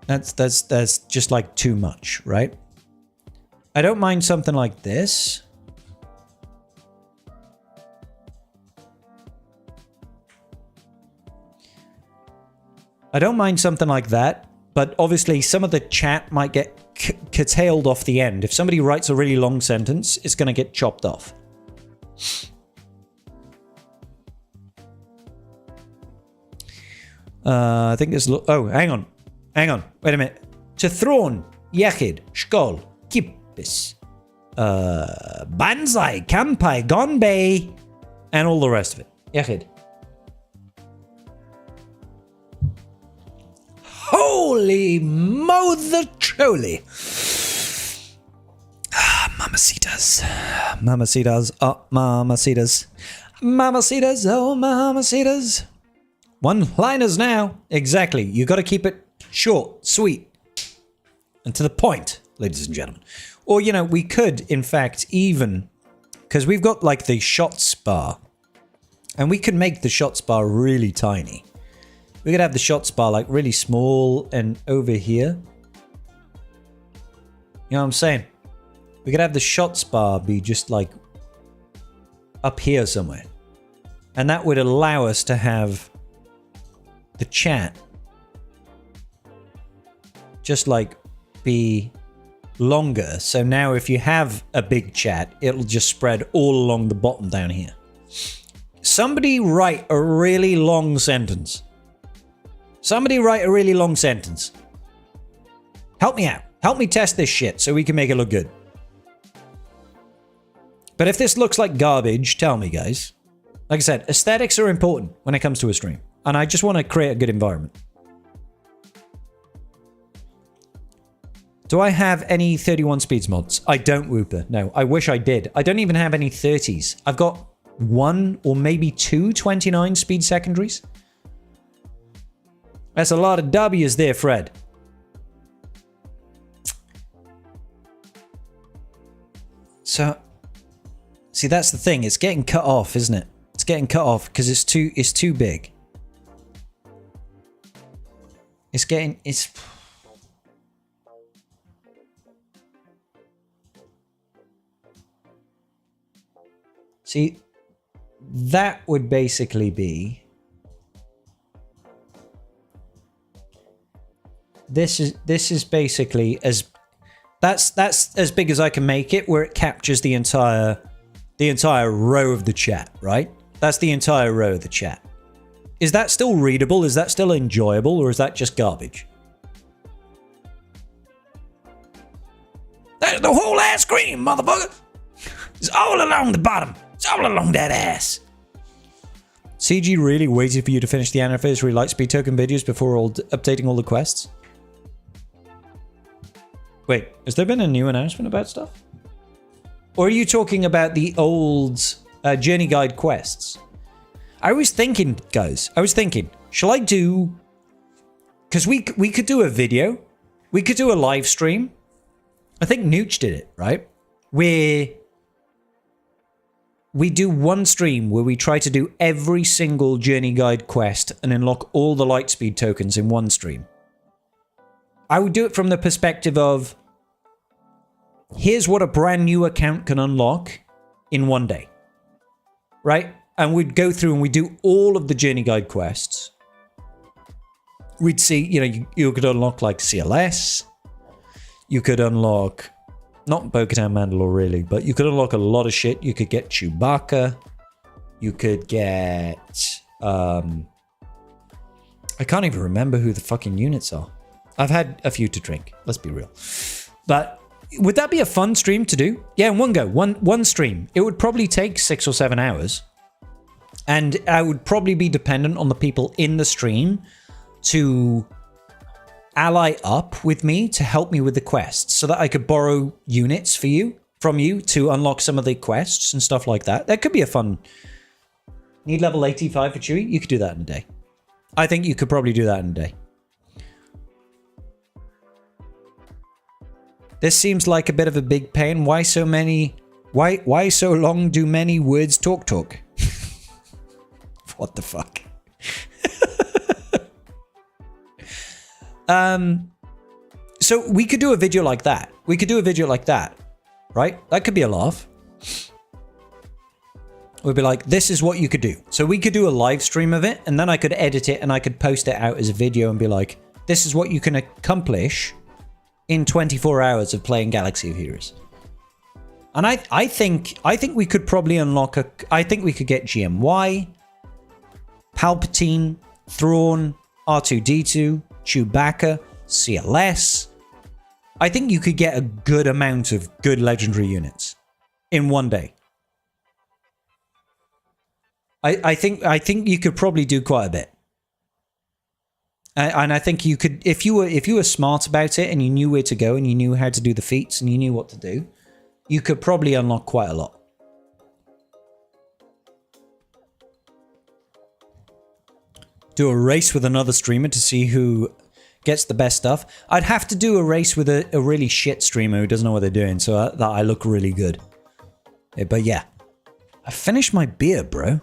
That's just like too much, right? I don't mind something like this. I don't mind something like that, but obviously some of the chat might get curtailed off the end. If somebody writes a really long sentence, it's going to get chopped off. I think there's... Oh, hang on. Wait a minute. To Thrawn, Yachid, Shkol, Kippis, Banzai, Kampai, Gonbei, and all the rest of it. Yachid. Holy mother truly. Mamacitas. Mamacitas. Oh, mamacitas. Mamacitas. Oh, mamacitas. One-liners now. Exactly. You got to keep it short, sweet, and to the point, ladies and gentlemen. Or, you know, we could, in fact, even... Because we've got, like, the shots bar. And we could make the shots bar really tiny. We could have the shots bar, like, really small and over here. You know what I'm saying? We could have the shots bar be just, like, up here somewhere. And that would allow us to have the chat just, like, be longer. So now if you have a big chat, it'll just spread all along the bottom down here. Somebody write a really long sentence. Somebody write a really long sentence. Help me out. Help me test this shit so we can make it look good. But if this looks like garbage, tell me, guys. Like I said, aesthetics are important when it comes to a stream. And I just want to create a good environment. Do I have any 31 speeds mods? I don't, Whooper. No, I wish I did. I don't even have any 30s. I've got one or maybe two 29 speed secondaries. That's a lot of W's there, Fred. So, see, that's the thing. It's getting cut off, isn't it? It's getting cut off because it's too big. It's see, that would basically be this is basically that's as big as I can make it, where it captures the entire row of the chat, right? That's the entire row of the chat. Is that still readable? Is that still enjoyable? Or is that just garbage? That's the whole ass screen, motherfucker! It's all along the bottom. It's all along that ass. CG really waited for you to finish the anniversary Lightspeed token videos before updating all the quests? Wait, has there been a new announcement about stuff? Or are you talking about the old Journey Guide quests? I was thinking, guys, shall I do... Because we could do a video. We could do a live stream. I think Nooch did it, right? Where we do one stream where we try to do every single Journey Guide quest and unlock all the Lightspeed tokens in one stream. I would do it from the perspective of, here's what a brand new account can unlock in one day, right? And we'd go through and we'd do all of the Journey Guide quests. We'd see, you could unlock like CLS. You could unlock, not Bo-Katan Mandalore really, but you could unlock a lot of shit. You could get Chewbacca. You could get, I can't even remember who the fucking units are. I've had a few to drink, let's be real. But would that be a fun stream to do? Yeah, in one go, one stream. It would probably take 6 or 7 hours. And I would probably be dependent on the people in the stream to ally up with me to help me with the quests so that I could borrow units from you to unlock some of the quests and stuff like that. That could be a fun... Need level 85 for Chewie? You could do that in a day. I think you could probably do that in a day. This seems like a bit of a big pain. Why so long do many words talk? What the fuck? So we could do a video like that. Right? That could be a laugh. We'd be like, this is what you could do. So we could do a live stream of it, and then I could edit it and I could post it out as a video and be like, this is what you can accomplish in 24 hours of playing Galaxy of Heroes. And I think we could probably unlock I think we could get GMY, Palpatine, Thrawn, R2-D2, Chewbacca, CLS. I think you could get a good amount of good legendary units in one day. I think you could probably do quite a bit. And I think you could, if you were smart about it and you knew where to go and you knew how to do the feats and you knew what to do, you could probably unlock quite a lot. Do a race with another streamer to see who gets the best stuff. I'd have to do a race with a really shit streamer who doesn't know what they're doing so that I look really good. But yeah. I finished my beer, bro.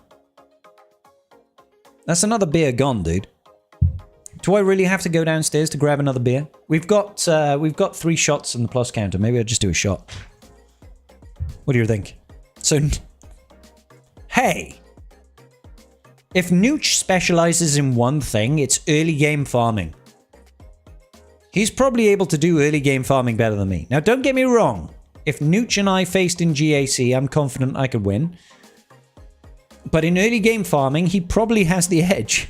That's another beer gone, dude. Do I really have to go downstairs to grab another beer? We've got 3 shots in the plus counter. Maybe I'll just do a shot. What do you think? So, hey, if Nooch specializes in one thing, it's early game farming. He's probably able to do early game farming better than me. Now, don't get me wrong. If Nooch and I faced in GAC, I'm confident I could win. But in early game farming, he probably has the edge.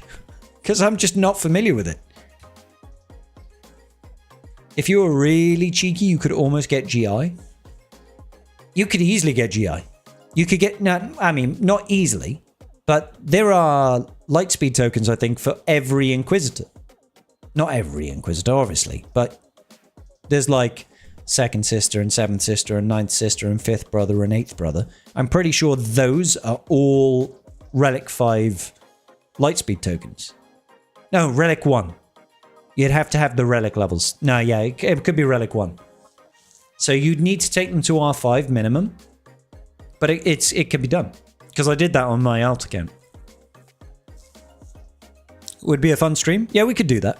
Because I'm just not familiar with it. If you were really cheeky, you could almost get GI. You could easily get GI. You could get... No, I mean, not easily. But there are Lightspeed tokens, I think, for every Inquisitor. Not every Inquisitor, obviously. But there's like second sister and seventh sister and ninth sister and fifth brother and eighth brother. I'm pretty sure those are all Relic 5 Lightspeed tokens. No, Relic 1. You'd have to have the Relic levels. No, yeah, it could be Relic 1. So you'd need to take them to R5 minimum. But it can be done. Because I did that on my alt account. Would be a fun stream. Yeah, we could do that.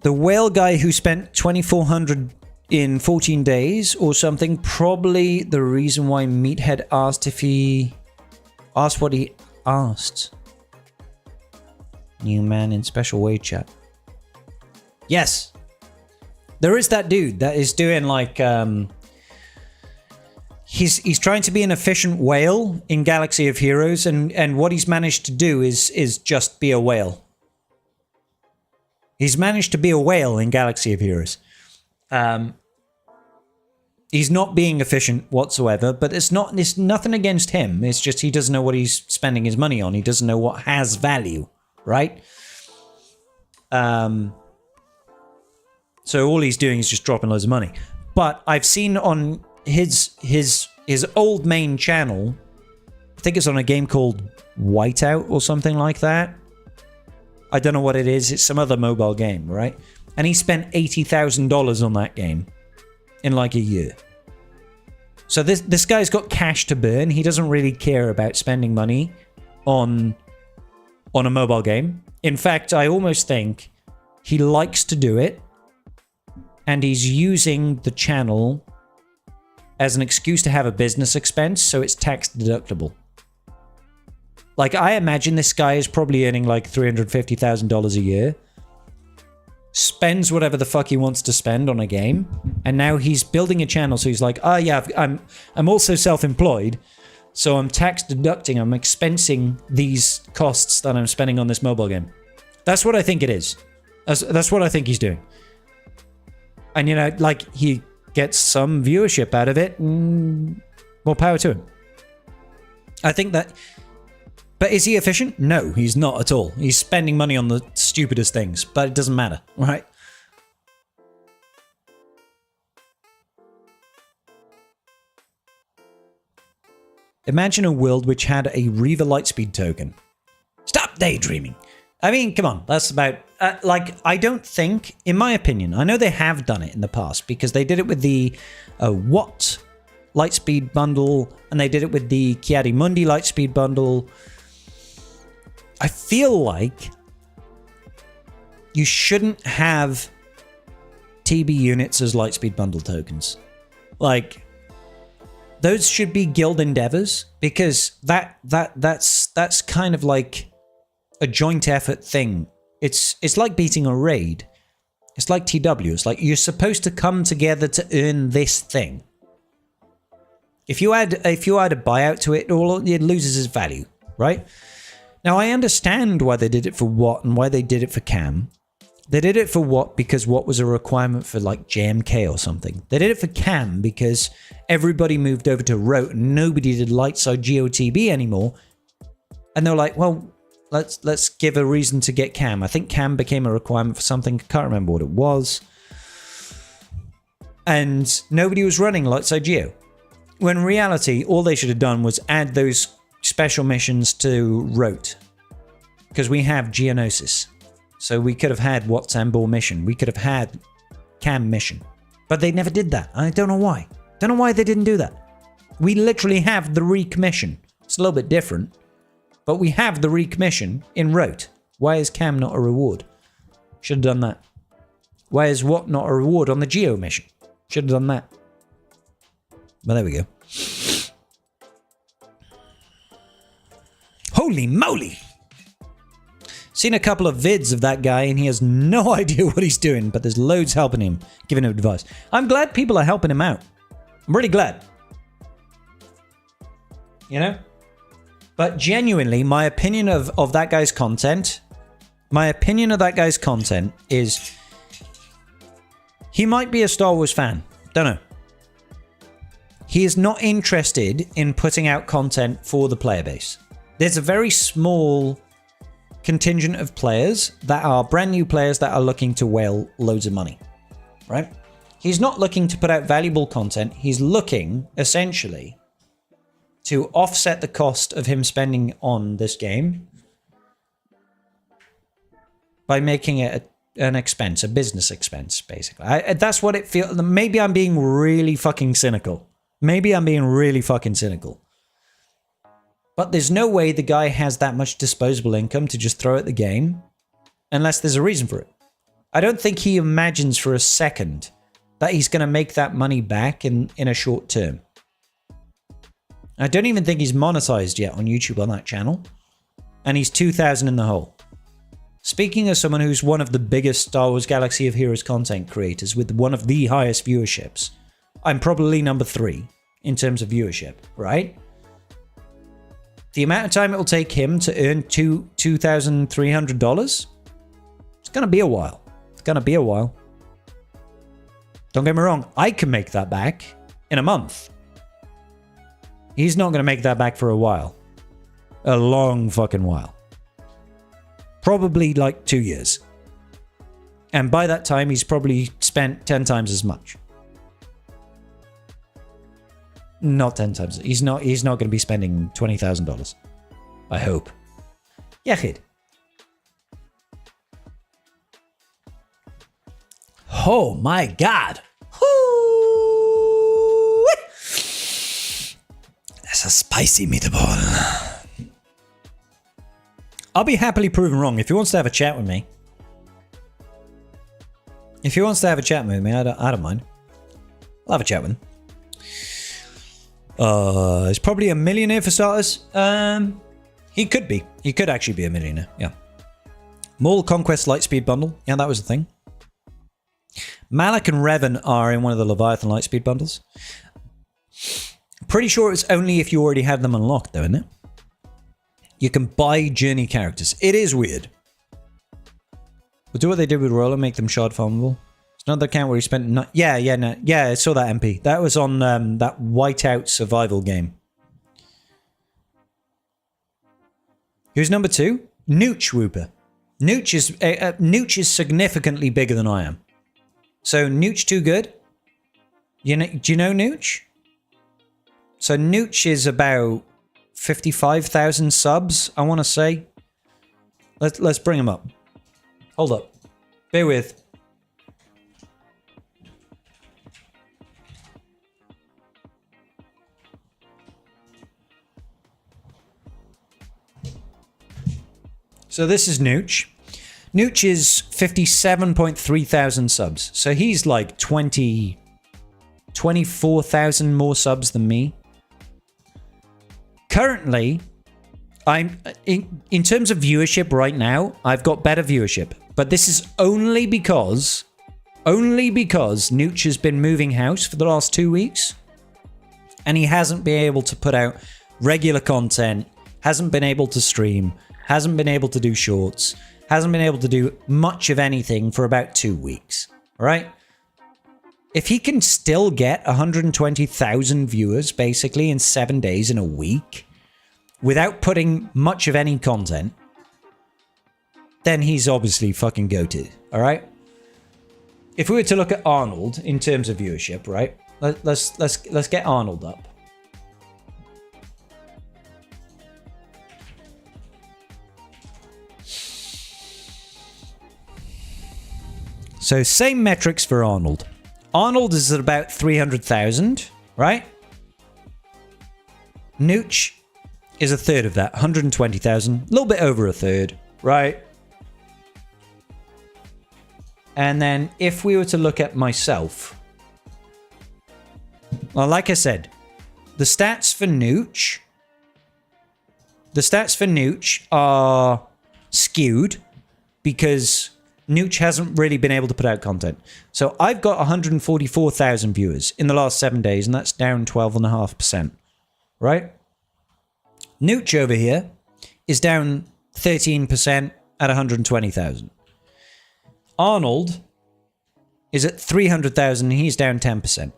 The whale guy who spent 2,400 in 14 days or something, probably the reason why Meathead asked if he asked what he asked. New man in special way chat. Yes. There is that dude that is doing like he's trying to be an efficient whale in Galaxy of Heroes, and what he's managed to do is just be a whale. He's managed to be a whale in Galaxy of Heroes. He's not being efficient whatsoever, but it's nothing against him. It's just he doesn't know what he's spending his money on. He doesn't know what has value, right? So all he's doing is just dropping loads of money. But I've seen on his old main channel, I think it's on a game called Whiteout or something like that. I don't know what it is. It's some other mobile game, right? And he spent $80,000 on that game in like a year. So this guy's got cash to burn. He doesn't really care about spending money on a mobile game. In fact, I almost think he likes to do it, and he's using the channel as an excuse to have a business expense, so it's tax deductible. Like, I imagine this guy is probably earning like $350,000 a year, spends whatever the fuck he wants to spend on a game, and now he's building a channel, so he's like, oh yeah, I'm also self-employed, so I'm tax deducting, I'm expensing these costs that I'm spending on this mobile game. That's what I think it is. That's what I think he's doing. And, you know, like, he gets some viewership out of it, more power to him. I think that... But is he efficient? No, he's not at all. He's spending money on the stupidest things, but it doesn't matter, right? Imagine a world which had a Reaver Lightspeed token. Stop daydreaming. I mean, come on, that's about... like, I don't think, in my opinion, I know they have done it in the past, because they did it with the Watt Lightspeed bundle, and they did it with the Ki-Adi-Mundi Lightspeed bundle. I feel like you shouldn't have TB units as Lightspeed bundle tokens. Like, those should be guild endeavors, because that's kind of like a joint effort thing. It's like beating a raid. It's like TW. It's like you're supposed to come together to earn this thing. If you add a buyout to it, it loses its value, right? Now, I understand why they did it for Watt and why they did it for Cam. They did it for Watt because Watt was a requirement for like JMK or something. They did it for Cam because everybody moved over to Rote and nobody did Lightside GOTB anymore. And they were like, well, let's give a reason to get Cam. I think Cam became a requirement for something. Can't remember what it was. And nobody was running Lightside Geo. When in reality, all they should have done was add those special missions to Rote, because we have Geonosis, so we could have had Watt-Tambor mission, we could have had Cam mission, but they never did that. I don't know why. Don't know why they didn't do that. We literally have the Reek mission. It's a little bit different, but we have the Reek mission in Rote. Why is Cam not a reward? Should have done that. Why is Watt not a reward on the Geo mission? Should have done that. But there we go. Holy moly! Seen a couple of vids of that guy and he has no idea what he's doing, but there's loads helping him, giving him advice. I'm glad people are helping him out. I'm really glad. You know? But genuinely, my opinion of that guy's content, is he might be a Star Wars fan. Don't know. He is not interested in putting out content for the player base. There's a very small contingent of players that are brand new players that are looking to whale loads of money. right? He's not looking to put out valuable content. He's looking, essentially, to offset the cost of him spending on this game by making it an expense, a business expense, basically. That's what it feels. Maybe I'm being really fucking cynical. Maybe I'm being really fucking cynical. But there's no way the guy has that much disposable income to just throw at the game unless there's a reason for it. I don't think he imagines for a second that he's going to make that money back in a short term. I don't even think he's monetized yet on YouTube on that channel. And he's 2,000 in the hole. Speaking as someone who's one of the biggest Star Wars Galaxy of Heroes content creators with one of the highest viewerships, I'm probably number 3 in terms of viewership, right? The amount of time it will take him to earn $2,300, it's going to be a while. It's going to be a while. Don't get me wrong, I can make that back in a month. He's not going to make that back for a while. A long fucking while. Probably like 2 years. And by that time, he's probably spent 10 times as much. Not 10 times. He's not going to be spending $20,000. I hope. Yachid. Oh my god. That's a spicy meatball. I'll be happily proven wrong. If he wants to have a chat with me. I don't mind. I'll have a chat with him. He's probably a millionaire for starters. He could be. He could actually be a millionaire. Yeah. Maul Conquest Lightspeed bundle. Yeah, that was the thing. Malak and Revan are in one of the Leviathan Lightspeed bundles. Pretty sure it's only if you already have them unlocked, though, isn't it? You can buy journey characters. It is weird. We'll do what they did with Roller, make them shard farmable. It's another account where he spent... Yeah, I saw that MP. That was on that Whiteout survival game. Who's number 2? Nooch Whooper. Nooch is significantly bigger than I am. So Nooch too good? Do you know Nooch? So Nooch is about 55,000 subs, I want to say. Let's bring him up. Hold up. Bear with. So this is Nooch. Nooch is 57.3 thousand subs. So he's like 24,000 more subs than me. Currently, I'm in terms of viewership right now, I've got better viewership. But this is only because Nooch has been moving house for the last 2 weeks. And he hasn't been able to put out regular content, hasn't been able to stream, hasn't been able to do shorts, hasn't been able to do much of anything for about 2 weeks. All right? If he can still get 120,000 viewers basically in 7 days in a week without putting much of any content, then he's obviously fucking goated. All right? If we were to look at Arnold in terms of viewership, right? Let's get Arnold up. So same metrics for Arnold. Arnold is at about 300,000, right? Nooch is a third of that, 120,000, a little bit over a third, right? And then if we were to look at myself, well, like I said, the stats for Nooch are skewed because Nooch hasn't really been able to put out content. So I've got 144,000 viewers in the last 7 days, and that's down 12.5%, right? Nooch over here is down 13% at 120,000. Arnold is at 300,000 and he's down 10%.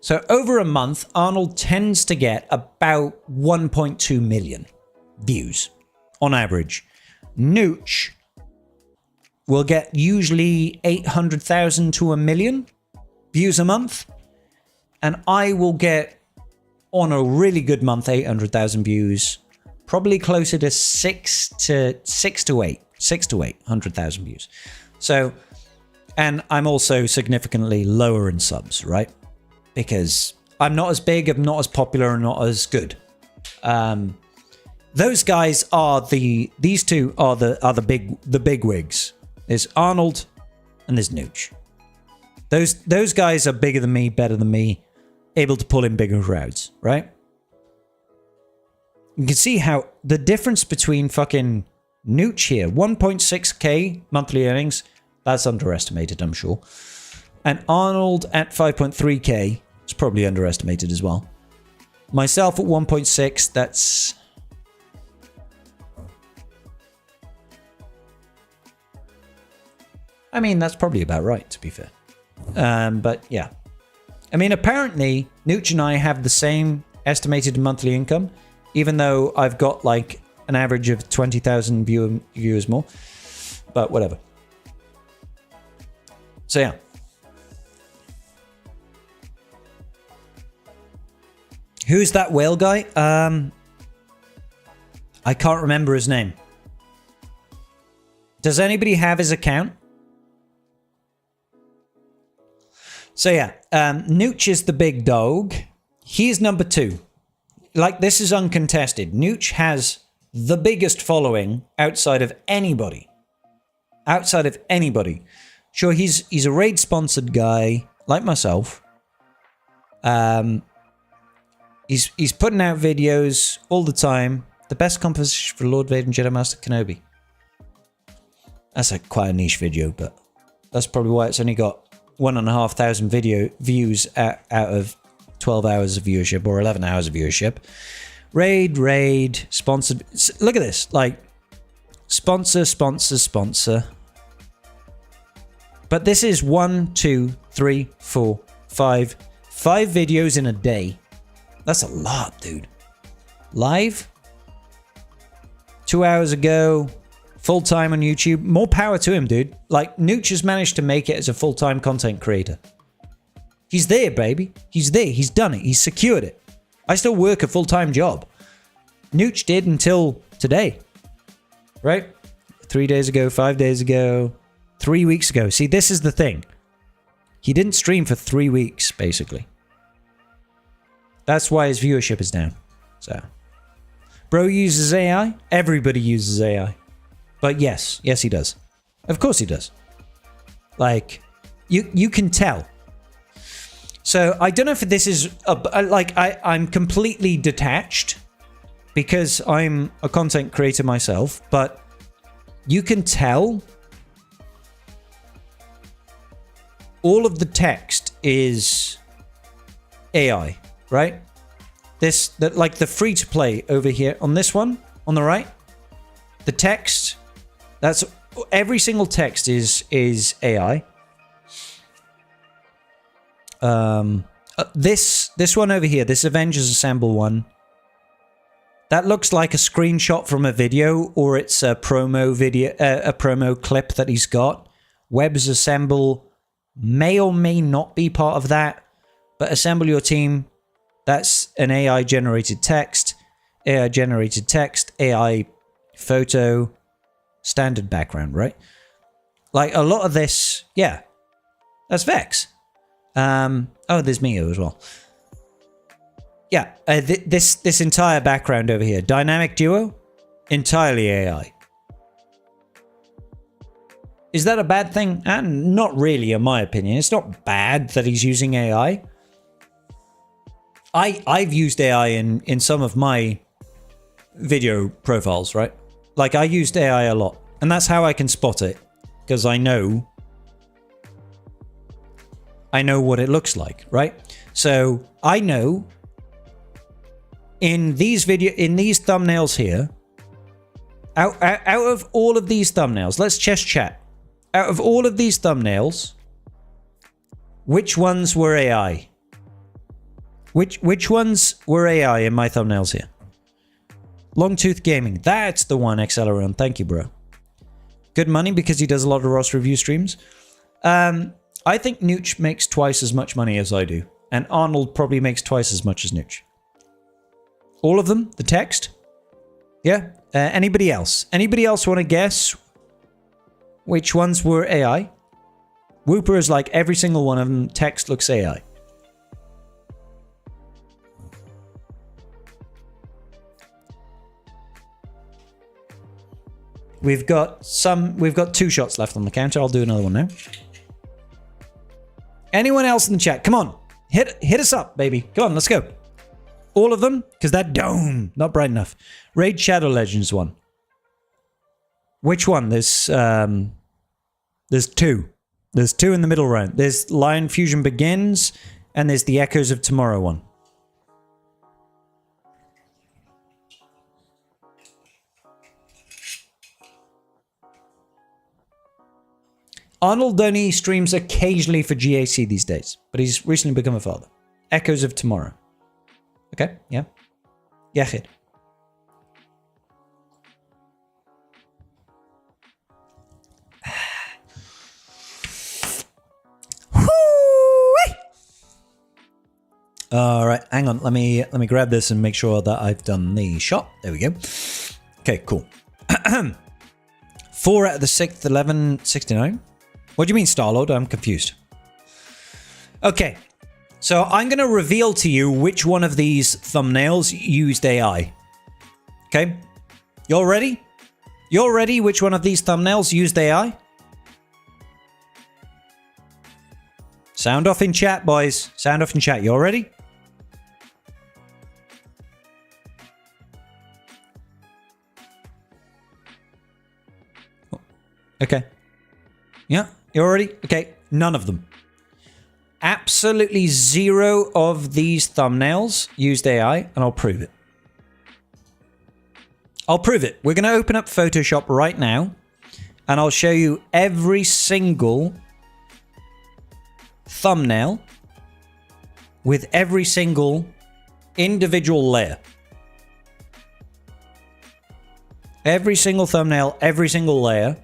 So over a month, Arnold tends to get about 1.2 million views on average. Nooch will get usually 800,000 to 1 million views a month. And I will get, on a really good month, 800,000 views. Probably closer to 6 to 800,000 views. So, and I'm also significantly lower in subs, right? Because I'm not as big, I'm not as popular, and not as good. Those guys are these two are the big wigs. There's Arnold and there's Nooch. Those guys are bigger than me, better than me, able to pull in bigger crowds, right? You can see how the difference between fucking Nooch here, 1.6k monthly earnings, that's underestimated, I'm sure. And Arnold at 5.3k, it's probably underestimated as well. Myself at 1.6, that's... I mean, that's probably about right, to be fair. But yeah. I mean, apparently, Nooch and I have the same estimated monthly income, even though I've got like an average of 20,000 viewers more. But whatever. So yeah. Who's that whale guy? I can't remember his name. Does anybody have his account? So yeah, Nooch is the big dog. He's number 2. Like, this is uncontested. Nooch has the biggest following outside of anybody. Outside of anybody. Sure, he's a raid sponsored guy like myself. He's putting out videos all the time. The best composition for Lord Vader and Jedi Master Kenobi. That's quite a niche video, but that's probably why it's only got 1,500 video views out of 12 hours of viewership or 11 hours of viewership. Raid, sponsored. Look at this, like sponsor. But this is 1, 2, 3, 4, 5 videos in a day. That's a lot, dude. Live 2 hours ago. Full-time on YouTube. More power to him, dude. Like, Nooch has managed to make it as a full-time content creator. He's there, baby. He's there. He's done it. He's secured it. I still work a full-time job. Nooch did until today. Right? 3 days ago, 5 days ago, 3 weeks ago. See, this is the thing. He didn't stream for 3 weeks, basically. That's why his viewership is down. So, bro uses AI. Everybody uses AI. But yes, he does. Of course he does. Like, you can tell. So I don't know if this is I'm completely detached because I'm a content creator myself, but you can tell all of the text is AI, right? Like the free to play over here on this one on the right, the text. That's every single text is AI. This one over here, this Avengers Assemble one, that looks like a screenshot from a video, or it's a promo video, a promo clip that he's got. Webs Assemble may or may not be part of that, but Assemble Your Team, that's an AI generated text, AI photo. Standard background, right? Like a lot of this, yeah. That's Vex. Oh, there's Mio as well. Yeah, this entire background over here, Dynamic Duo, entirely AI. Is that a bad thing? Not really, in my opinion. It's not bad that he's using AI. I've used AI in some of my video profiles, right? Like, I used AI a lot, and that's how I can spot it, because I know what it looks like, right? So I know in these thumbnails here, out of all of these thumbnails, let's just chat. Out of all of these thumbnails, which ones were AI? Which ones were AI in my thumbnails here? Longtooth Gaming. That's the one, Acceleron. Thank you, bro. good money because he does a lot of Ross review streams. I think Nooch makes twice as much money as I do. And Arnold probably makes twice as much as Nooch. All of them? The text? Yeah? Anybody else? Anybody else want to guess which ones were AI? Whooper is like every single one of them. Text looks AI. We've got 2 shots left on the counter. I'll do another one now. Anyone else in the chat? Come on. Hit us up, baby. Come on, let's go. All of them? Because that dome, not bright enough. Raid Shadow Legends one. Which one? There's 2. There's 2 in the middle round. There's Lion Fusion Begins, and there's the Echoes of Tomorrow one. Arnold only streams occasionally for GAC these days, but he's recently become a father. Echoes of Tomorrow. Okay, yeah. Yeah, kid. All right, hang on. Let me grab this and make sure that I've done the shot. There we go. Okay, cool. 4 out of the 6th, 1169. What do you mean, Starlord? I'm confused. Okay, so I'm going to reveal to you which one of these thumbnails used AI. Okay, y'all ready? Y'all ready? Which one of these thumbnails used AI? Sound off in chat, boys. Sound off in chat. Y'all ready? Okay. Yeah, you're ready? Okay, none of them. Absolutely 0 of these thumbnails used AI, and I'll prove it. I'll prove it. We're going to open up Photoshop right now, and I'll show you every single thumbnail with every single individual layer. Every single thumbnail, every single layer,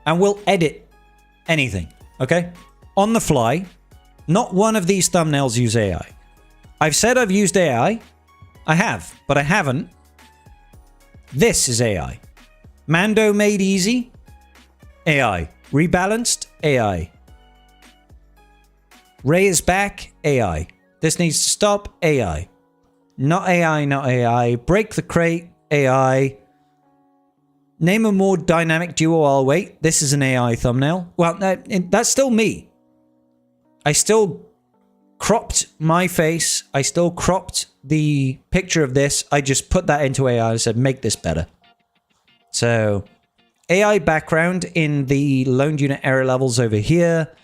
and we'll edit anything, okay? On the fly. Not one of these thumbnails use AI. I've said I've used AI. I have, but I haven't. This is AI. Mando made easy. AI. Rebalanced. AI. Ray is back. AI. This needs to stop. AI. Not AI, not AI. Break the crate. AI. Name a more dynamic duo. I'll wait. This is an AI thumbnail. Well, that's still me. I still cropped my face. I still cropped the picture of this. I just put that into AI and said, make this better. So, AI background in the loaned unit error levels over here.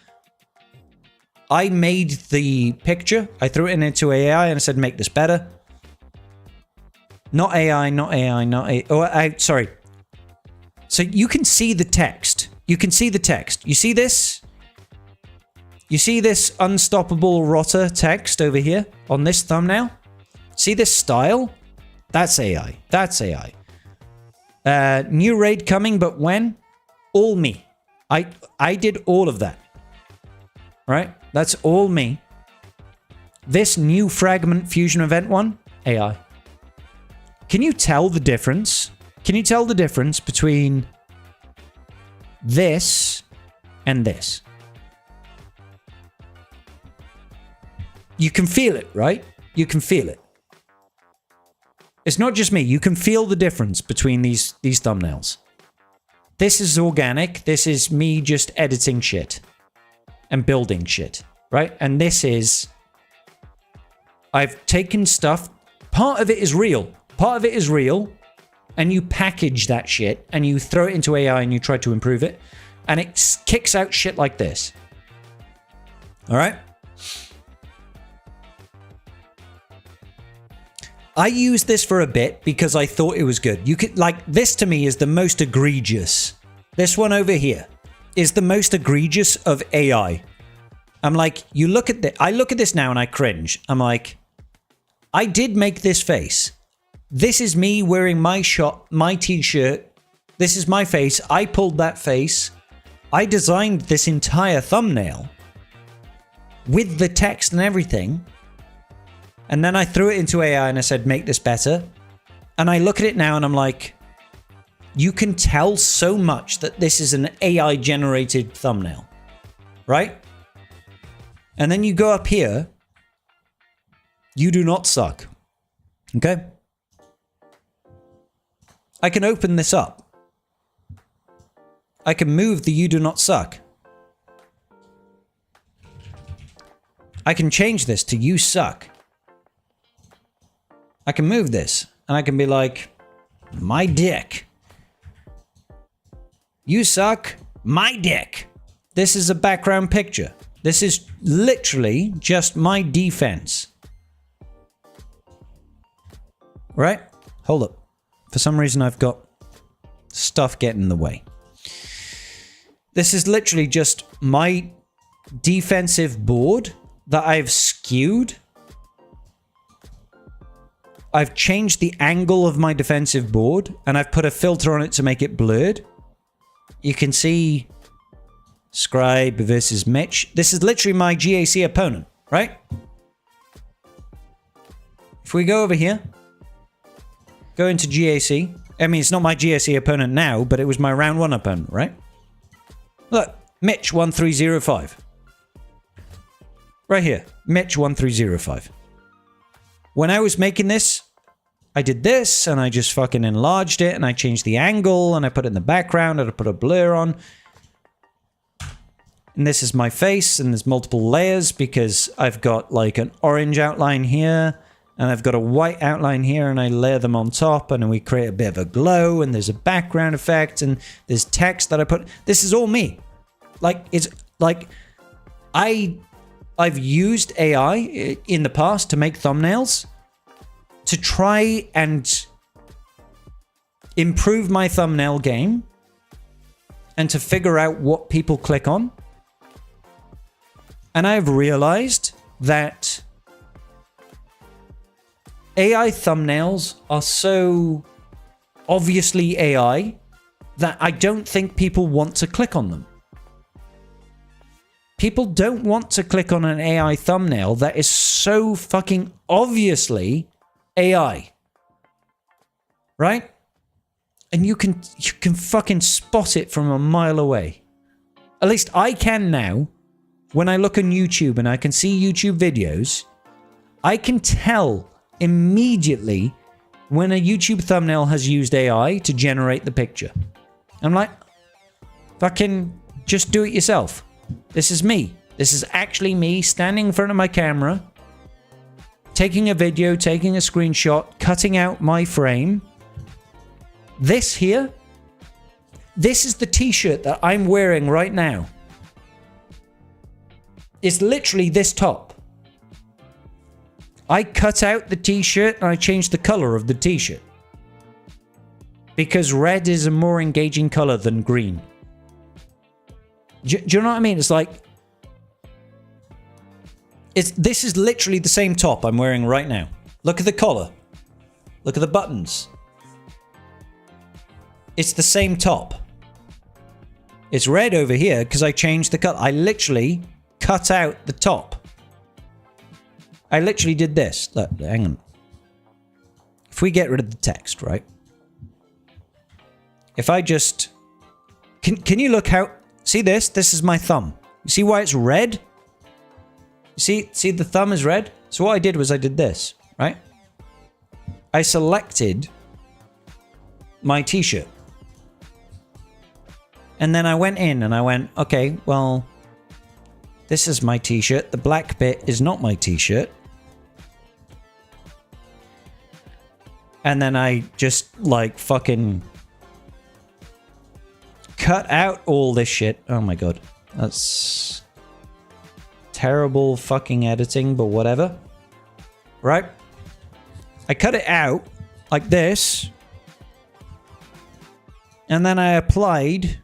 I made the picture. I threw it into AI and I said, make this better. Not AI, not AI, not AI. Oh, sorry. So you can see the text. You can see the text. You see this? You see this unstoppable rotter text over here on this thumbnail? See this style? That's AI. That's AI. New raid coming, but when? All me. I did all of that. Right? That's all me. This new fragment fusion event one? AI. Can you tell the difference? Can you tell the difference between this and this? You can feel it, right? You can feel it. It's not just me. You can feel the difference between these thumbnails. This is organic. This is me just editing shit and building shit, right? And this is... I've taken stuff. Part of it is real. Part of it is real. And you package that shit and you throw it into AI and you try to improve it. And it kicks out shit like this. All right? I used this for a bit because I thought it was good. You could, like, this to me is the most egregious. This one over here is the most egregious of AI. I'm like, you look at this. I look at this now and I cringe. I'm like, I did make this face. This is me wearing my t-shirt This is my face. I pulled that face. I designed this entire thumbnail with the text and everything. And then I threw it into AI and I said, make this better. And I look at it now and I'm like, you can tell so much that this is an AI generated thumbnail, right? And then you go up here, you do not suck. Okay? I can open this up. I can move the you do not suck. I can change this to you suck. I can move this and I can be like, my dick. You suck, my dick. This is a background picture. This is literally just my defense. Right? Hold up. For some reason I've got stuff getting in the way. This is literally just my defensive board that I've skewed. I've changed the angle of my defensive board and I've put a filter on it to make it blurred. You can see Scribe versus Mitch. This is literally my GAC opponent, right? If we go over here, go into GAC. I mean, it's not my GAC opponent now, but it was my round 1 opponent, right? Look, Mitch 1305. Right here, Mitch 1305. When I was making this, I did this and I just fucking enlarged it and I changed the angle and I put it in the background and I put a blur on. And this is my face and there's multiple layers because I've got like an orange outline here and I've got a white outline here and I layer them on top and then we create a bit of a glow and there's a background effect and there's text that I put. This is all me. Like, it's like I've used AI in the past to make thumbnails to try and improve my thumbnail game and to figure out what people click on. And I've realized that AI thumbnails are so obviously AI that I don't think people want to click on them. People don't want to click on an AI thumbnail that is so fucking obviously AI. Right? And you can fucking spot it from a mile away. At least I can now. When I look on YouTube and I can see YouTube videos, I can tell immediately when a YouTube thumbnail has used AI to generate the picture. I'm like, fucking just do it yourself. This is me. This is actually me standing in front of my camera, taking a video, taking a screenshot, cutting out my frame. This here, this is the t-shirt that I'm wearing right now. It's literally this top. I cut out the t-shirt and I changed the color of the t-shirt. Because red is a more engaging color than green. Do you know what I mean? It's like... This is literally the same top I'm wearing right now. Look at the collar. Look at the buttons. It's the same top. It's red over here because I changed the color. I literally cut out the top. I literally did this. Look, hang on. If we get rid of the text, right? If I just... Can you look how... See this? This is my thumb. You see why it's red? See the thumb is red? So what I did was I did this, right? I selected my t-shirt. And then I went in and I went, okay, well, this is my t-shirt. The black bit is not my t-shirt. And then I just like fucking cut out all this shit. Oh my god. That's terrible fucking editing, but whatever. Right? I cut it out like this. And then I applied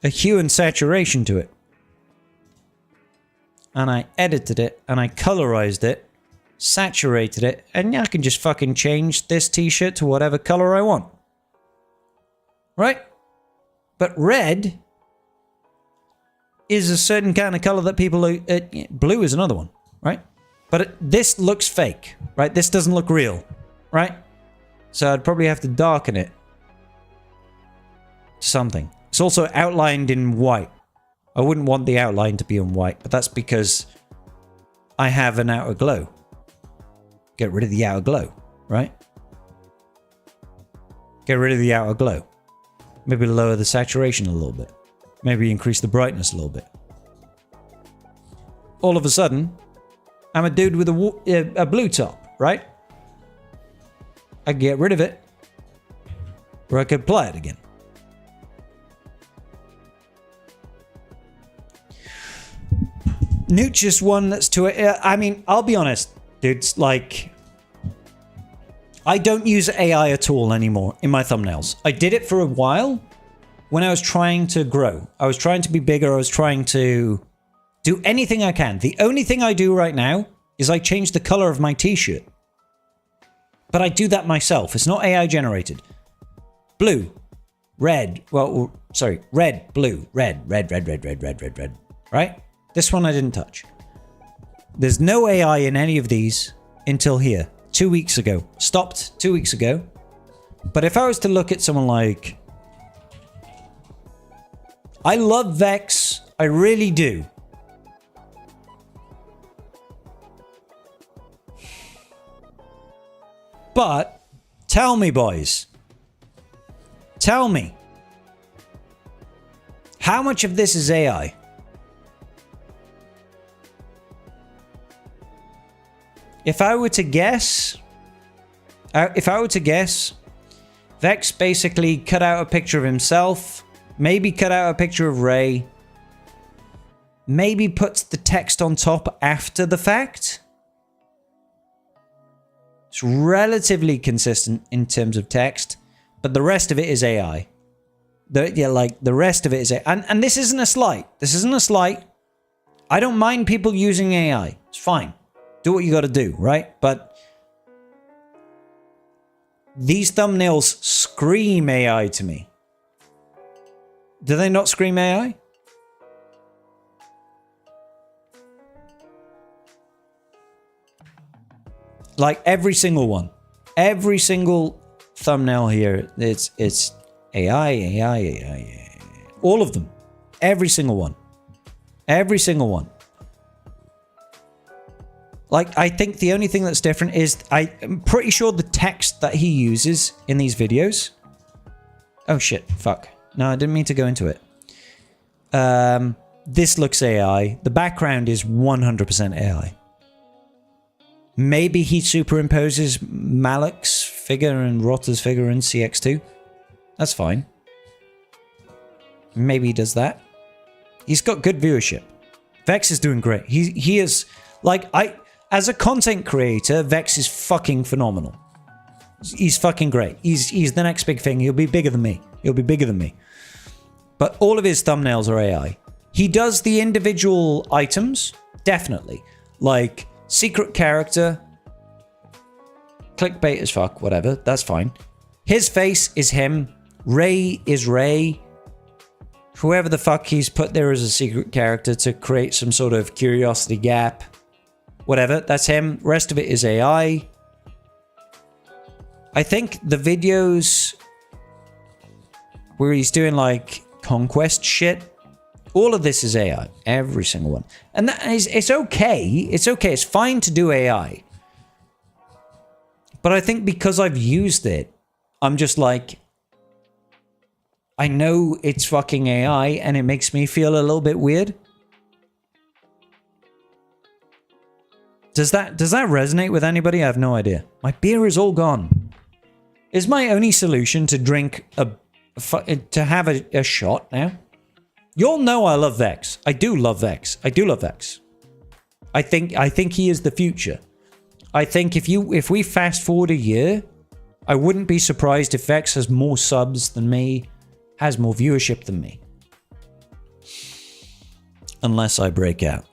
a hue and saturation to it. And I edited it and I colorized it saturated it, and I can just fucking change this t-shirt to whatever color I want. Right? But red is a certain kind of color that people... blue is another one, right? But this looks fake, right? This doesn't look real, right? So I'd probably have to darken it to something. It's also outlined in white. I wouldn't want the outline to be in white, but that's because I have an outer glow. Get rid of the outer glow, right? Get rid of the outer glow. Maybe lower the saturation a little bit. Maybe increase the brightness a little bit. All of a sudden, I'm a dude with a blue top, right? I can get rid of it, or I could apply it again. Nooch is one that's to it. I mean, I'll be honest, dudes. Like, I don't use AI at all anymore in my thumbnails. I did it for a while when I was trying to grow. I was trying to be bigger. I was trying to do anything I can. The only thing I do right now is I change the color of my t-shirt. But I do that myself. It's not AI generated. Blue, red. Well, sorry, red, blue, red. Right? This one I didn't touch. There's no AI in any of these until here. 2 weeks ago. Stopped 2 weeks ago. But if I was to look at someone like... I love Vex. I really do. But, tell me, boys. Tell me. How much of this is AI? If I were to guess, Vex basically cut out a picture of himself, maybe cut out a picture of Ray, maybe puts the text on top after the fact. It's relatively consistent in terms of text, but the rest of it is AI. The rest of it is AI. And this isn't a slight. This isn't a slight. I don't mind people using AI. It's fine. Do what you got to do, right? But these thumbnails scream AI to me. Do they not scream AI? Like every single one. Every single thumbnail here, it's AI. All of them. Every single one. Every single one. Like, I think the only thing that's different is I'm pretty sure the text that he uses in these videos. Oh shit, fuck. No, I didn't mean to go into it. This looks AI. The background is 100% AI. Maybe he superimposes Malik's figure and Rotta's figure in CX2. That's fine. Maybe he does that. He's got good viewership. Vex is doing great. He is, like, as a content creator, Vex is fucking phenomenal. He's fucking great. He's the next big thing. He'll be bigger than me. He'll be bigger than me. But all of his thumbnails are AI. He does the individual items, definitely. Like, secret character, clickbait as fuck, whatever, that's fine. His face is him. Ray is Ray. Whoever the fuck he's put there as a secret character to create some sort of curiosity gap. Whatever, that's him. Rest of it is AI. I think the videos where he's doing like conquest shit, all of this is AI. Every single one. And that is, it's okay. It's okay. It's fine to do AI. But I think because I've used it, I'm just like, I know it's fucking AI and it makes me feel a little bit weird. Does that resonate with anybody? I have no idea. My beer is all gone. Is my only solution to drink to have a shot now? You all know I love Vex. I do love Vex. I do love Vex. I think he is the future. I think if we fast forward a year, I wouldn't be surprised if Vex has more subs than me, has more viewership than me. Unless I break out.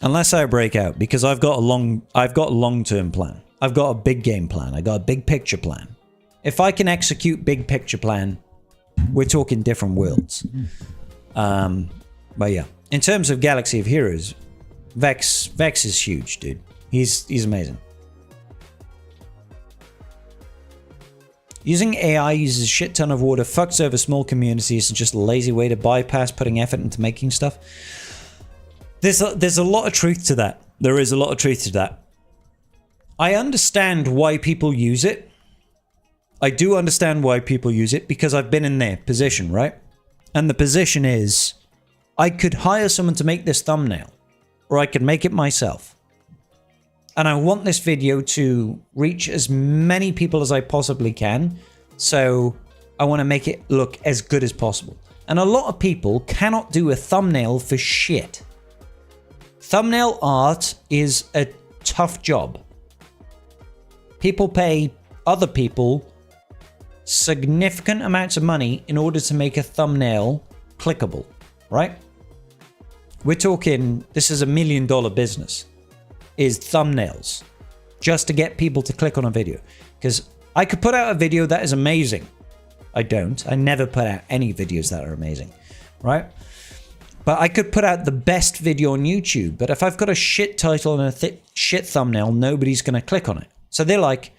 Unless I break out, because I've got a long-term plan. I've got a big game plan. I got a big picture plan. If I can execute big picture plan, we're talking different worlds. But yeah, in terms of Galaxy of Heroes, Vex is huge, dude. He's amazing. Using AI uses a shit ton of water, fucks over small communities, and just a lazy way to bypass putting effort into making stuff. There's a lot of truth to that. There is a lot of truth to that. I understand why people use it. I do understand why people use it because I've been in their position, right? And the position is, I could hire someone to make this thumbnail, or I could make it myself. And I want this video to reach as many people as I possibly can. So I want to make it look as good as possible. And a lot of people cannot do a thumbnail for shit. Thumbnail art is a tough job. People pay other people significant amounts of money in order to make a thumbnail clickable, right? We're talking, this is $1 million business, is thumbnails, just to get people to click on a video. Because I could put out a video that is amazing. I don't. I never put out any videos that are amazing, right? But I could put out the best video on YouTube, but if I've got a shit title and a shit thumbnail, nobody's going to click on it. So they're like,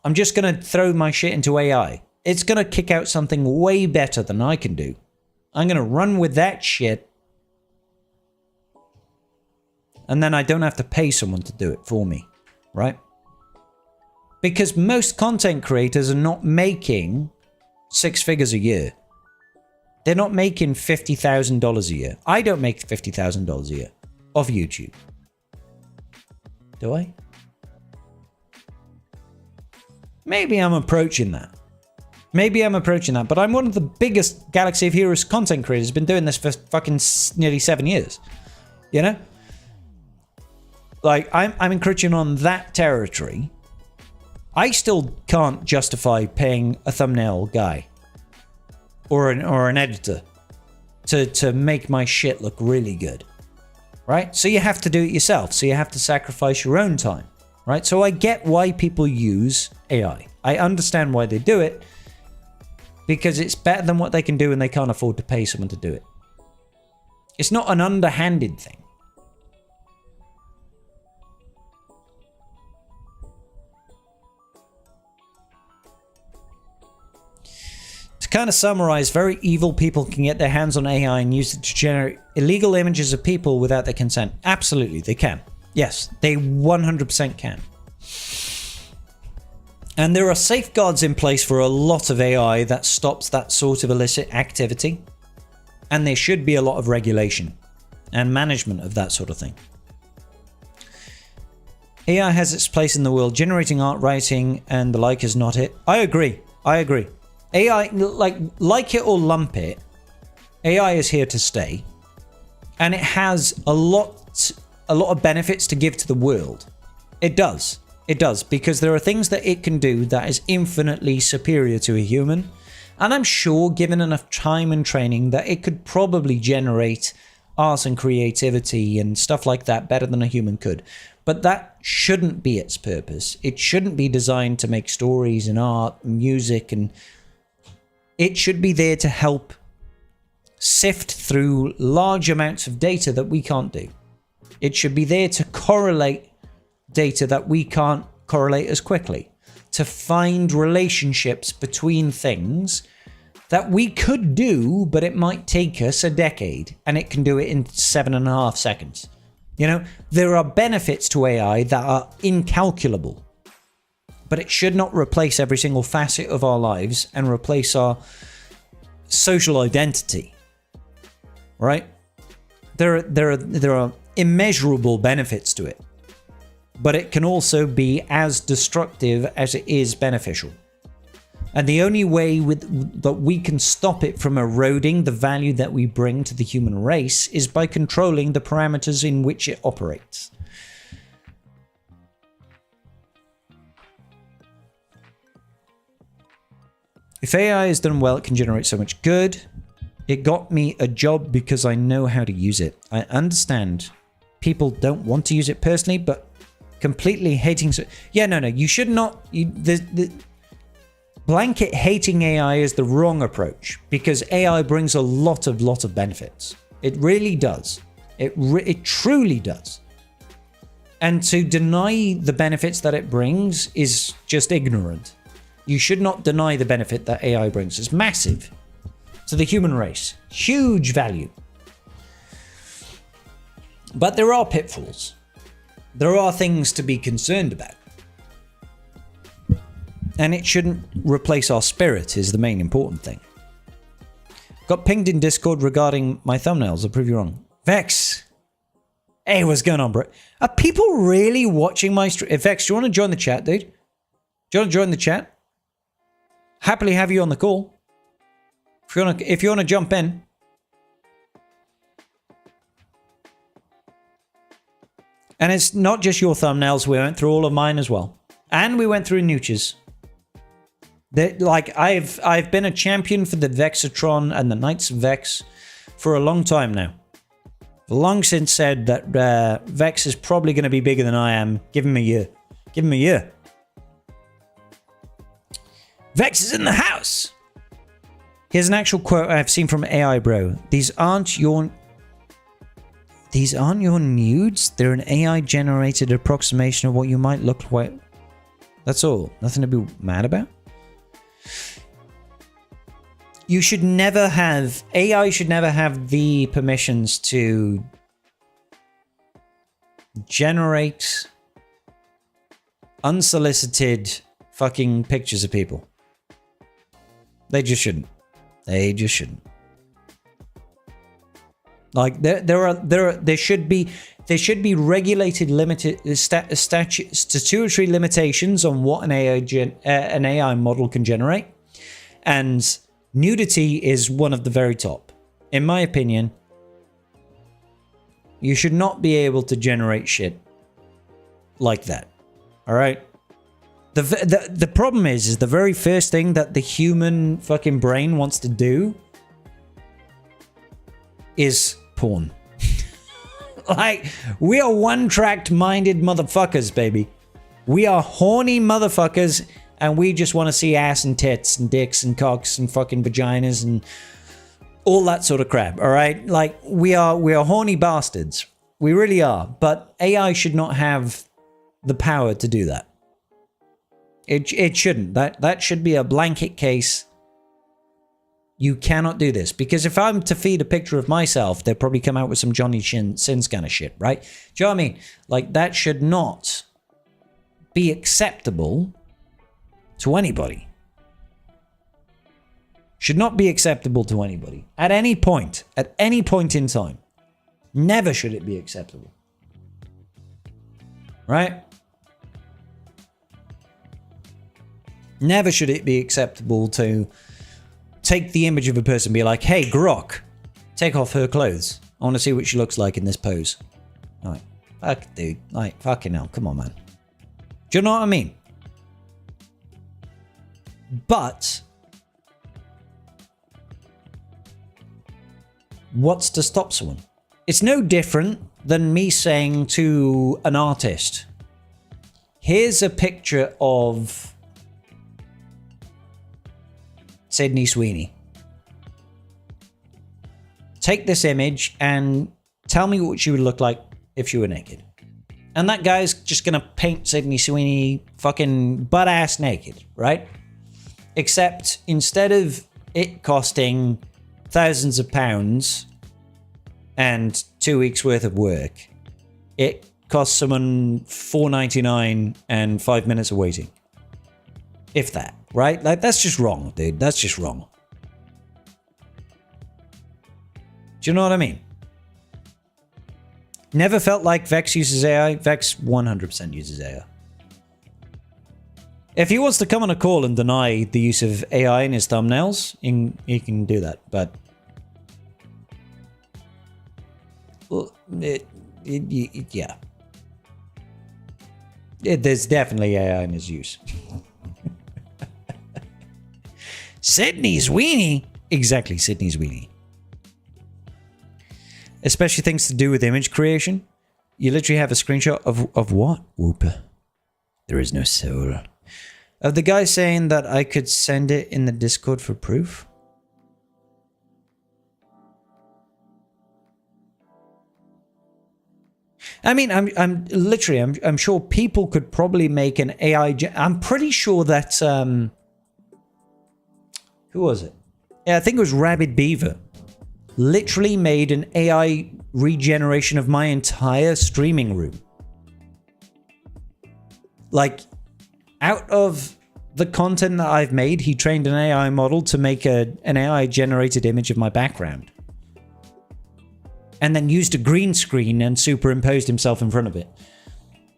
I'm just going to throw my shit into AI. It's going to kick out something way better than I can do. I'm going to run with that shit. And then I don't have to pay someone to do it for me, right? Because most content creators are not making 6 figures a year. They're not making $50,000 a year. I don't make $50,000 a year off YouTube. Do I? Maybe I'm approaching that. But I'm one of the biggest Galaxy of Heroes content creators. Been doing this for fucking nearly 7 years. You know? Like, I'm encroaching on that territory. I still can't justify paying a thumbnail guy or an editor to make my shit look really good, right? So you have to do it yourself. So you have to sacrifice your own time, right? So I get why people use AI. I understand why they do it, because it's better than what they can do and they can't afford to pay someone to do it. It's not an underhanded thing. To kind of summarize, very evil people can get their hands on AI and use it to generate illegal images of people without their consent. Absolutely, they can. Yes, they 100% can. And there are safeguards in place for a lot of AI that stops that sort of illicit activity. And there should be a lot of regulation and management of that sort of thing. AI has its place in the world. Generating art, writing, and the like is not it. I agree. AI, like it or lump it, AI is here to stay. And it has a lot of benefits to give to the world. It does. It does, because there are things that it can do that is infinitely superior to a human. And I'm sure, given enough time and training, that it could probably generate art and creativity and stuff like that better than a human could. But that shouldn't be its purpose. It shouldn't be designed to make stories and art and music, and it should be there to help sift through large amounts of data that we can't do. It should be there to correlate data that we can't correlate as quickly, to find relationships between things that we could do, but it might take us a decade, and it can do it in 7.5 seconds. You know, there are benefits to AI that are incalculable, but it should not replace every single facet of our lives and replace our social identity, right? There are immeasurable benefits to it, but it can also be as destructive as it is beneficial. And the only way that we can stop it from eroding the value that we bring to the human race is by controlling the parameters in which it operates. If AI is done well, it can generate so much good. It got me a job because I know how to use it. I understand people don't want to use it personally, but completely hating... Yeah, no, you should not... The blanket hating AI is the wrong approach, because AI brings a lot of benefits. It really does. It truly does. And to deny the benefits that it brings is just ignorant. You should not deny the benefit that AI brings. It's massive to the human race. Huge value. But there are pitfalls. There are things to be concerned about. And it shouldn't replace our spirit is the main important thing. Got pinged in Discord regarding my thumbnails. I'll prove you wrong. Vex. Hey, what's going on, bro? Are people really watching my stream? Vex, do you want to join the chat, dude? Do you want to join the chat? Happily have you on the call. If you want to jump in. And it's not just your thumbnails. We went through all of mine as well. And we went through Nooch's. Like, I've been a champion for the Vexatron and the Knights of Vex for a long time now. I've long since said that Vex is probably going to be bigger than I am. Give him a year. Give him a year. Vex is in the house. Here's an actual quote I've seen from AI Bro. These aren't your nudes. They're an AI-generated approximation of what you might look like. That's all. Nothing to be mad about. You should never have... AI should never have the permissions to generate unsolicited fucking pictures of people. They just shouldn't. They just shouldn't. Like there should be regulated, limited statutory limitations on what an AI model can generate, and nudity is one of the very top. In my opinion, you should not be able to generate shit like that. All right. The problem is the very first thing that the human fucking brain wants to do is porn. Like, we are one-tracked minded motherfuckers, baby. We are horny motherfuckers, and we just want to see ass and tits and dicks and cocks and fucking vaginas and all that sort of crap, all right? Like, we are horny bastards. We really are. But AI should not have the power to do that. It shouldn't. That should be a blanket case. You cannot do this, because if I'm to feed a picture of myself, they'll probably come out with some Johnny Sins kind of shit, right? Do you know what I mean? Like, that should not be acceptable to anybody. Should not be acceptable to anybody at any point in time. Never should it be acceptable. Right? Never should it be acceptable to take the image of a person and be like, hey, Grok, take off her clothes. I want to see what she looks like in this pose. Like, fuck, dude. Like, fucking hell. Come on, man. Do you know what I mean? But what's to stop someone? It's no different than me saying to an artist, here's a picture of Sydney Sweeney. Take this image and tell me what she would look like if she were naked. And that guy's just gonna paint Sydney Sweeney fucking butt-ass naked, right? Except instead of it costing thousands of pounds and 2 weeks worth of work, it costs someone $4.99 and 5 minutes of waiting. If that, right? Like, that's just wrong, dude. That's just wrong. Do you know what I mean? Never felt like Vex uses AI. Vex 100% uses AI. If he wants to come on a call and deny the use of AI in his thumbnails, he can do that. But well, yeah. There's definitely AI in his use. Sydney Sweeney? Exactly, Sydney Sweeney. Especially things to do with image creation. You literally have a screenshot of what? Whooper. There is no soul. Of the guy saying that I could send it in the Discord for proof? I mean, I'm sure people could probably make an AI. I'm pretty sure that, who was it? Yeah, I think it was Rabid Beaver. Literally made an AI regeneration of my entire streaming room. Like, out of the content that I've made, he trained an AI model to make an AI generated image of my background. And then used a green screen and superimposed himself in front of it.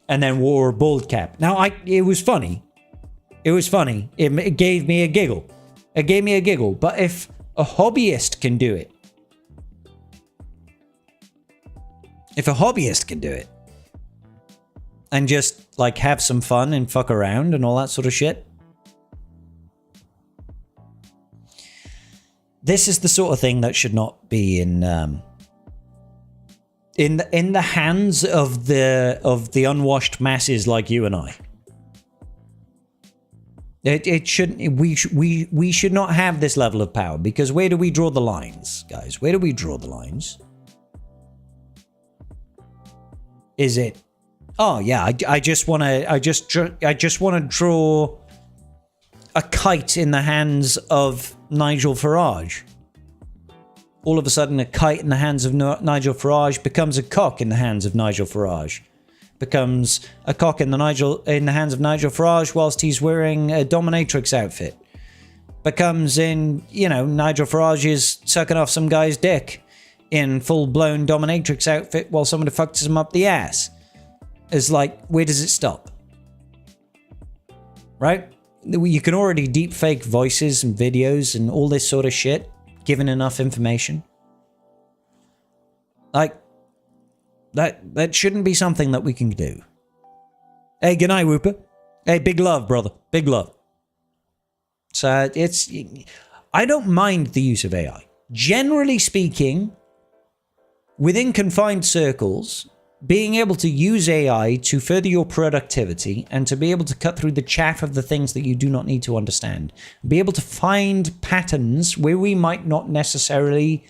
And then wore a bald cap. Now, it was funny. It was funny. It gave me a giggle. It gave me a giggle. But if a hobbyist can do it, and just like have some fun and fuck around and all that sort of shit, this is the sort of thing that should not be in the hands of the unwashed masses like you and I. It shouldn't. We should not have this level of power, because where do we draw the lines, guys? Where do we draw the lines? Is it? Oh yeah, I just want to draw a kite in the hands of Nigel Farage. All of a sudden, a kite in the hands of Nigel Farage becomes a cock in the hands of Nigel Farage. Becomes a cock in the hands of Nigel Farage whilst he's wearing a dominatrix outfit. Becomes Nigel Farage is sucking off some guy's dick in full-blown dominatrix outfit while somebody fucks him up the ass. It's like, where does it stop? Right? You can already deep fake voices and videos and all this sort of shit, given enough information. Like, that shouldn't be something that we can do. Hey, good night, Whooper. Hey, big love, brother. Big love. So I don't mind the use of AI. Generally speaking, within confined circles, being able to use AI to further your productivity and to be able to cut through the chaff of the things that you do not need to understand, be able to find patterns where we might not necessarily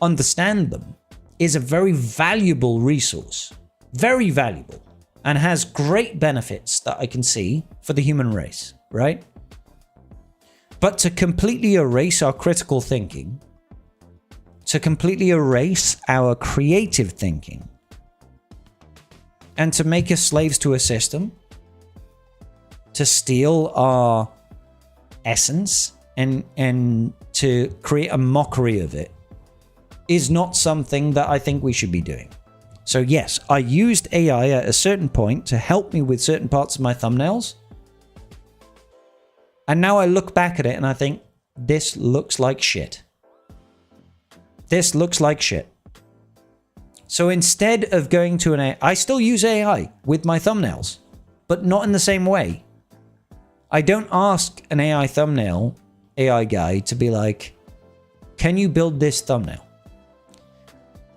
understand them, is a very valuable resource. Very valuable. And has great benefits that I can see for the human race, right? But to completely erase our critical thinking, to completely erase our creative thinking, and to make us slaves to a system, to steal our essence and to create a mockery of it, is not something that I think we should be doing. So yes, I used AI at a certain point to help me with certain parts of my thumbnails. And now I look back at it and I think, this looks like shit. This looks like shit. So instead of going to an AI, I still use AI with my thumbnails, but not in the same way. I don't ask an AI thumbnail, AI guy, to be like, can you build this thumbnail?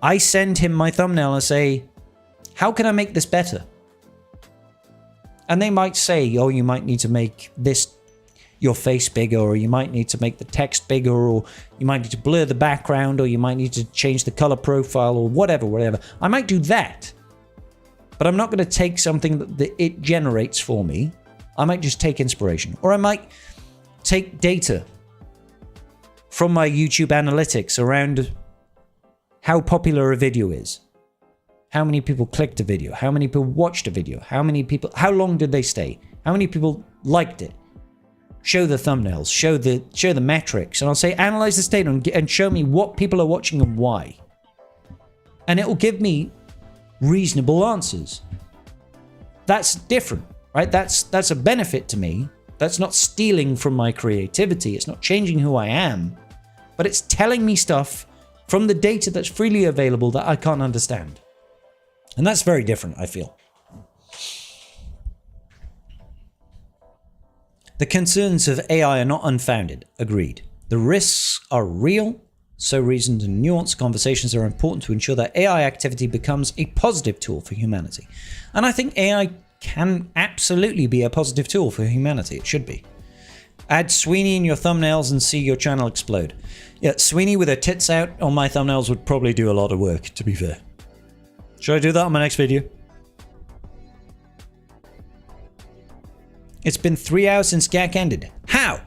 I send him my thumbnail and say, how can I make this better? And they might say, oh, you might need to make this, your face bigger, or you might need to make the text bigger, or you might need to blur the background, or you might need to change the color profile, or whatever. I might do that. But I'm not going to take something that it generates for me. I might just take inspiration. Or I might take data from my YouTube analytics around how popular a video is, how many people clicked a video, how many people watched a video, how long did they stay, how many people liked it. Show the thumbnails, show the metrics, and I'll say analyze this data and show me what people are watching and why. And it will give me reasonable answers. That's different, right? That's a benefit to me. That's not stealing from my creativity. It's not changing who I am, but it's telling me stuff from the data that's freely available that I can't understand. And that's very different, I feel. The concerns of AI are not unfounded. Agreed. The risks are real, So reasoned and nuanced conversations are important to ensure that AI activity becomes a positive tool for humanity. And I think AI can absolutely be a positive tool for humanity. It should be. Add Sweeney in your thumbnails and see your channel explode. Yeah, Sweeney with her tits out on my thumbnails would probably do a lot of work, to be fair. Should I do that on my next video? It's been 3 hours since GAC ended. How?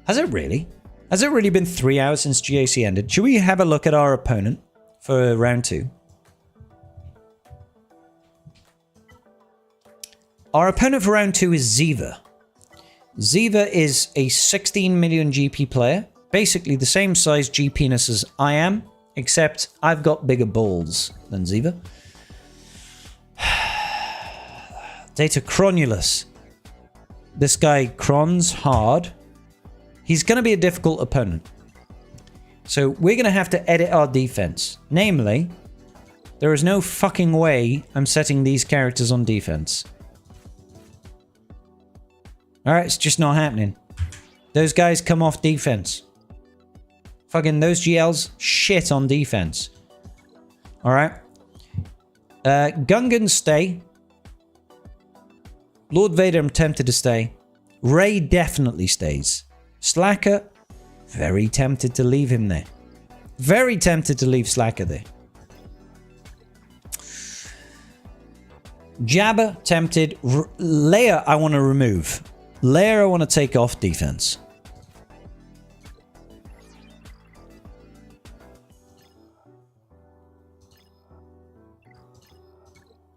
Has it really? Has it really been 3 hours since GAC ended? Should we have a look at our opponent for round 2? Our opponent for round 2 is Ziva. Ziva is a 16 million GP player. Basically the same size G penis as I am, except I've got bigger balls than Ziva. Data Cronulus. This guy crons hard. He's going to be a difficult opponent. So we're going to have to edit our defense. Namely, there is no fucking way I'm setting these characters on defense. Alright, it's just not happening. Those guys come off defense. Fucking those GLs shit on defense. Alright. Gungan stay. Lord Vader, I'm tempted to stay. Rey definitely stays. Slacker, very tempted to leave him there. Very tempted to leave Slacker there. Jabba, tempted. Leia, I want to remove. Leia, I want to take off defense.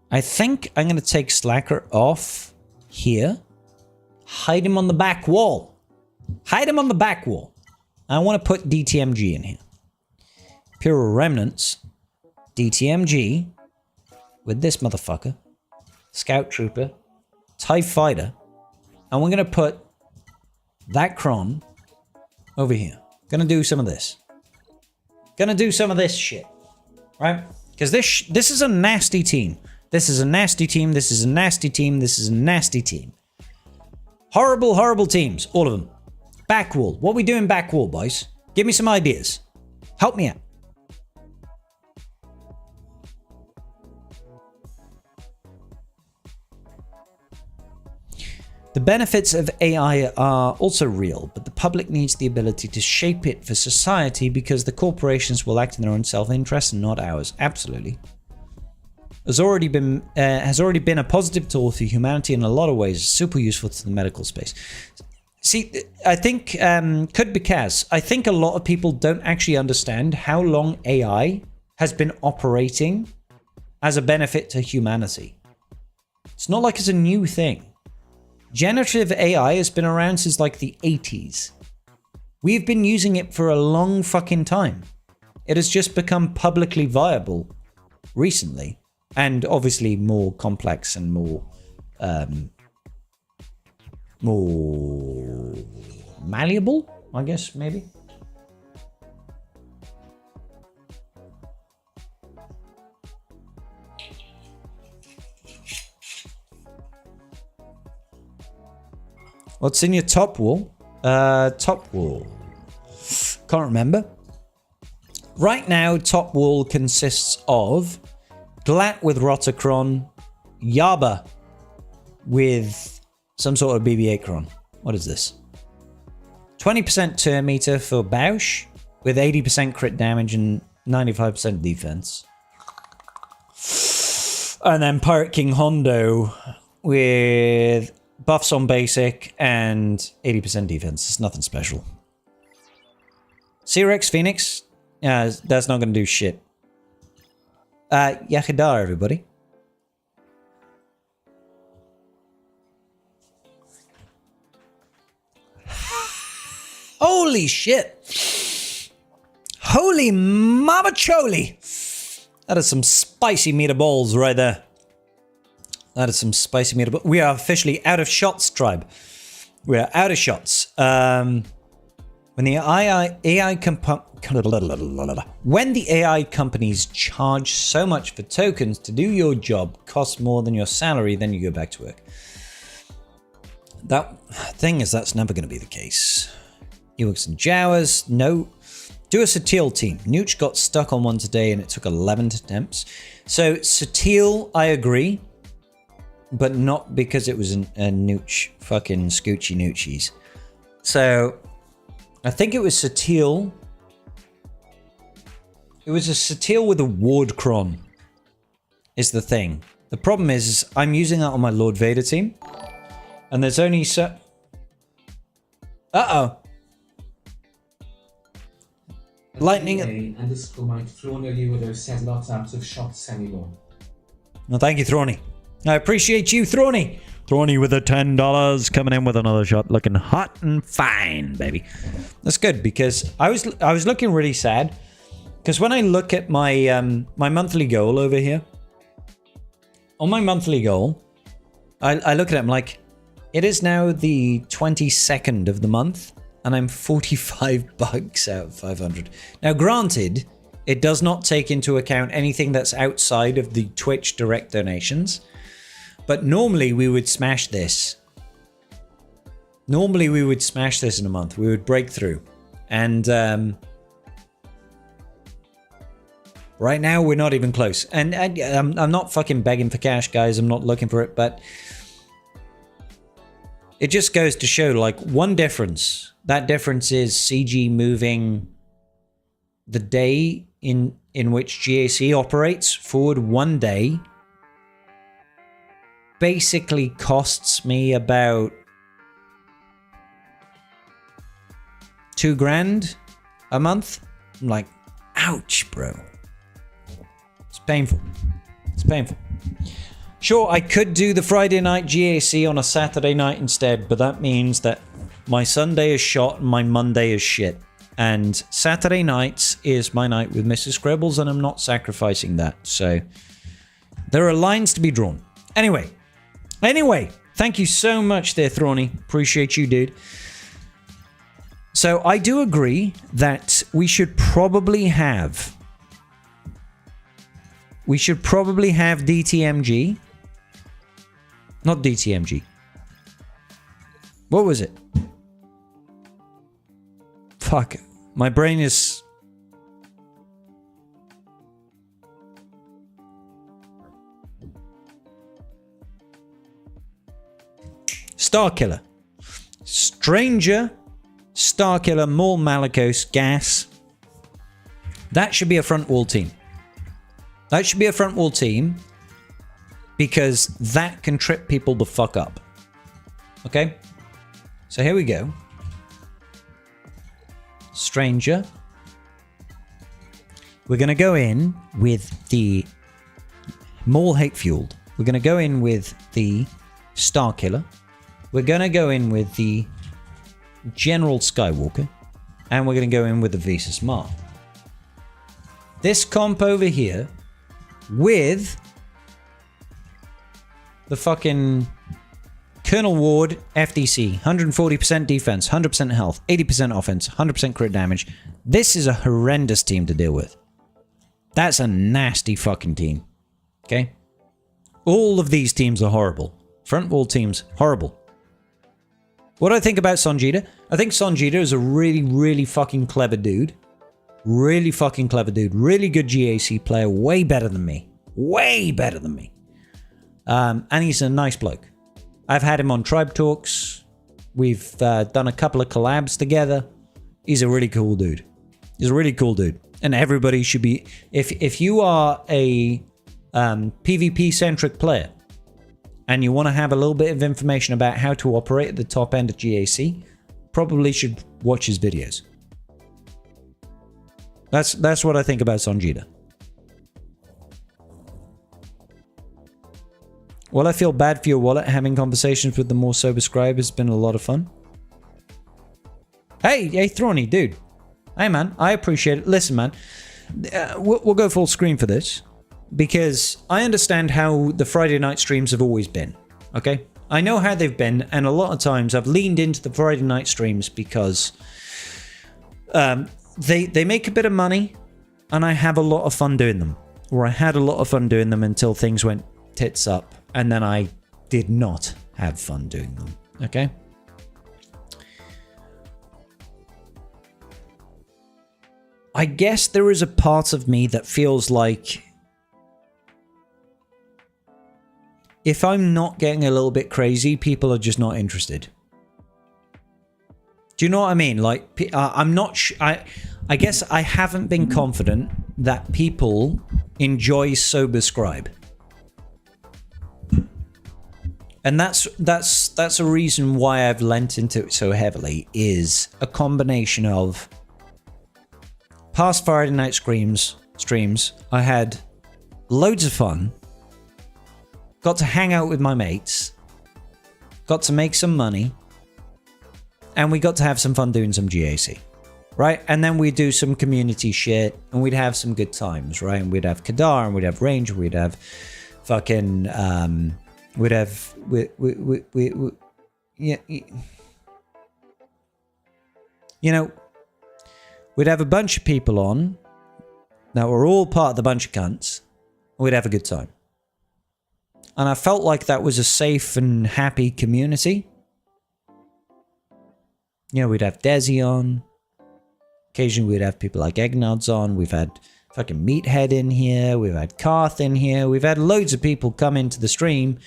I think I'm going to take Slacker off here. Hide him on the back wall. Hide him on the back wall. I want to put DTMG in here. Imperial Remnants. DTMG. With this motherfucker. Scout Trooper. TIE Fighter. And we're going to put that Kron over here. Gonna do some of this. Gonna do some of this shit. Right? Because this is a nasty team. This is a nasty team. This is a nasty team. This is a nasty team. Horrible, horrible teams. All of them. Back wall. What we doing back wall, boys? Give me some ideas. Help me out. The benefits of AI are also real, but the public needs the ability to shape it for society because the corporations will act in their own self-interest and not ours. Absolutely. Has already been a positive tool for humanity in a lot of ways, super useful to the medical space. See, I think could be Kaz. I think a lot of people don't actually understand how long AI has been operating as a benefit to humanity. It's not like it's a new thing. Generative AI has been around since like the 80s. We've been using it for a long fucking time. It has just become publicly viable recently. And obviously more complex and more malleable, I guess, maybe. What's in your top wall? Top wall. Can't remember. Right now, top wall consists of Glat with Rotacron, Yaba with some sort of BB-8 Cron. What is this? 20% turn meter for Bausch with 80% crit damage and 95% defense. And then Pirate King Hondo with buffs on basic and 80% defense. It's nothing special. C-Rex Phoenix? Yeah, that's not going to do shit. Yahidar, everybody. Holy shit. Holy mama choli. That is some spicy meatballs right there. That is some spicy meatballs. We are officially out of shots, tribe. We are out of shots. When the AI companies charge so much for tokens to do your job, costs more than your salary, then you go back to work. That thing is, that's never going to be the case. Ewoks and Jawas, no. Do a Satil team. Nooch got stuck on one today and it took 11 attempts. So Satil, I agree. But not because it was a Nooch fucking Scoochie Noochies. So I think it was Satil. It was a Satil with a Ward Cron. Is the thing. The problem is I'm using that on my Lord Vader team. And there's only so... Uh-oh. Lightning. And Mike Throna Udo says lots out of shots anymore. Well, thank you, Throny. I appreciate you, Throny. Throny with the $10 coming in with another shot, looking hot and fine, baby. That's good because I was looking really sad because when I look at my my monthly goal over here, on my monthly goal, I look at it. I'm like, it is now the 22nd of the month. And I'm $45 out of 500. Now, granted, it does not take into account anything that's outside of the Twitch direct donations. But normally we would smash this. Normally we would smash this in a month. We would break through. And right now we're not even close. And I'm not fucking begging for cash, guys. I'm not looking for it. But it just goes to show, like, one difference. That difference is CG moving the day in which GAC operates forward one day basically costs me about $2,000 a month. I'm like, ouch, bro. It's painful. It's painful. Sure, I could do the Friday night GAC on a Saturday night instead, but that means that my Sunday is shot and my Monday is shit. And Saturday nights is my night with Mrs. Scribbles, and I'm not sacrificing that. So there are lines to be drawn. Anyway, thank you so much there, Thrawny. Appreciate you, dude. So I do agree that we should probably have DTMG. Not DTMG. What was it? Fuck. My brain is... Starkiller. Stranger, Starkiller, Maul Malicos, Gas. That should be a front wall team. That should be a front wall team because that can trip people the fuck up. Okay? So here we go. Stranger. We're going to go in with the Maul Hate Fueled. We're going to go in with the Starkiller. We're going to go in with the General Skywalker. And we're going to go in with the Visas Mar. This comp over here with the fucking Colonel Ward FDC, 140% defense, 100% health, 80% offense, 100% crit damage. This is a horrendous team to deal with. That's a nasty fucking team. Okay? All of these teams are horrible. Front wall teams, horrible. What do I think about Sonjita? I think Sonjita is a really, really fucking clever dude. Really fucking clever dude. Really good GAC player. Way better than me. Way better than me. And he's a nice bloke. I've had him on Tribe Talks. We've done a couple of collabs together. He's a really cool dude. He's a really cool dude. And everybody should be... If you are a PvP-centric player and you want to have a little bit of information about how to operate at the top end of GAC, probably should watch his videos. That's what I think about Sonjita. Well, I feel bad for your wallet. Having conversations with the more sober scribe has been a lot of fun. Hey, Thrawny, dude. Hey, man, I appreciate it. Listen, man, we'll go full screen for this because I understand how the Friday night streams have always been, okay? I know how they've been, and a lot of times I've leaned into the Friday night streams because they make a bit of money, and I have a lot of fun doing them. Or I had a lot of fun doing them until things went tits up. And then I did not have fun doing them. Okay? I guess there is a part of me that feels like if I'm not getting a little bit crazy, people are just not interested. Do you know what I mean? Like, I'm not I guess I haven't been confident that people enjoy sober scribe. And that's a reason why I've lent into it so heavily, is a combination of past Friday night streams. I had loads of fun, got to hang out with my mates, got to make some money, and we got to have some fun doing some GAC, right? And then we'd do some community shit, and we'd have some good times, right? And we'd have Kadar, and we'd have Ranger, we'd have fucking we'd have yeah, you know, we'd have a bunch of people on that were all part of the bunch of cunts, and we'd have a good time. And I felt like that was a safe and happy community. You know, we'd have Desi on. Occasionally we'd have people like Eggnods on. We've had fucking Meathead in here. We've had Karth in here. We've had loads of people come into the stream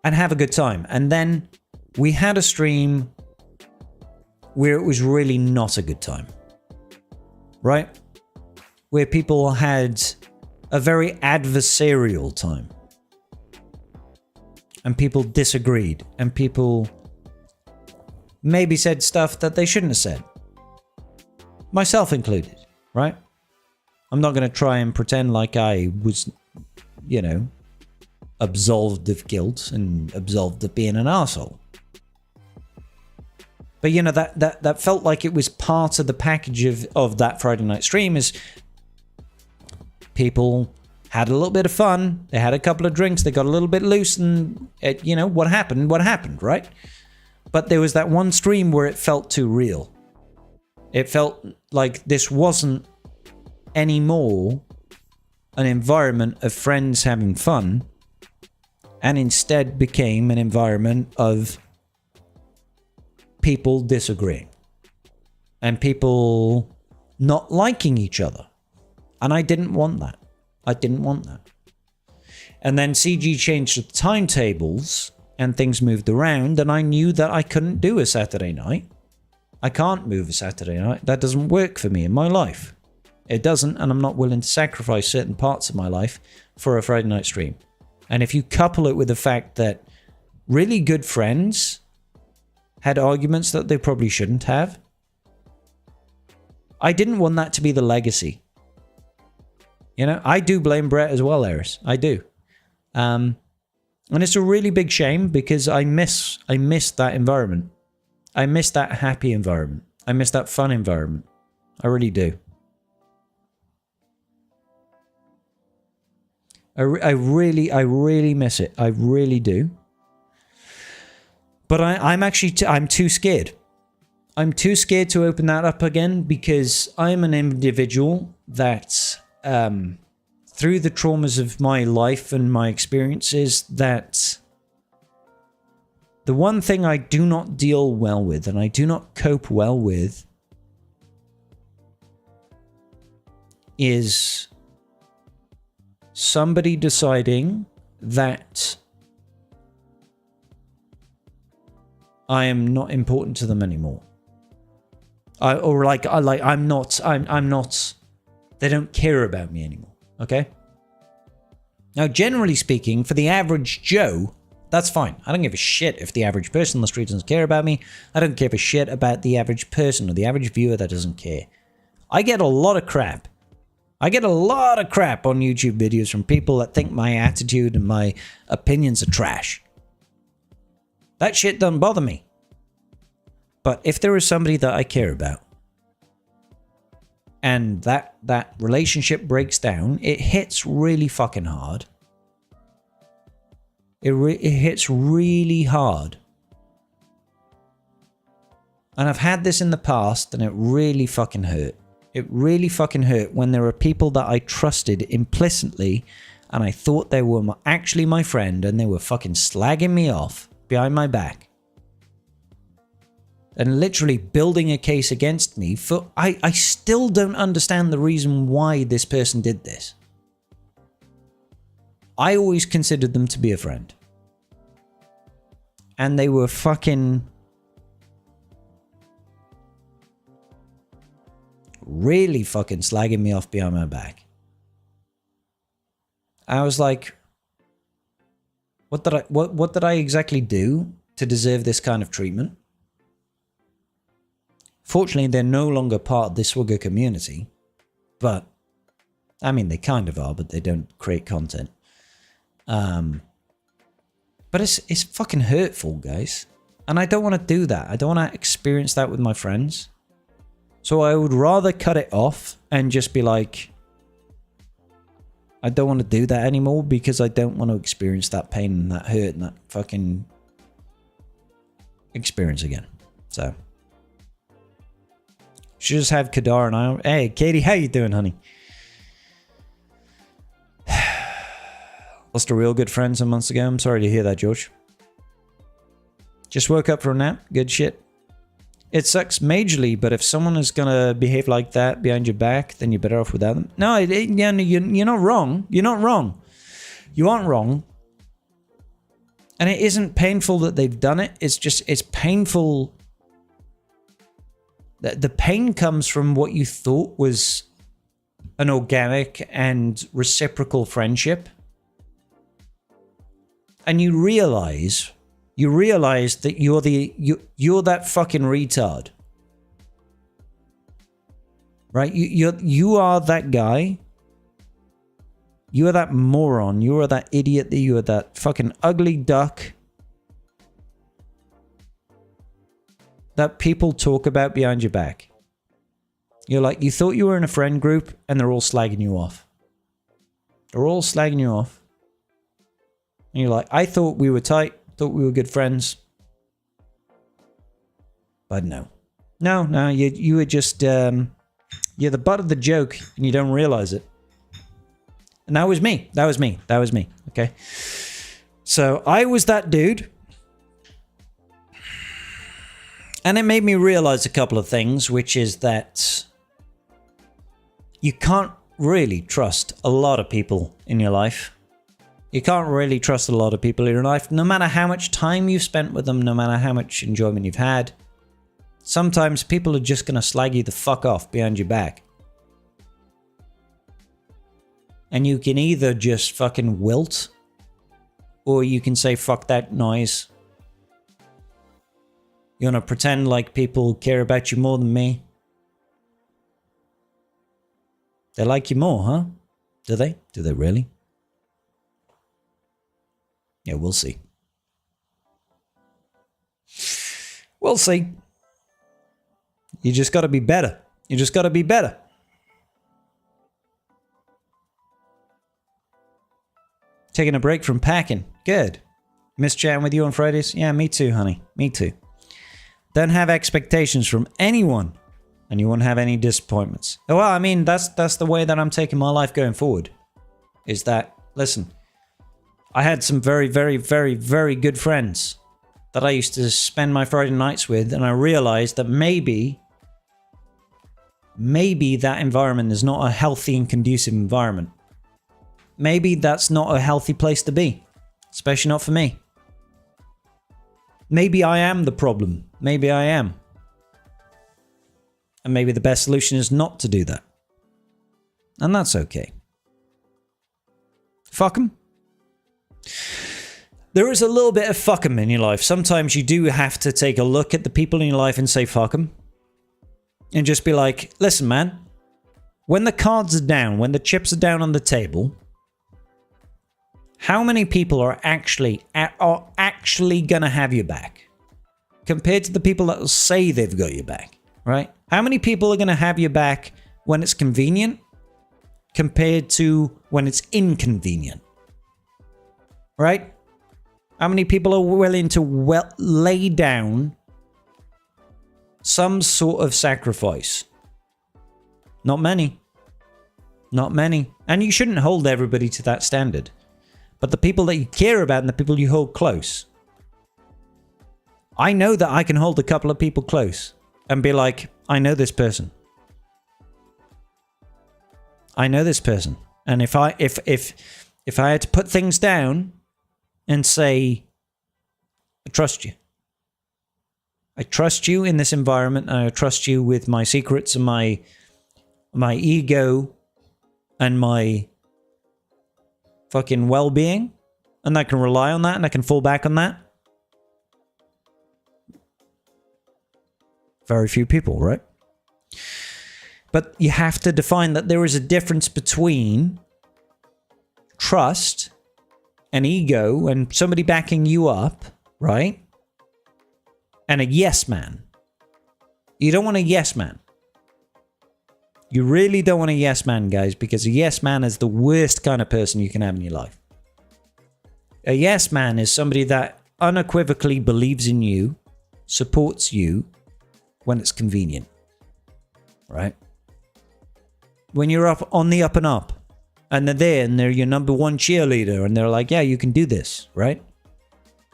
and have a good time. And then we had a stream where it was really not a good time. Right? Where people had a very adversarial time. And people disagreed. And people maybe said stuff that they shouldn't have said. Myself included, right? I'm not going to try and pretend like I was, you know, absolved of guilt and absolved of being an arsehole. But, you know, that felt like it was part of the package of that Friday night stream, is people had a little bit of fun, they had a couple of drinks, they got a little bit loose, and, you know, what happened, right? But there was that one stream where it felt too real. It felt like this wasn't anymore an environment of friends having fun, and instead became an environment of people disagreeing and people not liking each other. And I didn't want that. And then CG changed the timetables and things moved around, and I knew that I couldn't do a Saturday night. I can't move a Saturday night. That doesn't work for me in my life. It doesn't, and I'm not willing to sacrifice certain parts of my life for a Friday night stream. And if you couple it with the fact that really good friends had arguments that they probably shouldn't have, I didn't want that to be the legacy. You know, I do blame Brett as well, Eris. I do. And it's a really big shame, because I miss that environment. I miss that happy environment. I miss that fun environment. I really do. I really miss it. I really do. But I'm too scared. I'm too scared to open that up again, because I'm an individual that, through the traumas of my life and my experiences, that the one thing I do not deal well with, and I do not cope well with, is somebody deciding that I am not important to them anymore. I'm not, they don't care about me anymore. Okay? Now, generally speaking, for the average Joe, that's fine. I don't give a shit if the average person on the street doesn't care about me. I don't give a shit about the average person or the average viewer that doesn't care. I get a lot of crap. I get a lot of crap on YouTube videos from people that think my attitude and my opinions are trash. That shit doesn't bother me. But if there is somebody that I care about, and that relationship breaks down, it hits really fucking hard. It hits really hard. And I've had this in the past, and it really fucking hurt. It really fucking hurt when there are people that I trusted implicitly, and I thought they were actually my friend, and they were fucking slagging me off behind my back. and literally building a case against me for... I still don't understand the reason why this person did this. I always considered them to be a friend. And they were fucking... really fucking slagging me off behind my back. I was like, what did I exactly do to deserve this kind of treatment? Fortunately, they're no longer part of this Swigger community. But, I mean, they kind of are, but they don't create content. But it's fucking hurtful, guys. And I don't want to do that. I don't want to experience that with my friends. So I would rather cut it off and just be like, I don't want to do that anymore because I don't want to experience that pain and that hurt and that fucking experience again. So should just have Kadar and I. Hey, Katie, how you doing, honey? Lost a real good friend some months ago. I'm sorry to hear that, George. Just woke up from a nap. Good shit. It sucks majorly, but if someone is gonna behave like that behind your back, then you're better off without them. No, you're not wrong. You're not wrong. You aren't wrong. And it isn't painful that they've done it. It's just, it's painful. The pain comes from what you thought was an organic and reciprocal friendship. And you realize that you're that fucking retard, right? You are that guy. You are that moron. You are that idiot. You are that fucking ugly duck that people talk about behind your back. You're like, you thought you were in a friend group and they're all slagging you off. They're all slagging you off. And you're like, I thought we were tight. Thought we were good friends. But no. No, you were just, you're the butt of the joke and you don't realize it. And that was me. That was me. Okay. So I was that dude. And it made me realize a couple of things, which is that you can't really trust a lot of people in your life. You can't really trust a lot of people in your life, no matter how much time you've spent with them, no matter how much enjoyment you've had. Sometimes people are just going to slag you the fuck off behind your back. And you can either just fucking wilt, or you can say, fuck that noise. You want to pretend like people care about you more than me? They like you more, huh? Do they? Do they really? Yeah, we'll see. We'll see. You just got to be better. You just got to be better. Taking a break from packing. Good. Miss chatting with you on Fridays? Yeah, me too, honey. Me too. Don't have expectations from anyone, and you won't have any disappointments. Well, I mean, that's the way that I'm taking my life going forward. Is that, listen, I had some very, very, very, very good friends that I used to spend my Friday nights with, and I realized that maybe that environment is not a healthy and conducive environment. Maybe that's not a healthy place to be, especially not for me. Maybe I am the problem. Maybe I am. And maybe the best solution is not to do that. And that's okay. Fuck 'em. There is a little bit of fuck 'em in your life. Sometimes you do have to take a look at the people in your life and say fuck 'em. And just be like, listen, man. When the cards are down, when the chips are down on the table, how many people are actually going to have your back? Compared to the people that will say they've got your back, right? How many people are going to have your back when it's convenient compared to when it's inconvenient? Right? How many people are willing to lay down some sort of sacrifice? Not many. Not many. And you shouldn't hold everybody to that standard. But the people that you care about and the people you hold close, I know that I can hold a couple of people close and be like, I know this person. I know this person. And if I had to put things down and say, I trust you. I trust you in this environment, and I trust you with my secrets and my ego and my fucking well-being, and I can rely on that and I can fall back on that. Very few people, right? But you have to define that there is a difference between trust and ego and somebody backing you up, right? And a yes man. You don't want a yes man. You really don't want a yes man, guys, because a yes man is the worst kind of person you can have in your life. A yes man is somebody that unequivocally believes in you, supports you when it's convenient, right? When you're up on the up and up, and they're there and they're your number one cheerleader, and they're like, yeah, you can do this, right?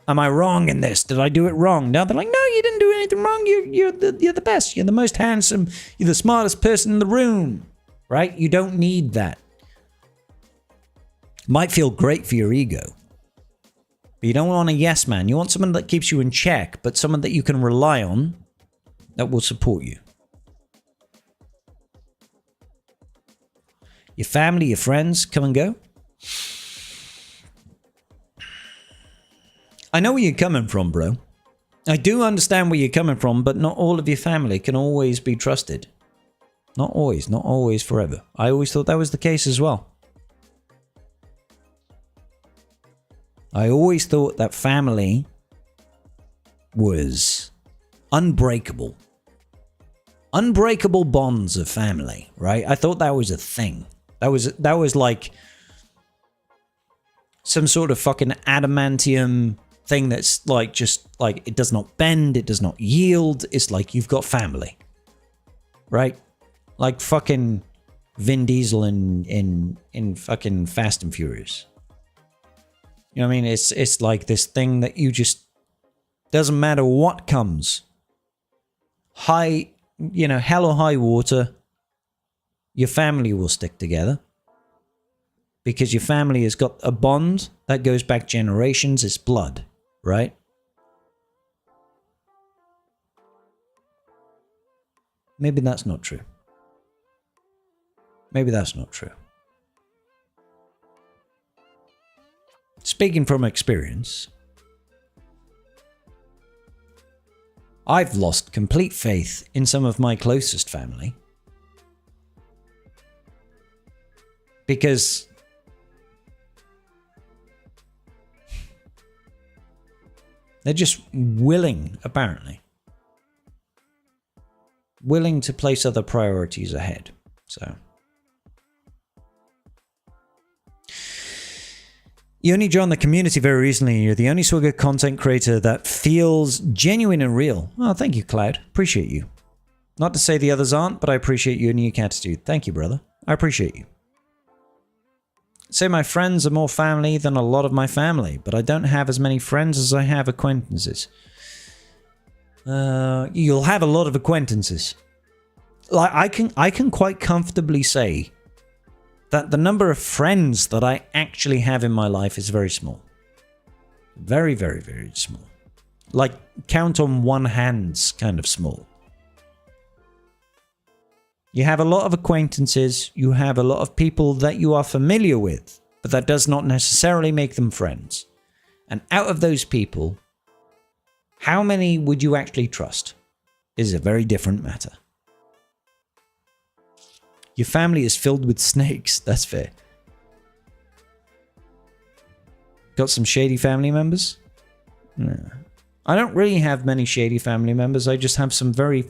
Am I wrong in this? Did I do it wrong? Now they're like, no, you didn't do anything wrong. You're the best. You're the most handsome. You're the smartest person in the room, right? You don't need that. Might feel great for your ego, but you don't want a yes man. You want someone that keeps you in check, but someone that you can rely on that will support you. Your family, your friends come and go. I know where you're coming from, bro. I do understand where you're coming from, but not all of your family can always be trusted. Not always forever. I always thought that was the case as well. I always thought that family was unbreakable. Unbreakable bonds of family, right? I thought that was a thing. That was like some sort of fucking adamantium thing that's like just like it does not bend, it does not yield. It's like you've got family, right? Like fucking Vin Diesel in fucking Fast and Furious. You know what I mean? It's like this thing that you just doesn't matter what comes. High, you know, hell or high water. Your family will stick together because your family has got a bond that goes back generations. It's blood, right? Maybe that's not true. Maybe that's not true. Speaking from experience, I've lost complete faith in some of my closest family. Because they're just willing, apparently. Willing to place other priorities ahead. So. You only joined the community very recently. You're the only Swigger content creator that feels genuine and real. Oh, thank you, Cloud. Appreciate you. Not to say the others aren't, but I appreciate your unique attitude. Thank you, brother. I appreciate you. Say my friends are more family than a lot of my family, but I don't have as many friends as I have acquaintances. You'll have a lot of acquaintances. Like I can quite comfortably say that the number of friends that I actually have in my life is very small. Very, very, very small. Like count on one hand's kind of small. You have a lot of acquaintances, you have a lot of people that you are familiar with, but that does not necessarily make them friends. And out of those people, how many would you actually trust is a very different matter. Your family is filled with snakes, that's fair. Got some shady family members? No. I don't really have many shady family members, I just have some very...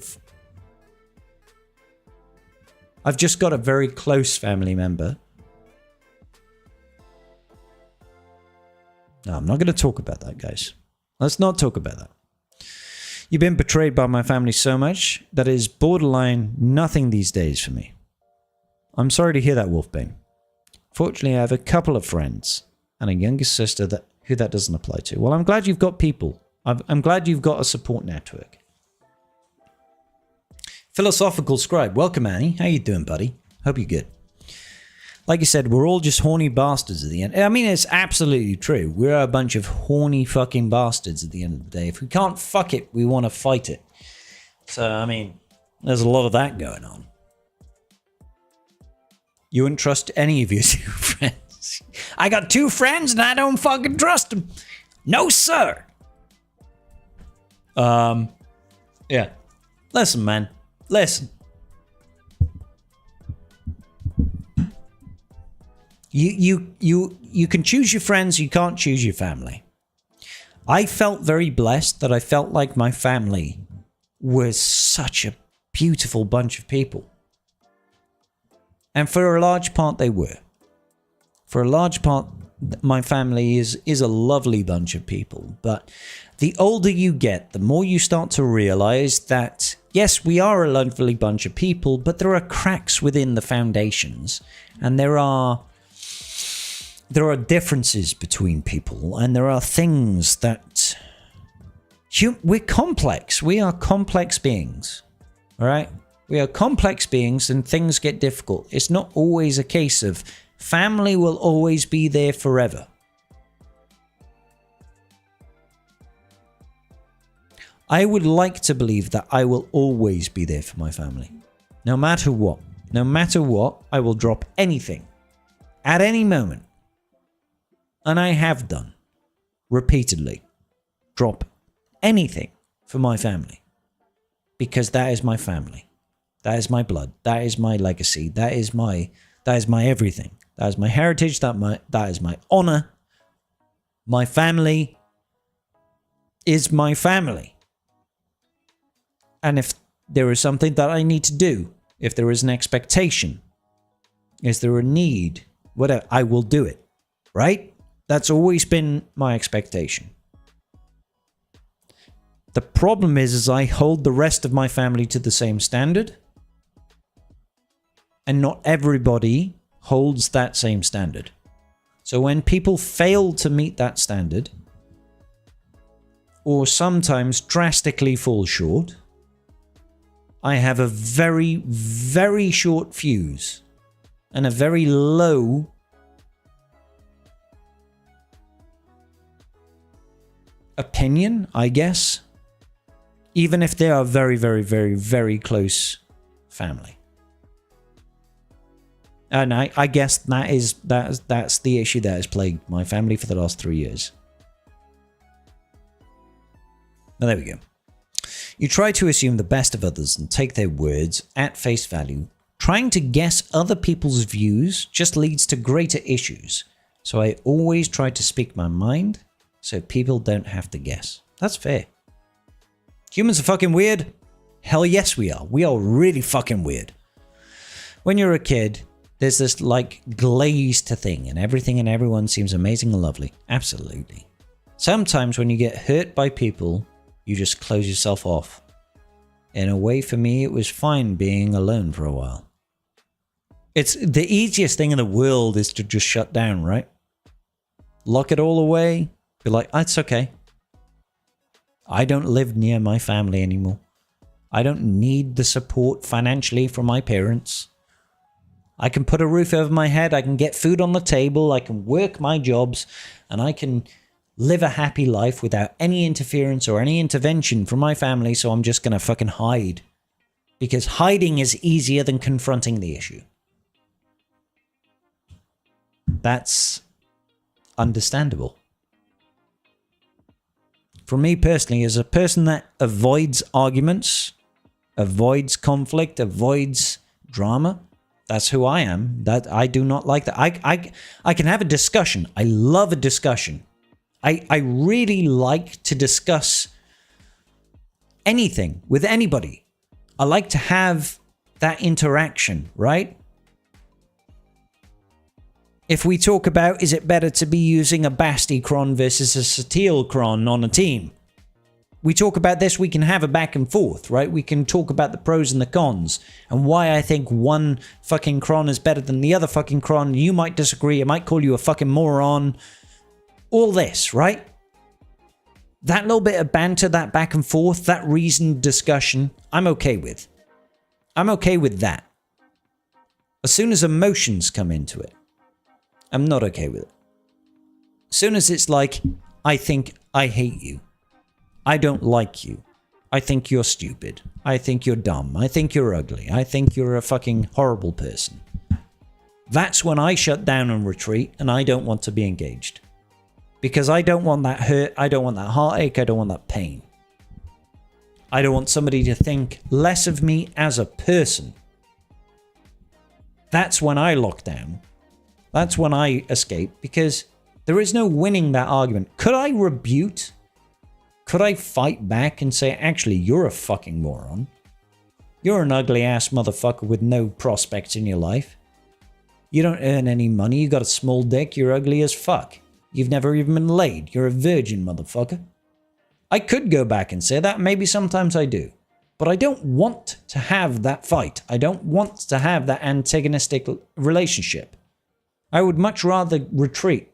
I've just got a very close family member. No, I'm not going to talk about that, guys. Let's not talk about that. You've been betrayed by my family so much that it is borderline nothing these days for me. I'm sorry to hear that, Wolfbane. Fortunately, I have a couple of friends and a younger sister who that doesn't apply to. Well, I'm glad you've got people. I'm glad you've got a support network. Philosophical Scribe, welcome, Annie. How you doing, buddy? Hope you're good. Like you said, we're all just horny bastards at the end. I mean, it's absolutely true. We're a bunch of horny fucking bastards at the end of the day. If we can't fuck it, we want to fight it. So, I mean, there's a lot of that going on. You wouldn't trust any of your two friends. I got 2 friends and I don't fucking trust them. No, sir. Yeah. Listen, man. Listen. You can choose your friends, you can't choose your family. I felt very blessed that I felt like my family was such a beautiful bunch of people. And for a large part they were. For a large part, my family is a lovely bunch of people. But the older you get, the more you start to realize that, yes, we are a lovely bunch of people, but there are cracks within the foundations. And there are differences between people. And there are things that... We're complex. We are complex beings. All right? We are complex beings and things get difficult. It's not always a case of family will always be there forever. I would like to believe that I will always be there for my family. No matter what. No matter what, I will drop anything. At any moment. And I have done. Repeatedly. Drop anything for my family. Because that is my family. That is my blood. That is my legacy. That is my everything. That is my heritage. That is my honor. My family is my family. And if there is something that I need to do, if there is an expectation, is there a need, whatever, I will do it. Right? That's always been my expectation. The problem is I hold the rest of my family to the same standard. And not everybody holds that same standard. So when people fail to meet that standard, or sometimes drastically fall short, I have a very, very short fuse and a very low opinion, I guess, even if they are very, very, very, very close family. And I guess that's the issue that has plagued my family for the last 3 years. Now there we go. You try to assume the best of others and take their words at face value. Trying to guess other people's views just leads to greater issues. So I always try to speak my mind so people don't have to guess. That's fair. Humans are fucking weird. Hell yes we are. We are really fucking weird. When you're a kid, there's this like glazed thing and everything and everyone seems amazing and lovely. Absolutely. Sometimes when you get hurt by people, you just close yourself off. In a way, for me, it was fine being alone for a while. It's the easiest thing in the world is to just shut down, right? Lock it all away. Be like, it's okay. I don't live near my family anymore. I don't need the support financially from my parents. I can put a roof over my head, I can get food on the table, I can work my jobs, and I can live a happy life without any interference or any intervention from my family, so I'm just gonna fucking hide. Because hiding is easier than confronting the issue. That's understandable. For me personally, as a person that avoids arguments, avoids conflict, avoids drama, that's who I am. That I do not like that. I can have a discussion. I love a discussion. I really like to discuss anything with anybody. I like to have that interaction, right? If we talk about, is it better to be using a Basti Cron versus a Satil Cron on a team? We talk about this, we can have a back and forth, right? We can talk about the pros and the cons and why I think one fucking Cron is better than the other fucking Cron. You might disagree. I might call you a fucking moron. All this, right? That little bit of banter, that back and forth, that reasoned discussion, I'm okay with. I'm okay with that. As soon as emotions come into it, I'm not okay with it. As soon as it's like, I think I hate you. I don't like you. I think you're stupid. I think you're dumb. I think you're ugly. I think you're a fucking horrible person. That's when I shut down and retreat, and I don't want to be engaged. Because I don't want that hurt. I don't want that heartache. I don't want that pain. I don't want somebody to think less of me as a person. That's when I lock down. That's when I escape, because there is no winning that argument. Could I rebuke? Could I fight back and say, actually, you're a fucking moron. You're an ugly ass motherfucker with no prospects in your life. You don't earn any money. You got a small dick. You're ugly as fuck. You've never even been laid. You're a virgin, motherfucker. I could go back and say that. Maybe sometimes I do. But I don't want to have that fight. I don't want to have that antagonistic relationship. I would much rather retreat.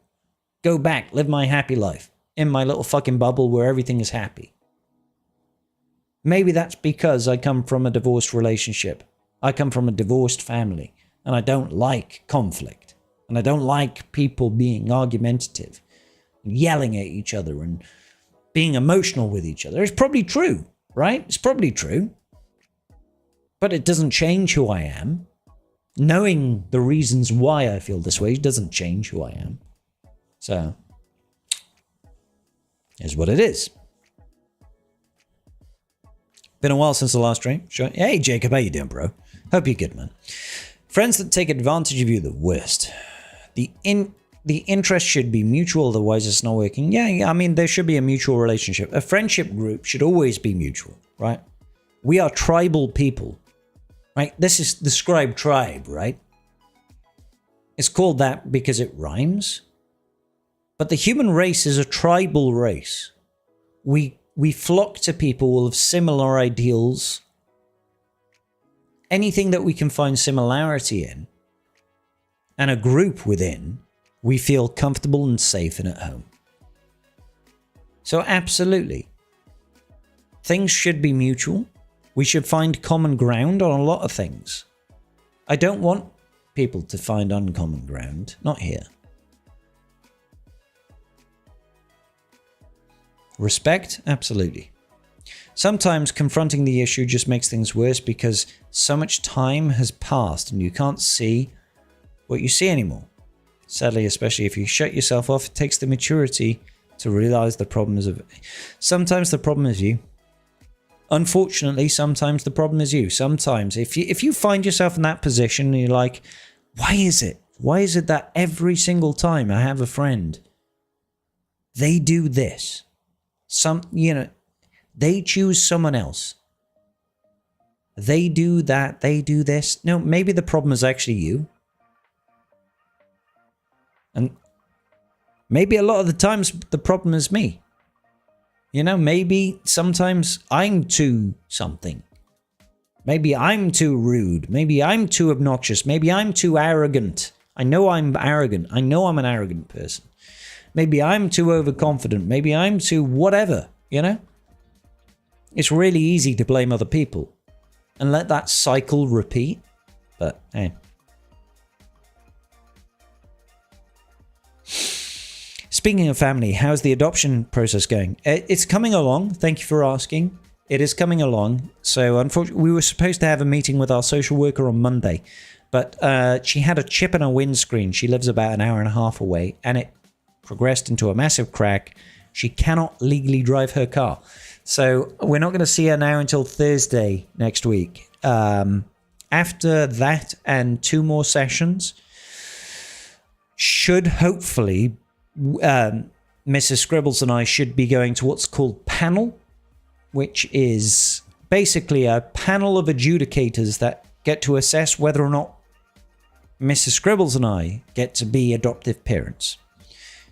Go back. Live my happy life. In my little fucking bubble where everything is happy. Maybe that's because I come from a divorced relationship. I come from a divorced family. And I don't like conflict. And I don't like people being argumentative. And yelling at each other and being emotional with each other. It's probably true, right? It's probably true. But it doesn't change who I am. Knowing the reasons why I feel this way doesn't change who I am. So, is what it is. Been a while since the last stream. Sure. Hey, Jacob, how you doing, bro? Hope you're good, man. Friends that take advantage of you, the worst. The interest should be mutual, otherwise it's not working. Yeah, I mean, there should be a mutual relationship. A friendship group should always be mutual, right? We are tribal people, right? This is the scribe tribe, right? It's called that because it rhymes. But the human race is a tribal race. We flock to people of similar ideals. Anything that we can find similarity in, and a group within, we feel comfortable and safe and at home. So absolutely. Things should be mutual. We should find common ground on a lot of things. I don't want people to find uncommon ground. Not here. Respect? Absolutely. Sometimes confronting the issue just makes things worse because so much time has passed and you can't see what you see anymore. Sadly, especially if you shut yourself off, it takes the maturity to realize the problem is sometimes the problem is you. Unfortunately, sometimes the problem is you. Sometimes if you find yourself in that position and you're like, why is it? Why is it that every single time I have a friend, they do this? They choose someone else. They do that, they do this. No, maybe the problem is actually you. And maybe a lot of the times the problem is me. Maybe sometimes I'm too something. Maybe I'm too rude. Maybe I'm too obnoxious. Maybe I'm too arrogant. I know I'm arrogant. I know I'm an arrogant person. Maybe I'm too overconfident. Maybe I'm too whatever, It's really easy to blame other people and let that cycle repeat. But hey. Speaking of family, how's the adoption process going? It's coming along. Thank you for asking. It is coming along. So unfortunately, we were supposed to have a meeting with our social worker on Monday, but she had a chip in her windscreen. She lives about an hour and a half away, and it progressed into a massive crack. She cannot legally drive her car. So we're not going to see her now until Thursday next week. After that and 2 more sessions, should hopefully, Mrs. Scribbles and I should be going to what's called panel, which is basically a panel of adjudicators that get to assess whether or not Mrs. Scribbles and I get to be adoptive parents.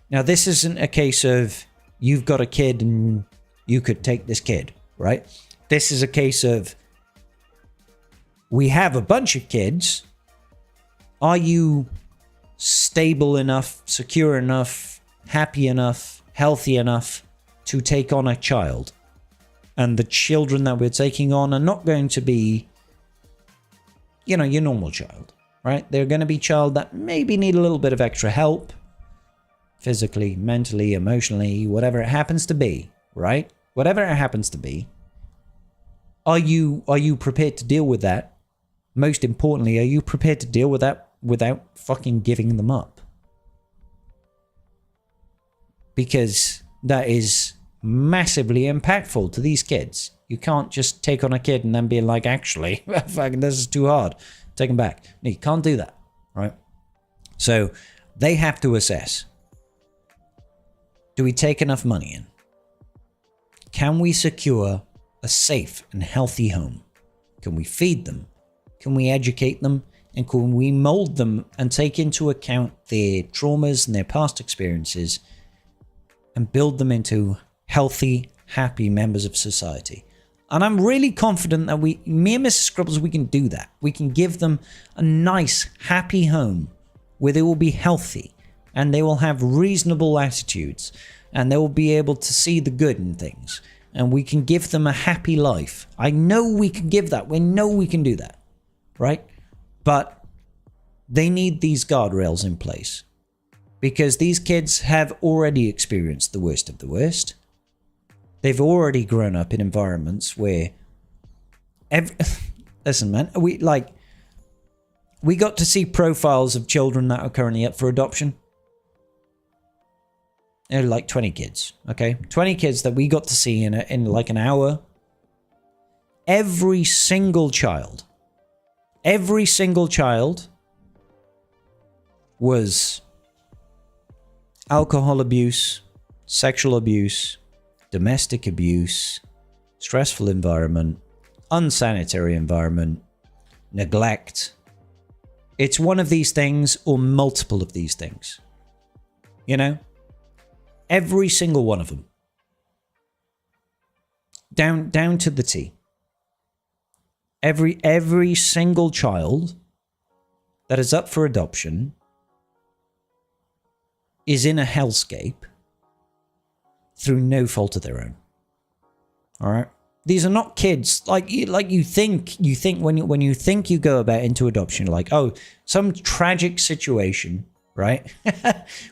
Now, this isn't a case of you've got a kid and you could take this kid, right? This is a case of we have a bunch of kids. Are you stable enough, secure enough, happy enough, healthy enough to take on a child. And the children that we're taking on are not going to be, you know, your normal child, right? They're going to be child that maybe need a little bit of extra help, physically, mentally, emotionally, whatever it happens to be, right? Whatever it happens to be. Are you prepared to deal with that? Most importantly, are you prepared to deal with that without fucking giving them up? Because that is massively impactful to these kids. You can't just take on a kid and then be like, actually, fucking this is too hard. Take them back. No, you can't do that, right? So they have to assess. Do we take enough money in? Can we secure a safe and healthy home? Can we feed them? Can we educate them? And can we mold them and take into account their traumas and their past experiences and build them into healthy, happy members of society? And I'm really confident that me and Mrs. Scribbles, we can do that. We can give them a nice, happy home where they will be healthy and they will have reasonable attitudes and they will be able to see the good in things. And we can give them a happy life. I know we can give that. We know we can do that, right? But they need these guardrails in place because these kids have already experienced the worst of the worst. They've already grown up in environments where listen, man, we got to see profiles of children that are currently up for adoption. They're like 20 kids, okay? 20 kids that we got to see in like an hour. Every single child was alcohol abuse, sexual abuse, domestic abuse, stressful environment, unsanitary environment, neglect. It's one of these things or multiple of these things. You know? Every single one of them. Down to the T. Every single child that is up for adoption is in a hellscape through no fault of their own. All right, these are not kids like you think when you think you go about into adoption, like, oh, some tragic situation, right?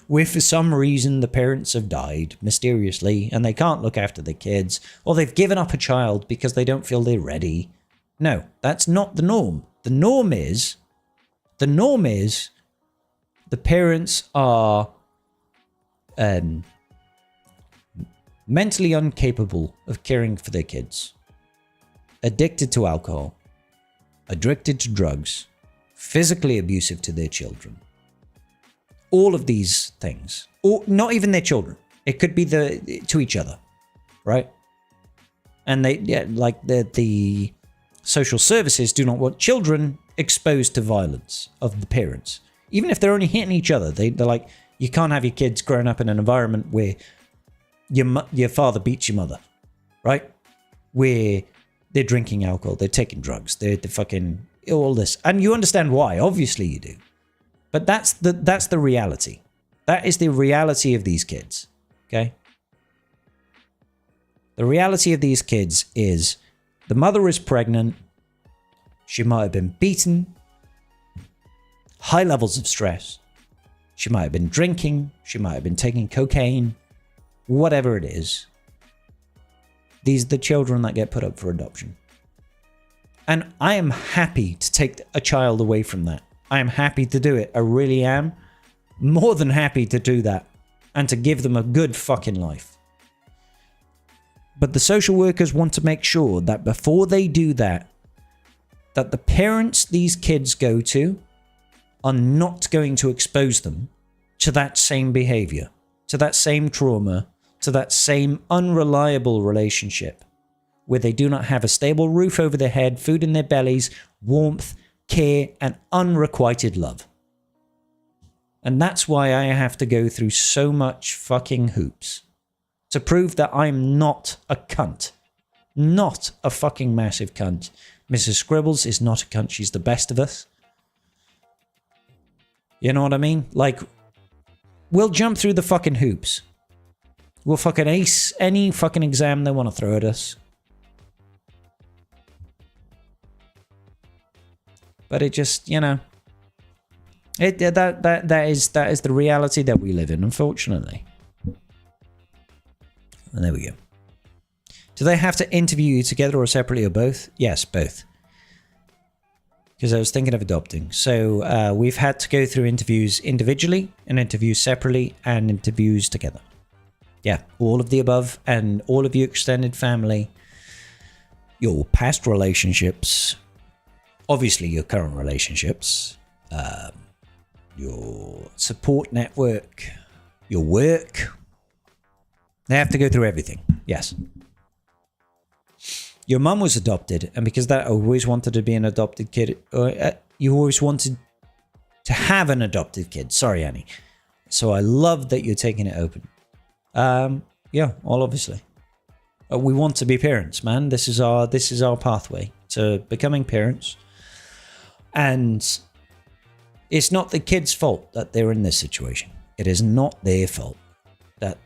Where for some reason the parents have died mysteriously and they can't look after the kids, or they've given up a child because they don't feel they're ready. No, that's not the norm. The norm is the parents are mentally incapable of caring for their kids, addicted to alcohol, addicted to drugs, physically abusive to their children. All of these things, or not even their children. It could be to each other, right? And the social services do not want children exposed to violence of the parents, even if they're only hitting each other. They're like, you can't have your kids growing up in an environment where your father beats your mother, right? Where they're drinking alcohol, they're taking drugs, they're fucking all this, and you understand why. Obviously, you do. But that's the reality. That is the reality of these kids. Okay? The reality of these kids is the mother is pregnant. She might have been beaten. High levels of stress. She might have been drinking. She might have been taking cocaine. Whatever it is. These are the children that get put up for adoption. And I am happy to take a child away from that. I am happy to do it. I really am. More than happy to do that. And to give them a good fucking life. But the social workers want to make sure that before they do that, that the parents these kids go to are not going to expose them to that same behavior, to that same trauma, to that same unreliable relationship, where they do not have a stable roof over their head, food in their bellies, warmth, care, and unrequited love. And that's why I have to go through so much fucking hoops to prove that I'm not a cunt. Not a fucking massive cunt. Mrs. Scribbles is not a cunt. She's the best of us. You know what I mean? Like, we'll jump through the fucking hoops. We'll fucking ace any fucking exam they want to throw at us. But it just, you know, that is the reality that we live in, unfortunately. And there we go. Do they have to interview you together or separately or both? Yes, both. Because I was thinking of adopting. So we've had to go through interviews individually and interviews separately and interviews together. Yeah, all of the above and all of your extended family, your past relationships, obviously your current relationships, your support network, your work. They have to go through everything. Yes. Your mum was adopted, and because that always wanted to be an adopted kid, you always wanted to have an adopted kid. Sorry, Annie. So I love that you're taking it open. Yeah, all obviously. We want to be parents, man. This is our pathway to becoming parents. And it's not the kid's fault that they're in this situation. It is not their fault that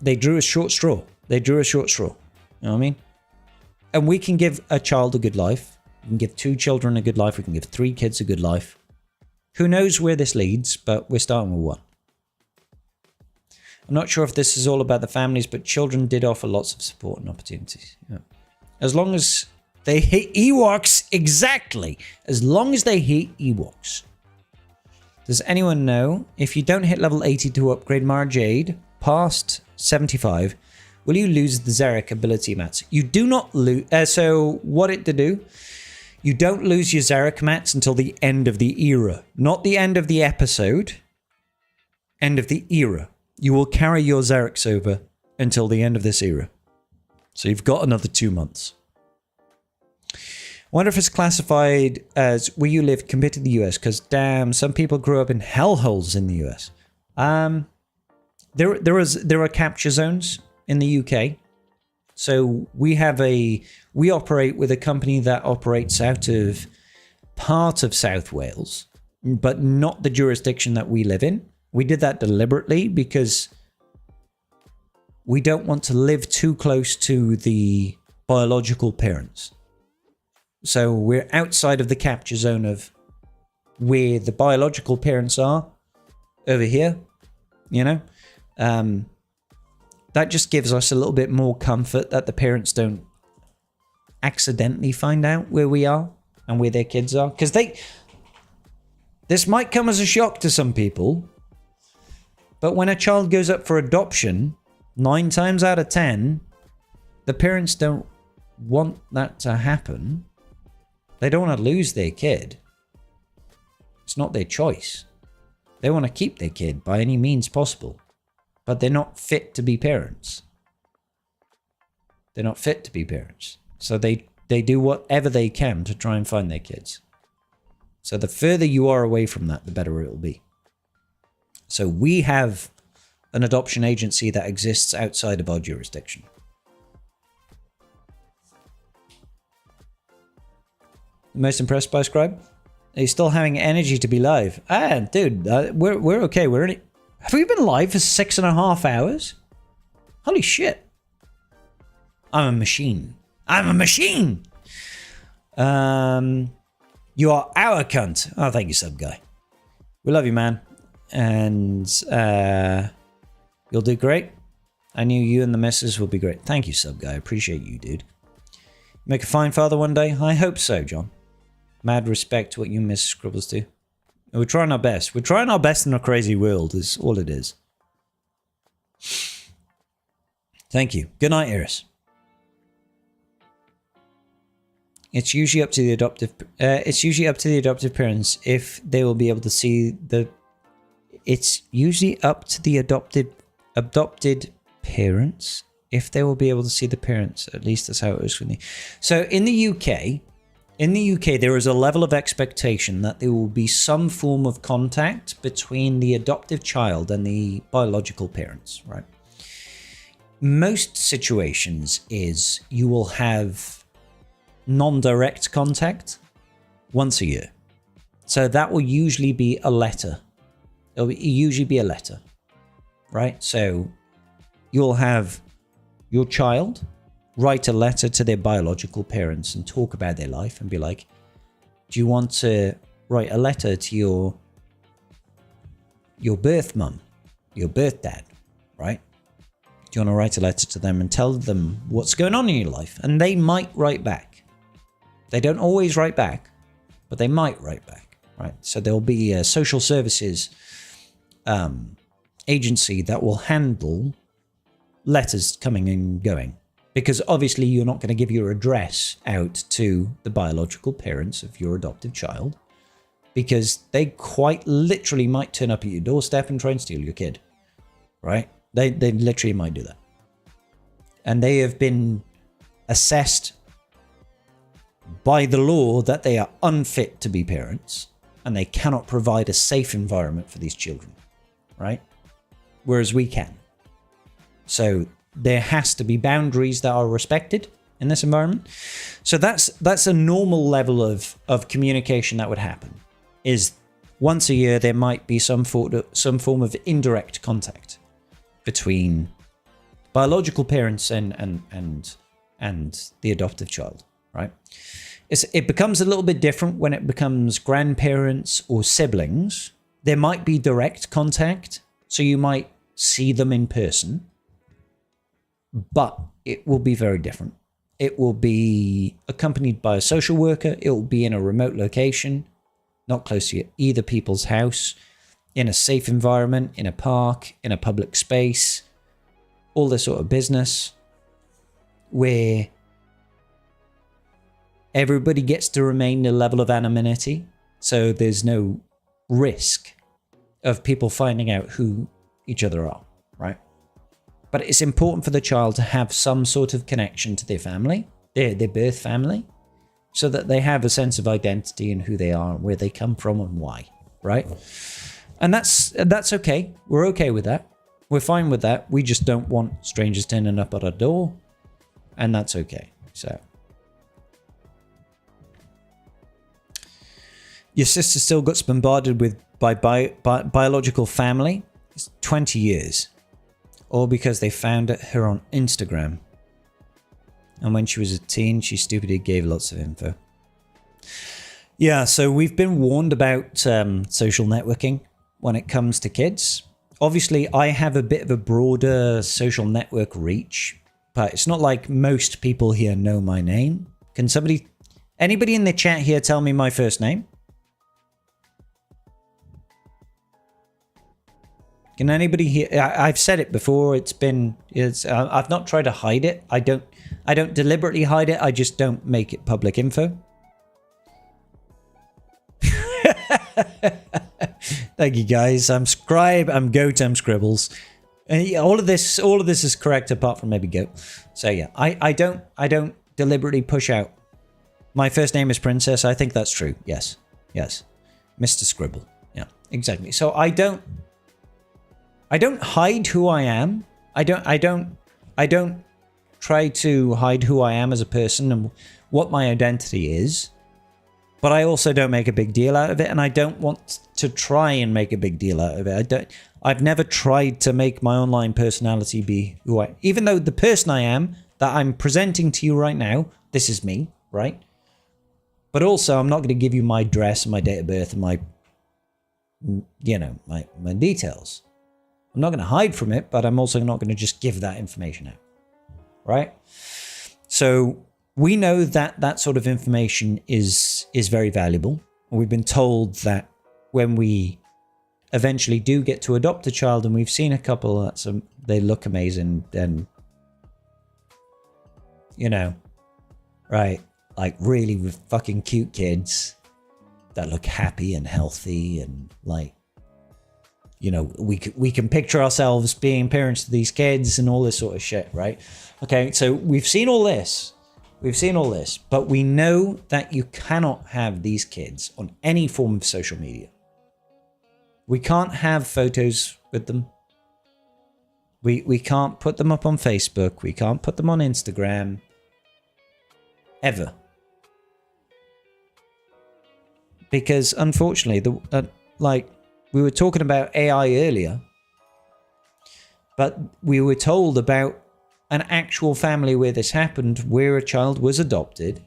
they drew a short straw. They drew a short straw. You know what I mean? And we can give a child a good life. We can give 2 children a good life. We can give 3 kids a good life. Who knows where this leads, but we're starting with 1. I'm not sure if this is all about the families, but children did offer lots of support and opportunities. Yeah. As long as they hate Ewoks, exactly. As long as they hate Ewoks. Does anyone know if you don't hit level 80 to upgrade Mara Jade past 75, will you lose the Zarek ability mats? You do not lose. So what it to do? You don't lose your Zarek mats until the end of the era, not the end of the episode. End of the era. You will carry your Zareks over until the end of this era. So you've got another 2 months. I wonder if it's classified as where you live compared to the US, because damn, some people grew up in hellholes in the US. There are capture zones in the UK. So we operate with a company that operates out of part of South Wales, but not the jurisdiction that we live in. We did that deliberately because we don't want to live too close to the biological parents. So we're outside of the capture zone of where the biological parents are over here, you know. That just gives us a little bit more comfort that the parents don't accidentally find out where we are and where their kids are. Because this might come as a shock to some people, but when a child goes up for adoption, 9 times out of 10, the parents don't want that to happen. They don't want to lose their kid. It's not their choice. They want to keep their kid by any means possible. But they're not fit to be parents. They're not fit to be parents. So they do whatever they can to try and find their kids. So the further you are away from that, the better it will be. So we have an adoption agency that exists outside of our jurisdiction. Most impressed by Scribe? He's still having energy to be live. Dude, we're okay. Have we been live for 6.5 hours? Holy shit. I'm a machine. I'm a machine! You are our cunt. Oh, thank you, sub guy. We love you, man. And you'll do great. I knew you and the missus will be great. Thank you, sub guy. I appreciate you, dude. Make a fine father one day? I hope so, John. Mad respect to what you and Mrs. Scribbles do. We're trying our best. We're trying our best in a crazy world, is all it is. Thank you. Good night, Iris. It's usually up to the adoptive parents if they will be able to see the. It's usually up to the adopted parents if they will be able to see the parents. At least that's how it is for me. So in the UK. In the UK, there is a level of expectation that there will be some form of contact between the adoptive child and the biological parents, right? Most situations is you will have non-direct contact once a year. So that will usually be a letter. It'll usually be a letter. right? So you'll have your child write a letter to their biological parents and talk about their life and be like, do you want to write a letter to your birth mum, your birth dad, right? Do you want to write a letter to them and tell them what's going on in your life? And they might write back. They don't always write back, but they might write back, right? So there'll be a social services agency that will handle letters coming and going. Because obviously you're not going to give your address out to the biological parents of your adoptive child, because they quite literally might turn up at your doorstep and try and steal your kid, right? They literally might do that. And they have been assessed by the law that they are unfit to be parents and they cannot provide a safe environment for these children, right? Whereas we can. So there has to be boundaries that are respected in this environment. So that's a normal level of communication that would happen. Is once a year there might be some form of indirect contact between biological parents and the adoptive child, right? It becomes a little bit different when it becomes grandparents or siblings. There might be direct contact, so you might see them in person, but it will be very different. It will be accompanied by a social worker. It will be in a remote location, not close to either people's house, in a safe environment, in a park, in a public space, all this sort of business where everybody gets to remain a level of anonymity. So there's no risk of people finding out who each other are, right? But it's important for the child to have some sort of connection to their family, their birth family, so that they have a sense of identity and who they are and where they come from and why, right? And that's okay. We're okay with that. We're fine with that. We just don't want strangers turning up at our door, and that's okay. So your sister still gets bombarded by biological family. It's 20 years. All because they found her on Instagram. And when she was a teen, she stupidly gave lots of info. Yeah, so we've been warned about social networking when it comes to kids. Obviously, I have a bit of a broader social network reach, but it's not like most people here know my name. Can anybody in the chat here tell me my first name? Can anybody here? I've said it before. I've not tried to hide it. I don't deliberately hide it. I just don't make it public info. Thank you guys. I'm Scribe. I'm Goat. I'm Scribbles. All of this is correct apart from maybe Goat. So yeah, I don't deliberately push out. My first name is Princess. I think that's true. Yes. Mr. Scribble. Yeah, exactly. So I don't hide who I am. I don't try to hide who I am as a person and what my identity is. But I also don't make a big deal out of it, and I don't want to try and make a big deal out of it. I've never tried to make my online personality be who I am. Even though the person I am that I'm presenting to you right now, this is me, right? But also, I'm not going to give you my address and my date of birth and my details. I'm not going to hide from it, but I'm also not going to just give that information out, right? So we know that that sort of information is very valuable. We've been told that when we eventually do get to adopt a child, and we've seen a couple they look amazing, then right, like really fucking cute kids that look happy and healthy and like. We can picture ourselves being parents to these kids and all this sort of shit, right? Okay, so we've seen all this. But we know that you cannot have these kids on any form of social media. We can't have photos with them. We can't put them up on Facebook. We can't put them on Instagram. Ever. Because unfortunately, we were talking about AI earlier. But we were told about an actual family where this happened, where a child was adopted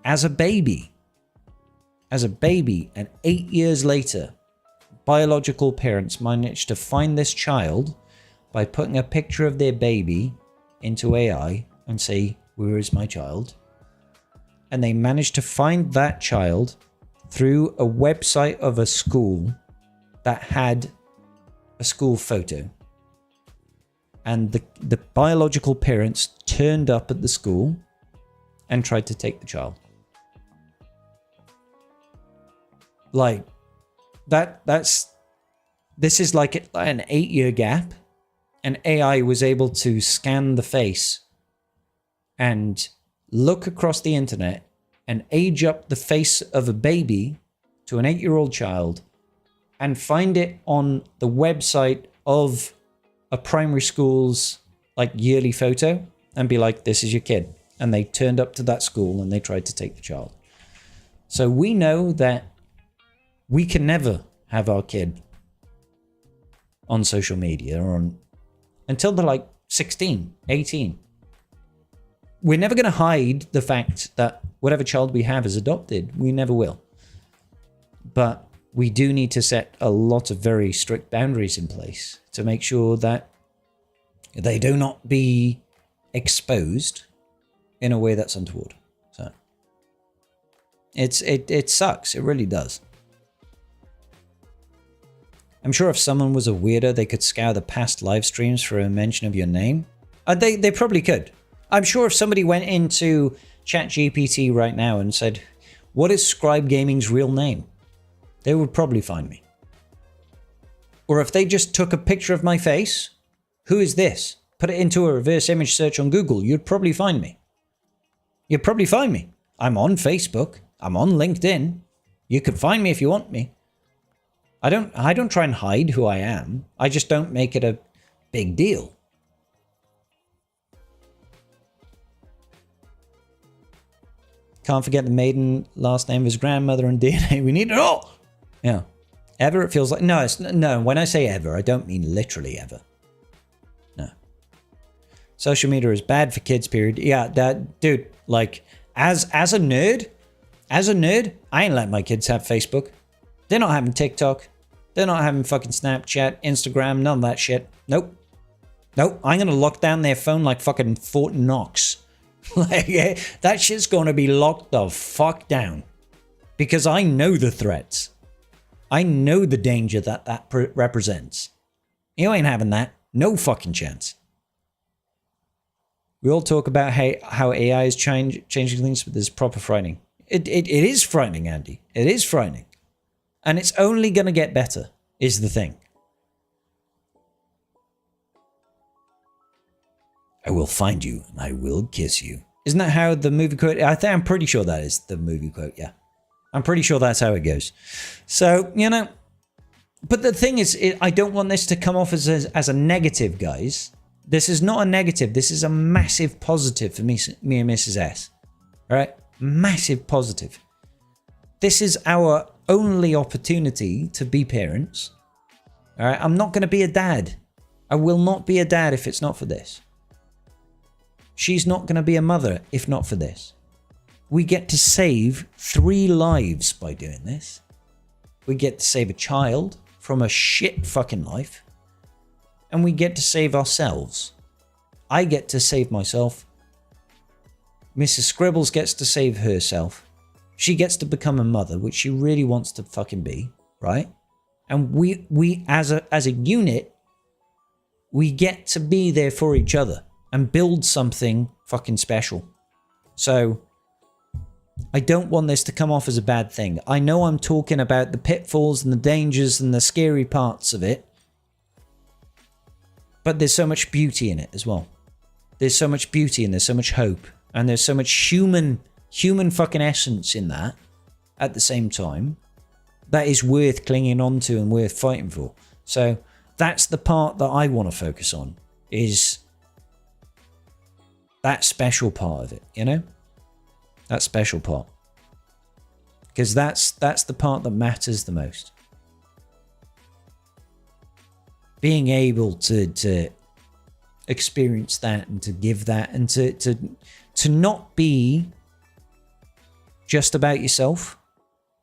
as a baby. As a baby, and 8 years later, biological parents managed to find this child by putting a picture of their baby into AI and say, "Where is my child?" And they managed to find that child through a website of a school that had a school photo. And the biological parents turned up at the school and tried to take the child. Like, this is like an 8-year gap, and AI was able to scan the face and look across the internet and age up the face of a baby to an 8-year-old child and find it on the website of a primary school's like yearly photo and be like, "This is your kid." And they turned up to that school and they tried to take the child. So we know that we can never have our kid on social media or on until they're like 16, 18. We're never going to hide the fact that whatever child we have is adopted. We never will. But we do need to set a lot of very strict boundaries in place to make sure that they do not be exposed in a way that's untoward. So it sucks. It really does. I'm sure if someone was a weirdo, they could scour the past live streams for a mention of your name. They probably could. I'm sure if somebody went into ChatGPT right now and said, "What is Scribe Gaming's real name?" they would probably find me. Or if they just took a picture of my face, "Who is this?" put it into a reverse image search on Google, you'd probably find me. You'd probably find me. I'm on Facebook. I'm on LinkedIn. You could find me if you want me. I don't try and hide who I am. I just don't make it a big deal. Can't forget the maiden last name of his grandmother and DNA. We need it all. Yeah. Ever, it feels like... No, when I say ever, I don't mean literally ever. No. Social media is bad for kids, period. Yeah, that... Dude, like, as a nerd, I ain't letting my kids have Facebook. They're not having TikTok. They're not having fucking Snapchat, Instagram, none of that shit. Nope. I'm going to lock down their phone like fucking Fort Knox. Like, that shit's going to be locked the fuck down. Because I know the threats. I know the danger that represents. You ain't having that. No fucking chance. We all talk about how AI is changing things, but it's proper frightening. It is frightening, Andy. It is frightening. And it's only going to get better, is the thing. I will find you and I will kiss you. Isn't that how the movie quote? I'm pretty sure that is the movie quote, yeah. I'm pretty sure that's how it goes. So, you know, but the thing is, I don't want this to come off as a negative, guys. This is not a negative. This is a massive positive for me and Mrs. S. All right? Massive positive. This is our only opportunity to be parents. All right? I'm not going to be a dad. I will not be a dad if it's not for this. She's not going to be a mother if not for this. We get to save 3 lives by doing this. We get to save a child from a shit fucking life. And we get to save ourselves. I get to save myself. Mrs. Scribbles gets to save herself. She gets to become a mother, which she really wants to fucking be, right? And we as a unit, we get to be there for each other and build something fucking special. So I don't want this to come off as a bad thing. I know I'm talking about the pitfalls and the dangers and the scary parts of it, but there's so much beauty in it as well. There's so much beauty and there's so much hope and there's so much human fucking essence in that at the same time that is worth clinging on to and worth fighting for. So that's the part that I want to focus on, is that special part of it, you know? That special part. Because that's the part that matters the most. Being able to experience that and to give that and to not be just about yourself.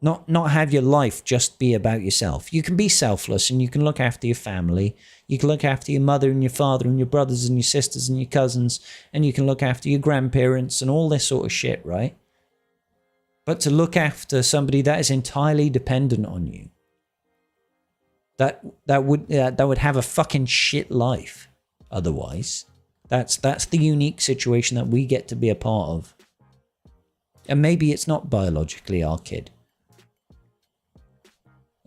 Not have your life just be about yourself. You can be selfless and you can look after your family. You can look after your mother and your father and your brothers and your sisters and your cousins, and you can look after your grandparents and all this sort of shit, right? But to look after somebody that is entirely dependent on you, that would have a fucking shit life otherwise. That's the unique situation that we get to be a part of. And maybe it's not biologically our kid.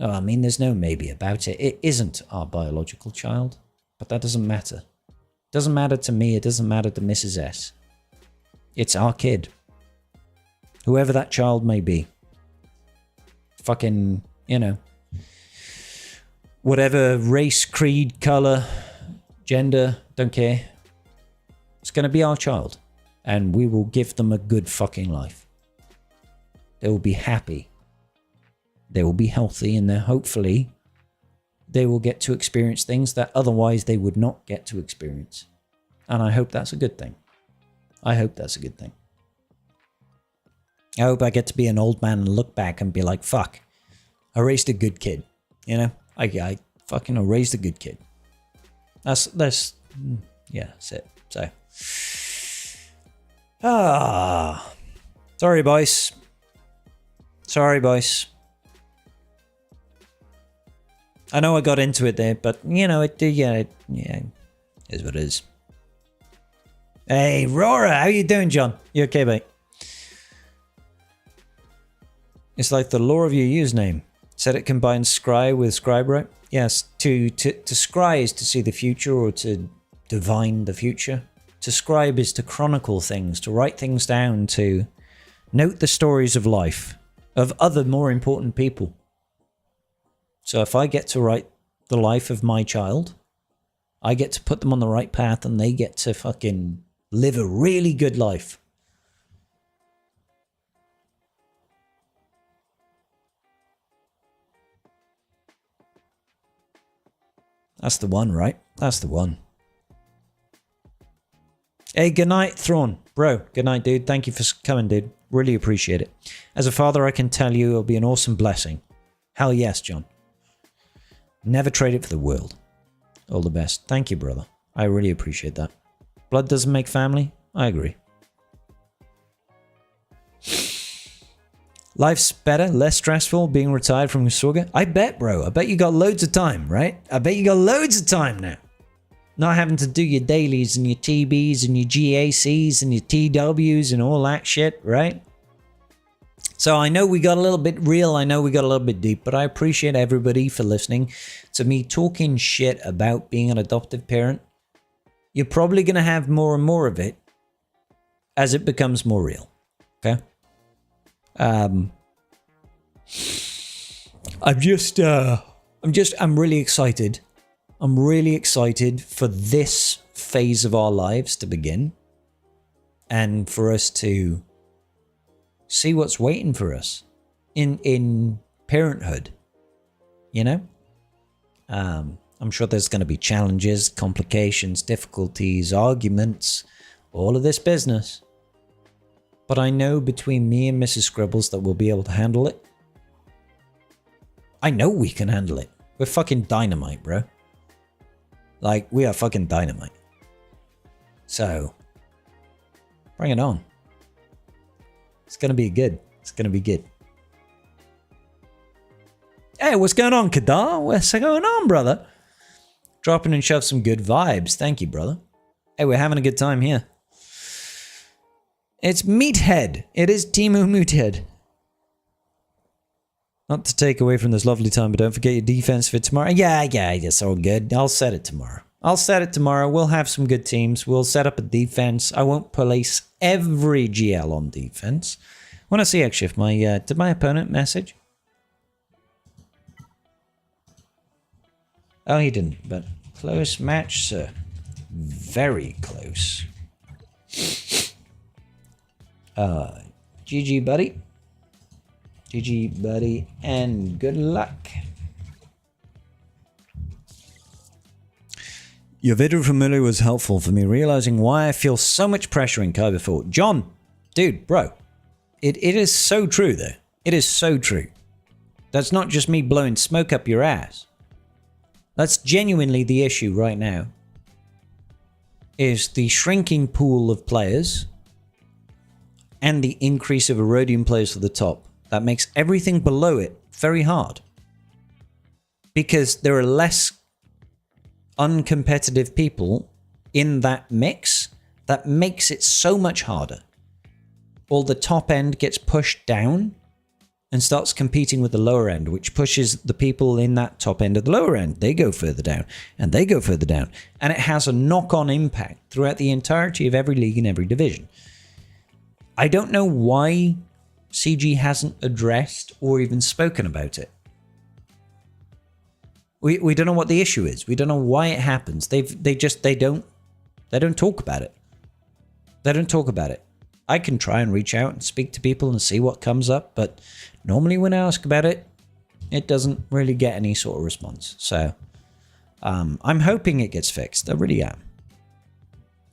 Oh, I mean, there's no maybe about it. It isn't our biological child, but that doesn't matter. It doesn't matter to me. It doesn't matter to Mrs. S. It's our kid. Whoever that child may be. Fucking, whatever race, creed, color, gender, don't care. It's going to be our child. And we will give them a good fucking life. They will be happy. They will be healthy, and then hopefully they will get to experience things that otherwise they would not get to experience. And I hope that's a good thing. I hope that's a good thing. I hope I get to be an old man and look back and be like, fuck, I raised a good kid. I fucking raised a good kid. That's it. So, sorry, boys. Sorry, boys. I know I got into it there, but it is what it is. Hey, Rora, how you doing, John? You okay, mate? It's like the lore of your username. Said it combines scry with scribe, right? Yes, to scry is to see the future or to divine the future. To scribe is to chronicle things, to write things down, to note the stories of life, of other more important people. So if I get to write the life of my child, I get to put them on the right path and they get to fucking live a really good life. That's the one, right? That's the one. Hey, good night, Thrawn. Bro, good night, dude. Thank you for coming, dude. Really appreciate it. As a father, I can tell you it'll be an awesome blessing. Hell yes, John. Never trade it for the world. All the best. Thank you, brother. I really appreciate that. Blood doesn't make family? I agree. Life's better, less stressful being retired from Kasuga? I bet, bro. I bet you got loads of time, right? I bet you got loads of time now. Not having to do your dailies and your TBs and your GACs and your TWs and all that shit, right? So I know we got a little bit real, I know we got a little bit deep, but I appreciate everybody for listening to me talking shit about being an adoptive parent. You're probably going to have more and more of it as it becomes more real. Okay? I'm really excited. I'm really excited for this phase of our lives to begin and for us to see what's waiting for us in parenthood, I'm sure there's going to be challenges, complications, difficulties, arguments, all of this business. But I know between me and Mrs. Scribbles that we'll be able to handle it. I know we can handle it. We're fucking dynamite, bro. Like, we are fucking dynamite. So, bring it on. It's going to be good. It's going to be good. Hey, what's going on, Kadar? What's going on, brother? Dropping and shove some good vibes. Thank you, brother. Hey, we're having a good time here. It's Meathead. It is Timu Meathead. Not to take away from this lovely time, but don't forget your defense for tomorrow. Yeah, it's all good. I'll set it tomorrow. We'll have some good teams. We'll set up a defense. I won't place every GL on defense. When I see X-Shift, did my opponent message? Oh, he didn't, but close match, sir. Very close. GG, buddy. GG, buddy, and good luck. Your video from earlier was helpful for me realizing why I feel so much pressure in Kyber 4. John, dude, bro, it is so true though. It is so true. That's not just me blowing smoke up your ass. That's genuinely the issue right now. Is the shrinking pool of players and the increase of Erodium players to the top. That makes everything below it very hard. Because there are less uncompetitive people in that mix that makes it so much harder. All the top end gets pushed down and starts competing with the lower end, which pushes the people in that top end of the lower end. They go further down and they go further down. And it has a knock-on impact throughout the entirety of every league and every division. I don't know why CG hasn't addressed or even spoken about it. We don't know what the issue is. We don't know why it happens. They don't talk about it. They don't talk about it. I can try and reach out and speak to people and see what comes up, but normally when I ask about it, it doesn't really get any sort of response. So I'm hoping it gets fixed. I really am.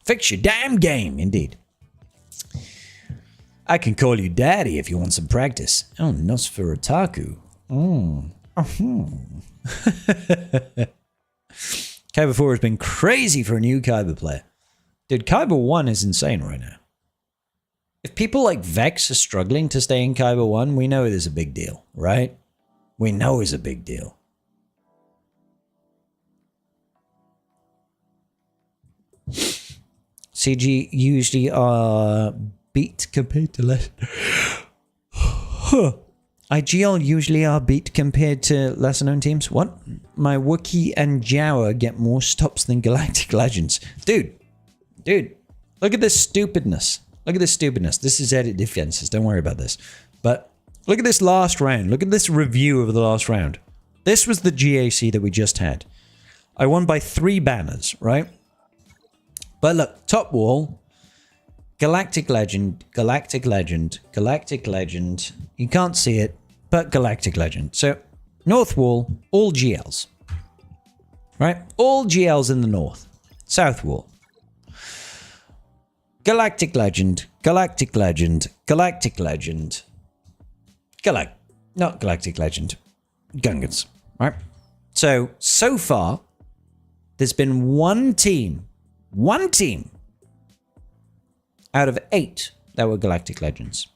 Fix your damn game, indeed. I can call you daddy if you want some practice. Oh, Nosferatu. Kyber 4 has been crazy for a new Kyber player. Dude, Kyber 1 is insane right now. If people like Vex are struggling to stay in Kyber 1, we know it is a big deal, right? We know it's a big deal. CG usually are beat compared to less. IGL usually are beat compared to lesser known teams. What? My Wookiee and Jawa get more stops than Galactic Legends. Dude, look at this stupidness. Look at this stupidness. This is edit defenses. Don't worry about this. But look at this last round. Look at this review of the last round. This was the GAC that we just had. I won by 3 banners, right? But look, top wall, Galactic Legend, Galactic Legend, Galactic Legend. You can't see it, but Galactic Legend. So, North Wall, all GLs. Right? All GLs in the north. South Wall. Galactic Legend, Galactic Legend, Galactic Legend. Not Galactic Legend. Gungans. Right? So far, there's been one team out of 8 that were Galactic Legends.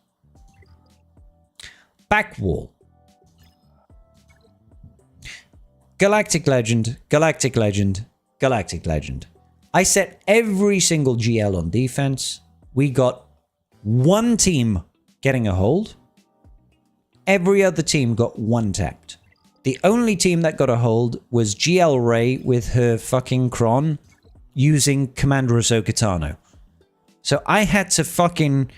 Back wall. Galactic Legend, Galactic Legend, Galactic Legend. I set every single GL on defense. We got one team getting a hold. Every other team got one tapped. The only team that got a hold was GL Ray with her fucking Kron using Commander Ahsoka Tano. So I had to fucking...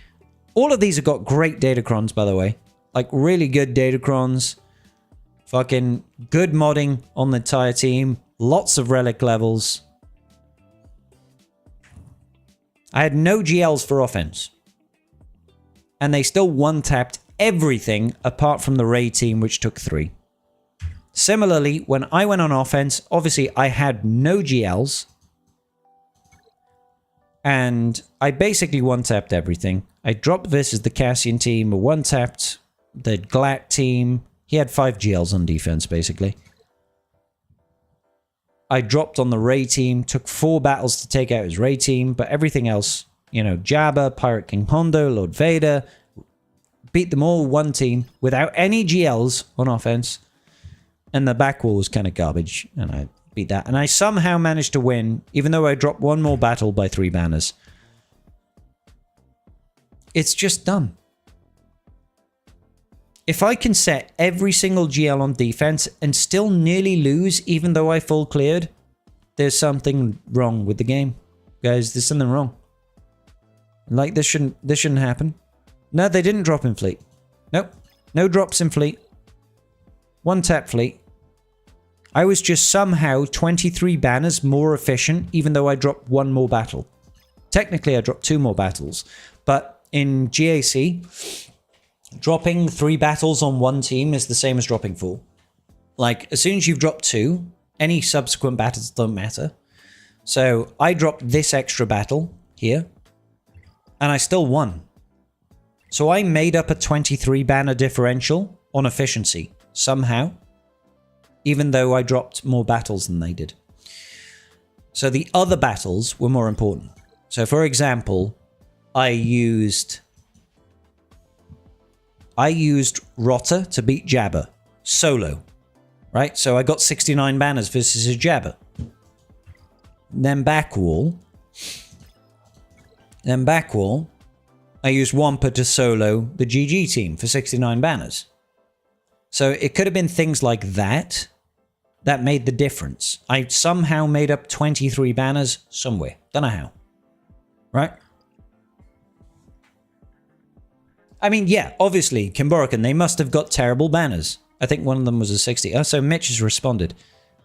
All of these have got great Datacrons, by the way. Like, really good Datacrons. Fucking good modding on the entire team. Lots of relic levels. I had no GLs for offense. And they still one-tapped everything apart from the Ray team, which took 3. Similarly, when I went on offense, obviously I had no GLs. And I basically one-tapped everything. I dropped versus the Cassian team, one-tapped the Glat team. He had 5 GLs on defense, basically. I dropped on the Ray team, took 4 battles to take out his Ray team, but everything else, you know, Jabba, Pirate King Hondo, Lord Vader, beat them all one team without any GLs on offense. And the back wall was kind of garbage, and I beat that. And I somehow managed to win, even though I dropped one more battle by 3 banners. It's just done. If I can set every single GL on defense and still nearly lose, even though I full cleared, there's something wrong with the game. Guys, there's something wrong. Like, this shouldn't happen. No, they didn't drop in fleet. Nope. No drops in fleet. One tap fleet. I was just somehow 23 banners more efficient, even though I dropped 1 more battle. Technically, I dropped 2 more battles. But in GAC, dropping 3 battles on one team is the same as dropping 4. Like, as soon as you've dropped 2, any subsequent battles don't matter. So I dropped this extra battle here, and I still won. So I made up a 23 banner differential on efficiency somehow, even though I dropped more battles than they did. So the other battles were more important. So for example, I used Rotter to beat Jabba solo, right? So I got 69 banners versus a Jabba. Then Backwall, I used Wampa to solo the GG team for 69 banners. So it could have been things like that that made the difference. I somehow made up 23 banners somewhere. Don't know how. Right? I mean, yeah, obviously, Kimborokan, they must have got terrible banners. I think one of them was a 60. Oh, so Mitch has responded.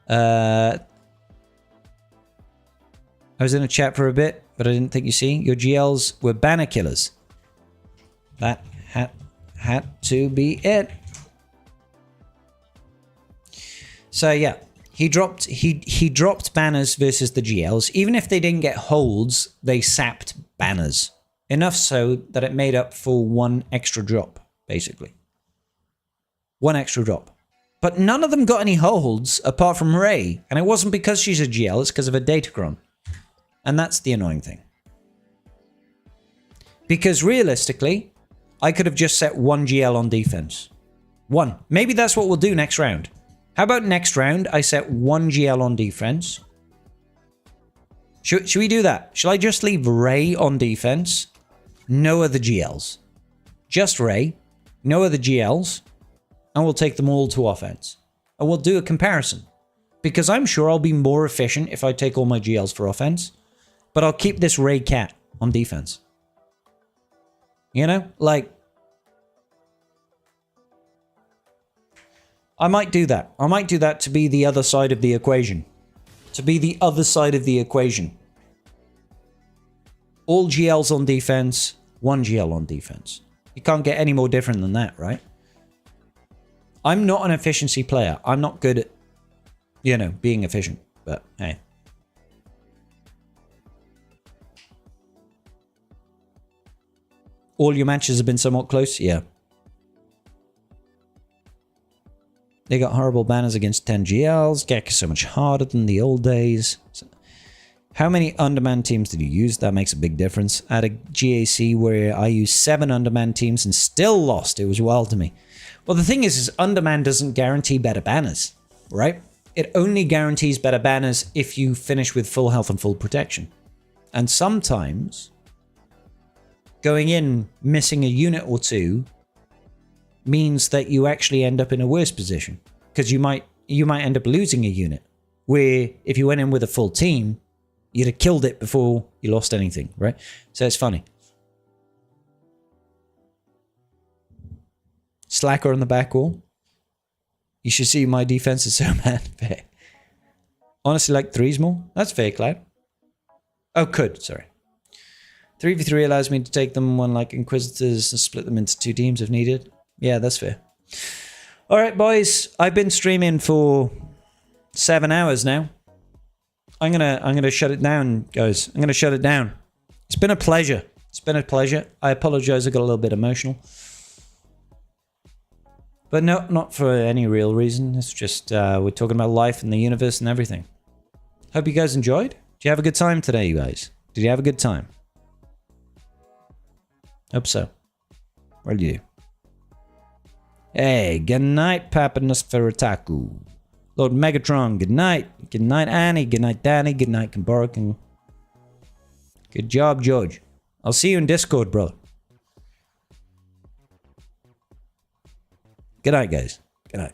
I was in a chat for a bit, but I didn't think you see. Your GLs were banner killers. That had to be it. So yeah, he dropped banners versus the GLs. Even if they didn't get holds, they sapped banners. Enough so that it made up for one extra drop, basically. One extra drop. But none of them got any holds apart from Rey. And it wasn't because she's a GL, it's because of a Datacron. And that's the annoying thing. Because realistically, I could have just set one GL on defense. One. Maybe that's what we'll do next round. How about next round, I set one GL on defense. Should we do that? Shall I just leave Rey on defense? No other GLs. Just Rey. No other GLs. And we'll take them all to offense. And we'll do a comparison. Because I'm sure I'll be more efficient if I take all my GLs for offense. But I'll keep this Rey cat on defense. You know? Like... I might do that. I might do that to be the other side of the equation. To be the other side of the equation. All GLs on defense, one GL on defense. You can't get any more different than that, right? I'm not an efficiency player. I'm not good at, you know, being efficient. But, hey. All your matches have been somewhat close? Yeah. They got horrible banners against 10 GLs. Gek is so much harder than the old days. So, how many undermanned teams did you use? That makes a big difference. I had a GAC where I used 7 undermanned teams and still lost. It was wild to me. Well, the thing is undermanned doesn't guarantee better banners, right? It only guarantees better banners if you finish with full health and full protection. And sometimes going in, missing a unit or two means that you actually end up in a worse position, because you might end up losing a unit where if you went in with a full team, you'd have killed it before you lost anything, right? So it's funny. Slacker on the back wall. You should see my defense is so bad. Fair. Honestly, like 3s more. That's fair, Cloud. Oh, could. Sorry. 3v3 allows me to take them on like Inquisitors and split them into 2 teams if needed. Yeah, that's fair. All right, boys. I've been streaming for 7 hours now. I'm gonna shut it down, guys. I'm gonna shut it down. It's been a pleasure. It's been a pleasure. I apologize. I got a little bit emotional, but no, not for any real reason. It's just we're talking about life and the universe and everything. Hope you guys enjoyed. Did you have a good time today, you guys? Did you have a good time? Hope so. Well, you. Hey, good night, Papa Nosferatu. Lord Megatron, good night. Good night, Annie. Good night, Danny. Good night, Kimborokan. Good job, George. I'll see you in Discord, brother. Good night, guys. Good night.